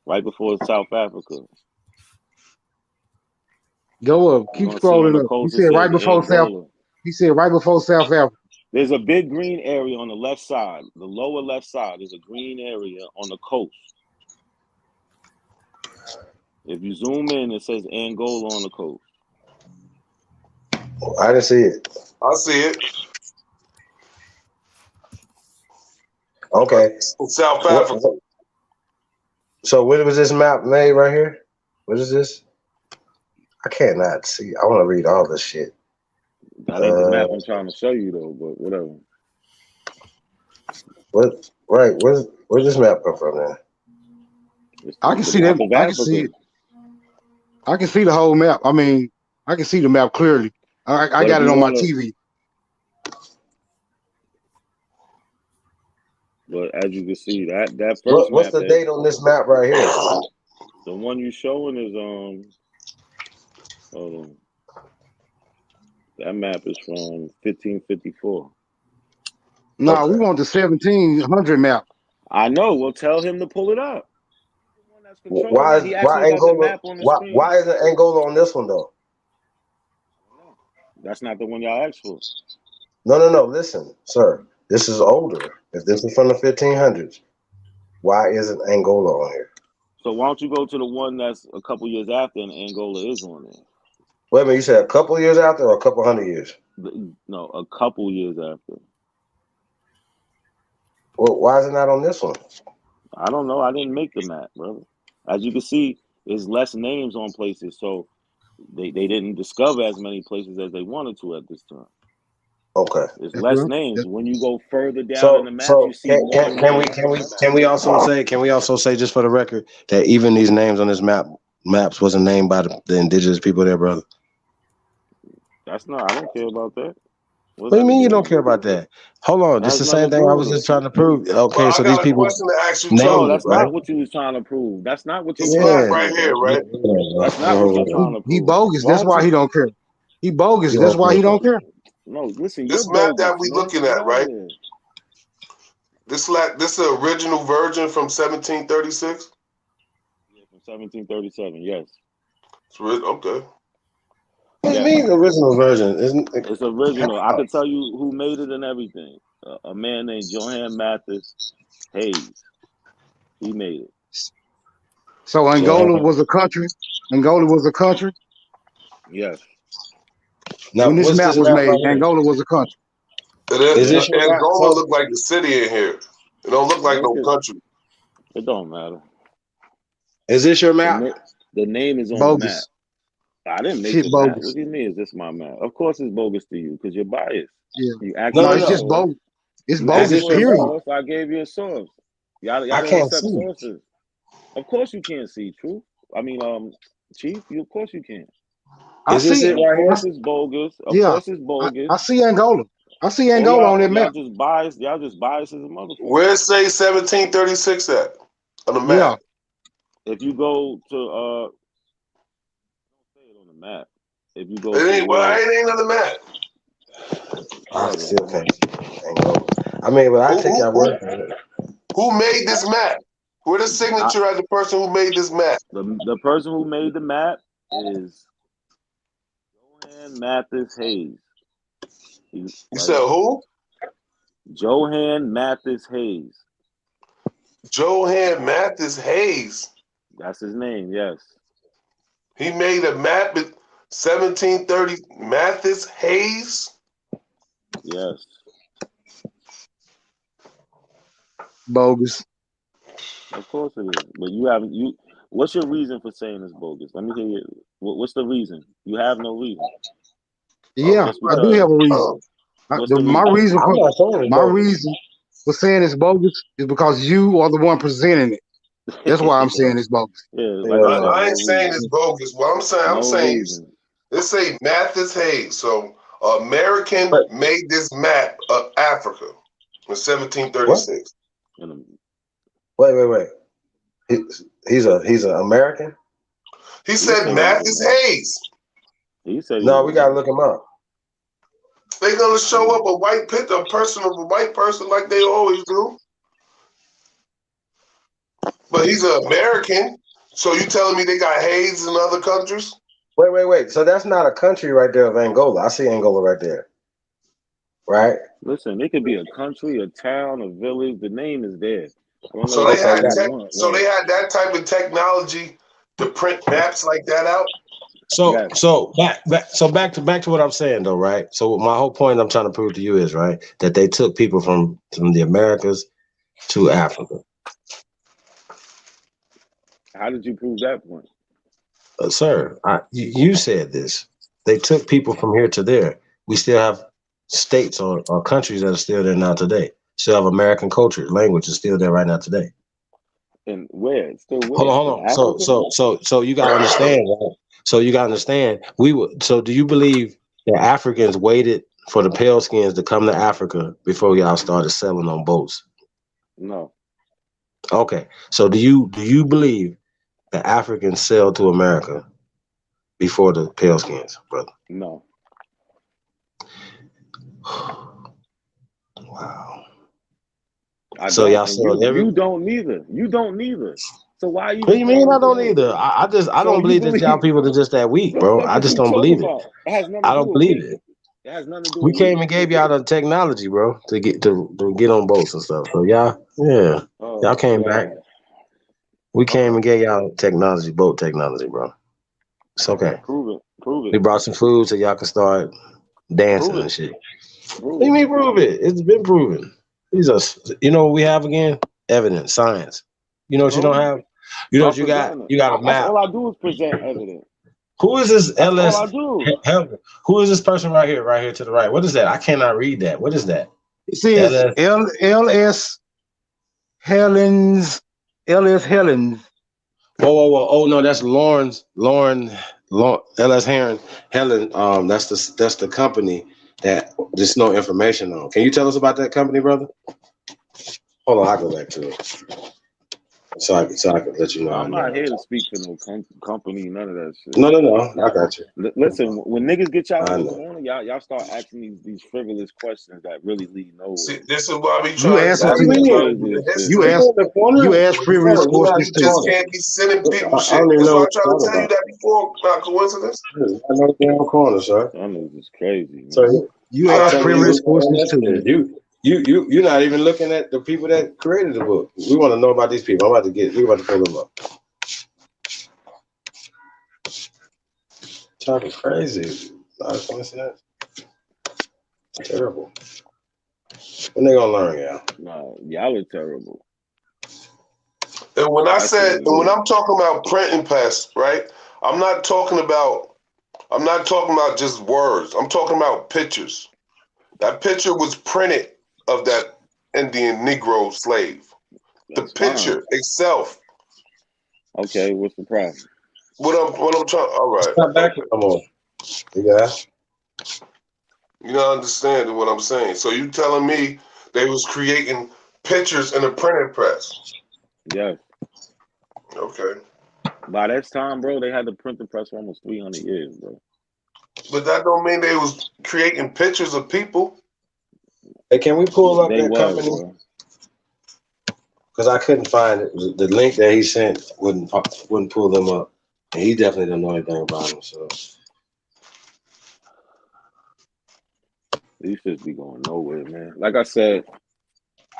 right before South Africa. Go up. Keep scrolling up. He said right before South. He said right before South Africa. There's a big green area on the left side, the lower left side. There's a green area on the coast. If you zoom in, it says Angola on the coast. I didn't see it. I see it. Okay. South Africa. So when was this map made right here? What is this? I cannot see. I want to read all this shit. That ain't the map I'm trying to show you though, but whatever. What? Right? Where's this map come from then? I can see that. I can see it. I can see the whole map. I mean, I can see the map clearly. I got it on my TV. But as you can see, that first What's map. the date on this map right here? The one you showing is hold on. That map is from 1554. No, we want the 1700 map. I know. We'll tell him to pull it up. Why Angola? Why isn't Angola on this one though? That's not the one y'all asked for. No. Listen, sir. This is older. If this is from the 1500s, why isn't Angola on here? So why don't you go to the one that's a couple years after and Angola is on there? Wait a minute, you said a couple years after or a couple hundred years? No, a couple years after. Well, why is it not on this one? I don't know. I didn't make the map, brother. As you can see, there's less names on places, so they didn't discover as many places as they wanted to at this time. Okay. There's less names. When you go further down in the map, you see more names. Can we also say just for the record that even these names on this maps wasn't named by the indigenous people there, brother? I don't care about that. What do you mean you don't care about that? Hold on, just the same thing I was just trying to prove. Okay, so these people. No, that's not what you was trying to prove. That's not what you're trying to prove. Right here, right? That's not what you're trying to prove. He bogus. That's why he don't care. He bogus. That's why he don't care. No, listen. This map that we looking at, right? This is the original version from 1736. Yeah, from 1737. Yes. Okay. What do you mean original version? It's original. I can tell you who made it and everything. A man named Johann Mathis Hayes. He made it. So Angola was a country. Angola was a country. Yes. Now, when this map was made, Angola was a country. Angola look like the city in here. It don't look like no country. It don't matter. Is this your map? The name is on the map. I didn't make the map. What do you mean? Is this my map? Of course, it's bogus to you because you're biased. Yeah. You act it's just bogus. It's bogus. Period. I gave you a source. Y'all I don't can't accept see. sources. Of course you can't see. Truth. I mean, Chief. Of course you can. I see it right here. Of course it's bogus. Of course it's bogus. I see Angola. I see Angola on that map. Y'all just biased. Y'all just biased as a motherfucker. Where it say 1736 at on the map? Yeah. If you go to don't say it on the map. If you go, it ain't on the map. I still can't see Angola. I mean, but I take your word for it. Who made this map? Where the signature as the person who made this map? The person who made the map is Johann Mathis Hayes. You said who? Johann Mathis Hayes. Johann Mathis Hayes. That's his name, yes. He made a map. 1730 Mathis Hayes. Yes. Bogus. Of course it is. But you haven't. What's your reason for saying it's bogus? Let me hear you. What's the reason? You have no reason. Yeah, Just I do because. have a reason. What's the My reason? reason for saying it's bogus is because you are the one presenting it. That's why I'm saying it's bogus. Yeah, like I said, I no ain't saying reason. it's bogus. What I'm saying reason. let's say Mathis Hayes. So American made this map of Africa in 1736. Wait. He's an American. He said Mathis Hayes. He said no. We gotta look him up. They're gonna show up a white picture, a person of a white person, like they always do. But he's an American. So you telling me they got Hayes in other countries? Wait. So that's not a country right there of Angola. I see Angola right there. Right? Listen, it could be a country, a town, a village. The name is there. So they had that type of technology to print maps like that out. So back to what I'm saying though, right? So my whole point I'm trying to prove to you is right that they took people from the Americas to Africa. How did you prove that point? Sir, you said this. They took people from here to there. We still have states or countries that are still there now today. Still have American culture, language is still there right now today. And where? It's still where? Hold on. So you gotta understand, right? So you gotta understand. So do you believe that Africans waited for the pale skins to come to Africa before y'all started selling on boats? No. Okay. So do you believe that Africans sell to America before the pale skins, brother? No. Wow. So y'all sold you don't neither. You don't neither. So why you? What do you mean I don't either? I don't believe that y'all people are just that weak, bro. I just don't believe it. I don't believe it. It has nothing to do We with came and gave y'all the technology, bro, to get on boats and stuff. So y'all came back. We came and gave y'all technology, boat technology, bro. It's okay. Prove it. We brought some food so y'all can start dancing and shit. What do you mean prove it? It's been proven. You know what we have again? Evidence, science. You know what you don't have? You know what you got? You got a map. That's all I do is present evidence. Who is this That's LS? all I do. Who is this person right here to the right? What is that? I cannot read that. What is that? It says LS Helens. Whoa. Oh no, that's Lauren, LS Helen. That's the company that there's no information on. Can you tell us about that company, brother? Hold on, I'll go back to it. So I can let you know. I'm not here to speak for no company, none of that shit. No, I got you. Listen, when niggas get y'all in the corner, y'all start asking these frivolous questions that really lead nowhere. See, this is why we You try ask frivolous questions too. Just can't be sending people shit. That's why I tried to tell you that before. Not coincidence. I know the damn corner, sir. That nigga's is crazy. Man. So you ask frivolous questions too. You're not even looking at the people that created the book. We want to know about these people. We're about to pull them up. Talking crazy. Not a coincidence. Terrible. When they gonna learn, y'all? No, y'all are terrible. And when when I'm talking about printing press, right? I'm not talking about just words. I'm talking about pictures. That picture was printed of that Indian Negro slave. That's the picture itself. Okay, what's the problem? What I'm trying. All right. Stop back. Come on. Yeah. You don't understand what I'm saying. So you telling me they was creating pictures in a printing press? Yes. Okay. By that time, bro, they had the printing press for almost 300 years, bro. But that don't mean they was creating pictures of people. Hey, can we pull up that company? Bro. Because I couldn't find it. The link that he sent wouldn't pull them up. And he definitely didn't know anything about them. So these shits be going nowhere, man. Like I said,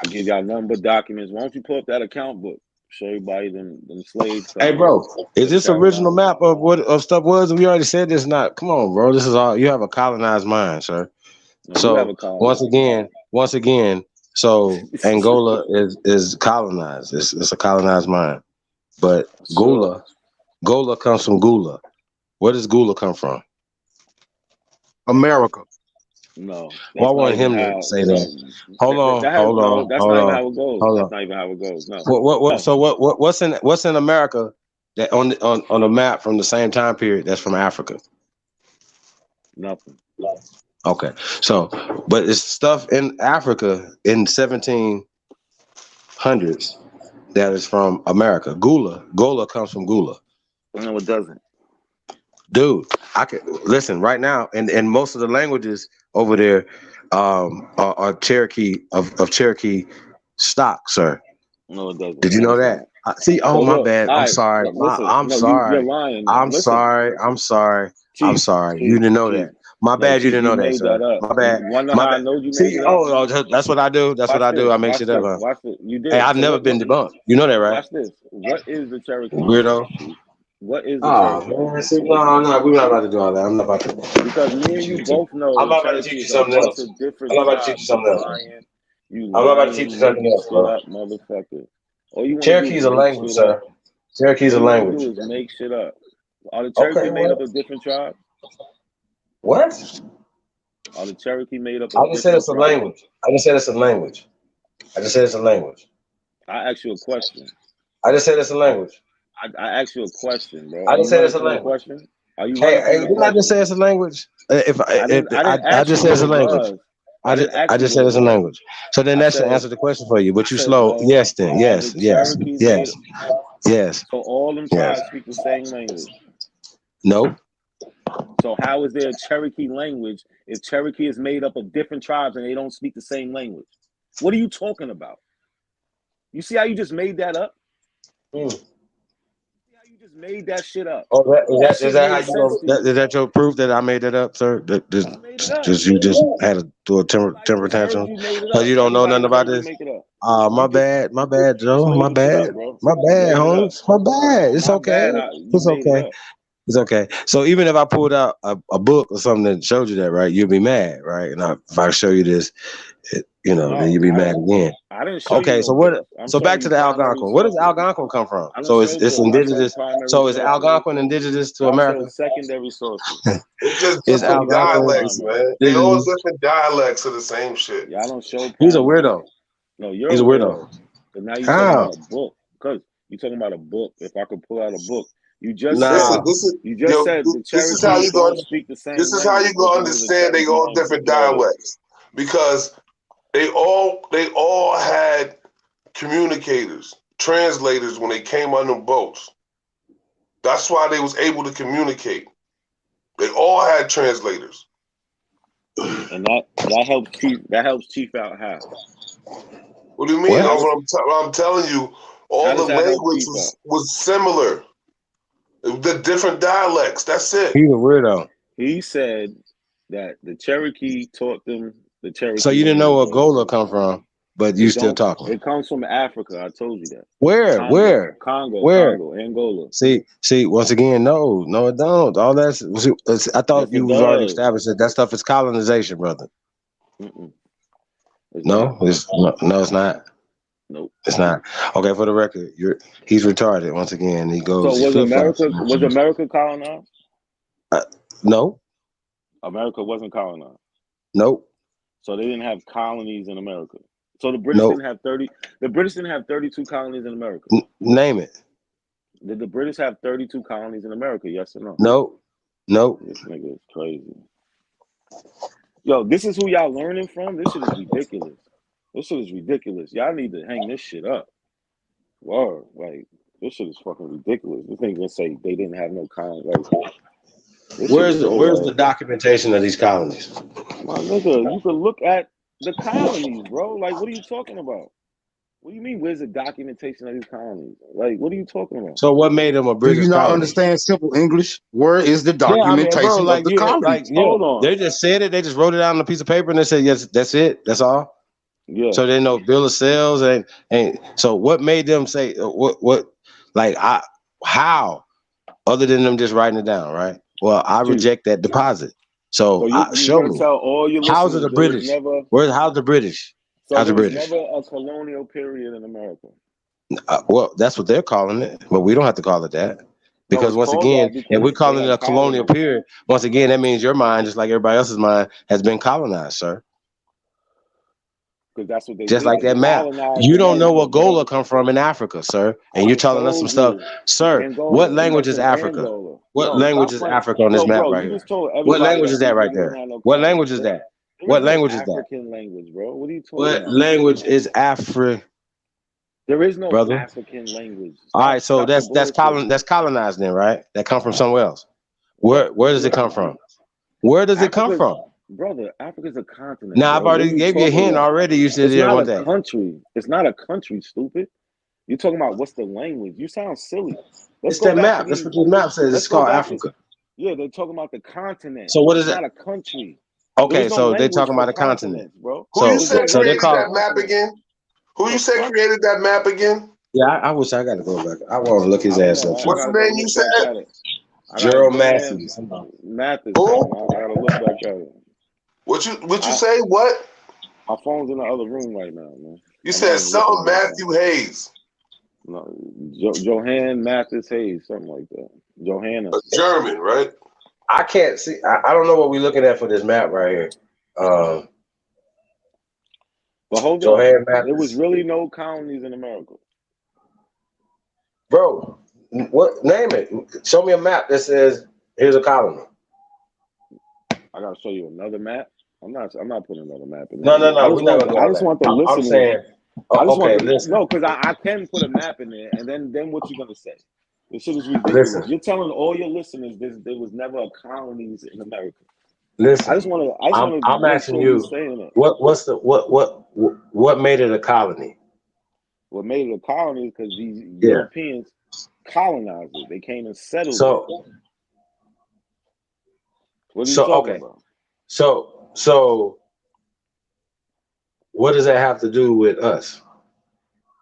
I give y'all nothing but documents. Why don't you pull up that account book? Show everybody them slaves. Hey, bro, is this original map of what of stuff was? We already said this. Not. Come on, bro. This is all. You have a colonized mind, sir. No, So once again, so Angola is colonized. It's a colonized mind. But Gula comes from Gula. Where does Gula come from? America. No. Well, I want him to say that. Hold on. That's not even how it goes. That's not even how it goes. No. So what's in America that on the map from the same time period that's from Africa? Nothing. Okay. So, but it's stuff in Africa in 1700s that is from America. Gola comes from Gula. No, it doesn't. Dude, I can listen right now, and most of the languages over there are Cherokee of Cherokee stock, sir. No, it doesn't. Did you know that? See, oh, my bad. I'm sorry. I'm sorry. You're lying. I'm sorry. I'm sorry. You didn't know that. My bad. You didn't know that, sir. My bad. My bad. See, that's what I do. That's what I do. I make shit up. Huh? Watch this. You did. Hey, I've never been debunked. You know that, right? Watch this. What is the Cherokee? Weirdo. What is the Cherokee? Man, see, no, we're not about to do all that. I'm not about to. Because me and you both know I'm not about to teach you something else. I'm not about to teach you something else. I'm not about to teach you something else, bro. Motherfucker. Cherokee is a language, sir. Cherokee is a language. All you do is make shit up. Are the Cherokee made up of different tribes? What? Are the Cherokee made up of I just said it's a language. I just said it's a language. I asked you a question. I just said it's a language. I asked you a question, bro. I just said it's a language. Are you hey, didn't I just say it's a language? I just said it's a language. I just said it's a language. So then that should answer the question for you. But you slow. Yes, then. Yes. So all them tribes speak the same language. No. So how is there a Cherokee language if Cherokee is made up of different tribes and they don't speak the same language? What are you talking about? You see how you just made that up? See how you just made that shit up? Oh, is that how you know? Is that your proof that I made that up, sir? You just had to do a temper tantrum because you don't know nothing about this. My bad, Joe. My bad, Holmes. My bad. It's okay. It's okay. It's okay. So even if I pulled out a book or something that showed you that, right, you'll be mad, right? And if I show you this, then you'll be mad again. I didn't show okay, you so what? So back to the Algonquin. Where does Algonquin come from? So it's indigenous. So is Algonquin indigenous to America? Secondary sources. It's just different dialects, man. They all different dialects of the same shit. Yeah, I don't show. He's a weirdo. No, you're a weirdo. But now you're talking about a book. Because you're talking about a book. If I could pull out a book. You just said the Cherokee don't speak the same. This is how you gonna understand they all different dialects, because they all had communicators, translators when they came on them boats. That's why they was able to communicate. They all had translators. And that helps Chief out how? What do you mean? I'm telling you, all the language was similar. The different dialects. That's it. He's a weirdo. He said that the Cherokee taught them the Cherokee. So you didn't know where Gola come from, but you still talking. It comes from Africa. I told you that. Where? Congo, Angola. See. Once again, no, it don't. All that's. I thought you was already established that stuff is colonization, brother. No, it's not. Nope. It's not. Okay, for the record, he's retarded once again. He goes. So was America colonized? No. America wasn't colonized. Nope. So they didn't have colonies in America. So the British didn't have 30. The British didn't have 32 colonies in America. Name it. Did the British have 32 colonies in America? Yes or no? Nope. This nigga is crazy. Yo, this is who y'all learning from? This shit is ridiculous. Y'all need to hang this shit up. Word. Like, this shit is fucking ridiculous. This nigga gonna say they didn't have no colonies. Like, where's the documentation of these colonies? My nigga, you can look at the colonies, bro. Like, what are you talking about? What do you mean, where's the documentation of these colonies? Like, what are you talking about? So what made them a British colony? Do you not colony? understand simple English? Where is the documentation of the colony? Hold on. They just said it. They just wrote it out on a piece of paper and they said, yes, that's it. That's all. Yeah. So they know bill of sales and so what made them say what like how other than them just writing it down, right? Well, I reject that deposit. So you're show gonna me. tell all your How's listeners it the there was British? never. How's the British? So How's the there was British? never a colonial period in America. Well, that's what they're calling it, but we don't have to call it that. Because it's once called again, that because if we're they calling it had a colonial colonies. period, once again, that means your mind, just like everybody else's mind, has been colonized, sir. Because that's what they Just did. like They that map. colonized You don't know America, where bro. Gola come from in Africa, sir. And I you're just telling us some told stuff. you. Sir, Angola. what language That's is in Africa? Angola. What No, language stop is playing. Africa on this So, map bro, right you here? just told What everybody language that is that right Africa don't there? have no What colonies. language is that? There What is no language is that? African language, bro. What are you talking What about? language is Afri, There is no brother? African language. All right, so Stop the bullshit. that's colonized then, right? That come from somewhere else. Where does it come from? Where does it come from? Brother, Africa's a continent. Now, I've Bro. already gave you a hint already. You said It's there not one a day. country. It's not a country, stupid. You're talking about what's the language. You sound silly. Let's It's go that back map. to That's these. what the map says. Let's It's go called back Africa. Yeah, they're talking about the continent. So what is It's it? not a country. Okay, There's no so they're language talking for about a continent. continents, bro. Who you There's no said So they created language for that call. map continents. again? Who you said created that map again? Yeah, I wish I got to go back. I want to look his I don't ass know. up. I What's gotta the go name you look said? back at it. Gerald Johann Matthews. Mathis. Who? I gotta look back at it. What you say? What? My phone's in the other room right now, man. You said something Matthew Hayes. No, Johann Mathis Hayes, something like that. Johanna. A German, right? I can't see. I don't know what we're looking at for this map right here. But hold Johann on. Mathis. There was really no colonies in America. Bro, what name it? Show me a map that says here's a colony. I gotta show you another map. I'm not putting another map in No, there. No. We're not gonna do I all just that. want the listeners. I'm saying. Listen. No, because I can put a map in there, and then what you gonna say? This shit is ridiculous. Listen. You're telling all your listeners there was never a colonies in America. Listen. I just want to. I'm make asking sure you. you're saying it. What made it a colony? What made it a colony is because these Europeans colonized it. They came and settled it. What are you talking about? So what does that have to do with us?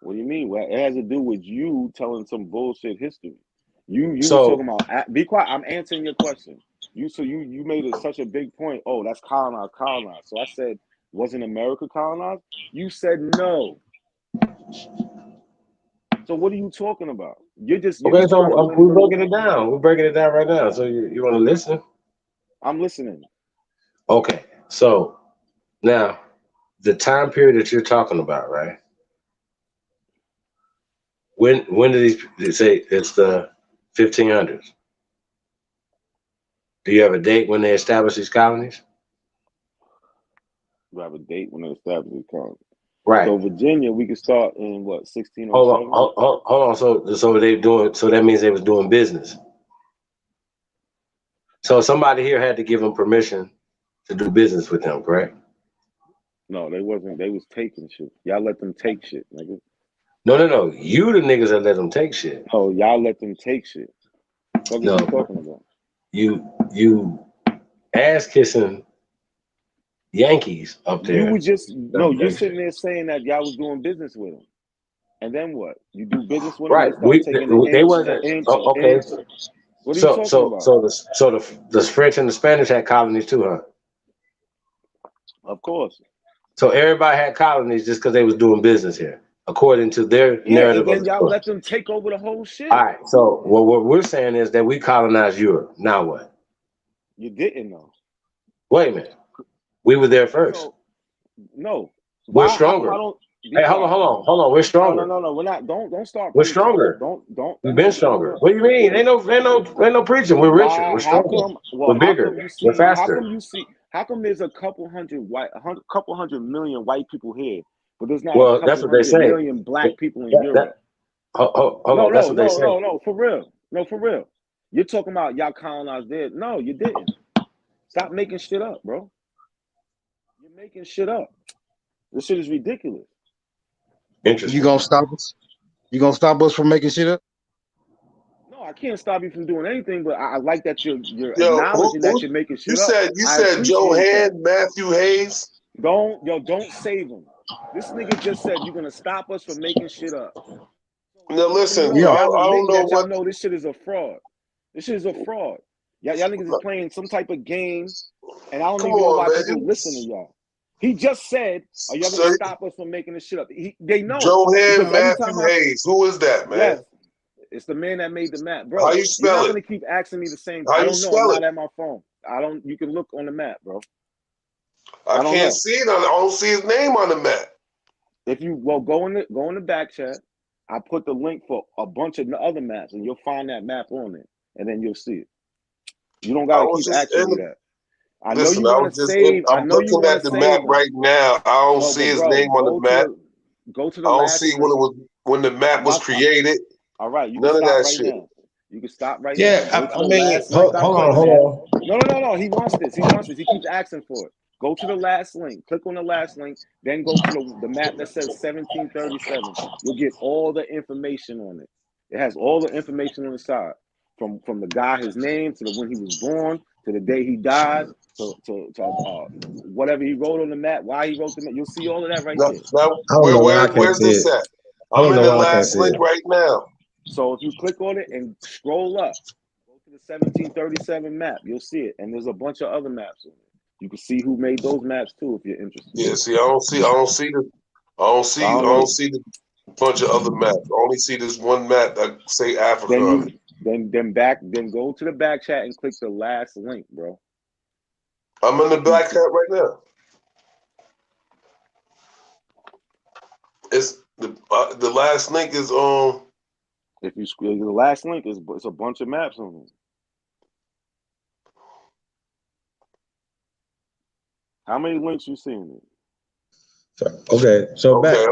What do you mean? Well, it has to do with you telling some bullshit history. You was talking about. Be quiet. I'm answering your question. You made it such a big point. Oh, that's colonized. So I said, wasn't America colonized? You said no. So what are you talking about? We're breaking it down. We're breaking it down right now. So you want to listen? I'm listening. Okay. So now the time period that you're talking about, right? When did they say it's the 1500s? Do you have a date when they established these colonies? Do I have a date when they established these colonies? Right. So Virginia, we could start in what 1607. Hold on. So they doing. So that means they was doing business. So somebody here had to give them permission to do business with them, correct? No, they wasn't. They was taking shit. Y'all let them take shit, nigga. No. You the niggas that let them take shit. Oh, y'all let them take shit. What are you talking about? You ass kissing Yankees up there. You were just you're sitting there saying that y'all was doing business with them, and then what? You do business with them, right? They wasn't okay. What are you talking about? So the French and the Spanish had colonies too, huh? Of course. So everybody had colonies just because they was doing business here, according to their narrative. And then y'all let them take over the whole shit. All right. So what we're saying is that we colonized Europe. Now what? You didn't know. Wait a minute. We were there first. No. We're stronger. Hey, hold on. We're stronger. No. We're not. Don't start. We're stronger. Don't. We've been stronger. What do you mean? Ain't no preaching. We're richer. We're stronger. We're bigger. We're faster. How come there's a couple hundred million white people here, but there's not a couple hundred million black people in Europe? Hold on. That's what they say. No, for real. No, for real. You're talking about y'all colonized there. No, you didn't. Stop making shit up, bro. You're making shit up. This shit is ridiculous. Interesting. You gonna stop us? You gonna stop us from making shit up? No, I can't stop you from doing anything, but I like that you're acknowledging that you're making shit up. You said Johann Matthew Hayes. Don't save him. This nigga just said you're gonna stop us from making shit up. Now listen, You know, I y'all don't admit know that y'all what. know this shit is a fraud. This shit is a fraud. Y'all niggas is playing some type of game, and I don't Come even know on, why man. people listen to y'all. He just said, "Are y'all gonna stop us from making this shit up?" They know Johan because every time Matthew Hayes. Who is that, man? yes, it's the man that made the map, bro. How you You're spell not it? gonna keep asking me the same. How I you don't know. I'm spell not it? at my phone. I don't. You can look on the map, bro. I don't can't know. see it. I don't see his name on the map. If you go in the back chat, I put the link for a bunch of the other maps, and you'll find that map on it, and then you'll see it. You don't gotta keep asking me that. I know you want to save. I I'm know you looking want at to the map save them. right now. I don't No, see but his bro, name on the map. go to the I don't last see link. when the map was created. All right, you None can of stop that right shit. now. You can stop right Yeah, now. Go to I the mean, last link I put, hold man. on. No. He wants this. He keeps asking for it. Go to the last link. Click on the last link. Then go to the map that says 1737. You'll get all the information on it. It has all the information on the side, from the guy, his name, to when he was born, to the day he died, to whatever he wrote on the map, why he wrote the map. You'll see all of that right there. Now, I don't know why I can't where's see this it. at? I don't I'm in know the why I can't last see link it. right now. So if you click on it and scroll up, go to the 1737 map, you'll see it. And there's a bunch of other maps on it. You can see who made those maps too if you're interested. Yeah, see, I don't see the bunch of other maps. I only see this one map that say Africa on it. Then go to the back chat and click the last link, bro. I'm in the back chat right now. It's the last link is If you scroll, the last link it's a bunch of maps on it. How many links you seen it? Okay, so back to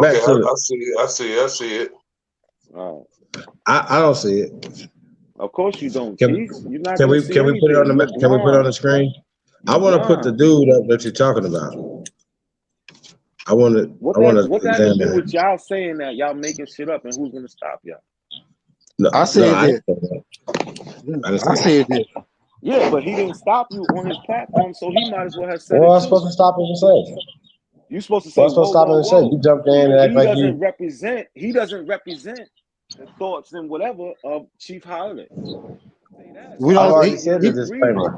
I see it. All right. I don't see it. Of course you don't, Can Keith. You're not we gonna see put it on the anything. can we put it on the screen? I want to put the dude up that you're talking about. I want to What that to do examine with y'all saying that y'all making shit up, and who's gonna stop y'all? I said I said that. Yeah, but he didn't stop you on his platform, so he might as well have said Well, it I too. was supposed to stop him and say. You're supposed to say, Well, I was supposed to stop him and say. You jumped in and act like you. He doesn't represent the thoughts and whatever of Chief Holiday. We I've don't. already said the disclaimer.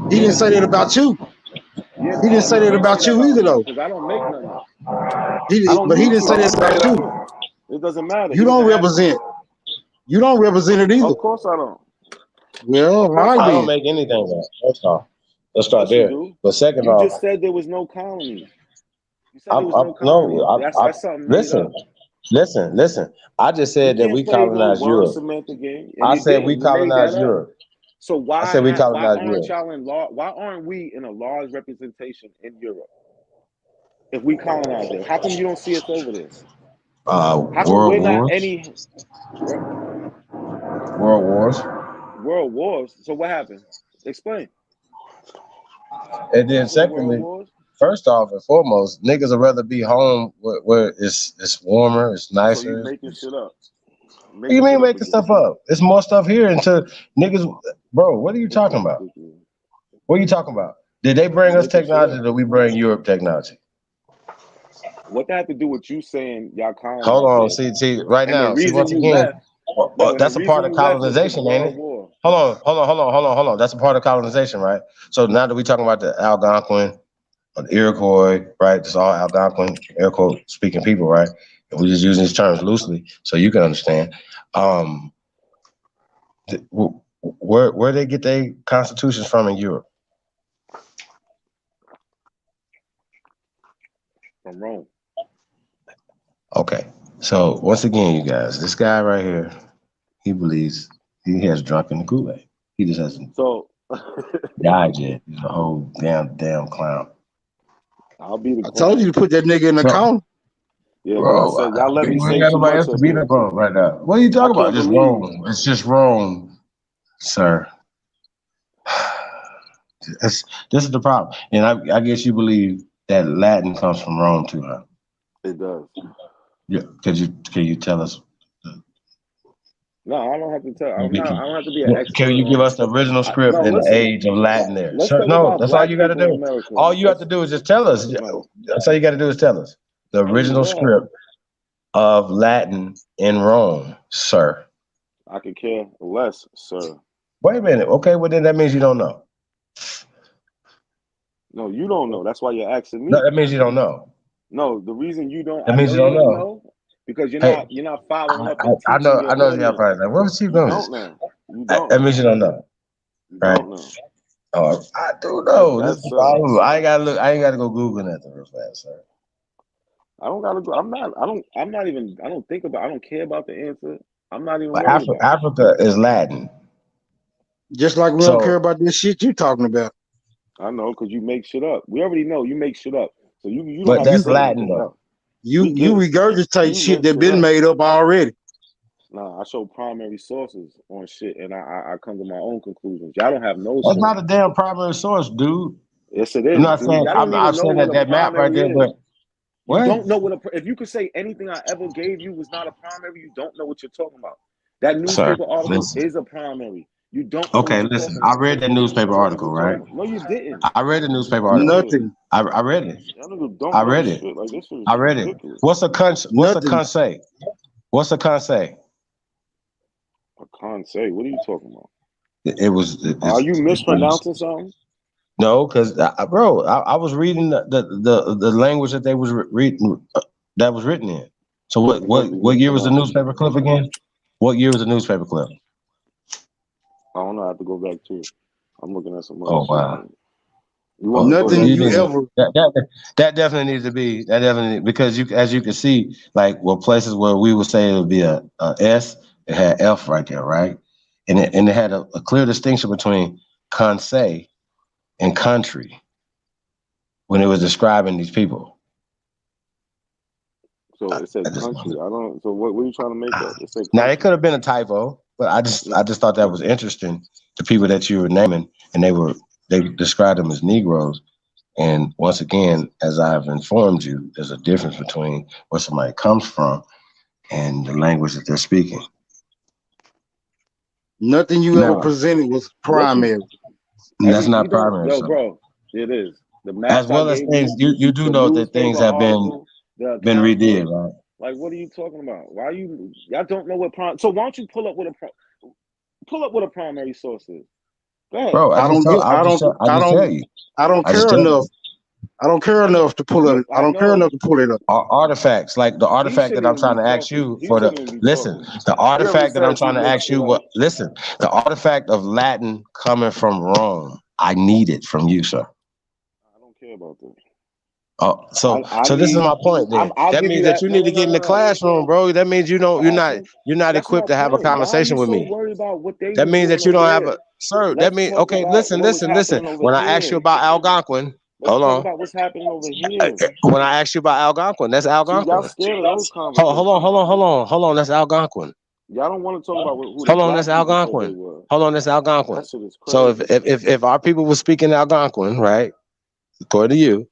He didn't say that about you. Yeah, he didn't say that about you either, though. because I don't make nothing up. He didn't say that about you. It doesn't matter. You don't represent. You don't represent it either. Of course I don't. Well, right I don't then. make anything up. First off, let's start Yes, you there. do. But second You off, just said there was no colonies. You said there was no colonies. That's something made up. Listen. I just said that we colonized Europe. Semantic game. I said we colonized Europe. So why I said we colonized aren't Europe. y'all in why aren't we in a large representation in Europe? If we colonize it, how come you don't see us over there? How come World we're not Wars. any World Wars. World Wars? So what happened? Explain. And then secondly, first off and foremost, niggas would rather be home where it's warmer, it's nicer. So you making shit up. What do you mean making stuff up? There's more stuff here until niggas, bro, what are you talking about? What are you talking about? Did they bring us technology or did we bring Europe technology? What that have to do with you saying y'all colonized? Hold on, see, right now, see, once again, that's a part of colonization, ain't it? Hold on. That's a part of colonization, right? So now that we're talking about the Algonquin, the Iroquois, right? It's all Algonquin, Iroquois speaking people, right? And we're just using these terms loosely so you can understand. Where they get their constitutions from in Europe? From Rome. Okay. So once again, you guys, this guy right here, he believes he has drunk in the Kool-Aid. He just hasn't died yet. He's a whole damn clown. I'll be the clown. I told you to put that nigga in the corner. Yeah, but I said y'all let me say too much else to be the clown right now. What are you talking about? Just Rome. It's just Rome, sir. This is the problem. And I guess you believe that Latin comes from Rome too, huh? It does. Yeah. Can you tell us No, I don't have to tell. I don't have to be an expert Can you give on. us the original script No, and the listen. age of Latin there? Let's Sure. talk No, about that's all black you got to people in do. America. All you have to do is just tell us. No. That's all you got to do is tell us the original script of Latin in Rome, sir. I could care less, sir. Wait a minute. Okay, well then that means you don't know. No, you don't know. That's why you're asking me. No, that means you don't know. No, the reason you don't, That I means know you you don't don't know. know because you're Hey, not following up and I teaching know. your I know the audience. outside. Like, what was he You doing? don't know. You don't That know. means you don't know, You right? don't know. Oh, I do know. This is That's the problem. I ain't gotta look. I ain't gotta go Google nothing real fast, sir. I don't gotta go. I'm not even. I don't think about. I don't care about the answer. I'm not even But worried about it. Africa is Latin. Just like we don't care about this shit you talking about. I know because you make shit up. We already know you make shit up. So you don't But have to that's say Latin anything though. else. You regurgitate You shit make that shit been up. made up already. Nah, I show primary sources on shit, and I come to my own conclusions. Y'all don't have no That's source. not a damn primary source, dude. Yes, it is. I'm not Dude. saying. Y'all don't I'm even know saying what that a map right primary there, is. but You what? don't know what if you could say anything I ever gave you was not a primary, you don't know what you're talking about. That newspaper article is a primary. You don't know Okay, what you're listen. talking I about. read that newspaper article, right? No, you didn't. I read the newspaper article. Nothing. I read it. Y'all niggas don't I know read it. shit. Like this is I read it. ridiculous. What's a conseil? What's a conseil? I can't say. What are you talking about? It was. Are you mispronouncing something? No, because bro, I was reading the language that they was reading that was written in. So what year was the newspaper clip again? What year was the newspaper clip? I don't know. I have to go back to it. I'm looking at some other Oh shit. wow. You want to go back to it? That definitely needs to be because as you can see, like places where we would say it would be a S, it had F right there, right? And it had a clear distinction between conseil and country when it was describing these people. So it said country. I don't. So what are you trying to make up? It said country. Now it could have been a typo, but I just thought that was interesting. The people that you were naming, and they described them as Negroes. And once again, as I've informed you, there's a difference between where somebody comes from and the language that they're speaking. Nothing you ever presented was primary. That's not primary. Yo, bro, it is. The maps as well as things you do know that things have been redid, right? Like, what are you talking about? Why y'all don't know what so why don't you pull up what a primary source is? Go ahead. Bro, I don't care enough. I don't care enough to pull it. I don't care enough to pull it up. Artifacts, like the artifact that I'm trying to ask you for the artifact that I'm trying to ask you the artifact of Latin coming from Rome. I need it from you, sir. I don't care about that. Oh, so this is my point. Then that means that you need to get in the classroom, bro. That means you're not equipped to have a conversation with me. That means that you don't have a sir. That means okay. Listen. When I ask you about Algonquin, hold on. About what's happening over here. When I ask you about Algonquin, that's Algonquin. Y'all scared of those conversations. Hold on. That's Algonquin. Y'all don't want to talk about who hold on, that's Algonquin. Hold on, that's Algonquin. That shit is crazy. So if our people were speaking Algonquin, right, according to you,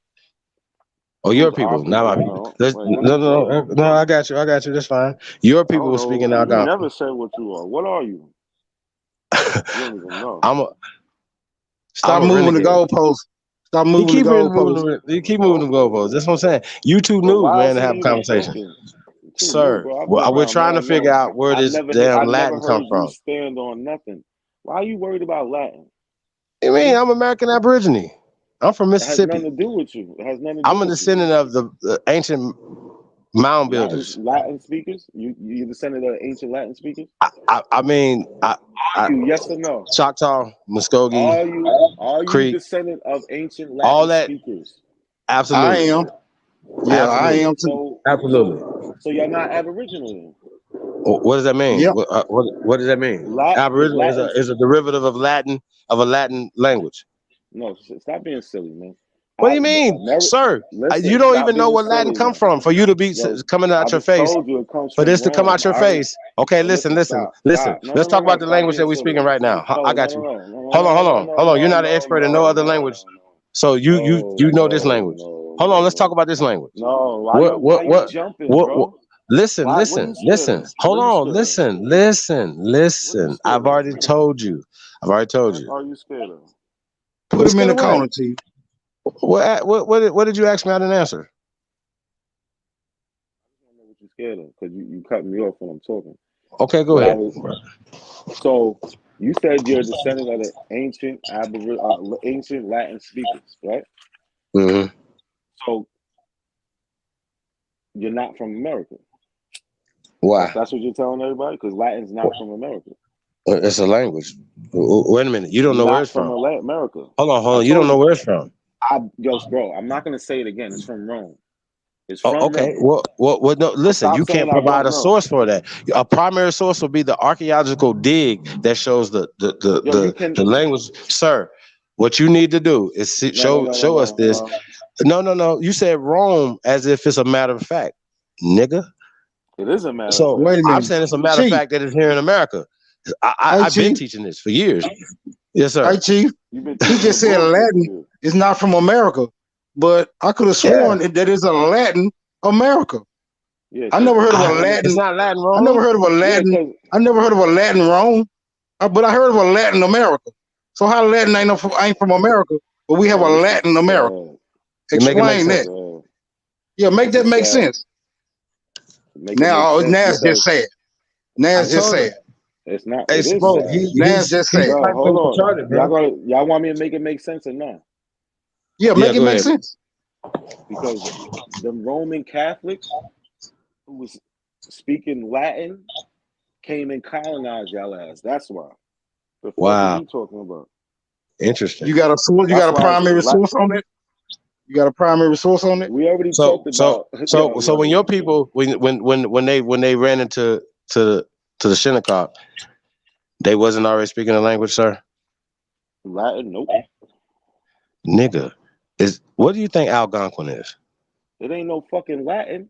or your people, not my people. No, I got you. That's fine. Your people were speaking Algonquin. You never said what you are. What are you? You don't even know. Stop moving the goalposts. Stop moving the goalposts. You keep moving the goalposts. That's what I'm saying. You too new, man, to have a conversation. Sir, we're trying to figure out where this damn Latin come from. Stand on nothing. Why are you worried about Latin? I mean, I'm American Aborigine. I'm from Mississippi. It has nothing to do with you. It has nothing to do I'm a descendant of the ancient mound builders. Latin speakers? You descendant of ancient Latin speakers? I mean, yes or no? Choctaw, Muskogee, are you Creek, descendant of ancient Latin speakers? Absolutely. I am. Yeah, I am too. So, absolutely. So you're not Aboriginal. What does that mean? Yep. What does that mean? Aboriginal is a derivative of a Latin language. No, stop being silly, man. What do you mean, sir? Listen, you don't even know where Latin come from for you to be coming out your face. For this to come out your face. Okay, listen. Let's talk about the language that we're speaking right now. I got you. Hold on. You're not an expert in no other language. So you know this language. Hold on, let's talk about this language. No, why you jumping, bro? Listen, Why? What are listen, you scared listen. of? Hold What are you on. scared of? Listen. Scared I've already told you. What are you scared of? Put him in the What? corner, Chief. What did you ask me? I didn't answer. I don't know what you're scared of because you cut me off when I'm talking. Okay, go What I ahead. was so you said you're a descendant of the ancient ancient Latin speakers, right? Mm-hmm. So you're not from America. Why? That's what you're telling everybody because Latin's not from America. It's a language. Wait a minute. You don't know where Not it's from from. America. Hold on. You don't know where it's from. Bro, I'm not gonna say it again. It's from Rome. It's Oh, from okay. Rome. Well, no, listen, Stop you saying can't I provide don't a know. source for that. A primary source will be the archaeological dig that shows the language. Sir, what you need to do is show us this. No. You said Rome as if it's a matter of fact, nigga. It is a matter of So fact. Wait a minute. I'm saying it's a matter of Chief. fact that it's here in America. Hey, I've been Chief. teaching this for years. Yes, sir. Hey, Chief. He just said Latin is not from America, but I could have sworn that is a Latin America. Yeah, I never heard of a Latin. It's not Latin Rome. I never heard of a Latin. I never heard of a Latin Rome, but I heard of a Latin America. So how Latin ain't from America, but we have a Latin America? Explain that. Yeah, make that make sense. Now it's just sad. Now it's just sad. It's not. Hey, It is bro, sad. Now it's just sad. Bro, hold on. Y'all want me to make it make sense or not? Yeah, make it make sense. Because the Roman Catholics who was speaking Latin came and colonized y'all ass. That's why. The fuck are you talking about? Interesting. You got a source? You got a primary source on it? You got a primary source on it? We already talked about. So when your people when they ran into the synagogue, they wasn't already speaking the language, sir? Latin, nope. Nigga, what do you think Algonquin is? It ain't no fucking Latin.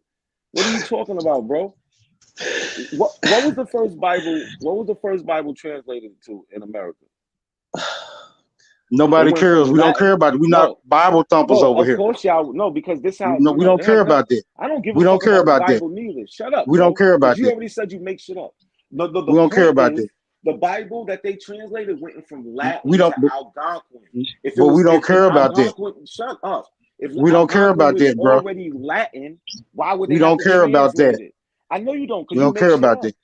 What are you talking about, bro? What was the first Bible? What was the first Bible translated to in America? Nobody cares. We don't care about it. We're not Bible thumpers over here. Of course, y'all no, because this how we don't care about that. I don't give we a don't fuck care about about the that. Bible neither. Shut up. We don't care about you that. already said you make shit up. The we don't care about that. The Bible that they translated went from Latin to Algonquin. But we don't care about that. Shut up. If we don't care about that, bro. Already Latin, why would they we don't care about that. It? I know you don't. We don't care about that.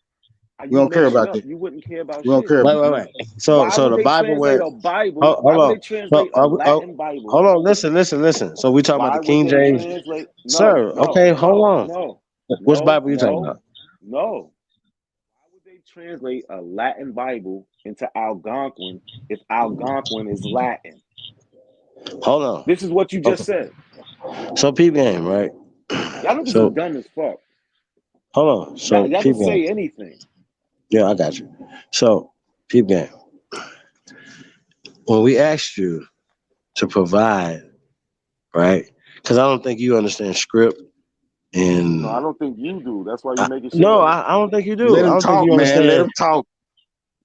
We don't care about that. You wouldn't care about shit. We don't care about that. Wait. So the Bible where why would they translate a Latin Bible? Hold on, listen. So we talking about the King James. Sir, okay, hold on. No. Which Bible you talking about? No. Why would they translate a Latin Bible into Algonquin if Algonquin is Latin? Hold on. This is what you just said. So peep game, right? Y'all niggas are dumb as fuck. Hold on. So y'all can say anything. Yeah, I got you. So peep game. When we asked you to provide, right? Because I don't think you understand script. And no, I don't think you do. That's why you're making shit. No, I don't think you do. Let him I don't talk, think you man. understand. Let him talk.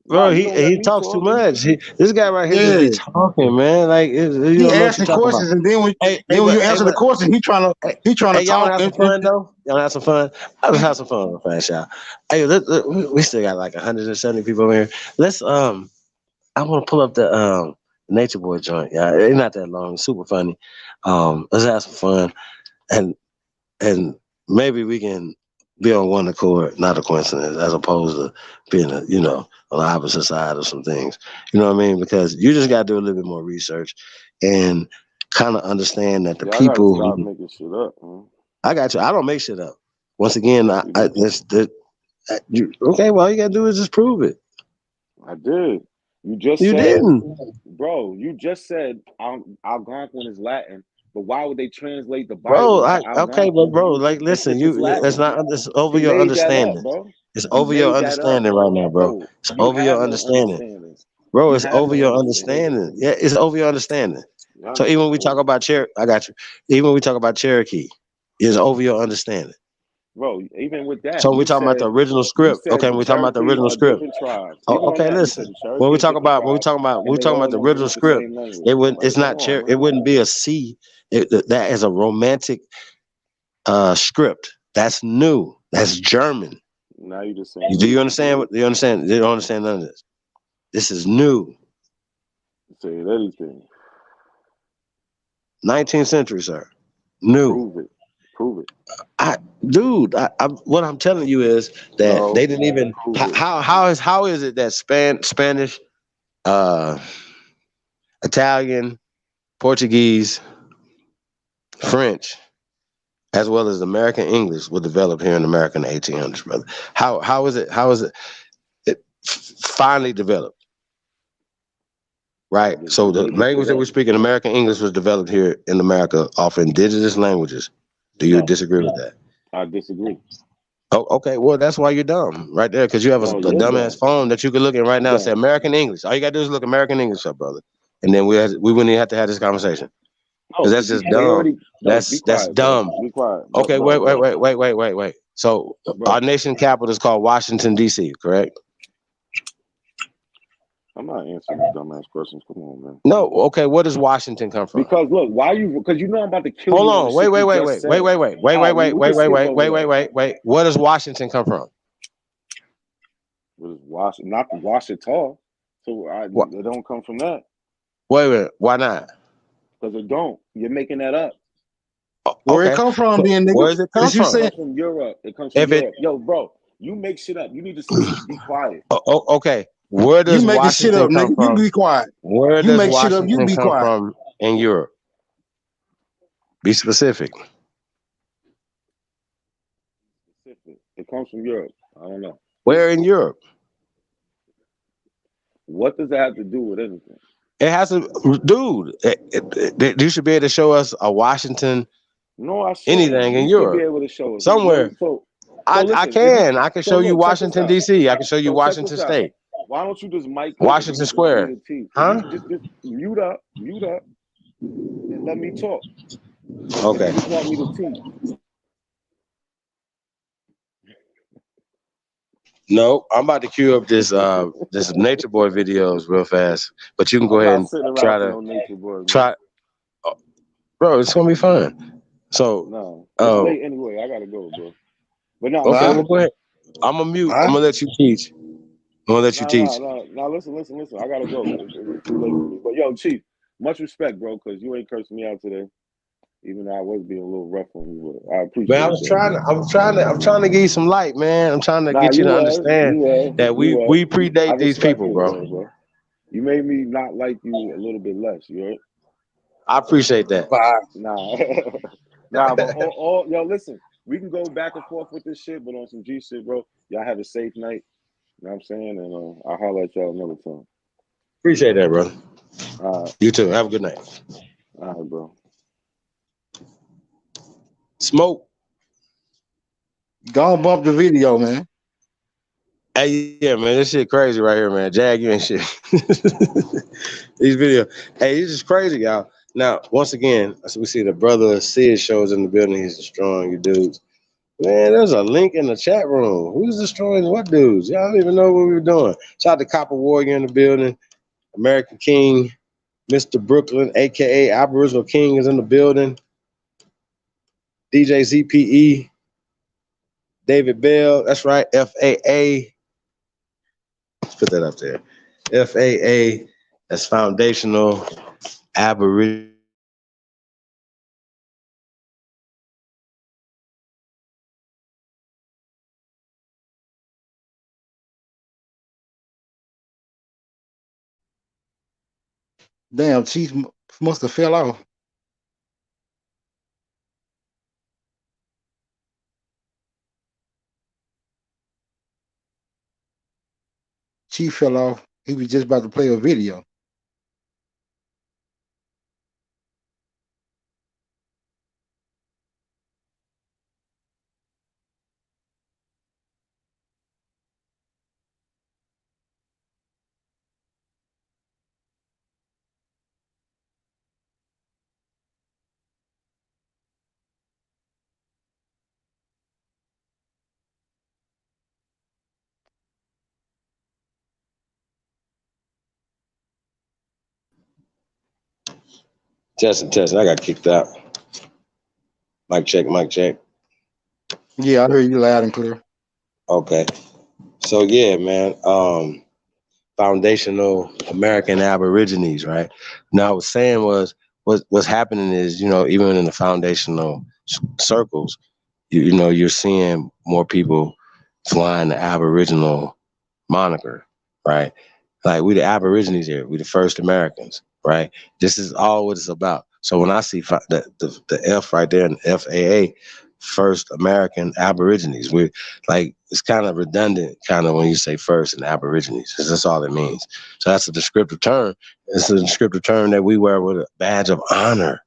Bro, he talks too much. This guy right here just be talking, man. Like he asking questions, and then when you answer the question, he trying to talk. Y'all have some fun though. Y'all have some fun. I just have some fun real fast, y'all. Hey, we still got like 170 people over here. Let's I want to pull up the Nature Boy joint. Yeah, it's not that long. It's super funny. Let's have some fun, and maybe we can be on one accord, not a coincidence, as opposed to being on the opposite side of some things. You know what I mean? Because you just got to do a little bit more research and kind of understand that the people. Stop making shit up, man. I got you. I don't make shit up. Once again, okay. Well, all you got to do is just prove it. I did. You didn't, bro. You just said Algonquin is Latin. But why would they translate the Bible? Bro, like listen, it's not over your understanding. It's over your understanding right now, bro. It's over your understanding. Bro, it's over your understanding. Yeah, it's over your understanding. So even when we talk about Cherokee, I got you. Even when we talk about Cherokee, it's over your understanding. Bro, even with that. So we talking about the original script. Okay, we're talking about the original script. Okay, listen. When we talking about the original script, it's not Cherokee. It wouldn't be a C. That is a romantic script. That's new. That's German. Now you just saying. Do you understand? Do you understand? They don't understand none of this. This is new. Say anything. 19th century, sir. New. Prove it. Prove it. What I'm telling you is that they didn't even. How is it that Spanish, Italian, Portuguese, French, as well as American English were developed here in America in the 1800s, brother? How is it finally developed? Right. So the language that we're speaking, American English, was developed here in America off indigenous languages. Do you disagree with that? I disagree. Oh, okay. Well, that's why you're dumb, right there, because you have a dumbass phone that you can look at right now and say American English. All you gotta do is look American English up, brother, and then we wouldn't even have to have this conversation. Because that's just dumb. That's dumb. Be quiet. Okay, wait. So our nation capital is called Washington, D.C., correct? I'm not answering these dumbass questions. Come on, man. No, okay. Where does Washington come from? Because look, because you know I'm about to kill Hold you. on, wait. Where does Washington come from? Not the Washita. So it don't come from that. Wait. Why not? Because it don't. You're making that up. Where it come from, then, nigga? Where does it come from? It comes from Europe. It comes from Europe. Yo, bro, you make shit up. You need to be quiet. Okay. Where does you making Washington shit up, come nigga? from? You be quiet. Where you does make Washington shit up, you be come quiet. from in Europe? Be specific. It comes from Europe. I don't know. Where in Europe? What does that have to do with anything? It has to, dude. You should be able to show us a Washington. No, I shouldn't. Anything in you Europe. Should be able to show us somewhere. I can. I can show you Washington D.C. I can show you Washington State. Why don't you just mic Washington Square? Huh? Just mute up, and let me talk. Okay. You just want me to teach. No, I'm about to queue up this Nature Boy videos real fast, but you can go ahead and try to bro. It's gonna be fun. So no, it's late anyway. I gotta go, bro. But no, okay, well go ahead. I'm gonna mute. I'm gonna let you teach. Now listen. I gotta go. It's too late for me. But yo, Chief, much respect, bro, because you ain't cursing me out today. Even though I was being a little rough on you, but I appreciate it. Man, I'm trying to give you some light, man. I'm trying to get you to understand that we predate these people, bro. You made me not like you a little bit less, you heard? I appreciate that. Nah, but yo, listen, we can go back and forth with this shit, but on some G shit, bro. Y'all have a safe night. You know what I'm saying? And I'll holler at y'all another time. Appreciate that, brother. All right. You too. Have a good night. All right, bro. Smoke. Go on, bump the video, man. Hey, yeah, man, this shit crazy right here, man. Jag you and shit. These videos. Hey, this is crazy, y'all. Now, once again, we see the brother Sid shows in the building. He's destroying you dudes. Man, there's a link in the chat room. Who's destroying what dudes? Y'all don't even know what we were doing. Shout out to Copper Warrior in the building. American King, Mr. Brooklyn, a.k.a. Aboriginal King, is in the building. DJ ZPE, David Bell, that's right, FAA. Let's put that up there. FAA, that's Foundational Aboriginal. Damn, Chief must have fell off. Chief fell off. He was just about to play a video. Testing. I got kicked out. Mic check. Yeah, I hear you loud and clear. Okay. So yeah, man. Foundational American Aborigines, right? Now, I was saying what's happening is, even in the foundational circles, you're seeing more people flying the Aboriginal moniker, right? Like, we the Aborigines here, we the first Americans, right? This is all what it's about. So when I see the F right there in FAA, First American Aborigines, we like, it's kind of redundant, kind of, when you say first and Aborigines, because that's all it means. So that's a descriptive term. It's a descriptive term that we wear with a badge of honor.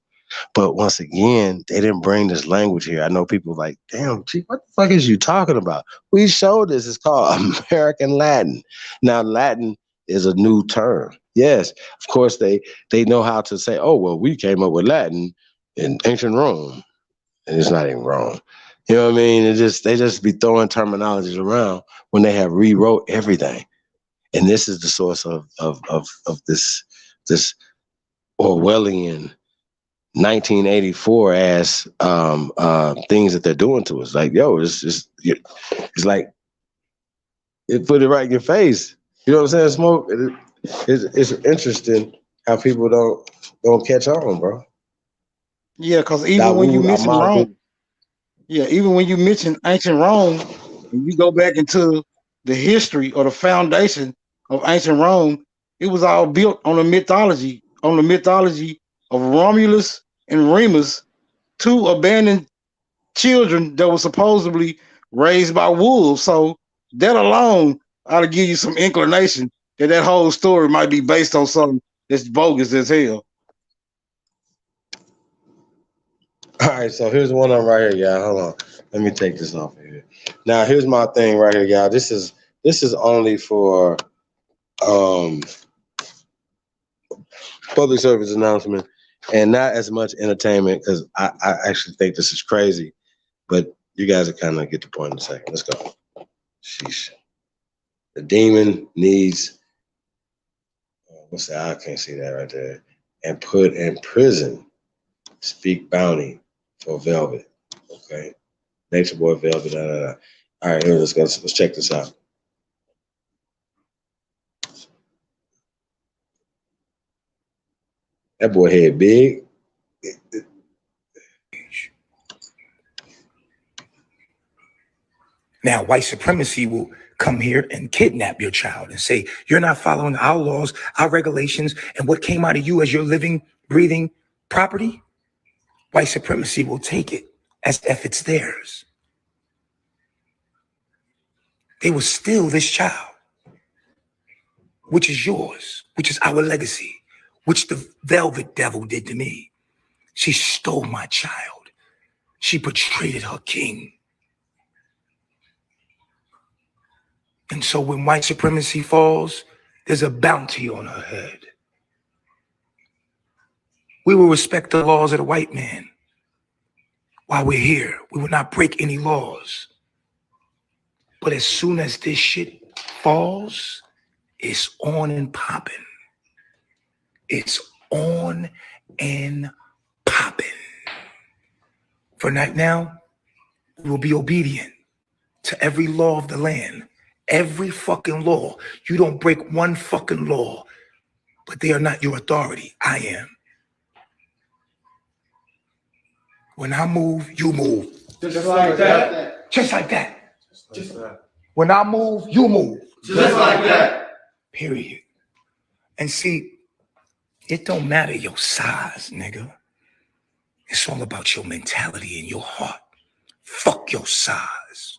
But once again, they didn't bring this language here. I know people like, damn, Chief, what the fuck is you talking about? We showed this. It's called American Latin. Now, Latin is a new term. Yes, of course, they know how to say, oh, well, we came up with Latin in ancient Rome. And it's not even wrong. You know what I mean? They just be throwing terminologies around when they have rewrote everything. And this is the source of this Orwellian 1984 ass things that they're doing to us. Like, yo, it's like, it put it right in your face. You know what I'm saying? Smoke. It's interesting how people don't catch on, bro. Yeah, because even when you mention Rome, even when you mention ancient Rome, and you go back into the history or the foundation of ancient Rome, it was all built on the mythology of Romulus and Remus, two abandoned children that were supposedly raised by wolves. So that alone ought to give you some inclination that whole story might be based on something that's bogus as hell. All right, so here's one on right here, y'all. Hold on. Let me take this off of here. Now, here's my thing right here, y'all. This is only for public service announcement and not as much entertainment, because I actually think this is crazy. But you guys will kind of get the point in a second. Let's go. Sheesh. The demon needs, what's that? I can't see that right there. And put in prison. Speak bounty for Velvet. Okay. Nature Boy Velvet. All right, here, let's go. Let's check this out. That boy head big. Now, white supremacy will come here and kidnap your child and say, you're not following our laws, our regulations, and what came out of you as your living, breathing property. White supremacy will take it as if it's theirs. They will steal this child, which is yours, which is our legacy, which the velvet devil did to me. She stole my child. She betrayed her king. And so when white supremacy falls, there's a bounty on her head. We will respect the laws of the white man. While we're here, we will not break any laws. But as soon as this shit falls, it's on and popping. It's on and popping. For right now, we will be obedient to every law of the land. Every fucking law. You don't break one fucking law, but they are not your authority. I am. When I move, you move. Just like that. Just like that. When I move, you move. Just like that. Period. And see, it don't matter your size, nigga. It's all about your mentality and your heart. Fuck your size.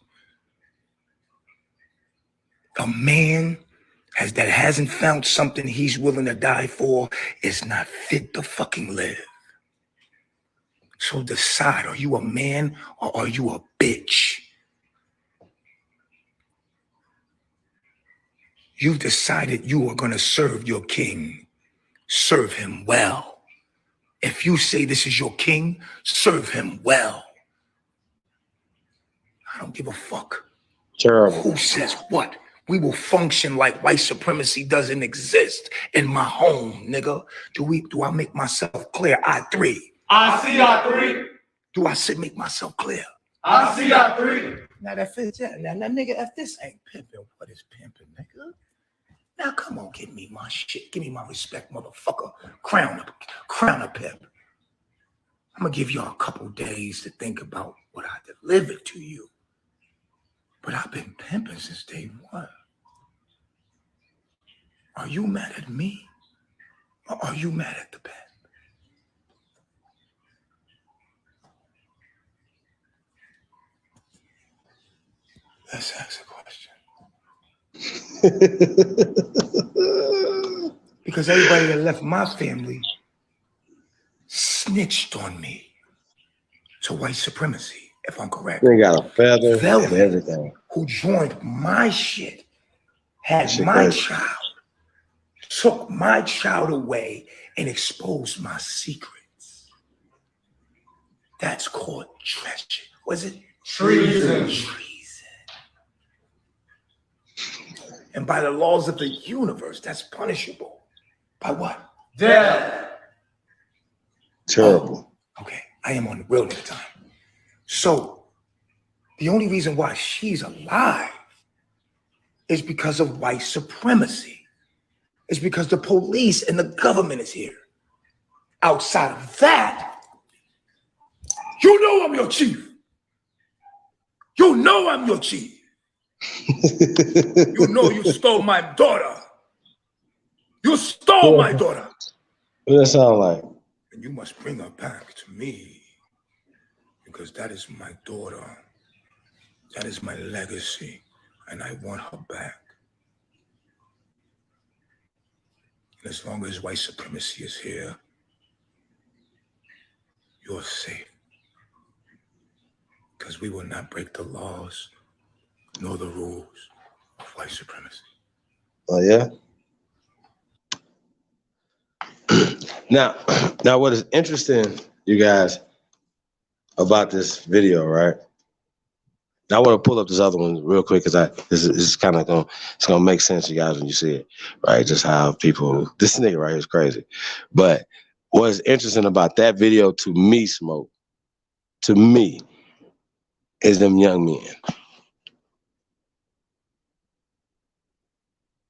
A man that hasn't found something he's willing to die for is not fit to fucking live. So decide, are you a man or are you a bitch? You've decided you are going to serve your king. Serve him well. If you say this is your king, serve him well. I don't give a fuck. Terrible. Who says what? We will function like white supremacy doesn't exist in my home, nigga. Do I make myself clear? I3. I see I3. Do I make myself clear? I see our freedom. Now that fits that. Now nigga, if this ain't pimping, what is pimping, nigga? Now come on, give me my shit. Give me my respect, motherfucker. Crown a pimp. I'm gonna give y'all a couple days to think about what I delivered to you. But I've been pimping since day one. Are you mad at me? Or are you mad at the pimp? Let's ask a question. Because everybody that left my family snitched on me to white supremacy, if I'm correct. They got a feather and Velvet, everything. who joined my shit, had Shit my crazy. child, took my child away and exposed my secrets. That's called treason. Was it? Treason. And by the laws of the universe, that's punishable. By what? Death. Terrible. Okay, I am on the real nigga time. So, the only reason why she's alive is because of white supremacy. It's because the police and the government is here. Outside of that, you know I'm your chief. You know I'm your chief. You know you stole my daughter. You stole my daughter. What does that sound like? And you must bring her back to me. Because that is my daughter. That is my legacy. And I want her back. And as long as white supremacy is here, you're safe. Because we will not break the laws nor the rules of white supremacy. Oh yeah. Now, what is interesting, you guys, about this video, right? Now I want to pull up this other one real quick because this is kind of gonna make sense, you guys, when you see it, right? Just how people, this nigga right here is crazy. But what's interesting about that video to me, Smoke, to me, is them young men.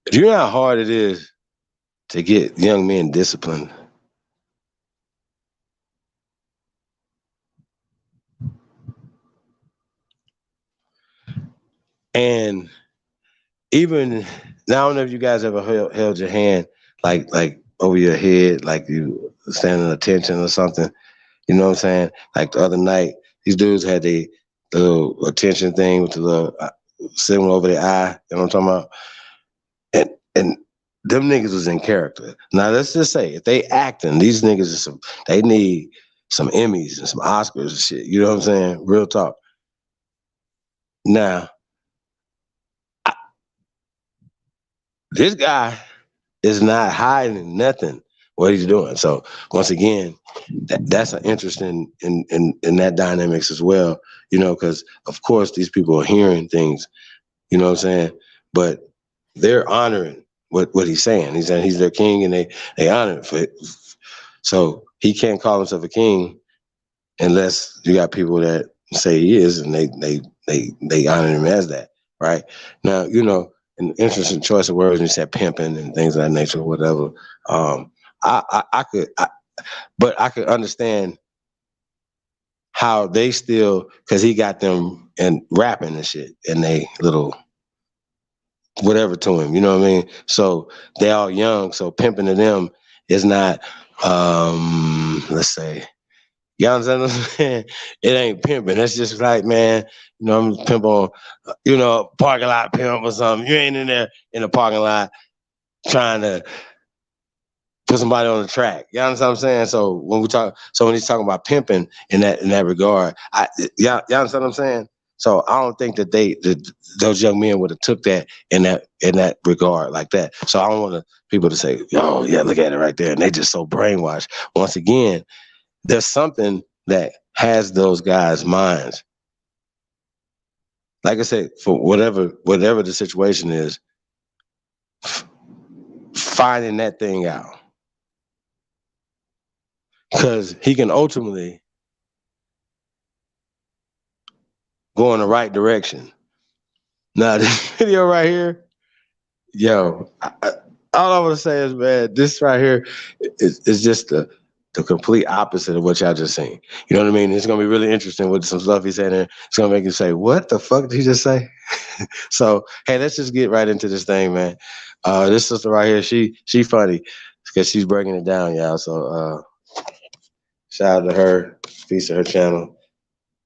Do you know how hard it is to get young men disciplined? And even now, I don't know if you guys ever held your hand like over your head, like you standing at attention or something. You know what I'm saying? Like the other night, these dudes had the little attention thing with the little symbol over their eye. You know what I'm talking about? And them niggas was in character. Now let's just say if they acting, these niggas are they need some Emmys and some Oscars and shit. You know what I'm saying? Real talk. Now, this guy is not hiding nothing what he's doing. So once again, that's an interest in that dynamics as well, you know, because of course these people are hearing things, you know what I'm saying? But they're honoring what he's saying. He's saying he's their king and they honor him for it. So he can't call himself a king unless you got people that say he is and they honor him as that, right? Now, you know, an interesting choice of words when you said pimping and things of that nature or whatever. But I could understand how they still, because he got them and rapping and shit and they little whatever to him, you know what I mean? So they all young, so pimping to them is not, let's say, you understand what I'm saying? It ain't pimping. That's just like, man, you know, I'm pimp on, you know, parking lot pimp or something. You ain't in there in the parking lot trying to put somebody on the track. You understand what I'm saying? So when he's talking about pimping in that regard, you understand what I'm saying? So I don't think that those young men would have took that in that regard like that. So I don't want people to say, oh yeah, look at it right there, and they just so brainwashed. Once again, there's something that has those guys' minds. Like I said, for whatever the situation is, finding that thing out. Because he can ultimately go in the right direction. Now, this video right here, yo, all I want to say is, man, this right here is just the complete opposite of what y'all just seen. You know what I mean? It's gonna be really interesting with some stuff he said there. It's gonna make you say, "What the fuck did he just say?" So, hey, let's just get right into this thing, man. This sister right here, she funny because she's breaking it down, y'all. So, shout out to her. Peace to her channel.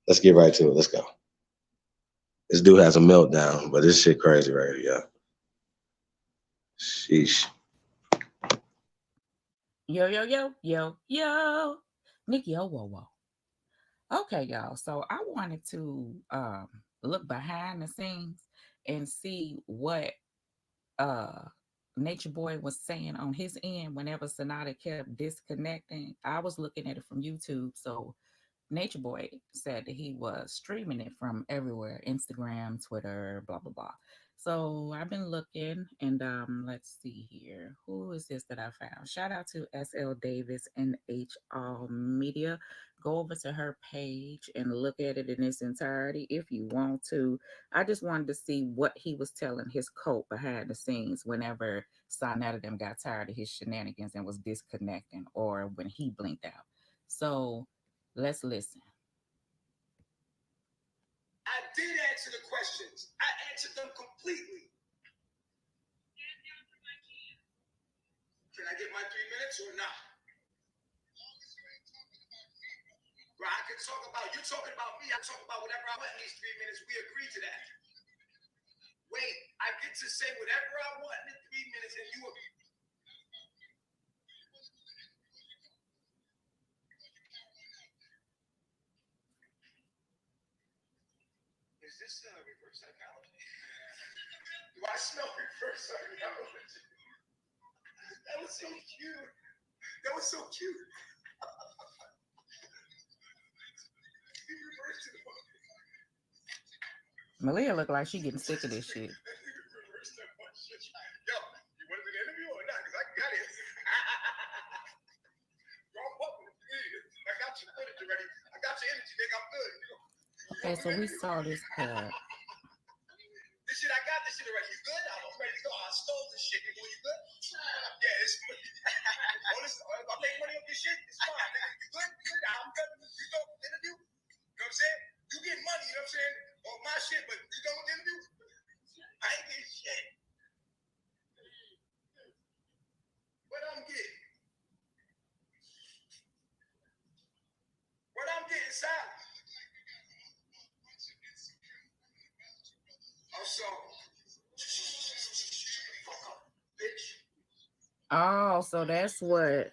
Let's get right to it. Let's go. This dude has a meltdown, but this shit crazy right here, y'all. Sheesh. Yo. Nick, whoa. Okay, y'all. So I wanted to look behind the scenes and see what Nature Boy was saying on his end whenever Sonata kept disconnecting. I was looking at it from YouTube. So Nature Boy said that he was streaming it from everywhere, Instagram, Twitter, blah, blah, blah. So I've been looking and let's see here. Who is this that I found? Shout out to SL Davis and HR Media. Go over to her page and look at it in its entirety if you want to. I just wanted to see what he was telling his cult behind the scenes whenever Sonata them got tired of his shenanigans and was disconnecting or when he blinked out. So let's listen. I did answer the questions. I answered them completely. Can I get my 3 minutes or not? Bro, I can talk about, you talking about me, I talk about whatever I want in these 3 minutes. We agree to that. Wait, I get to say whatever I want in the 3 minutes and you agree. Is this reverse psychology? Do I smell reverse psychology? That was so cute. That was so cute. Malia look like she getting sick of this shit. Yo, you wanted an interview or not? Because I got it. I got your footage already. I got your energy, nigga. I'm good. Okay, so we saw this part. This shit, I got this shit already. You good? I'm ready to go. I stole this shit. Nigga, you good? Yeah, it's good. If I make money off this shit, it's fine. You good? Good? I'm good. You go interview? You know what I'm saying? You get money, you know what I'm saying? On my shit, but you done with the interview? I ain't getting shit. What I'm getting? What I'm getting, Sal? Oh, so that's what.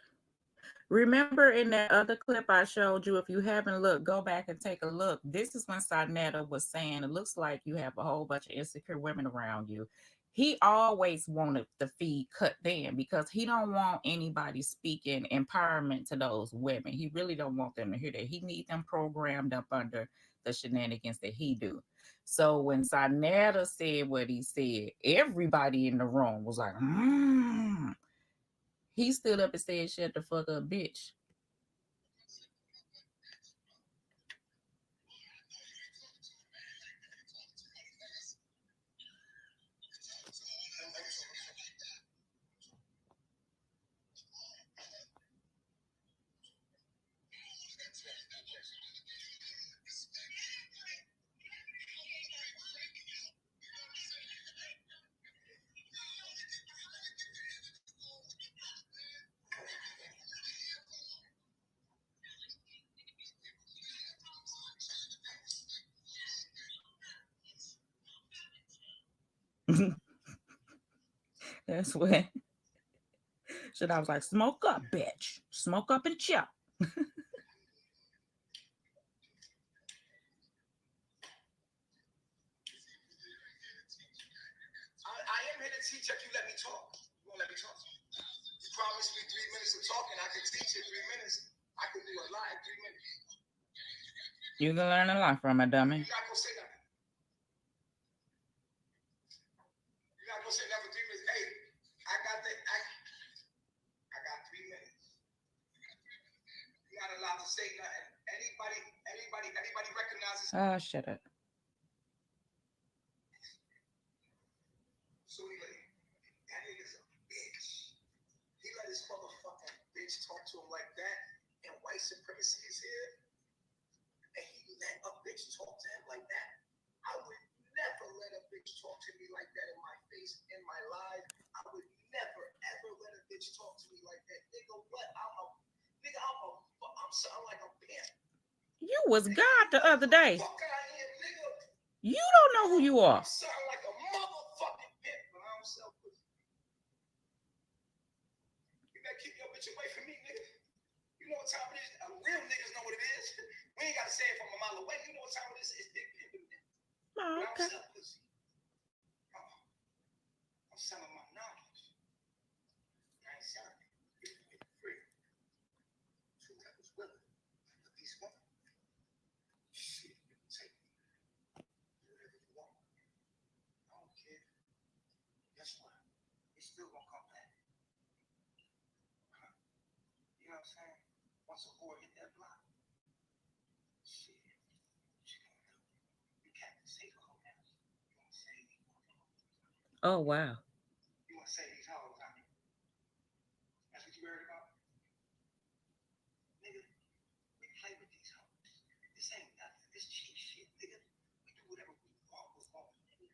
Remember in that other clip I showed you, if you haven't looked, go back and take a look. This is when Sonata was saying, it looks like you have a whole bunch of insecure women around you. He always wanted the feed cut then because he don't want anybody speaking empowerment to those women. He really don't want them to hear that. He need them programmed up under the shenanigans that he do. So when Sonata said what he said, everybody in the room was like, He stood up and said, "Shut the fuck up, bitch." That's what. Shit, I was like, "Smoke up, bitch. Smoke up and chill." I am here to teach if you let me talk. You won't let me talk. You promised me 3 minutes of talking. I can teach you 3 minutes. I can do a lot in 3 minutes. You can learn a lot from it, dummy. You're not gonna say nothing. You're not gonna say nothing for 3 minutes. Hey, I got that. I got 3 minutes. You're not allowed to say nothing. Anybody recognizes. Oh, shut up. white supremacy is here, and he let a bitch talk to him like that. I would never let a bitch talk to me like that in my face, in my life. I would never, ever let a bitch talk to me like that. Nigga, what? I'm something like a pimp. You was God the other day. You don't know who you are. I'm something like a motherfucking pimp, but I don't sell pussy. You better keep your bitch away from me, nigga. You know what time it is? Real niggas know what it is. We ain't gotta say it from a mile away. You know what time it is? It's big pimping. Oh, okay. I don't sell pussy. I'm selling my knowledge. I ain't selling it. It's free. Two levels willing. But these women, shit, you can take me. Do whatever you want. I don't care. Guess what? It's still gonna come back. Huh? You know what I'm saying? Once a whore hit that block, shit, what you gonna do? You can't save a whole house. You wanna save me? Oh, wow. You wanna save these hoes, huh? That's what you worried about? Nigga, we play with these hoes. This ain't nothing. This cheap shit, nigga. We do whatever we want with women, nigga.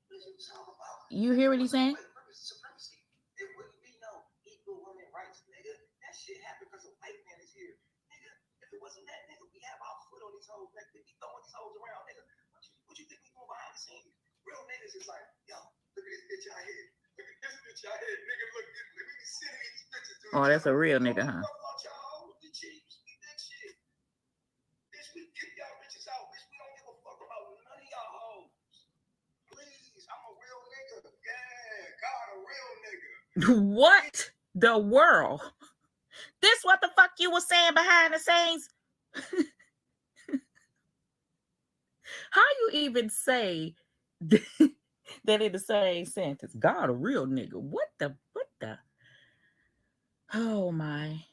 What is you talking about? You hear what he's saying? Supremacy. There wouldn't be no equal women rights, nigga. That shit happened because a white man is here. Nigga, if it wasn't that, nigga, we have our foot on these hoes, nigga. We be throwing these hoes around, nigga. What you think we doing behind the scenes? Real niggas is like, yo, look at this bitch out here. Look at this bitch out here, nigga. Look, we be sitting in these bitches doing Oh, that's a real nigga, huh? we cheap, we big shit. Bitch, we kick y'all bitches out. Bitch, we don't give a fuck about none of y'all hoes. Please, I'm a real nigga. Yeah, God, a real nigga. What the world? This what the fuck you was saying behind the scenes? How you even say that in the same sentence? God, a real nigga. What the? Oh my.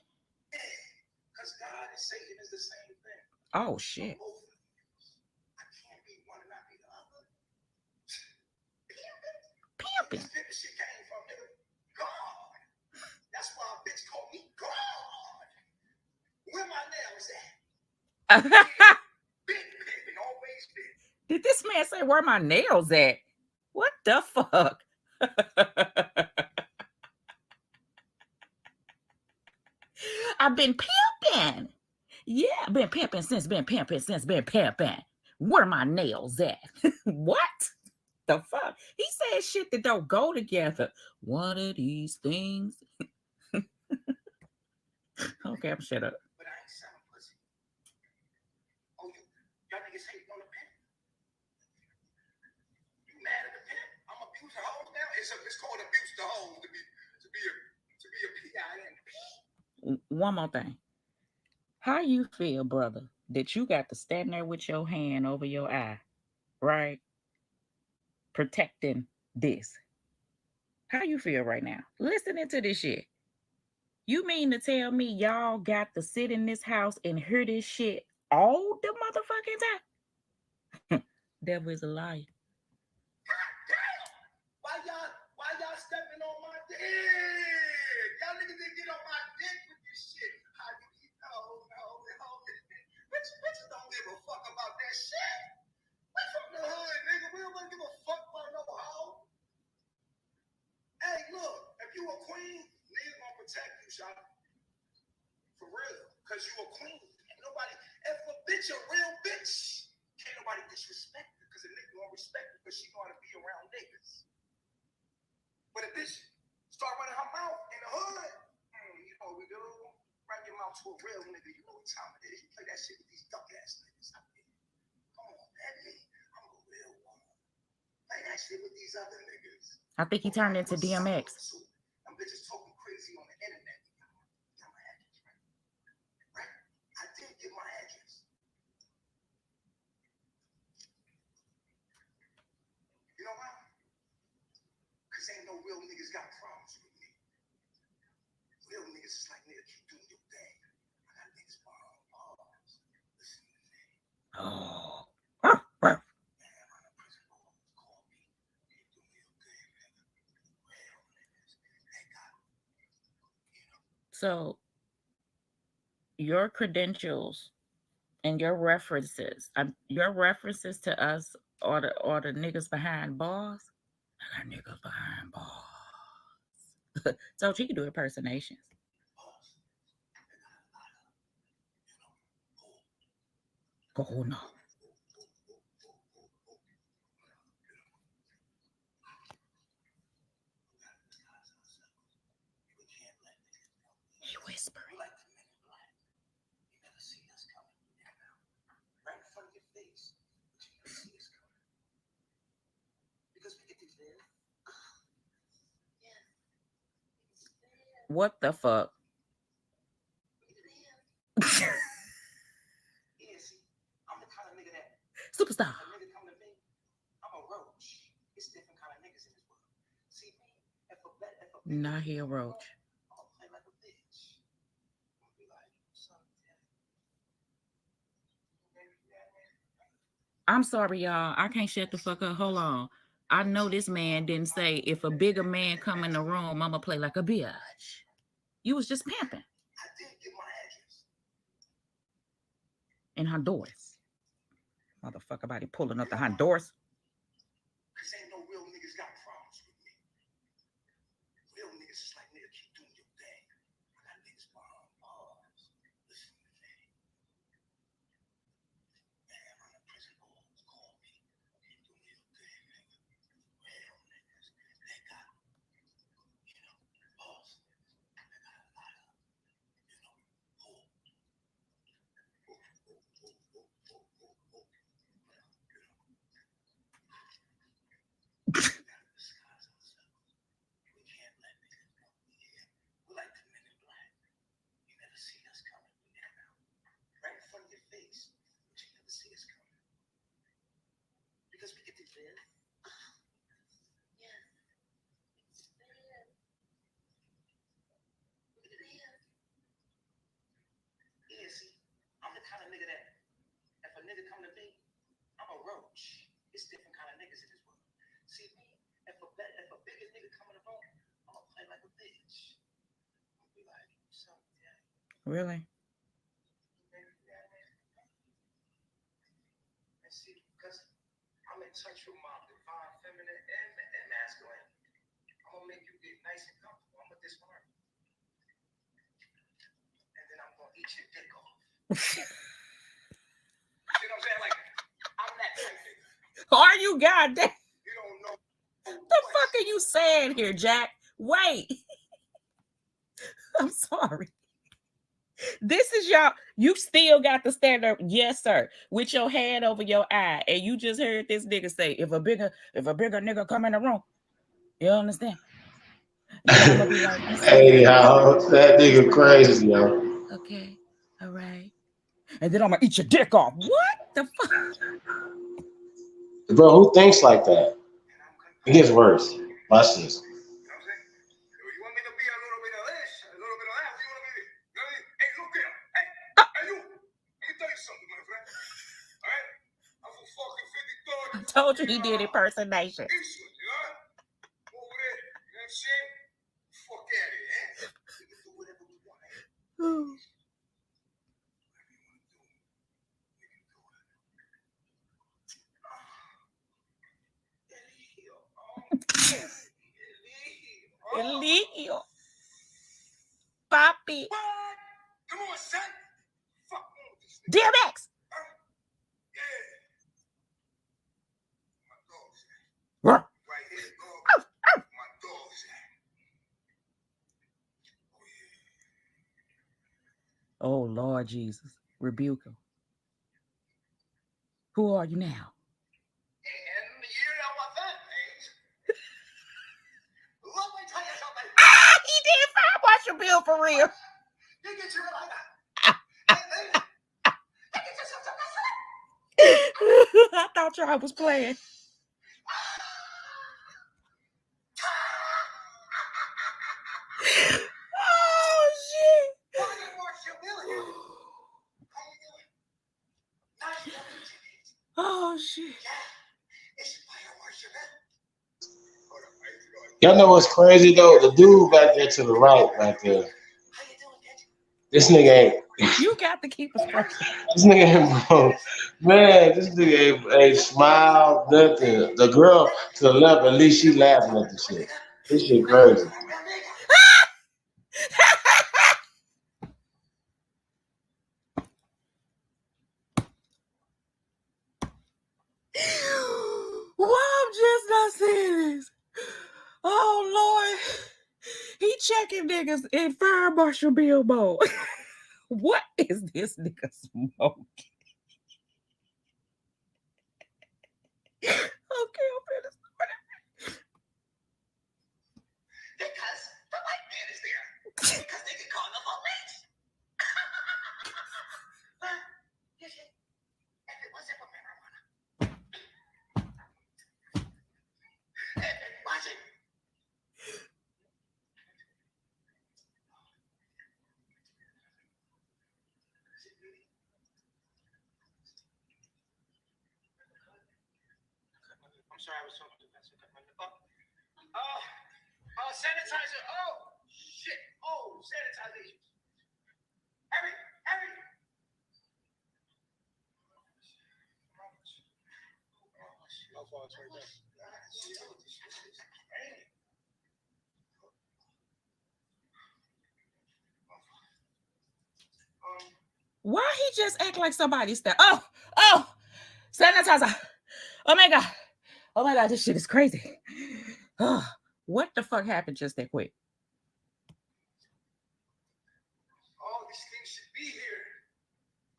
Because God and Satan is the same thing. Oh shit. I can't be one and not be the other. Pimping. This shit came from nigga. God. That's why a bitch called me God. Where my nails at? Big pimping, always been. Did this man say where my nails at? What the fuck? I've been pimping. Yeah, been pimping since been pimping. Where my nails at? What the fuck? He said shit that don't go together. One of these things. Okay, I'm shut up. But I ain't selling pussy. Oh, y'all niggas hate on the pimp? You mad at the pimp? I'm abusing hoes now? It's called abuse the hoes to be a PIN. One more thing. How you feel, brother, that you got to stand there with your hand over your eye, right? Protecting this. How you feel right now? Listening to this shit. You mean to tell me y'all got to sit in this house and hear this shit all the motherfucking time? Devil is a liar. Why y'all stepping on my dick? Y'all niggas didn't get on my dick with this shit. No. Bitches don't give a fuck about that shit. We from the hood, nigga. We don't give a fuck about no hoe. Hey, look, if you a queen, niggas gonna protect you, shot. For real. Cause you a queen. If a bitch a real bitch, can't nobody disrespect her. Cause a nigga gonna respect her because she gonna be around niggas. But a bitch start running her mouth in the hood, you know what we do? Run your mouth to a real nigga. You know what time it is. You play that shit with these duck ass niggas out there. Come on, baby. I'm a real one. Play that shit with these other niggas. I think he turned into DMX. Them bitches talking crazy on the internet. Got my address, right? I did get my address. You know why? Because ain't no real niggas got problems with me. Real niggas is like, nigga, keep doing your thing. I got niggas borrowing bars. Listen to me. Oh. So your credentials and your references to us or the niggas behind bars. I got niggas behind bars. So she can do impersonations. Oh no. He whispering. What the fuck? Superstar. Not here, Roach. I'm sorry, y'all. I can't shut the fuck up. Hold on. I know this man didn't say if a bigger man come in the room, I'ma play like a bitch. You was just pimping. In Honduras. Motherfucker body pulling up the Honduras. Cause ain't no real niggas got problems with me. Real niggas is like, nigga, keep doing your thing. I got niggas behind bars. Listen to me. Man, I'm the prison boys. Call me. Keep doing your thing, nigga. Real niggas. They got, boss. They got a lot of, I'm the kind of nigga that if a nigga come to me, I'm a roach. It's different kind of niggas in this world. See me, if a bigger nigga come in the room, I'm gonna play like a bitch. I'll be like, so yeah. Really? And see, because I'm in touch with my divine feminine and masculine. I'm gonna make you get nice and comfortable. I'm with this one. And then I'm gonna eat your dick off. You know what I'm saying? Like, I'm that type nigga. Are you goddamn? You don't know. The fuck are you saying here, Jack? Wait. I'm sorry. This is y'all. You still got the stand up, yes, sir, with your hand over your eye, and you just heard this nigga say, if a bigger nigga come in the room, you understand? Then I'm gonna be like, hey, that nigga crazy, yo. Okay, all right. And then I'm gonna eat your dick off. What the fuck? Bro, who thinks like that? It gets worse. Watch this. I told you he did impersonation. Elio. Papi. Come on, son. Fuck DMX. Right here, dog. My dog's at. Oh, Lord Jesus. Rebuke him. Who are you now? And you know what that means. Let me tell you something. He did fine. Watch your bill for real. You get your like that. I thought y'all was playing. Oh, shit. Oh, shit. Y'all know what's crazy though? The dude back there to the right, back there. This nigga ain't You got to keep us fresh. This nigga ain't bro. Man, this nigga ain't smile, nothing. The girl to the left, at least she laughing at the shit. This shit crazy. Why I'm just not seeing this? Oh Lord, he checking niggas in Fire Marshal Bilbo. What is this nigga smoking? Okay, I'm finna start it. Because the white man is there. Because they can call the police. You see, if it wasn't for marijuana, if it wasn't. I'm sorry, I was talking too fast. Sanitizer. Oh, shit. Oh, sanitization. Harry. Why he just act like somebody's there? Oh, sanitizer. Oh my God, this shit is crazy. Oh, what the fuck happened just that quick? All these things should be here.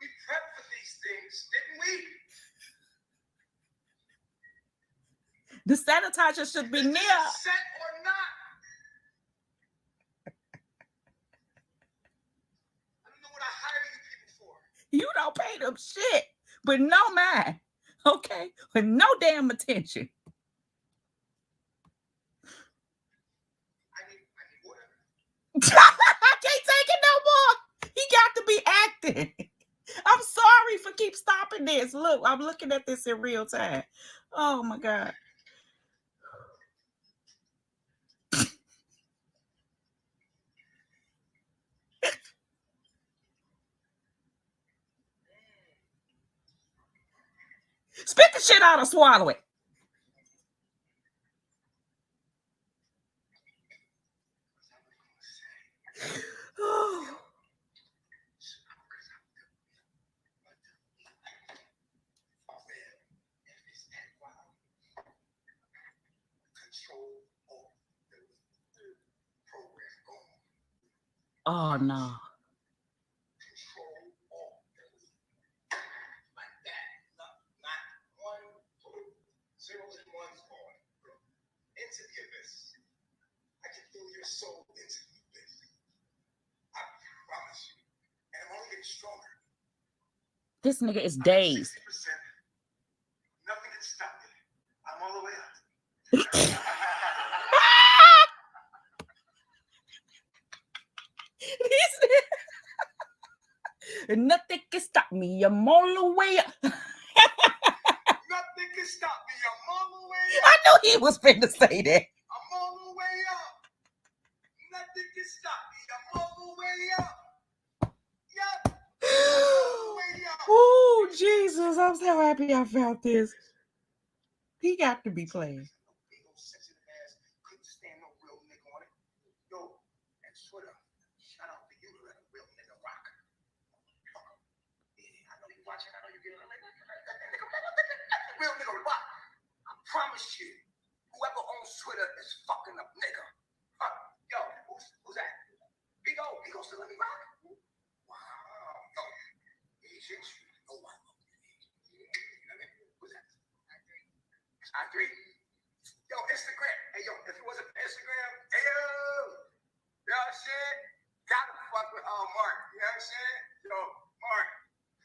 We prepped for these things, didn't we? The sanitizer should be near. Set or not? I don't know what I hired you people for. You don't pay them shit, but no mind. Okay, with no damn attention. I need water. I can't take it no more. He got to be acting. I'm sorry for keep stopping this. Look, I'm looking at this in real time. Oh my God. Spit the shit out or swallow it. Oh. Oh no. Zeros and ones on. Into the abyss. I can feel your soul into the abyss. I promise you. And I'm only getting stronger. This nigga is dazed. 60%. Nothing can stop me. I'm all the way up. Nothing can stop me. I'm all the way up. Nothing can stop me. I'm all the way up. I knew he was finna say that. I'm all the way up. Nothing can stop me. I'm all the way up. Yup. All the way up. Oh, Jesus. I'm so happy I found this. He got to be playing. Couldn't stand no real nigga on it. Yo, and Twitter, shout out to you to let a real nigga rock. Yeah, I know you watching. I know you getting like real nigga rock. I promise you, whoever owns Twitter is fucking up nigga. Yo, who's that? Big O still let me rock? Wow. Yo, he's hit you. No one. Who's that? I3. Yo, Instagram. Hey, yo, if it wasn't for Instagram, hey, yo. You know what I'm saying? Gotta fuck with Mark. You know what I'm saying? Yo, Mark,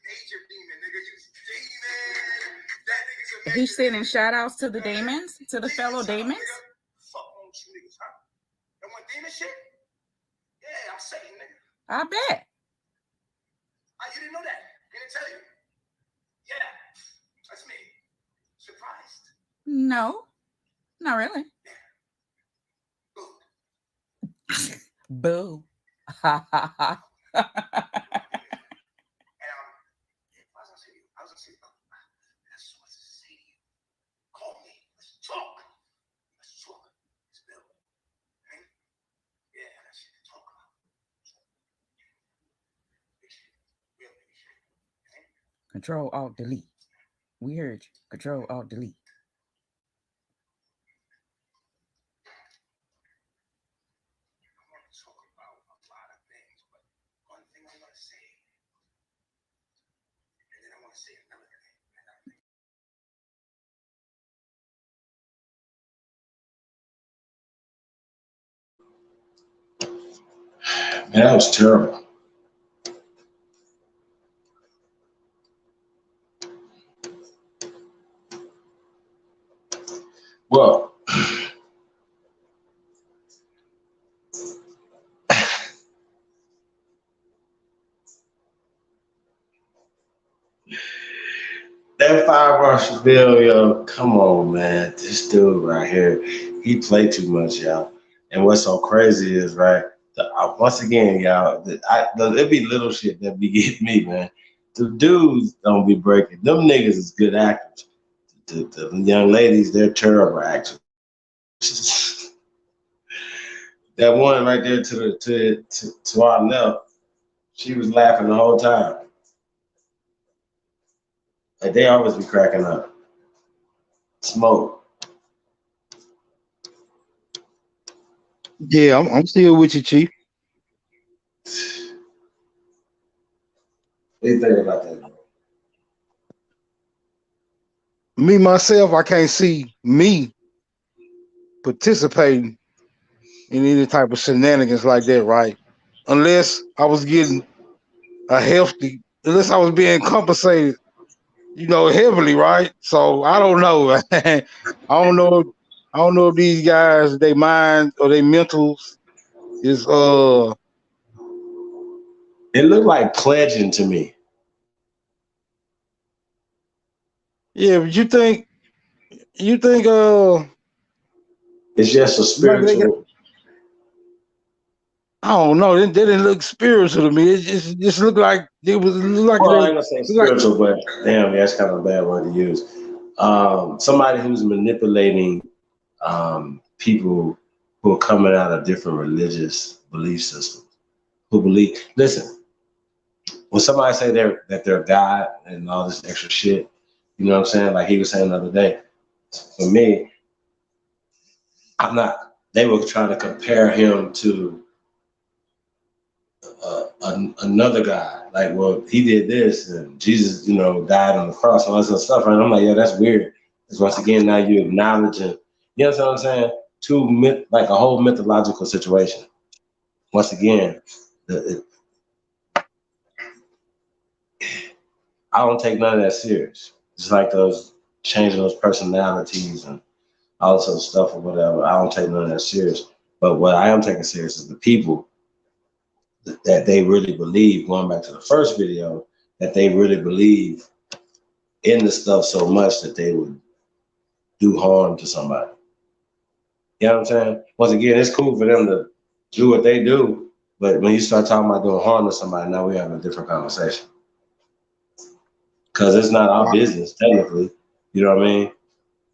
major demon, nigga. You demon. That nigga's a major. He's sending shout outs to the demons, to the fellow demons. Fuck on you niggas, huh? You want demon shit? Yeah, I'm Satan, nigga. I bet. You didn't know that? Didn't tell you? Yeah, that's me. Surprised? No, not really. Boo. Control Alt Delete. We heard you. Control Alt Delete. Man, that was terrible. Well, that 5 rush bill, yo, come on, man. This dude right here, he played too much, y'all. And what's so crazy is, right, once again, y'all, it be little shit that be getting me, man. The dudes don't be breaking. Them niggas is good actors. The young ladies, they're terrible actors. That one right there to our left, she was laughing the whole time. Like they always be cracking up. Smoke. Yeah, I'm still with you, Chief. What do you think about that, bro? Me, myself, I can't see me participating in any type of shenanigans like that, right? Unless I was getting unless I was being compensated, heavily, right? So I don't know. I don't know if these guys, they mind or they mentals is It looked like pledging to me. Yeah, but you think it's just a spiritual. I don't know. They didn't look spiritual to me. It just looked like it was like Well, they I ain't gonna say spiritual, but damn, that's kind of a bad word to use. Somebody who's manipulating people who are coming out of different religious belief systems, who believe. Listen, when somebody say that they're God and all this extra shit, you know what I'm saying? Like he was saying the other day. For me, I'm not. They were trying to compare him to another guy. Like, well, he did this, and Jesus, died on the cross and all this other stuff. And I'm like, yeah, that's weird. Because once again, now you're acknowledging. You know what I'm saying? Like a whole mythological situation. Once again, I don't take none of that serious. It's like those changing those personalities and all this other stuff or whatever. I don't take none of that serious. But what I am taking serious is the people that they really believe, going back to the first video, that they really believe in the stuff so much that they would do harm to somebody. You know what I'm saying? Once again, it's cool for them to do what they do, but when you start talking about doing harm to somebody, now we're having a different conversation. Because it's not our business, technically. You know what I mean?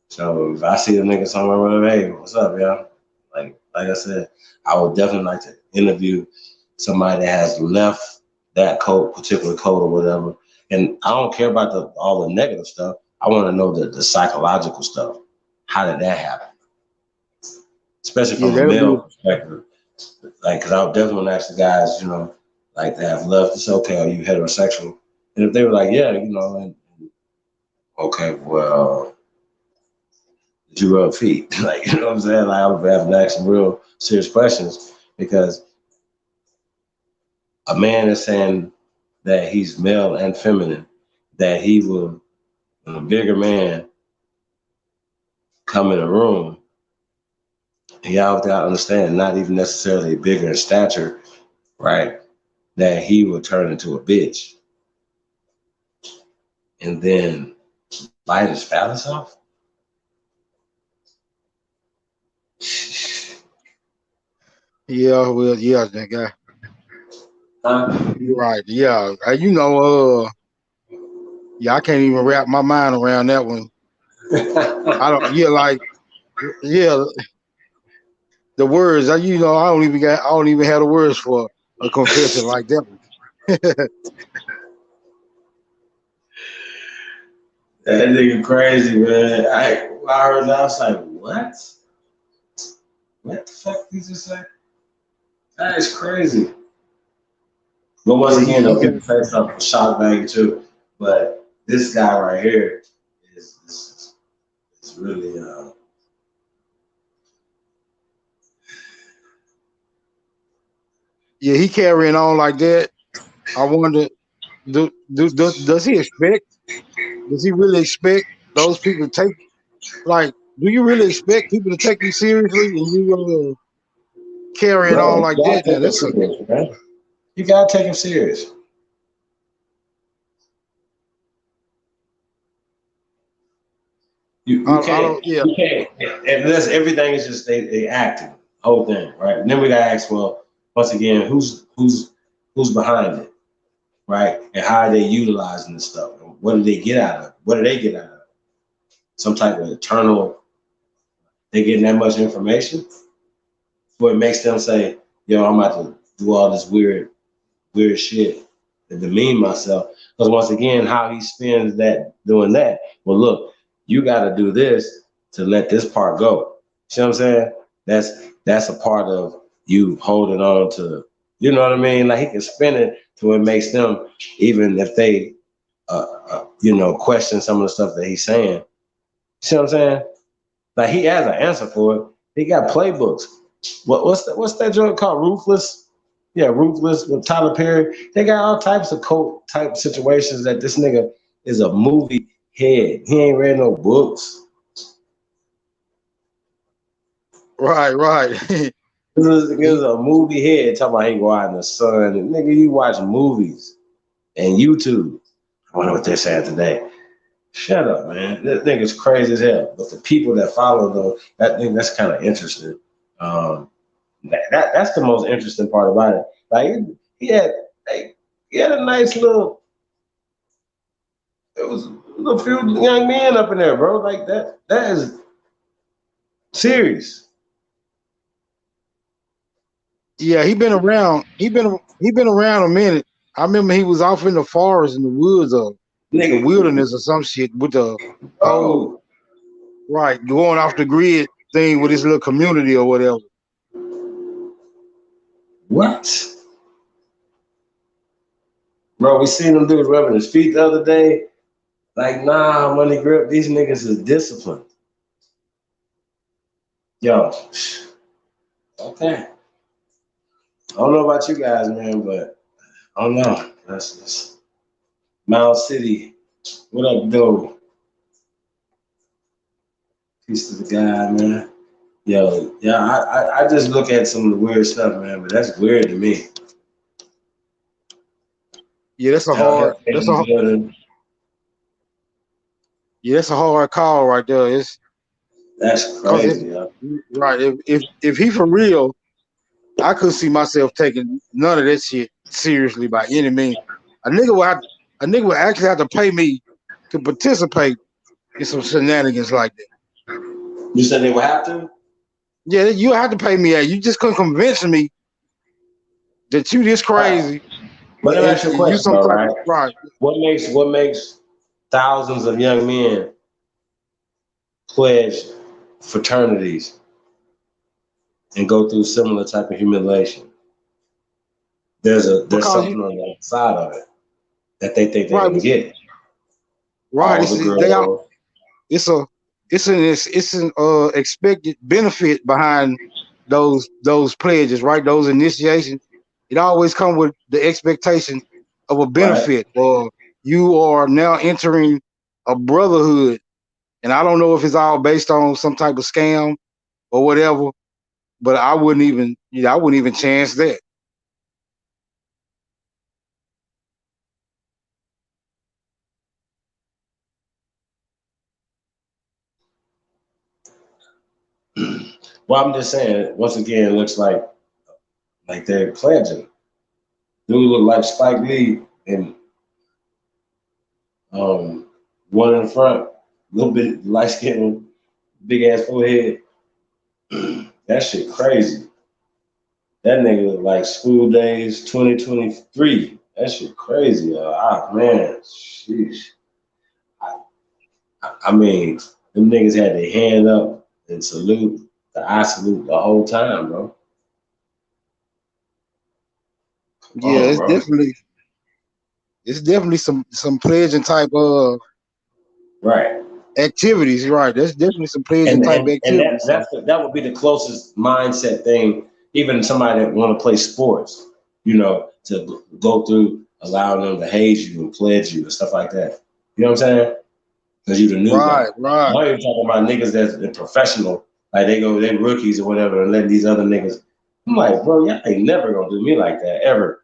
So if I see a nigga somewhere, whatever, hey, what's up, y'all? Like I said, I would definitely like to interview somebody that has left that particular code or whatever. And I don't care about all the negative stuff. I want to know the psychological stuff. How did that happen? Especially from a male perspective. Like, because I would definitely ask the guys, like that have left, it's okay, are you heterosexual? And if they were like, yeah, okay, well, did you rub feet? Like, you know what I'm saying? Like, I would have to ask some real serious questions because a man is saying that he's male and feminine, that he will, when a bigger man come in a room, y'all got to understand, not even necessarily bigger in stature, right? That he will turn into a bitch and then light his phallus off. Yeah, well, yeah, that guy. You're right. Yeah, I can't even wrap my mind around that one. I don't. The words. I don't even have the words for a confession like that one. That nigga crazy, man. I heard that, I was like, what? What the fuck did you just say? That is crazy. But once again, though, people say stuff for shock value too. But this guy right here is really Yeah, he carrying on like that. I wonder, does he expect? Does he really expect those people to take? Like, do you really expect people to take you seriously and you carrying bro, on you like gotta that? Now take him that's serious, man. You gotta take him serious. You can't, yeah. you can't, and that's everything is just they acting, whole thing, right? And then we gotta ask, well, once again, who's behind it, right? And how are they utilizing this stuff? And what do they get out of it? What do they get out of it? Some type of eternal, they getting that much information, where it makes them say, yo, I'm about to do all this weird shit to demean myself. Because once again, how he spends that doing that, well, look, you got to do this to let this part go. See what I'm saying? That's a part of you holding on to, you know what I mean? Like he can spin it to it makes them, even if they, question some of the stuff that he's saying. See what I'm saying? Like he has an answer for it. He got playbooks. What's that joint called? Ruthless? Yeah, Ruthless with Tyler Perry. They got all types of cult type situations that this nigga is a movie head. He ain't read no books. Right. This is a movie head talking about he go out in the sun. And nigga, you watch movies and YouTube. I wonder what they're saying today. Shut up, man. This nigga's crazy as hell. But the people that follow though, that's kind of interesting. That's the most interesting part about it. Like he had a nice little. It was a few young men up in there, bro. Like that. That is serious. Yeah, he been around. He been around a minute. I remember he was off in the forest in the woods of the wilderness or some shit with the whole right going off the grid thing with his little community or whatever. What? Bro, we seen them dudes rubbing his feet the other day. Like, nah, Money Grip, these niggas is disciplined. Yo, okay. I don't know about you guys, man, but I don't know. That's Mount City. What up, dude? Peace to the guy, man. Yo, yeah, I just look at some of the weird stuff, man, but that's weird to me. Yeah, that's a hard call right there. That's crazy, right. If he for real, I couldn't see myself taking none of that shit seriously by any means. A nigga would actually have to pay me to participate in some shenanigans like that. You said they would have to? Yeah, you have to pay me. You just couldn't convince me that you this crazy. But let me ask you a question, though, right? Right. What makes thousands of young men pledge fraternities and go through similar type of humiliation? There's something on the side of it that they think they're gonna get. Right. It's an expected benefit behind those pledges, right? Those initiations. It always comes with the expectation of a benefit, or you are now entering a brotherhood. And I don't know if it's all based on some type of scam or whatever, but I wouldn't even chance that. Well, I'm just saying, once again, it looks like they're pledging. Dude look like Spike Lee and one in the front, a little bit light skin, big ass forehead. That shit crazy. That nigga look like School Days 2023. That shit crazy. Man, sheesh. I mean, them niggas had their hand up and salute, the eye salute the whole time, bro. Yeah, it's bro. definitely some pledging type right activities, right? There's definitely some pledging type and activities. that would be the closest mindset thing, even somebody that want to play sports, to go through allowing them to haze you and pledge you and stuff like that. You know what I'm saying? Because you the new guy. Right. Now you're talking about niggas that's professional, like they rookies or whatever, and letting these other niggas. I'm like, bro, y'all ain't never gonna do me like that ever.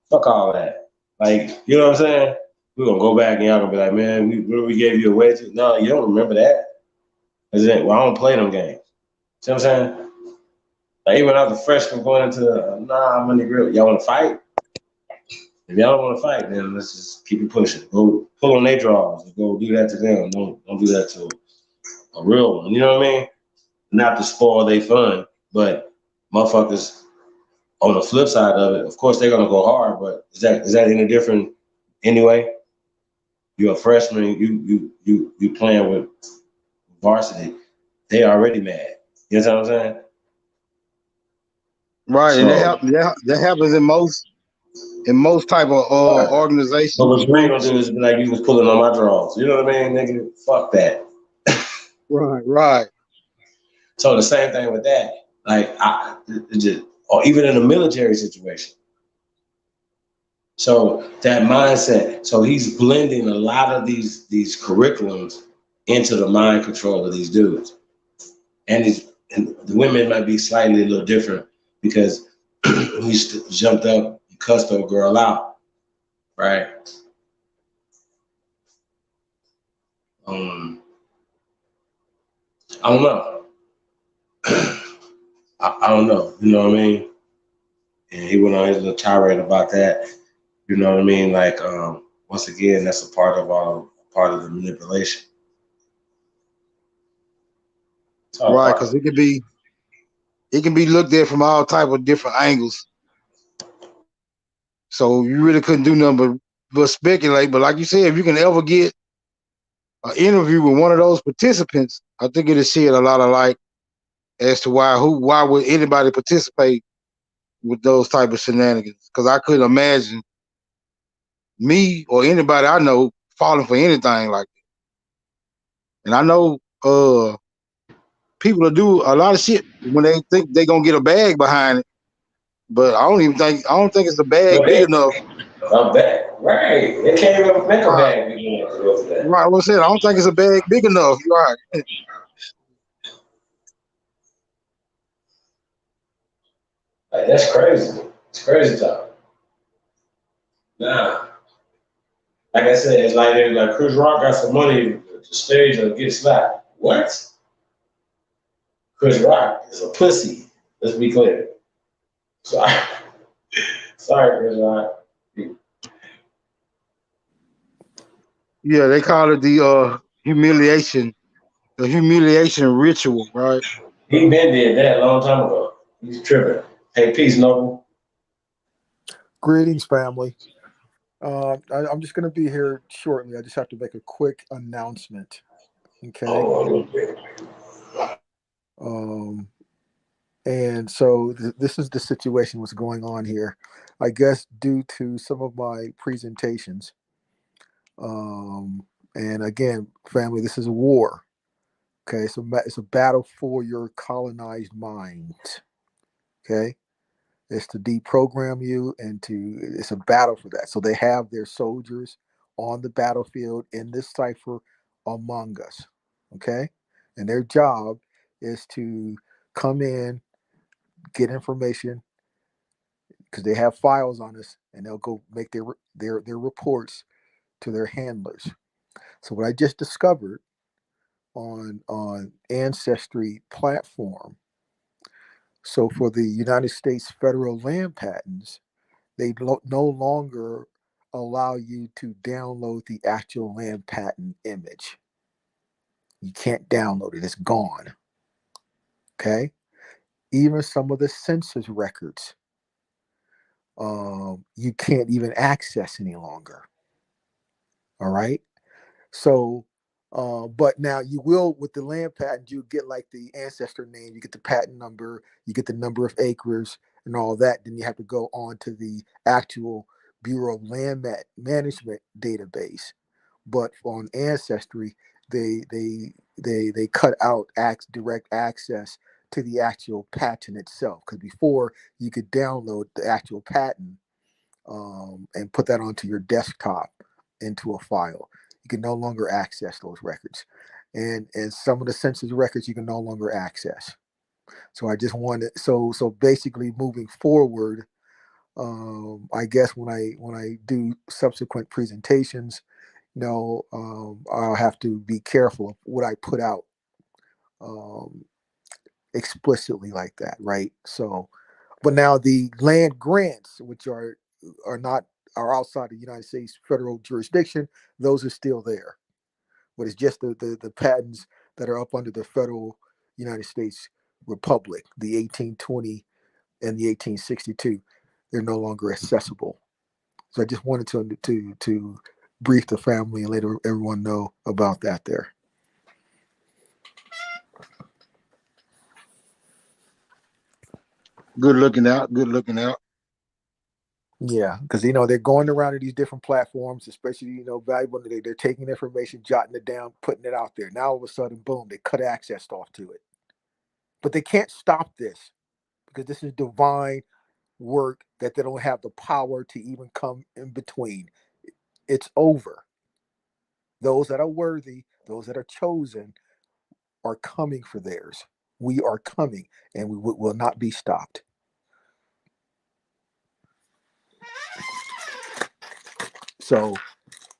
Fuck all that. Like, you know what I'm saying? We're gonna go back and y'all gonna be like, man, we gave you a wedge. No, you don't remember that. Well, I don't play them games. See what I'm saying? Like, even when I was a freshman going into I'm in the grill. Y'all wanna fight? If y'all don't want to fight, then let's just keep it pushing. Go pull on their draws. Go do that to them. Don't do that to a real one. You know what I mean? Not to spoil their fun, but motherfuckers on the flip side of it, of course they're gonna go hard. But is that any different anyway? You're a freshman. You playing with varsity. They already mad. You know what I'm saying? Right, So, and that happens in most type of organizations. But what you ain't gonna do is be like you was pulling on my draws. You know what I mean, nigga? Fuck that. Right. So the same thing with that. Like, or even in a military situation. So that mindset. So he's blending a lot of these curriculums into the mind control of these dudes. And the women might be slightly a little different because he jumped up and cussed a girl out, right? I don't know. I don't know. You know what I mean? And he went on his little tirade about that. You know what I mean? Like, once again, that's a part of the manipulation. Right, because it can be looked at from all type of different angles. So you really couldn't do nothing but speculate. But like you said, if you can ever get an interview with one of those participants, I think it'll shed a lot of light as to why would anybody participate with those type of shenanigans? Because I couldn't imagine me or anybody I know falling for anything like that. And I know people will do a lot of shit when they think they're gonna get a bag behind it. But I don't think it's a bag big enough. A bag, right? They can't even make a bag big enough to go for that. Right, what's that? I don't think it's a bag big enough. Right. Like, that's crazy. It's crazy talk. Nah. Like I said, it's like Chris Rock got some money to stage or get slapped. What? Chris Rock is a pussy. Let's be clear. Sorry, Chris Rock. Yeah, they call it the humiliation ritual, right? He been did that a long time ago. He's tripping. Hey, peace, Noble. Greetings, family. I'm just going to be here shortly. I just have to make a quick announcement. Okay. And so this is the situation what's going on here. I guess due to some of my presentations. And again, family, this is a war. Okay, so it's a battle for your colonized mind. Okay, it's to deprogram you and it's a battle for that. So they have their soldiers on the battlefield in this cipher among us. Okay, and their job is to come in, get information because they have files on us, and they'll go make their reports to their handlers. So what I just discovered on Ancestry platform. So for the United States federal land patents, they no longer allow you to download the actual land patent image. You can't download it; it's gone. Okay. Even some of the census records, you can't even access any longer. All right. So But now you will, with the land patent, you get like the ancestor name, you get the patent number, you get the number of acres and all that. Then you have to go on to the actual Bureau of Land Management database. But on Ancestry, they cut out direct access to the actual patent itself. Because before you could download the actual patent and put that onto your desktop into a file. You can no longer access those records, and some of the census records you can no longer access. So I just wanted so basically moving forward, I guess when I do subsequent presentations, I'll have to be careful of what I put out explicitly like that, right? So, but now the land grants, which are outside the United States federal jurisdiction, those are still there. But it's just the patents that are up under the federal United States Republic, the 1820 and the 1862, they're no longer accessible. So I just wanted to brief the family and let everyone know about that there. Good looking out. Good looking out. Yeah, because they're going around to these different platforms, especially valuable. They're taking information, jotting it down, putting it out there. Now all of a sudden, boom, they cut access off to it. But they can't stop this because this is divine work that they don't have the power to even come in between. It's over. Those that are worthy, those that are chosen, are coming for theirs. We are coming, and we will not be stopped. So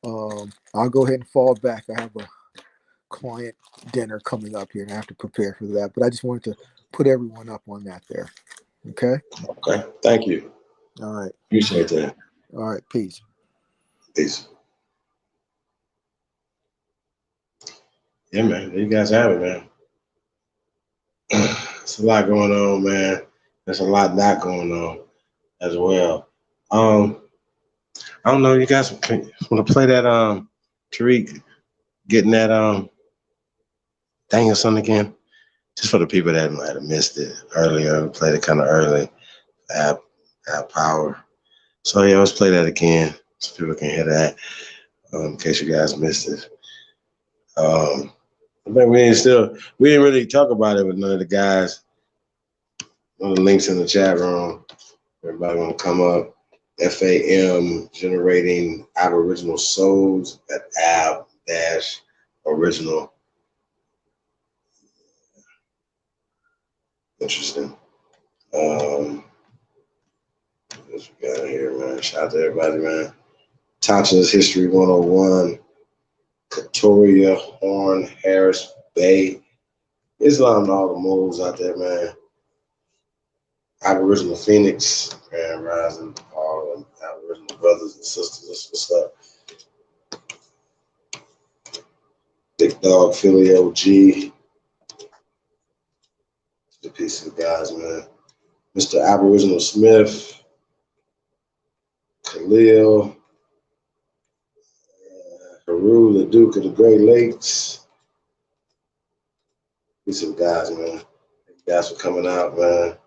I'll go ahead and fall back. I have a client dinner coming up here, and I have to prepare for that. But I just wanted to put everyone up on that there. Okay? Okay. Thank you. All right. Appreciate that. All right. Peace. Peace. Yeah, man. There you guys have it, man. It's a lot going on, man. There's a lot not going on as well. I don't know. You guys want to play that Tariq getting that DanielSon again? Just for the people that might have missed it earlier. We played it kind of early. App Power. So yeah, let's play that again so people can hear that. In case you guys missed it. I think we didn't really talk about it with none of the guys. One of the links in the chat room. Everybody want to come up. FAM generating Aboriginal souls at ab-original. Interesting. What we got here, man? Shout out to everybody, man. Thompson's History 101. Katoria, Horn, Harris, Bay. Islam and all the moles out there, man. Aboriginal Phoenix, Grand Rising, all the Aboriginal brothers and sisters. That's what's up. Big Dog, Philly OG. The piece of guys, man. Mr. Aboriginal Smith, Khalil, Haru, the Duke of the Great Lakes. These some guys, man. Thank you guys for coming out, man.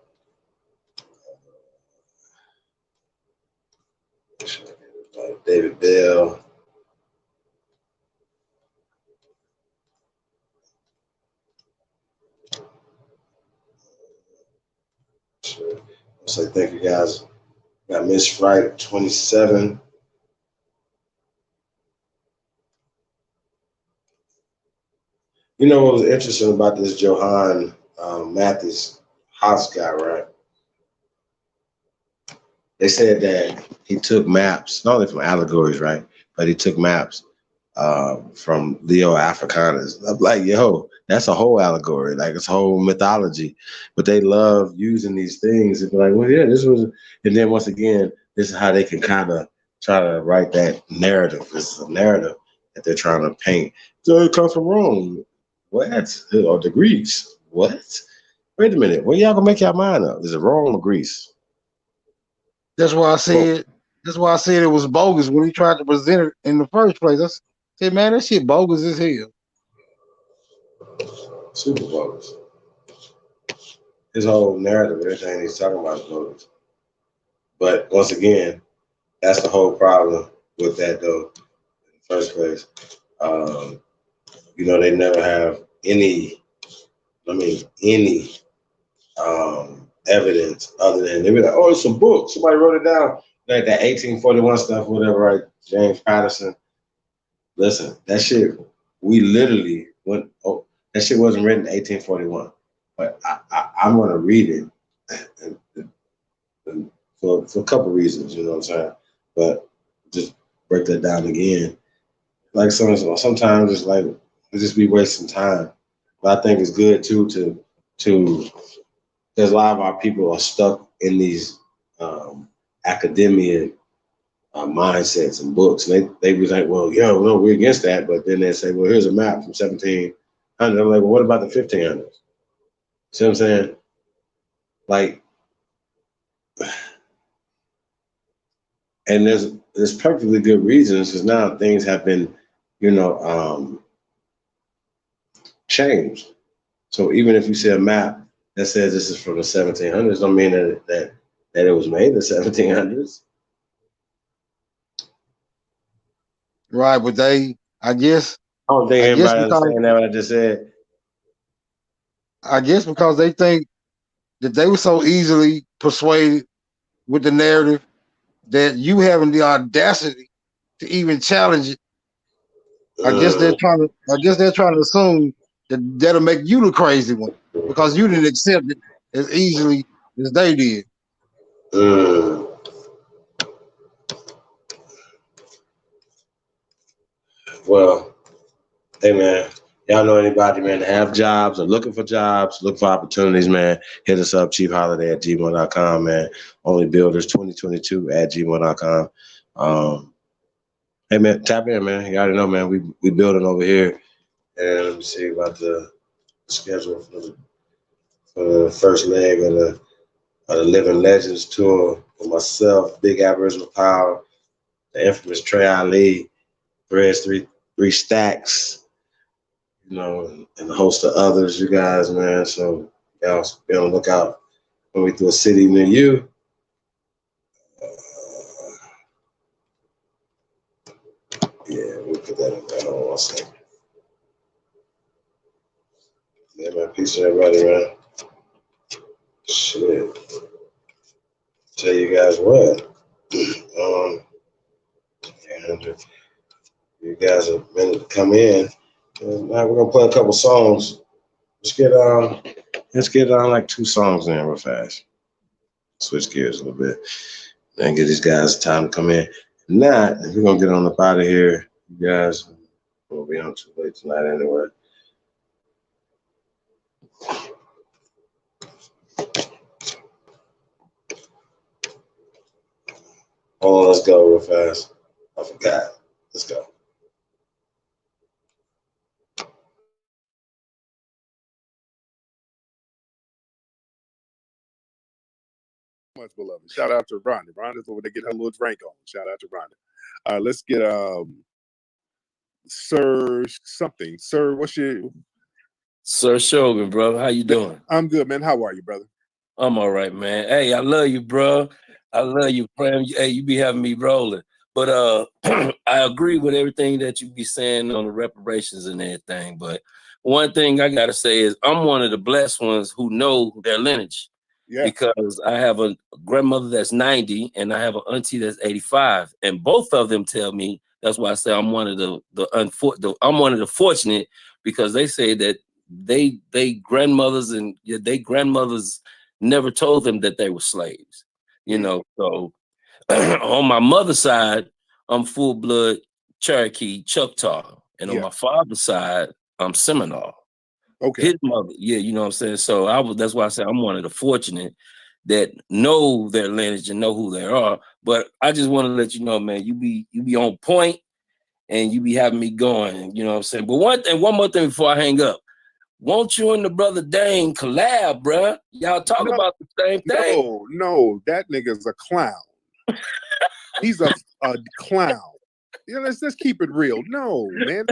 David Bell. Sure. I'll say thank you guys. Got Miss Fright 27. You know what was interesting about this Johan Mathis house guy, right? They said that he took maps, not only from allegories, right? But he took maps from Leo Africanus. I'm like, yo, that's a whole allegory, like it's a whole mythology. But they love using these things and be like, well, yeah, this was, and then once again, this is how they can kind of try to write that narrative. This is a narrative that they're trying to paint. So it comes from Rome. What? Or the Greeks. What? Wait a minute. When y'all gonna make your mind up? Is it Rome or Greece? That's why I said. That's why I said it was bogus when he tried to present it in the first place. I said, man, that shit bogus as hell. Super voters. His whole narrative, everything he's talking about is voters. But once again, that's the whole problem with that, though, in the first place. You know, they never have any evidence other than they be like, oh, it's a book. Somebody wrote it down. Like that 1841 stuff, whatever, right? James Patterson. Listen, that shit, we literally went, oh, that shit wasn't written in 1841. But I'm going to read it and for a couple reasons, you know what I'm saying? But just break that down again. Like sometimes it's like, it just be wasting time. But I think it's good too to because a lot of our people are stuck in these academia mindsets and books. And they be like, well, yo, no, we're against that. But then they say, well, here's a map from 1700. I'm like, well, what about the 1500s? See what I'm saying? Like, and there's perfectly good reasons because now things have been, you know, changed. So even if you see a map that says this is from the 1700s, don't mean that it was made in the 1700s. Right, but I guess I don't think anybody because understand that what I just said. I guess because they think that they were so easily persuaded with the narrative that you having the audacity to even challenge it. I guess they're trying to assume that that'll make you the crazy one because you didn't accept it as easily as they did. Well, hey man, y'all know anybody, man, that have jobs or looking for jobs, look for opportunities, man, hit us up, chiefholiday@gmail.com, man. Only builders 2022@gmail.com. Hey man, tap in, man. You already know, man. We building over here. And let me see about the schedule for the first leg of the Living Legends tour for myself, Big Aboriginal Power, the infamous Trey Ali, Threads 3 Stacks, you know, and a host of others, you guys, man. So y'all be on the lookout when we do a city near you. Yeah, we'll put that in there. Hold on 1 second. Yeah, man, peace to everybody, man. Shit. Tell you guys what. And you guys have been come in. And now we're gonna play a couple songs. Let's get like 2 songs in real fast. Switch gears a little bit. And give these guys time to come in. If not, we're gonna get on up out of here. You guys will be on too late tonight anyway. Hold on, let's go real fast. I forgot. Let's go. Much beloved. Shout out to Rhonda. Rhonda's over there getting her little drink on. Shout out to Rhonda. Let's get Sir something. Sir, what's your Sir Shogun, bro? How you doing? I'm good, man. How are you, brother? I'm all right, man. Hey, I love you, bro. I love you, Prem. Hey, you be having me rolling. But I agree with everything that you be saying on the reparations and everything. But one thing I gotta say is I'm one of the blessed ones who know their lineage. Yeah. Because I have a grandmother that's 90 and I have an auntie that's 85. And both of them tell me, that's why I say I'm one of I'm one of the fortunate, because they say that they grandmothers and they grandmothers never told them that they were slaves. You know, so on my mother's side, I'm full blood Cherokee Choctaw. And on my father's side, I'm Seminole. Okay. His mother, yeah, you know what I'm saying? So that's why I say I'm one of the fortunate that know their lineage and know who they are. But I just want to let you know, man, you be on point and you be having me going, you know what I'm saying? But one more thing before I hang up. Won't you and the brother Dane collab, bruh? Y'all talk about the same thing. No, that nigga's a clown. He's a clown. You know, let's keep it real. No, man.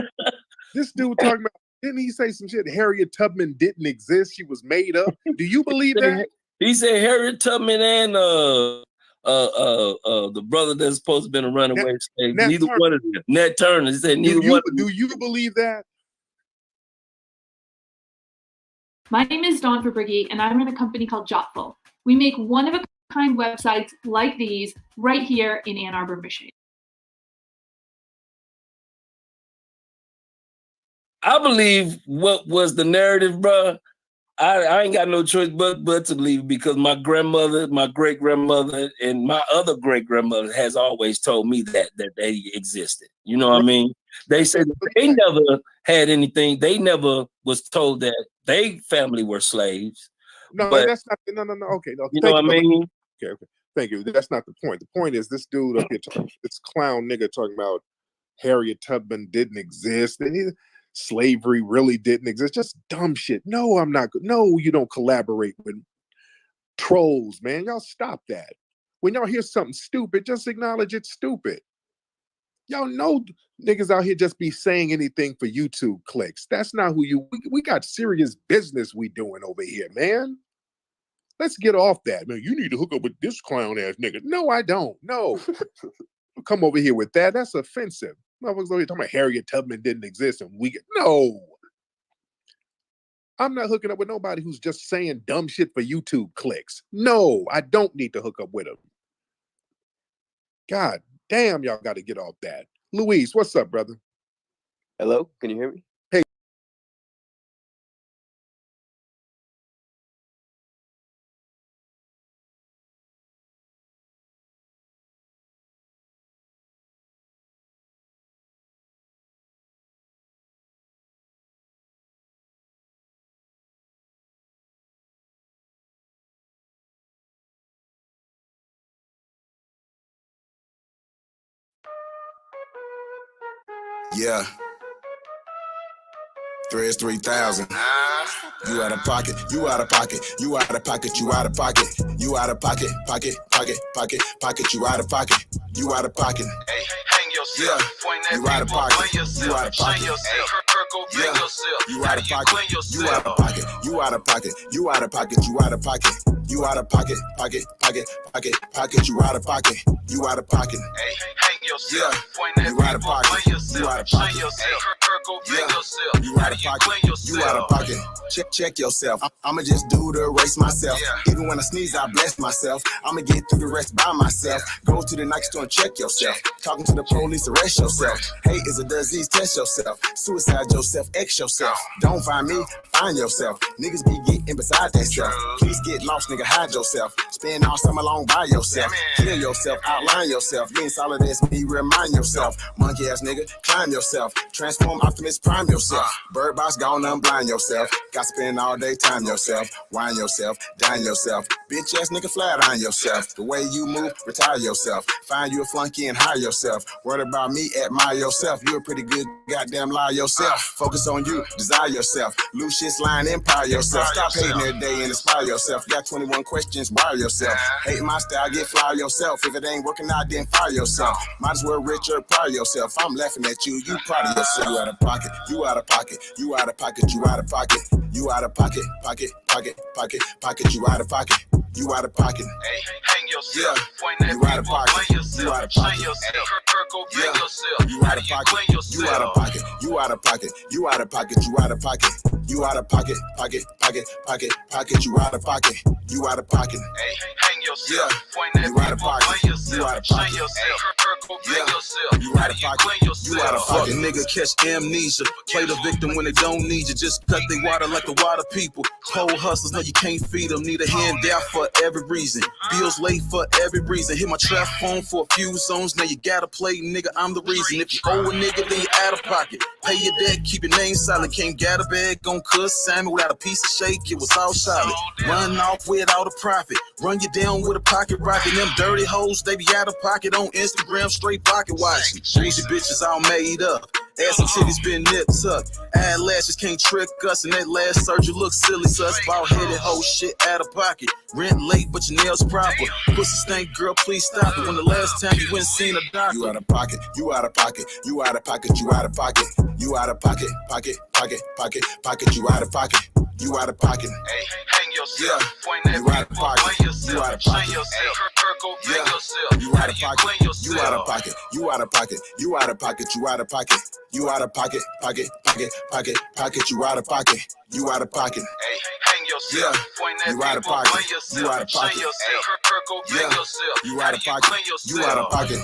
This dude talking about Didn't he say some shit? Harriet Tubman didn't exist. She was made up. Do you believe that? He said Harriet Tubman and the brother that's supposed to have been a runaway slave. Neither one of them. Nat Turner. He said neither one of them. Do you believe that? My name is Dawn Fabricki, and I run a company called Jotful. We make one-of-a-kind websites like these right here in Ann Arbor, Michigan. I believe what was the narrative, bro. I ain't got no choice but to believe, because my grandmother, my great grandmother, and my other great grandmother has always told me that they existed. You know what I mean? They said that they never had anything. They never was told that they family were slaves. No, but, that's not. No. Okay, no. You know what I mean? Okay. Thank you. That's not the point. The point is this dude up here, this clown nigga talking about Harriet Tubman didn't exist, and slavery really didn't exist. Just dumb shit. No, I'm not. No, you don't collaborate with trolls, man. Y'all stop that. When y'all hear something stupid, just acknowledge it's stupid. Y'all know niggas out here just be saying anything for YouTube clicks. That's not who you. We got serious business we doing over here, man. Let's get off that, man. You need to hook up with this clown ass nigga. No, I don't. No, come over here with that. That's offensive. Motherfuckers over here talking about Harriet Tubman didn't exist and no. I'm not hooking up with nobody who's just saying dumb shit for YouTube clicks. No, I don't need to hook up with them. God damn, y'all got to get off that. Luis, what's up, brother? Hello, can you hear me? Hey. Yeah. Threads 3000. You out of pocket, you out of pocket, you out of pocket, you out of pocket, you out of pocket, pocket, you out of pocket, you out of pocket. Hey, hang yourself. Yeah, you out of pocket, you out of pocket. Yeah, you out of pocket, you out of pocket, you out of pocket, you out of pocket, you out of pocket, you out of pocket, you out of pocket, you out of pocket. Hey, hang yourself. Yeah, you out of pocket, you out of pocket. Yeah, you out of pocket, you out of pocket. Check yourself. I'ma just do the race myself. Even when I sneeze, I bless myself. I'ma get through the rest by myself. Go to the Nike store and check yourself. Talking to the police, arrest yourself. Hate is a disease, test yourself. Suicide yourself, X yourself. Don't find me, find yourself. Niggas be getting beside that stuff. Please get lost, nigga, hide yourself. Spend all summer long by yourself. Kill yourself, outline yourself. You ain't solid as me, remind yourself. Monkey ass nigga, climb yourself. Transform Optimus Prime yourself. Bird box gone, unblind yourself. Got to spend all day time yourself. Whine yourself, dine yourself. Bitch ass nigga, flat on yourself. The way you move, retire yourself. Find you a flunky and hire yourself. Worry about me, admire yourself. You a pretty good goddamn lie yourself. Focus on you, desire yourself. Loose shit's lying, empire yourself. Stop hating every day and inspire yourself. Got 21 questions, wire yourself. Hate my style, get fly yourself. If it ain't working out, then fire yourself. Might as well rich or prior yourself. I'm laughing at you, you proud of yourself. You out of pocket, you out of pocket, you out of pocket, you out of pocket, you out of pocket, pocket, you out of pocket, you out of pocket. Hey, hang yourself. Yeah, you out of pocket, you out of pocket. Yeah, you out of pocket, you out of pocket, you out of pocket, you out of pocket, you out of pocket, you out of pocket, you out of pocket, you out of pocket. Hey, hang yourself. Yeah, you out of pocket, you out of pocket. Yeah, you out of pocket, you out of pocket. Nigga catch amnesia, play the victim when they don't need you. Just cut they water like the water people. Cold hustlers, no you can't feed them. Need a handout for every reason. Bills late for every reason. Hit my trap phone for a few zones. Now you gotta play, nigga. I'm the reason. If you owe a nigga, then you out of pocket. Pay your debt, keep your name silent. Can't get a bag on cuss salmon without a piece of shake. It was all solid. Run off without a profit. Run you down with a pocket rocket. Them dirty hoes, they be out of pocket on Instagram, straight pocket watching. Bougie bitches all made up. Ass and titties been nipped tucked. Eyelashes can't trick us, and that last surgery looks silly. Sus, bald headed whole shit out of pocket. Rent late, but your nails proper. Pussy stink, girl, please stop it. When the last time you went and seen a doctor? You out of pocket, you out of pocket, you out of pocket, you out of pocket, you out of pocket, pocket, pocket, pocket, pocket, you out of pocket. You out of pocket. Hey, hang yourself. Yeah. Point that you out of pocket. You out of pocket. Yeah. You out of pocket. You out of pocket. You out of pocket. You out of pocket. You out of pocket. You out of pocket. Pocket. Pocket. Pocket. Pocket. You out of pocket. You out of pocket. Hey, hang yourself. Yeah. Point that you out of pocket. You out of pocket. Yeah. You out of pocket. You out of pocket.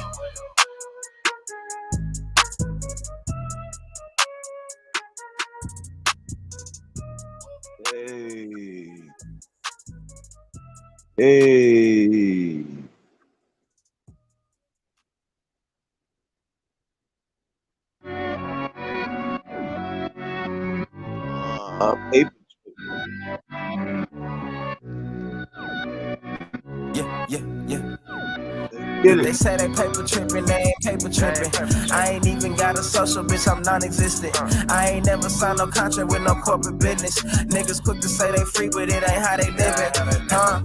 Hey. Hey. Yeah. They say they paper tripping, they ain't paper tripping. I ain't even got a social, bitch, I'm non-existent. I ain't never signed no contract with no corporate business. Niggas quick to say they free, but it ain't how they living. Public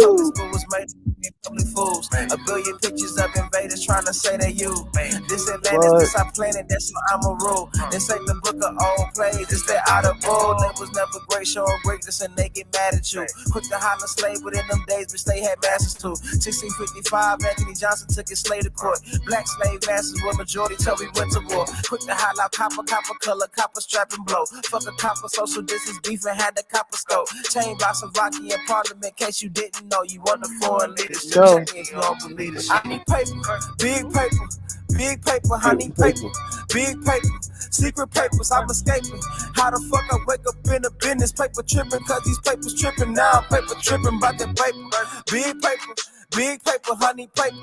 school was made to be public fools. A billion pictures of invaders trying to say they you. This Atlantis, this our planet, that's what I'm a rule. This ain't the book of old plays, it's that audible. They was never great, showing greatness and they get mad at you. Quick to holler slave, but in them days, bitch, they had masters too. 1655, Anthony Johnson took his slave to court. Black slave masters were majority till we went to war. Quick to holler out copper, copper color, copper strap and blow. Fuck a copper, social distance beef and had the copper scope. Chain blocks of Rocky in Parliament, case you didn't know. You want the foreign leaders, you check me if you don't believe it. I need paper, big paper. Big paper, I need paper, big paper, secret papers, I'm escaping. How the fuck I wake up in a business, paper tripping, cause these papers tripping. Now I'm paper tripping about that paper. Big paper, honey paper,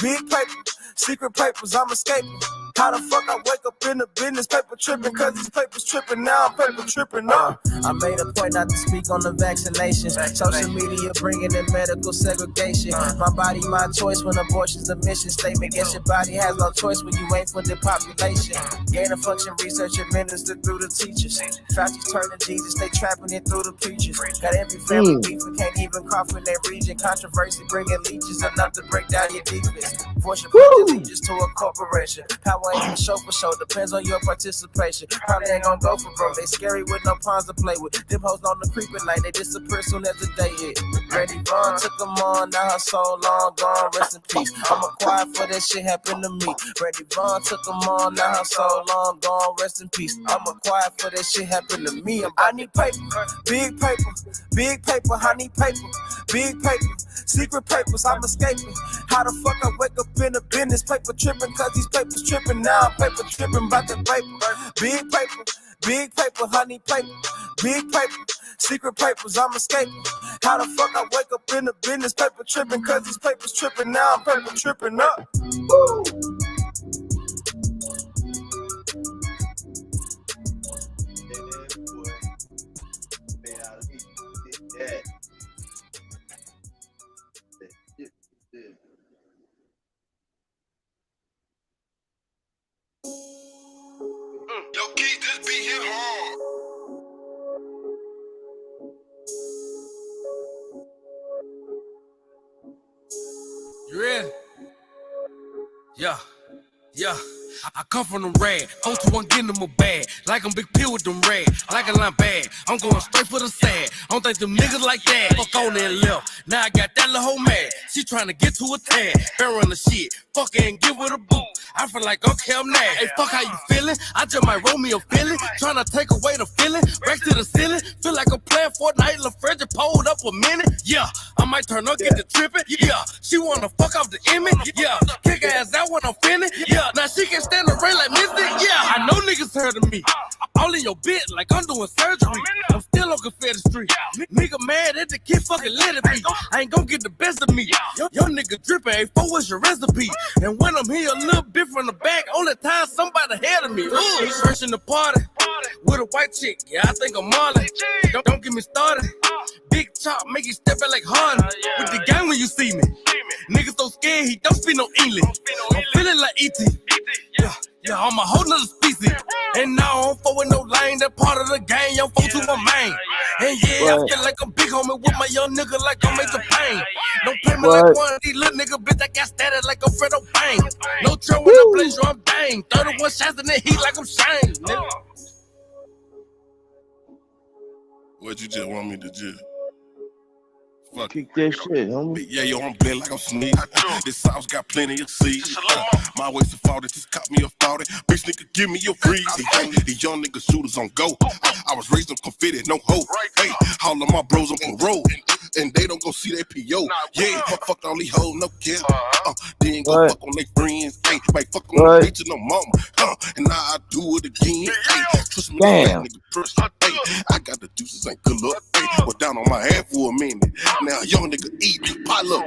big paper, secret papers, I'm escaping. How the fuck I wake up in a business, paper tripping, cause these papers tripping. Now I'm paper tripping, I made a point not to speak on the vaccinations. Social media bringing in medical segregation. My body, my choice when abortion's a mission statement. Guess your body has no choice when you ain't for the population. Gain of function research administered through the teachers. Fauci's turning Jesus, they trapping it through the preachers. Got every family beef, we can't even cough in their region. Controversy bringing leeches enough to break down your defense. Force your allegiance to a corporation. Power ain't show for show, depends on your participation. Probably ain't gonna go for broke. They scary with no pawns to play with. Them hoes on the creeping like they disappear soon as the day hit. Randy Vaughn took them on, now her soul long gone, rest in peace. I'm quiet for that shit happened to me. Randy Vaughn took them on, now her soul long gone, rest in peace. I'm quiet for that shit happened to me. I need paper, big paper, I need paper, big paper, secret papers, I'm escaping. How the fuck I wake up in a business, paper tripping, cause these papers tripping. Now I'm paper tripping about that paper, big paper, honey paper, big paper, secret papers, I'm escaping. How the fuck I wake up in a business, paper tripping, cause these papers tripping. Now I'm paper tripping up. Woo! Yo, keep this beat hit hard. You ready? Yeah. I come from them rad. Host to one getting them a bag. Like I'm Big P with them rad. Like a line bag. I'm going straight for the sad. I don't think them niggas like that. Fuck on that left. Now I got that little hoe mad. She tryna get to a tag. Bear on the shit. Fuck it and give her a boot. I feel like okay, I'm mad. Hey, fuck how you feeling? I just might roll me a feeling. Tryna take away the feeling. Back to the ceiling. Feel like I'm playing Fortnite. La Freddy pulled up a minute. Yeah, I might turn up, get the tripping. Yeah, she wanna fuck off the image. Yeah, kick her ass out when I'm finished. Yeah, now she can stand the rain like Mystic. Yeah, I know niggas heard of me. All in your bit like I'm doing surgery. I'm still on Confederate Street. Nigga mad at the kid fucking let it be. I ain't gon' get the best of me. Your nigga drippin', hey, for what's your recipe? And when I'm here a little bit from the back, only time somebody ahead of me. Ooh, he's fresh in the party with a white chick. Yeah, I think I'm Marley. Don't get me started. Big chop, make you step back like Hardy. With the gang when you see me. Niggas so scared he don't speak no English. I'm feeling like E.T. Yeah, I'm a whole nother species. And now I don't fuck with no lane. That part of the game, I'm fuck to my main. And yeah, I feel like I'm big homie with my young nigga like I'm Major Pain. Don't pay me like one of these little nigga bitch. I got status like I'm Fredo Bang. No trail when I blaze you, I'm bang. 31 shots in the heat like I'm Shane. Nigga. What you just want me to do? Fuck Kick that shit, homie. Yeah, yo, I'm blend like I'm sneak. This sauce got plenty of seeds. My ways to fall, just caught me a fault. Bitch nigga, give me your freeze. These young nigga shooters on go. I was raised on confetti, no hope. Hey, all of my bros on parole. And they don't go see their PO. Yeah, fuck all these hoes, no care. They ain't go fuck on their friends. Hey, might fuck on the bitch and no mama. And now I do it again. Hey, trust me, damn. Nigga, trust me. Hey, I got the juices, ain't good luck. Hey, was down on my head for a minute. Now young nigga eat, pile up.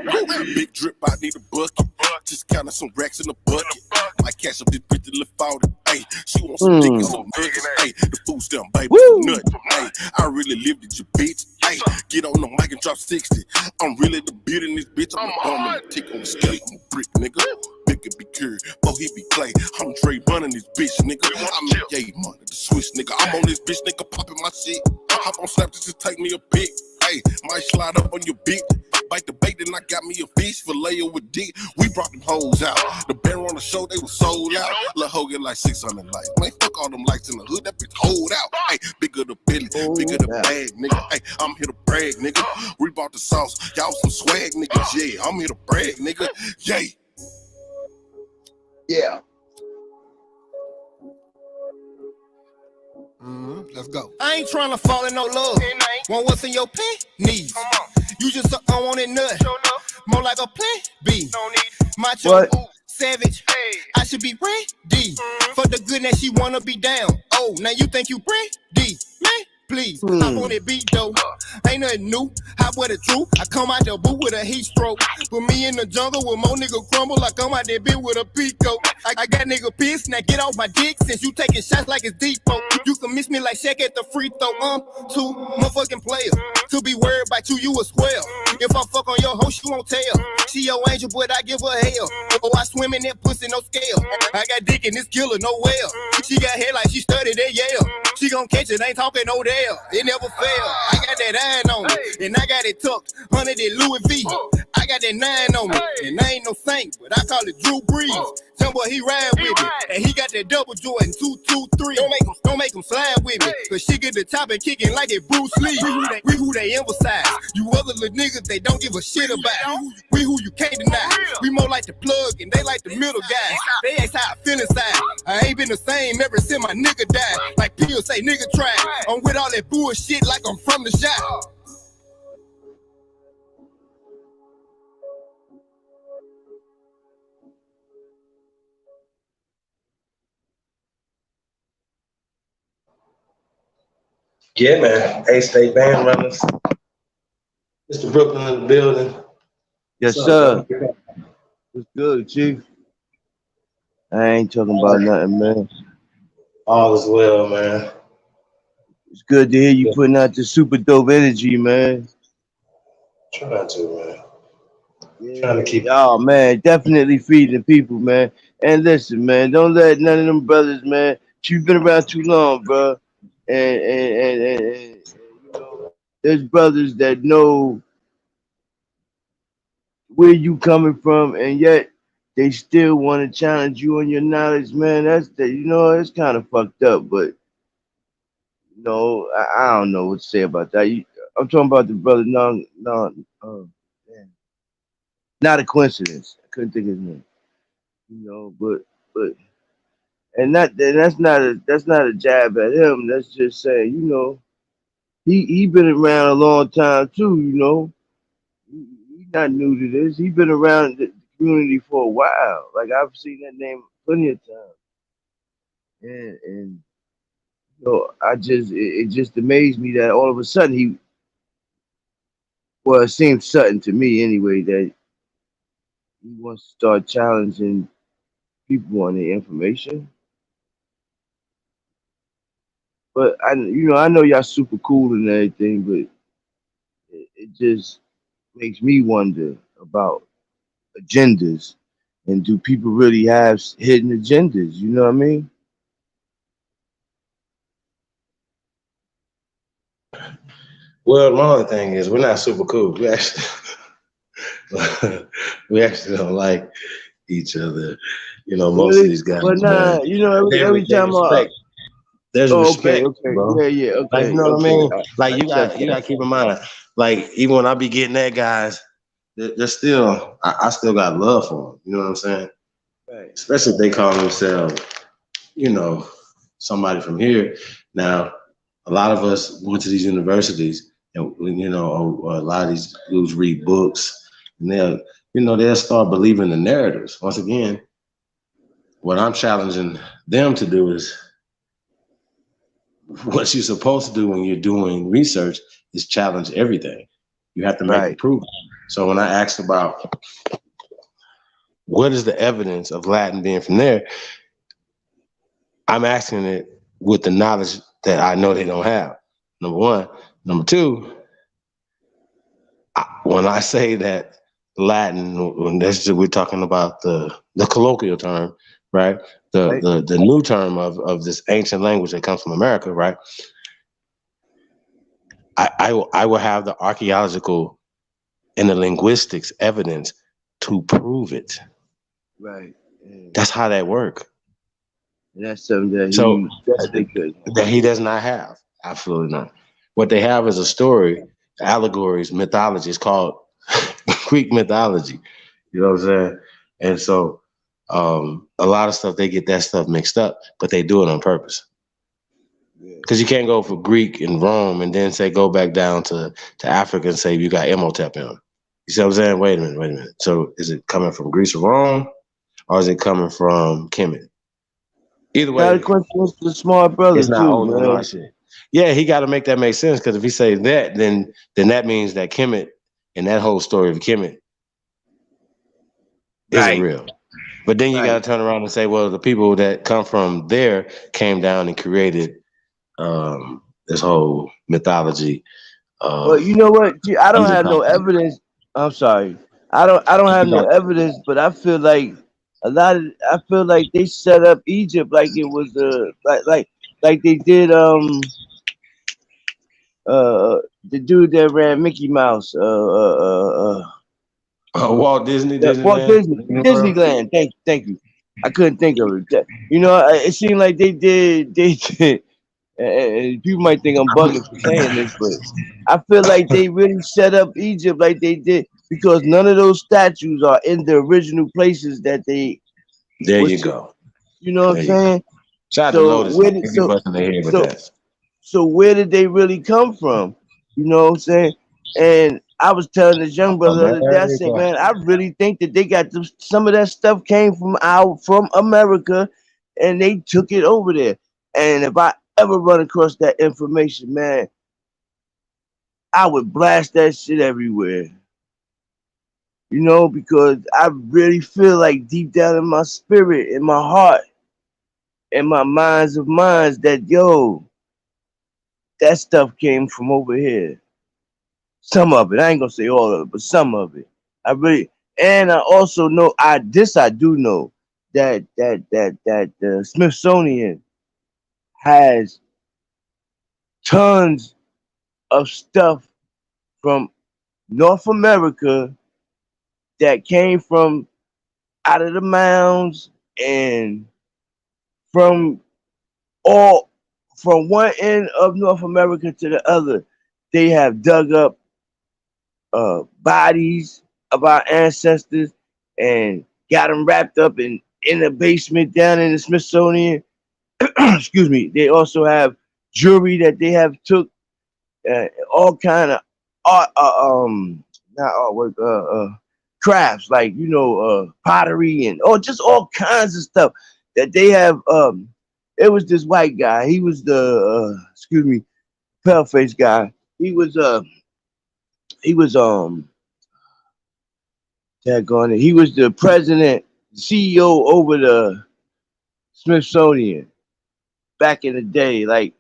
Big drip, I need a bucket. Just counting some racks in the bucket. Might cash up this bitch to lift out it. Hey, she wants some dick and some nuggets. Hey, the food stamp, baby, some nuts. Hey, I really lived it, you bitch. Hey, get on the mic and drop 60. I'm really the beat in this bitch. I'm the bomb and the tick on the scale. I'm a brick, nigga. Big and be cured, but he be clay. I'm Dre running this bitch, nigga. I'm a yay money, the Swiss nigga. I'm on this bitch, nigga, popping my shit. Hop on Snapchat, just take me a pic. Hey, might slide up on your bitch. Bite the bait, then I got me a fish fillet with dick. We brought them hoes out. The banner on the show, they was sold out. Lil' hoe get like 600 likes. Man, fuck all them likes in the hood. That bitch hold out. Hey, bigger the belly, bigger the bag, nigga. Hey, I'm here to brag, nigga. We bought the sauce. Y'all some swag, niggas. Yeah, I'm here to brag, nigga. Yay. Yeah. Let's go. I ain't trying to fall in no love. Want what's in your panties? You just a unwanted nut. More like a plan B. Macho, savage. I should be ready for the goodness she wanna be down. Oh, now you think you ready? Man, please. Hop on that beat though. Ain't nothing new. Hop with the truth. I come out the boot with a heat stroke. Put me in the jungle with more nigga crumble. I come out that bitch with a pico. I got nigga pissed. Now get off my dick since you taking shots like it's depot. You can miss me like Shaq at the free throw. Two motherfucking players. To be worried about you a square. If I fuck on your hoe, she won't tell. She your angel, but I give her hell. Oh, I swim in that pussy, no scale. I got dick in this killer, no well. She got hair like she studied at Yale. She gon' catch it, ain't talking no Dale. It never fail. I got that iron on me, and I got it tucked under that Louis V. I got that 9 on me, and I ain't no saint, but I call it Drew Brees. Tell boy he ride with me, and he got that double Jordan 223. Don't make him slide with me, cause she get the top and kicking like it Bruce Lee. We who they emphasize. You other little niggas they don't give a shit about. We who you can't deny. We more like the plug, and they like the middle guys. They ask how I feel inside. I ain't been the same ever since my nigga died. Like Peel say, nigga try. I'm with all that bullshit like I'm from the shop. Yeah, man. A-State Band Runners. Mr. Brooklyn in the building. Yes, What's up, sir. What's good, Chief? I ain't talking about nothing, man. All is well, man. It's good to hear you putting out the super dope energy, man. Trying to, man. Yeah. Trying to keep. Oh, man, definitely feeding the people, man. And listen, man, don't let none of them brothers, man. You've been around too long, bro. And you know, there's brothers that know where you coming from, and yet they still want to challenge you on your knowledge, man. That's the, you know, it's kind of fucked up, but you know, I don't know what to say about that. I'm talking about the brother. Not a coincidence. I couldn't think of his name. You know, but and that's not a jab at him. That's just saying, you know, he been around a long time too. You know, he's not new to this. He's been around the community for a while. Like I've seen that name plenty of times, and you know, it just amazed me that all of a sudden it seems sudden to me anyway that he wants to start challenging people on their information. But I know y'all super cool and everything, but it just makes me wonder about agendas And do people really have hidden agendas? You know what I mean? Well, my other thing is we're not super cool. We actually we actually don't like each other. You know, most of Really? these guys, But man. nah, you know, every They time respect. There's okay, respect, okay, bro. yeah, yeah, Like, you okay, know what I okay. mean? I Like accept you that. gotta keep in mind, like even when I be getting at guys, they're still I still got love for them. You know what I'm saying? Right. Especially if they call themselves, you know, somebody from here. Now, a lot of us went to these universities, and you know, a lot of these dudes read books, and they'll start believing the narratives. Once again, what I'm challenging them to do is what you're supposed to do when you're doing research is challenge everything. You have to make a proof. So when I asked about what is the evidence of Latin being from there, I'm asking it with the knowledge that I know they don't have. Number one. Number two, when I say that Latin, we're talking about the colloquial term, right? The new term of this ancient language that comes from America, right? I will have the archaeological and the linguistics evidence to prove it. Right. Yeah. That's how that works. And that's something that So he definitely could. that he does not have. Absolutely not. What they have is a story, allegories, mythology. It's called Greek mythology. You know what I'm saying? And so a lot of stuff, they get that stuff mixed up, but they do it on purpose. Because you can't go for Greek and Rome and then say go back down to Africa and say you got Imhotep in them. You see what I'm saying? Wait a minute. So is it coming from Greece or Rome, or is it coming from Kemet? Either way, Got a question with the smart brother it's not too, older than man. our shit. Yeah, he got to make that make sense, because if he says that, then that means that Kemet and that whole story of Kemet isn't real. But then you got to turn around and say, well, the people that come from there came down and created this whole mythology. Well, you know what? Gee, I don't have no evidence. I'm sorry. I don't have no evidence, but I feel like I feel like they set up Egypt like it was like they did the dude that ran Mickey Mouse Walt Disney, Walt Disneyland. Thank you. I couldn't think of it. You know, it seemed like they did and people might think I'm bugging for saying this, but I feel like they really set up Egypt like they did, because none of those statues are in the original places that they. There you go. You know what I'm saying? Shout out to Lotus. So where did they really come from? You know what I'm saying? And I was telling this young brother the other day, I said, man, I really think that they got some of that stuff came from America, and they took it over there. And if I ever run across that information, man, I would blast that shit everywhere. You know, because I really feel like deep down in my spirit, in my heart, in my minds of minds, that that stuff came from over here. Some of it. I ain't gonna say all of it, but some of it. And I also know I do know that the Smithsonian has tons of stuff from North America that came from out of the mounds and from one end of North America to the other. They have dug up bodies of our ancestors and got them wrapped up in the basement down in the Smithsonian. Excuse me. They also have jewelry that they have took, all kind of art, not artwork, crafts, like pottery and just all kinds of stuff that they have. It was this white guy. He was the pale face guy. He was he was the president, CEO over the Smithsonian back in the day, like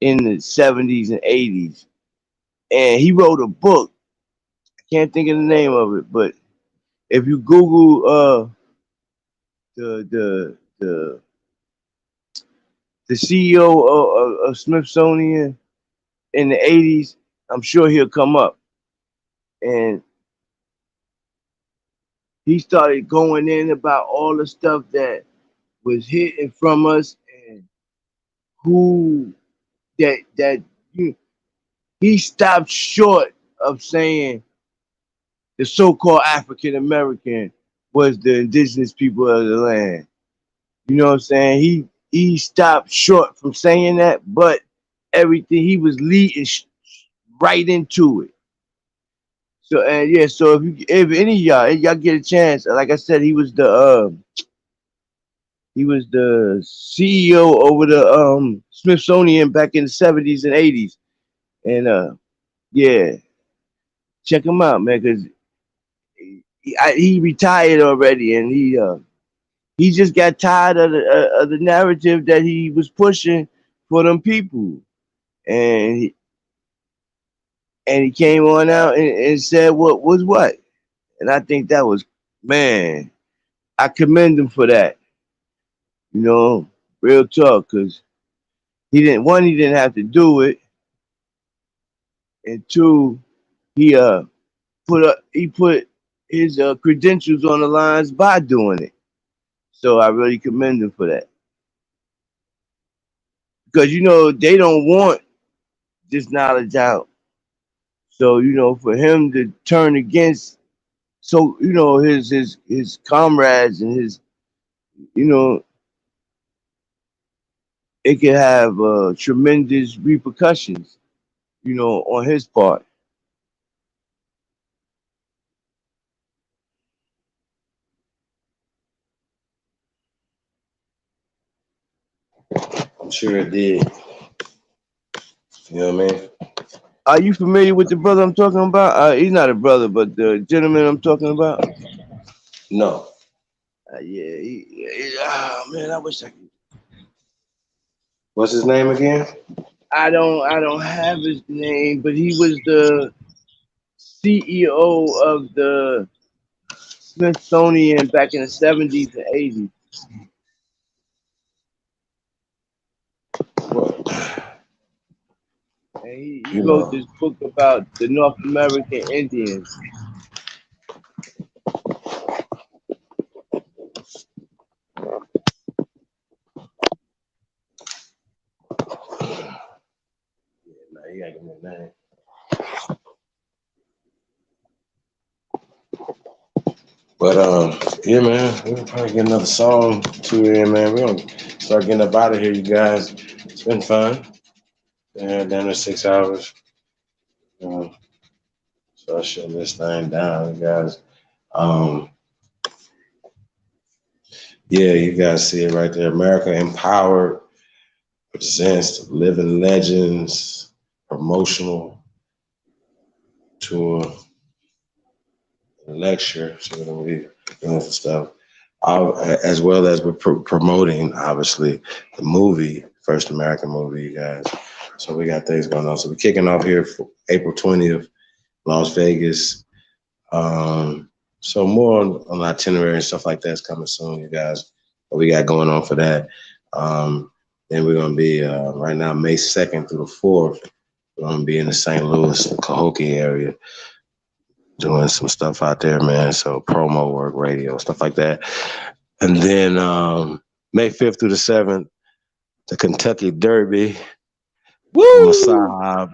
in the 70s and 80s. And he wrote a book. I can't think of the name of it, but if you Google the CEO of Smithsonian in the 80s, I'm sure he'll come up. And he started going in about all the stuff that was hidden from us and who that he stopped short of saying the so-called African American was the indigenous people of the land. You know what I'm saying? He stopped short from saying that, but everything he was leading right into it. So and yeah, so if any of y'all get a chance, like I said, he was the CEO over the Smithsonian back in the 70s and 80s. And yeah, check him out, man, because he retired already, and he just got tired of the narrative that he was pushing for them people, and he came on out and said what was what, and I think that was, man, I commend him for that. You know, real talk, because he didn't have to do it, and two, he put his credentials on the lines by doing it. So I really commend him for that. Because, they don't want this knowledge out. So, for him to turn against, his comrades and his, it could have tremendous repercussions, on his part. I'm sure it did. You know what I mean? Are you familiar with the brother I'm talking about? He's not a brother, but the gentleman I'm talking about? No. Man, I wish I could. What's his name again? I don't have his name, but he was the CEO of the Smithsonian back in the 70s and 80s. And he wrote this book about the North American Indians. He got to give me a name. But yeah, man, we'll probably get another song to in, man. We're gonna start getting up out of here, you guys. It's been fun. Down to 6 hours. So I'll shut this thing down, you guys. Yeah, you guys see it right there. America Empowered presents Living Legends promotional tour lecture. So we're gonna be doing some stuff, as well as we're promoting, obviously, the movie, First American movie, you guys. So we got things going on. So we're kicking off here for April 20th, Las Vegas. So more on the itinerary and stuff like that's coming soon, you guys. What we got going on for that. Then we're gonna be right now, May 2nd through the 4th. We're gonna be in the St. Louis, Cahokia area, doing some stuff out there, man. So promo work, radio, stuff like that. And then May 5th through the 7th, the Kentucky Derby. Woo! Masahab,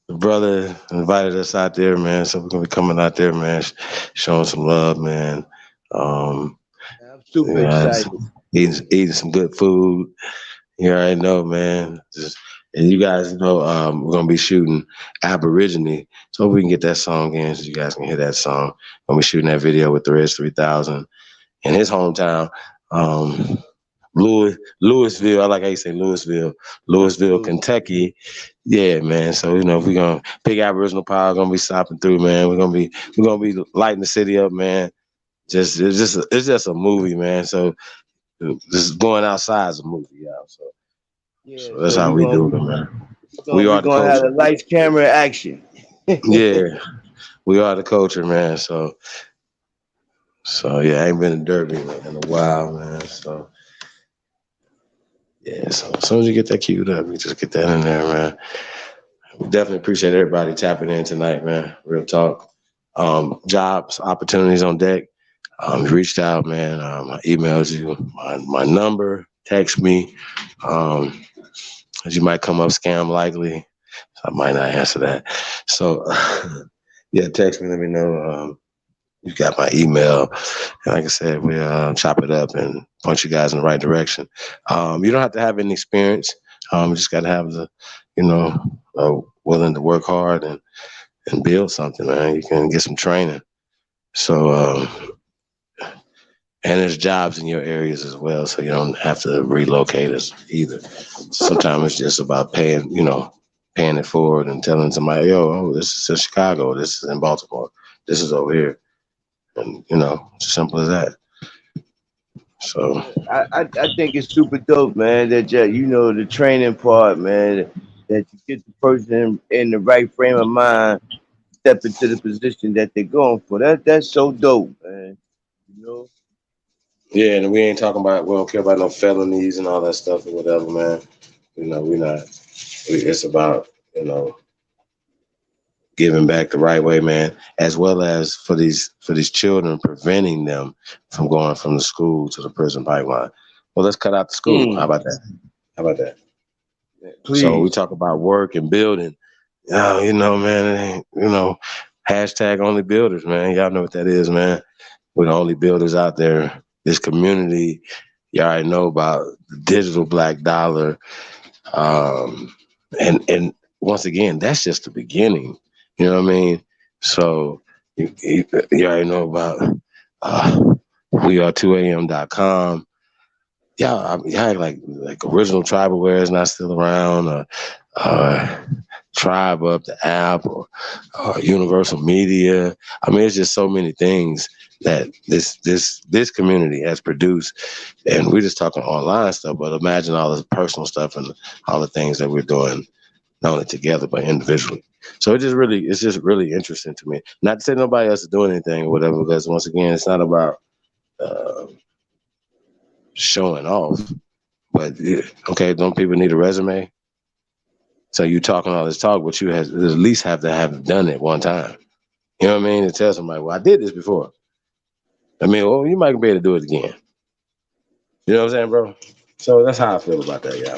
the brother, invited us out there, man. So we're gonna be coming out there, man, showing some love, man. I'm super excited. Eating some good food. You already know, man. And you guys know we're gonna be shooting Aborigine, so we can get that song in, so you guys can hear that song. When we shooting that video with the Reds 3000 in his hometown, Louisville. I like how you say Louisville, Kentucky. Yeah, man. So we're gonna big Aboriginal power gonna be stopping through, man. We're gonna be lighting the city up, man. It's just a movie, man. So this going outside is a movie, y'all. So that's how we do it, man. We are the culture. Have a lights, camera, action. Yeah, we are the culture, man. So So yeah, I ain't been in Derby in a while, man. So yeah, so as soon as you get that queued up, you just get that in there, man. We definitely appreciate everybody tapping in tonight, man. Real talk. Jobs, opportunities on deck. You reached out, man. I emailed you my number. Text me. As you might come up scam likely. So I might not answer that. So yeah, text me. Let me know. You got my email. And like I said, we'll chop it up and point you guys in the right direction. You don't have to have any experience. You just got to have the, willing to work hard and build something, man. You can get some training. So, and there's jobs in your areas as well, so you don't have to relocate us either. Sometimes it's just about paying it forward and telling somebody, this is in Chicago, this is in Baltimore, this is over here. And, it's as simple as that. So I think it's super dope, man, that the training part, man, that you get the person in the right frame of mind, step into the position that they're going for. That's so dope, man. Yeah, and we don't care about no felonies and all that stuff or whatever, man. It's about, giving back the right way, man, as well as for these children, preventing them from going from the school to the prison pipeline. Well, let's cut out the school. How about that? Please. So we talk about work and building. Man, it ain't, hashtag only builders, man. Y'all know what that is, man. We're the only builders out there. This community, you already know about the digital black dollar. And once again, that's just the beginning. You know what I mean? So you already know about weare2am.com. Yeah, like Original Tribalware is not still around, Tribe Up, the app, or Universal Media. I mean, it's just so many things that this community has produced, and we're just talking online stuff. But imagine all the personal stuff and all the things that we're doing, not only together but individually. So it's just really interesting to me. Not to say nobody else is doing anything or whatever, because once again, it's not about showing off. But okay, don't people need a resume? So you talking all this talk, but you at least have to have done it one time. You know what I mean? To tell somebody, well, I did this before. I mean, well, you might be able to do it again. You know what I'm saying, bro? So that's how I feel about that, yeah.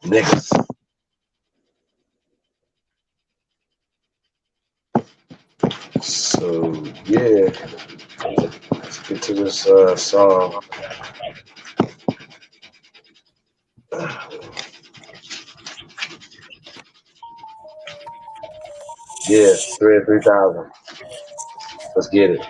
Niggas. So yeah, let's get to this song. Yeah, 3,000. Let's get it.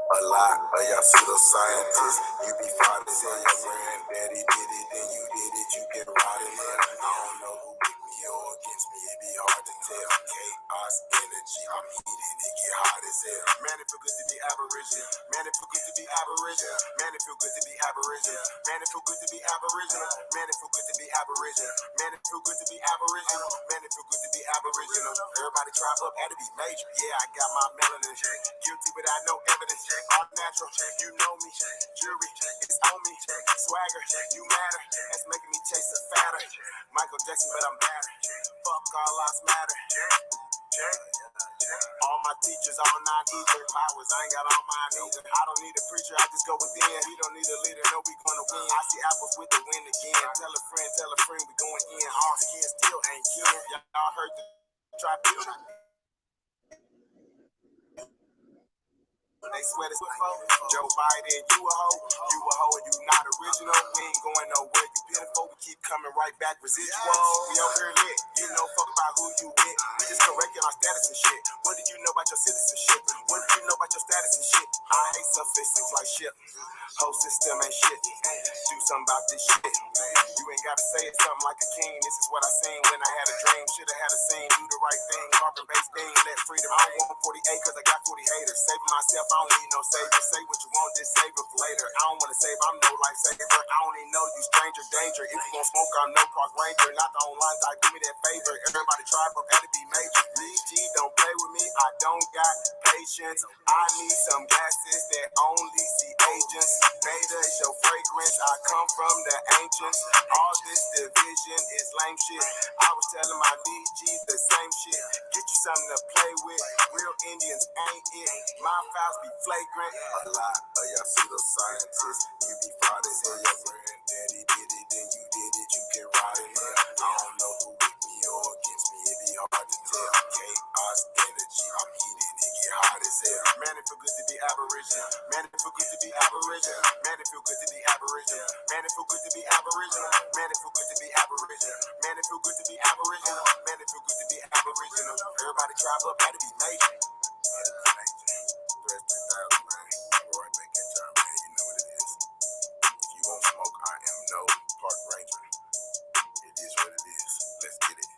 A lot of y'all pseudoscientists, you be fine as hell. Your granddaddy did it, then you did it, you get rotted in. I don't know who with me or against me, it be hard to tell. Chaos energy, I'm heated, it get hot as hell. Man, it feel good to be Aboriginal. Man, it feel good to be Aboriginal. Man, it feel good to be Aboriginal. Man, it feel good to be Aboriginal. Man, it feel good to be Aboriginal. Man, it feel good to be Aboriginal. Man, it feel good to be Aboriginal. Everybody Tribe Up had to be major. Yeah, I got my melanin. Guilty without no evidence. All natural, you know me. Jury, it's on me. Swagger, you matter. That's making me taste the fatter. Michael Jackson, but I'm better. Fuck all lives matter. All my teachers, all 9 ether powers. I ain't got all mine either. I don't need a preacher, I just go within. We don't need a leader, no, we gonna win. I see apples with the win again. Tell a friend, we going in. All skin still ain't kin. Y'all heard the Tribe. They swear this Joe Biden, you a hoe and you not original. We ain't going nowhere, you pitiful. We keep coming right back, residual. We over here lit, you know, fuck about who you with. We just correcting our status and shit. What do you know about your citizenship? What do you know about your status and shit? I hate sophistics like shit. Whole system ain't shit. Do something about this shit. You ain't gotta say it something like a king. This is what I seen when I had a dream. Should've had a scene, do the right thing, carbon-based thing, let freedom. I don't want 40 acres, I got 40 haters. saving myself, I don't need no savior. Say what you want, just save it for later. I don't wanna save, I'm no lifesaver. I don't even know you, stranger danger. If you gon' smoke, I'm no park ranger. Not the online side, give me that favor. Everybody try, but had to be major. These G don't play with me, I don't got patience. I need some gases that only see agents. Beta is your fragrance, I come from the ancients. All this division is lame shit. I was telling my lead G the same shit. Get you something to play with. Real Indians ain't it. My files be flagrant. A lot of y'all pseudoscientists. You be proud as hell. Your granddaddy did it, then you did it. You can ride in there. I don't know who with me or against me. It be hard to tell. Chaos energy. I'm heated. It get hot as hell. Man, it feel good to be Aboriginal. Man, it feel good to be Aboriginal. Man, it feel good to be Aboriginal. Man, it feel good to be Aboriginal. Man, it feel good to be Aboriginal. Man, it feel good to be Aboriginal. Man, it feel good to be Aboriginal. Everybody drive up, had to be major. Right back in time, man. You know what it is. If you won't smoke, I am no park ranger. It is what it is. Let's get it.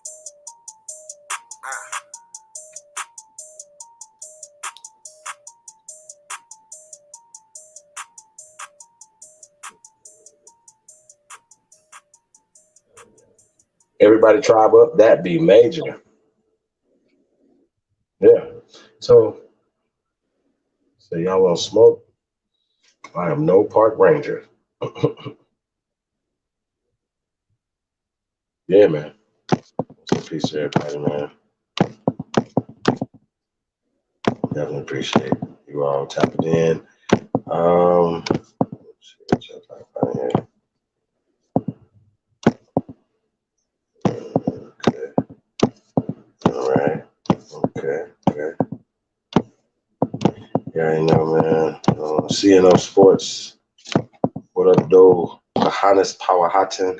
Everybody tribe up, that be major. Yeah. So y'all want to smoke? I am no park ranger. Yeah, man. Peace to everybody, man. Definitely appreciate you all tapping in. Let's see what y'all talking about here. Okay. All right. Okay. Yeah, you know, man. CNO Sports. What up, though? Johannes Powerhatten.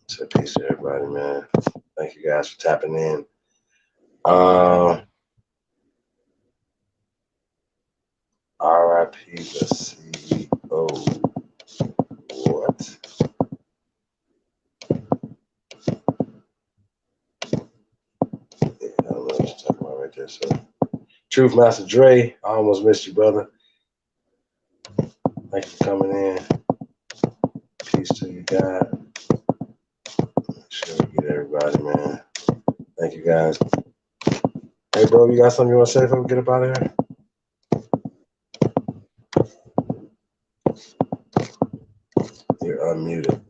So peace to everybody, man. Thank you guys for tapping in. RIP the CEO. What? Yeah, I don't know what you're talking about right there. So, Truth Master Dre, I almost missed you, brother. Thank you for coming in. Peace to you, God. Make sure we get everybody, man. Thank you, guys. Hey, bro, you got something you want to say before we get up out of here? You're unmuted.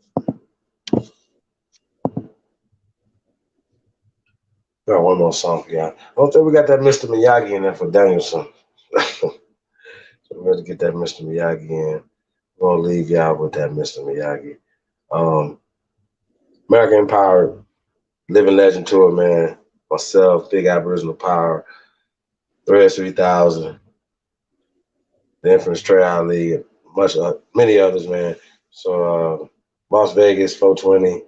Got one more song for y'all. I don't think we got that Mr. Miyagi in there for DanielSon. So we're going to get that Mr. Miyagi in. We're going to leave y'all with that Mr. Miyagi. American Empowered, Living Legend Tour, man. Myself, Big Aboriginal Power, Threads 3000, the Infamous Trail League, many others, man. So Las Vegas, 420,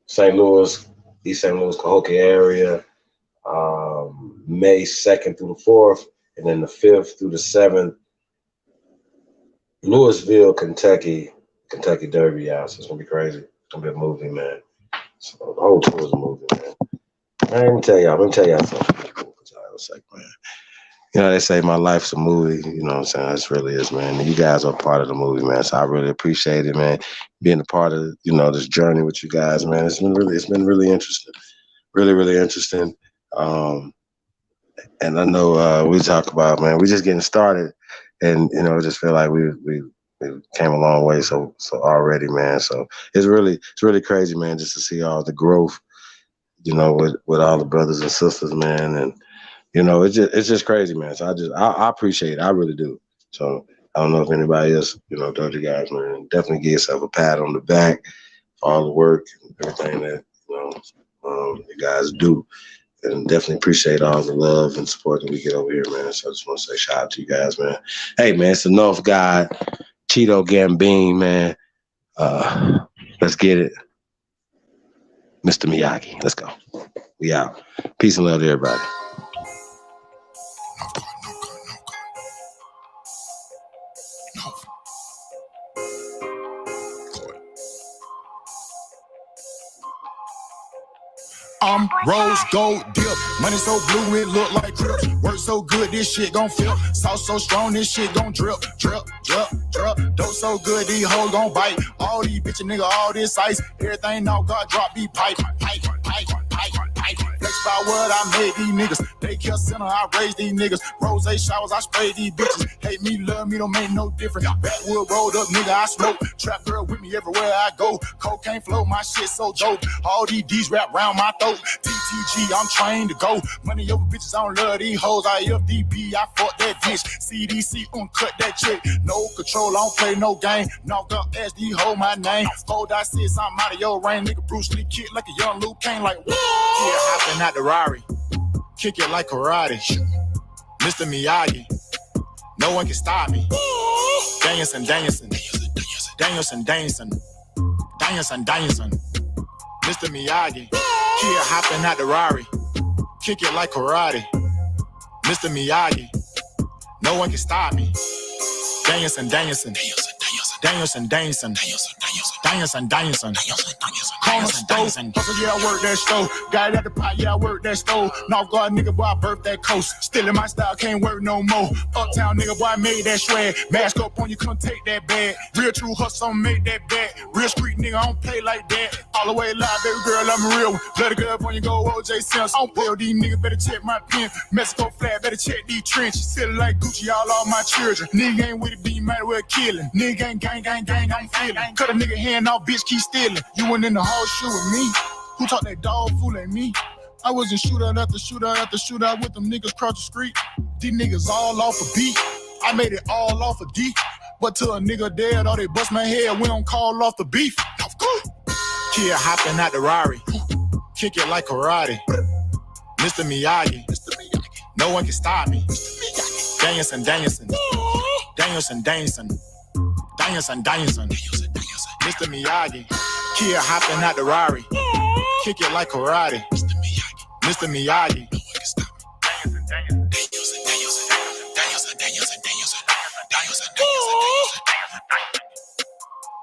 St. Louis, East St. Louis, Cahokia area, May 2nd through the 4th, and then the 5th through the 7th, Louisville, Kentucky Derby out. So it's going to be crazy. It's going to be a movie, man. So the whole tour is a movie, man. Let me tell y'all something. Man. You know, they say my life's a movie. You know what I'm saying? This really is, man. And you guys are part of the movie, man. So I really appreciate it, man. Being a part of, you know, this journey with you guys, man. It's been really interesting. Really, really interesting. And I know we talk about, man, we just getting started, and you know, just feel like we came a long way so already, man. So it's really crazy, man, just to see all the growth, you know, with all the brothers and sisters, man, and you know, it's just crazy, man. So I appreciate it, I really do. So I don't know if anybody else, you know, does you guys, man. Definitely give yourself a pat on the back for all the work and everything that you guys do. And definitely appreciate all the love and support that we get over here, man. So I just want to say shout out to you guys, man. Hey, man, it's the North God, Cheeto Gambine, man. Let's get it. Mr. Miyagi, let's go. We out. Peace and love to everybody. I'm rose gold dip. Money so blue it look like drip. Work so good this shit gon' flip. Sauce so strong this shit gon' drip, drip, drip, drip. Dope so good these hoes gon' bite. All these bitches nigga, all this ice. Everything now God drop be pipe, pipe, pipe, pipe, pipe. Flex by what I made these niggas. Daycare center I raised these niggas. Rose showers I spray these bitches. Hate me, love me, don't make no difference. Backwood rolled up nigga I smoke. Trap girl with me everywhere I go. Cocaine flow, my shit so dope. All these D's wrap round my throat. TTG, I'm trained to go. Money over bitches, I don't love these hoes. IFDB, I fuck that bitch. CDC, cut that chick. No control, I don't play no game. Knock up SD, hold my name. 4.6, I'm out of your range. Nigga Bruce Lee kick like a young Luke Kane. Like, woo! Yeah, hopping out the Rari. Kick it like karate. Mr. Miyagi. No one can stop me. DanielSon. Mr. Miyagi. Kid hopping out the Rari. Kick it like karate. Mr. Miyagi. No one can stop me. DanielSon. Corner stove, hustle, yeah, I work that stove. Got it at the pot, yeah, I work that stove. North Guard nigga, boy, I birthed that coast. Still in my style, can't work no more. Uptown nigga, boy, I made that swag. Mask up on you, come take that bag. Real true hustle, I'ma make that bag. Real street nigga, I don't play like that. All the way live, baby girl, I'm a real one. Let it go up on you, go OJ Simpson. I don't play with these niggas, better check my pen. Mexico flag, better check these trenches. Sitting like Gucci, all my children. Nigga ain't with it, be might well killing. Nigga ain't gang, I'm feeling. Cut a nigga hand off, bitch, keep stealing. You went in the horseshoe with me. Who talk that dog fool at me? I was in shootout after shootout with them niggas across the street. These niggas all off a beat. I made it all off a D. But till a nigga dead or they bust my head, we don't call off the beef. Kid hopping out the Rari. Kick it like karate. Mr. Miyagi. No one can stop me. DanielSon. Mr. Miyagi. Kid hopping out the Rari. Kick it like karate. Mr. Miyagi.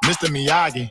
Mr. Miyagi.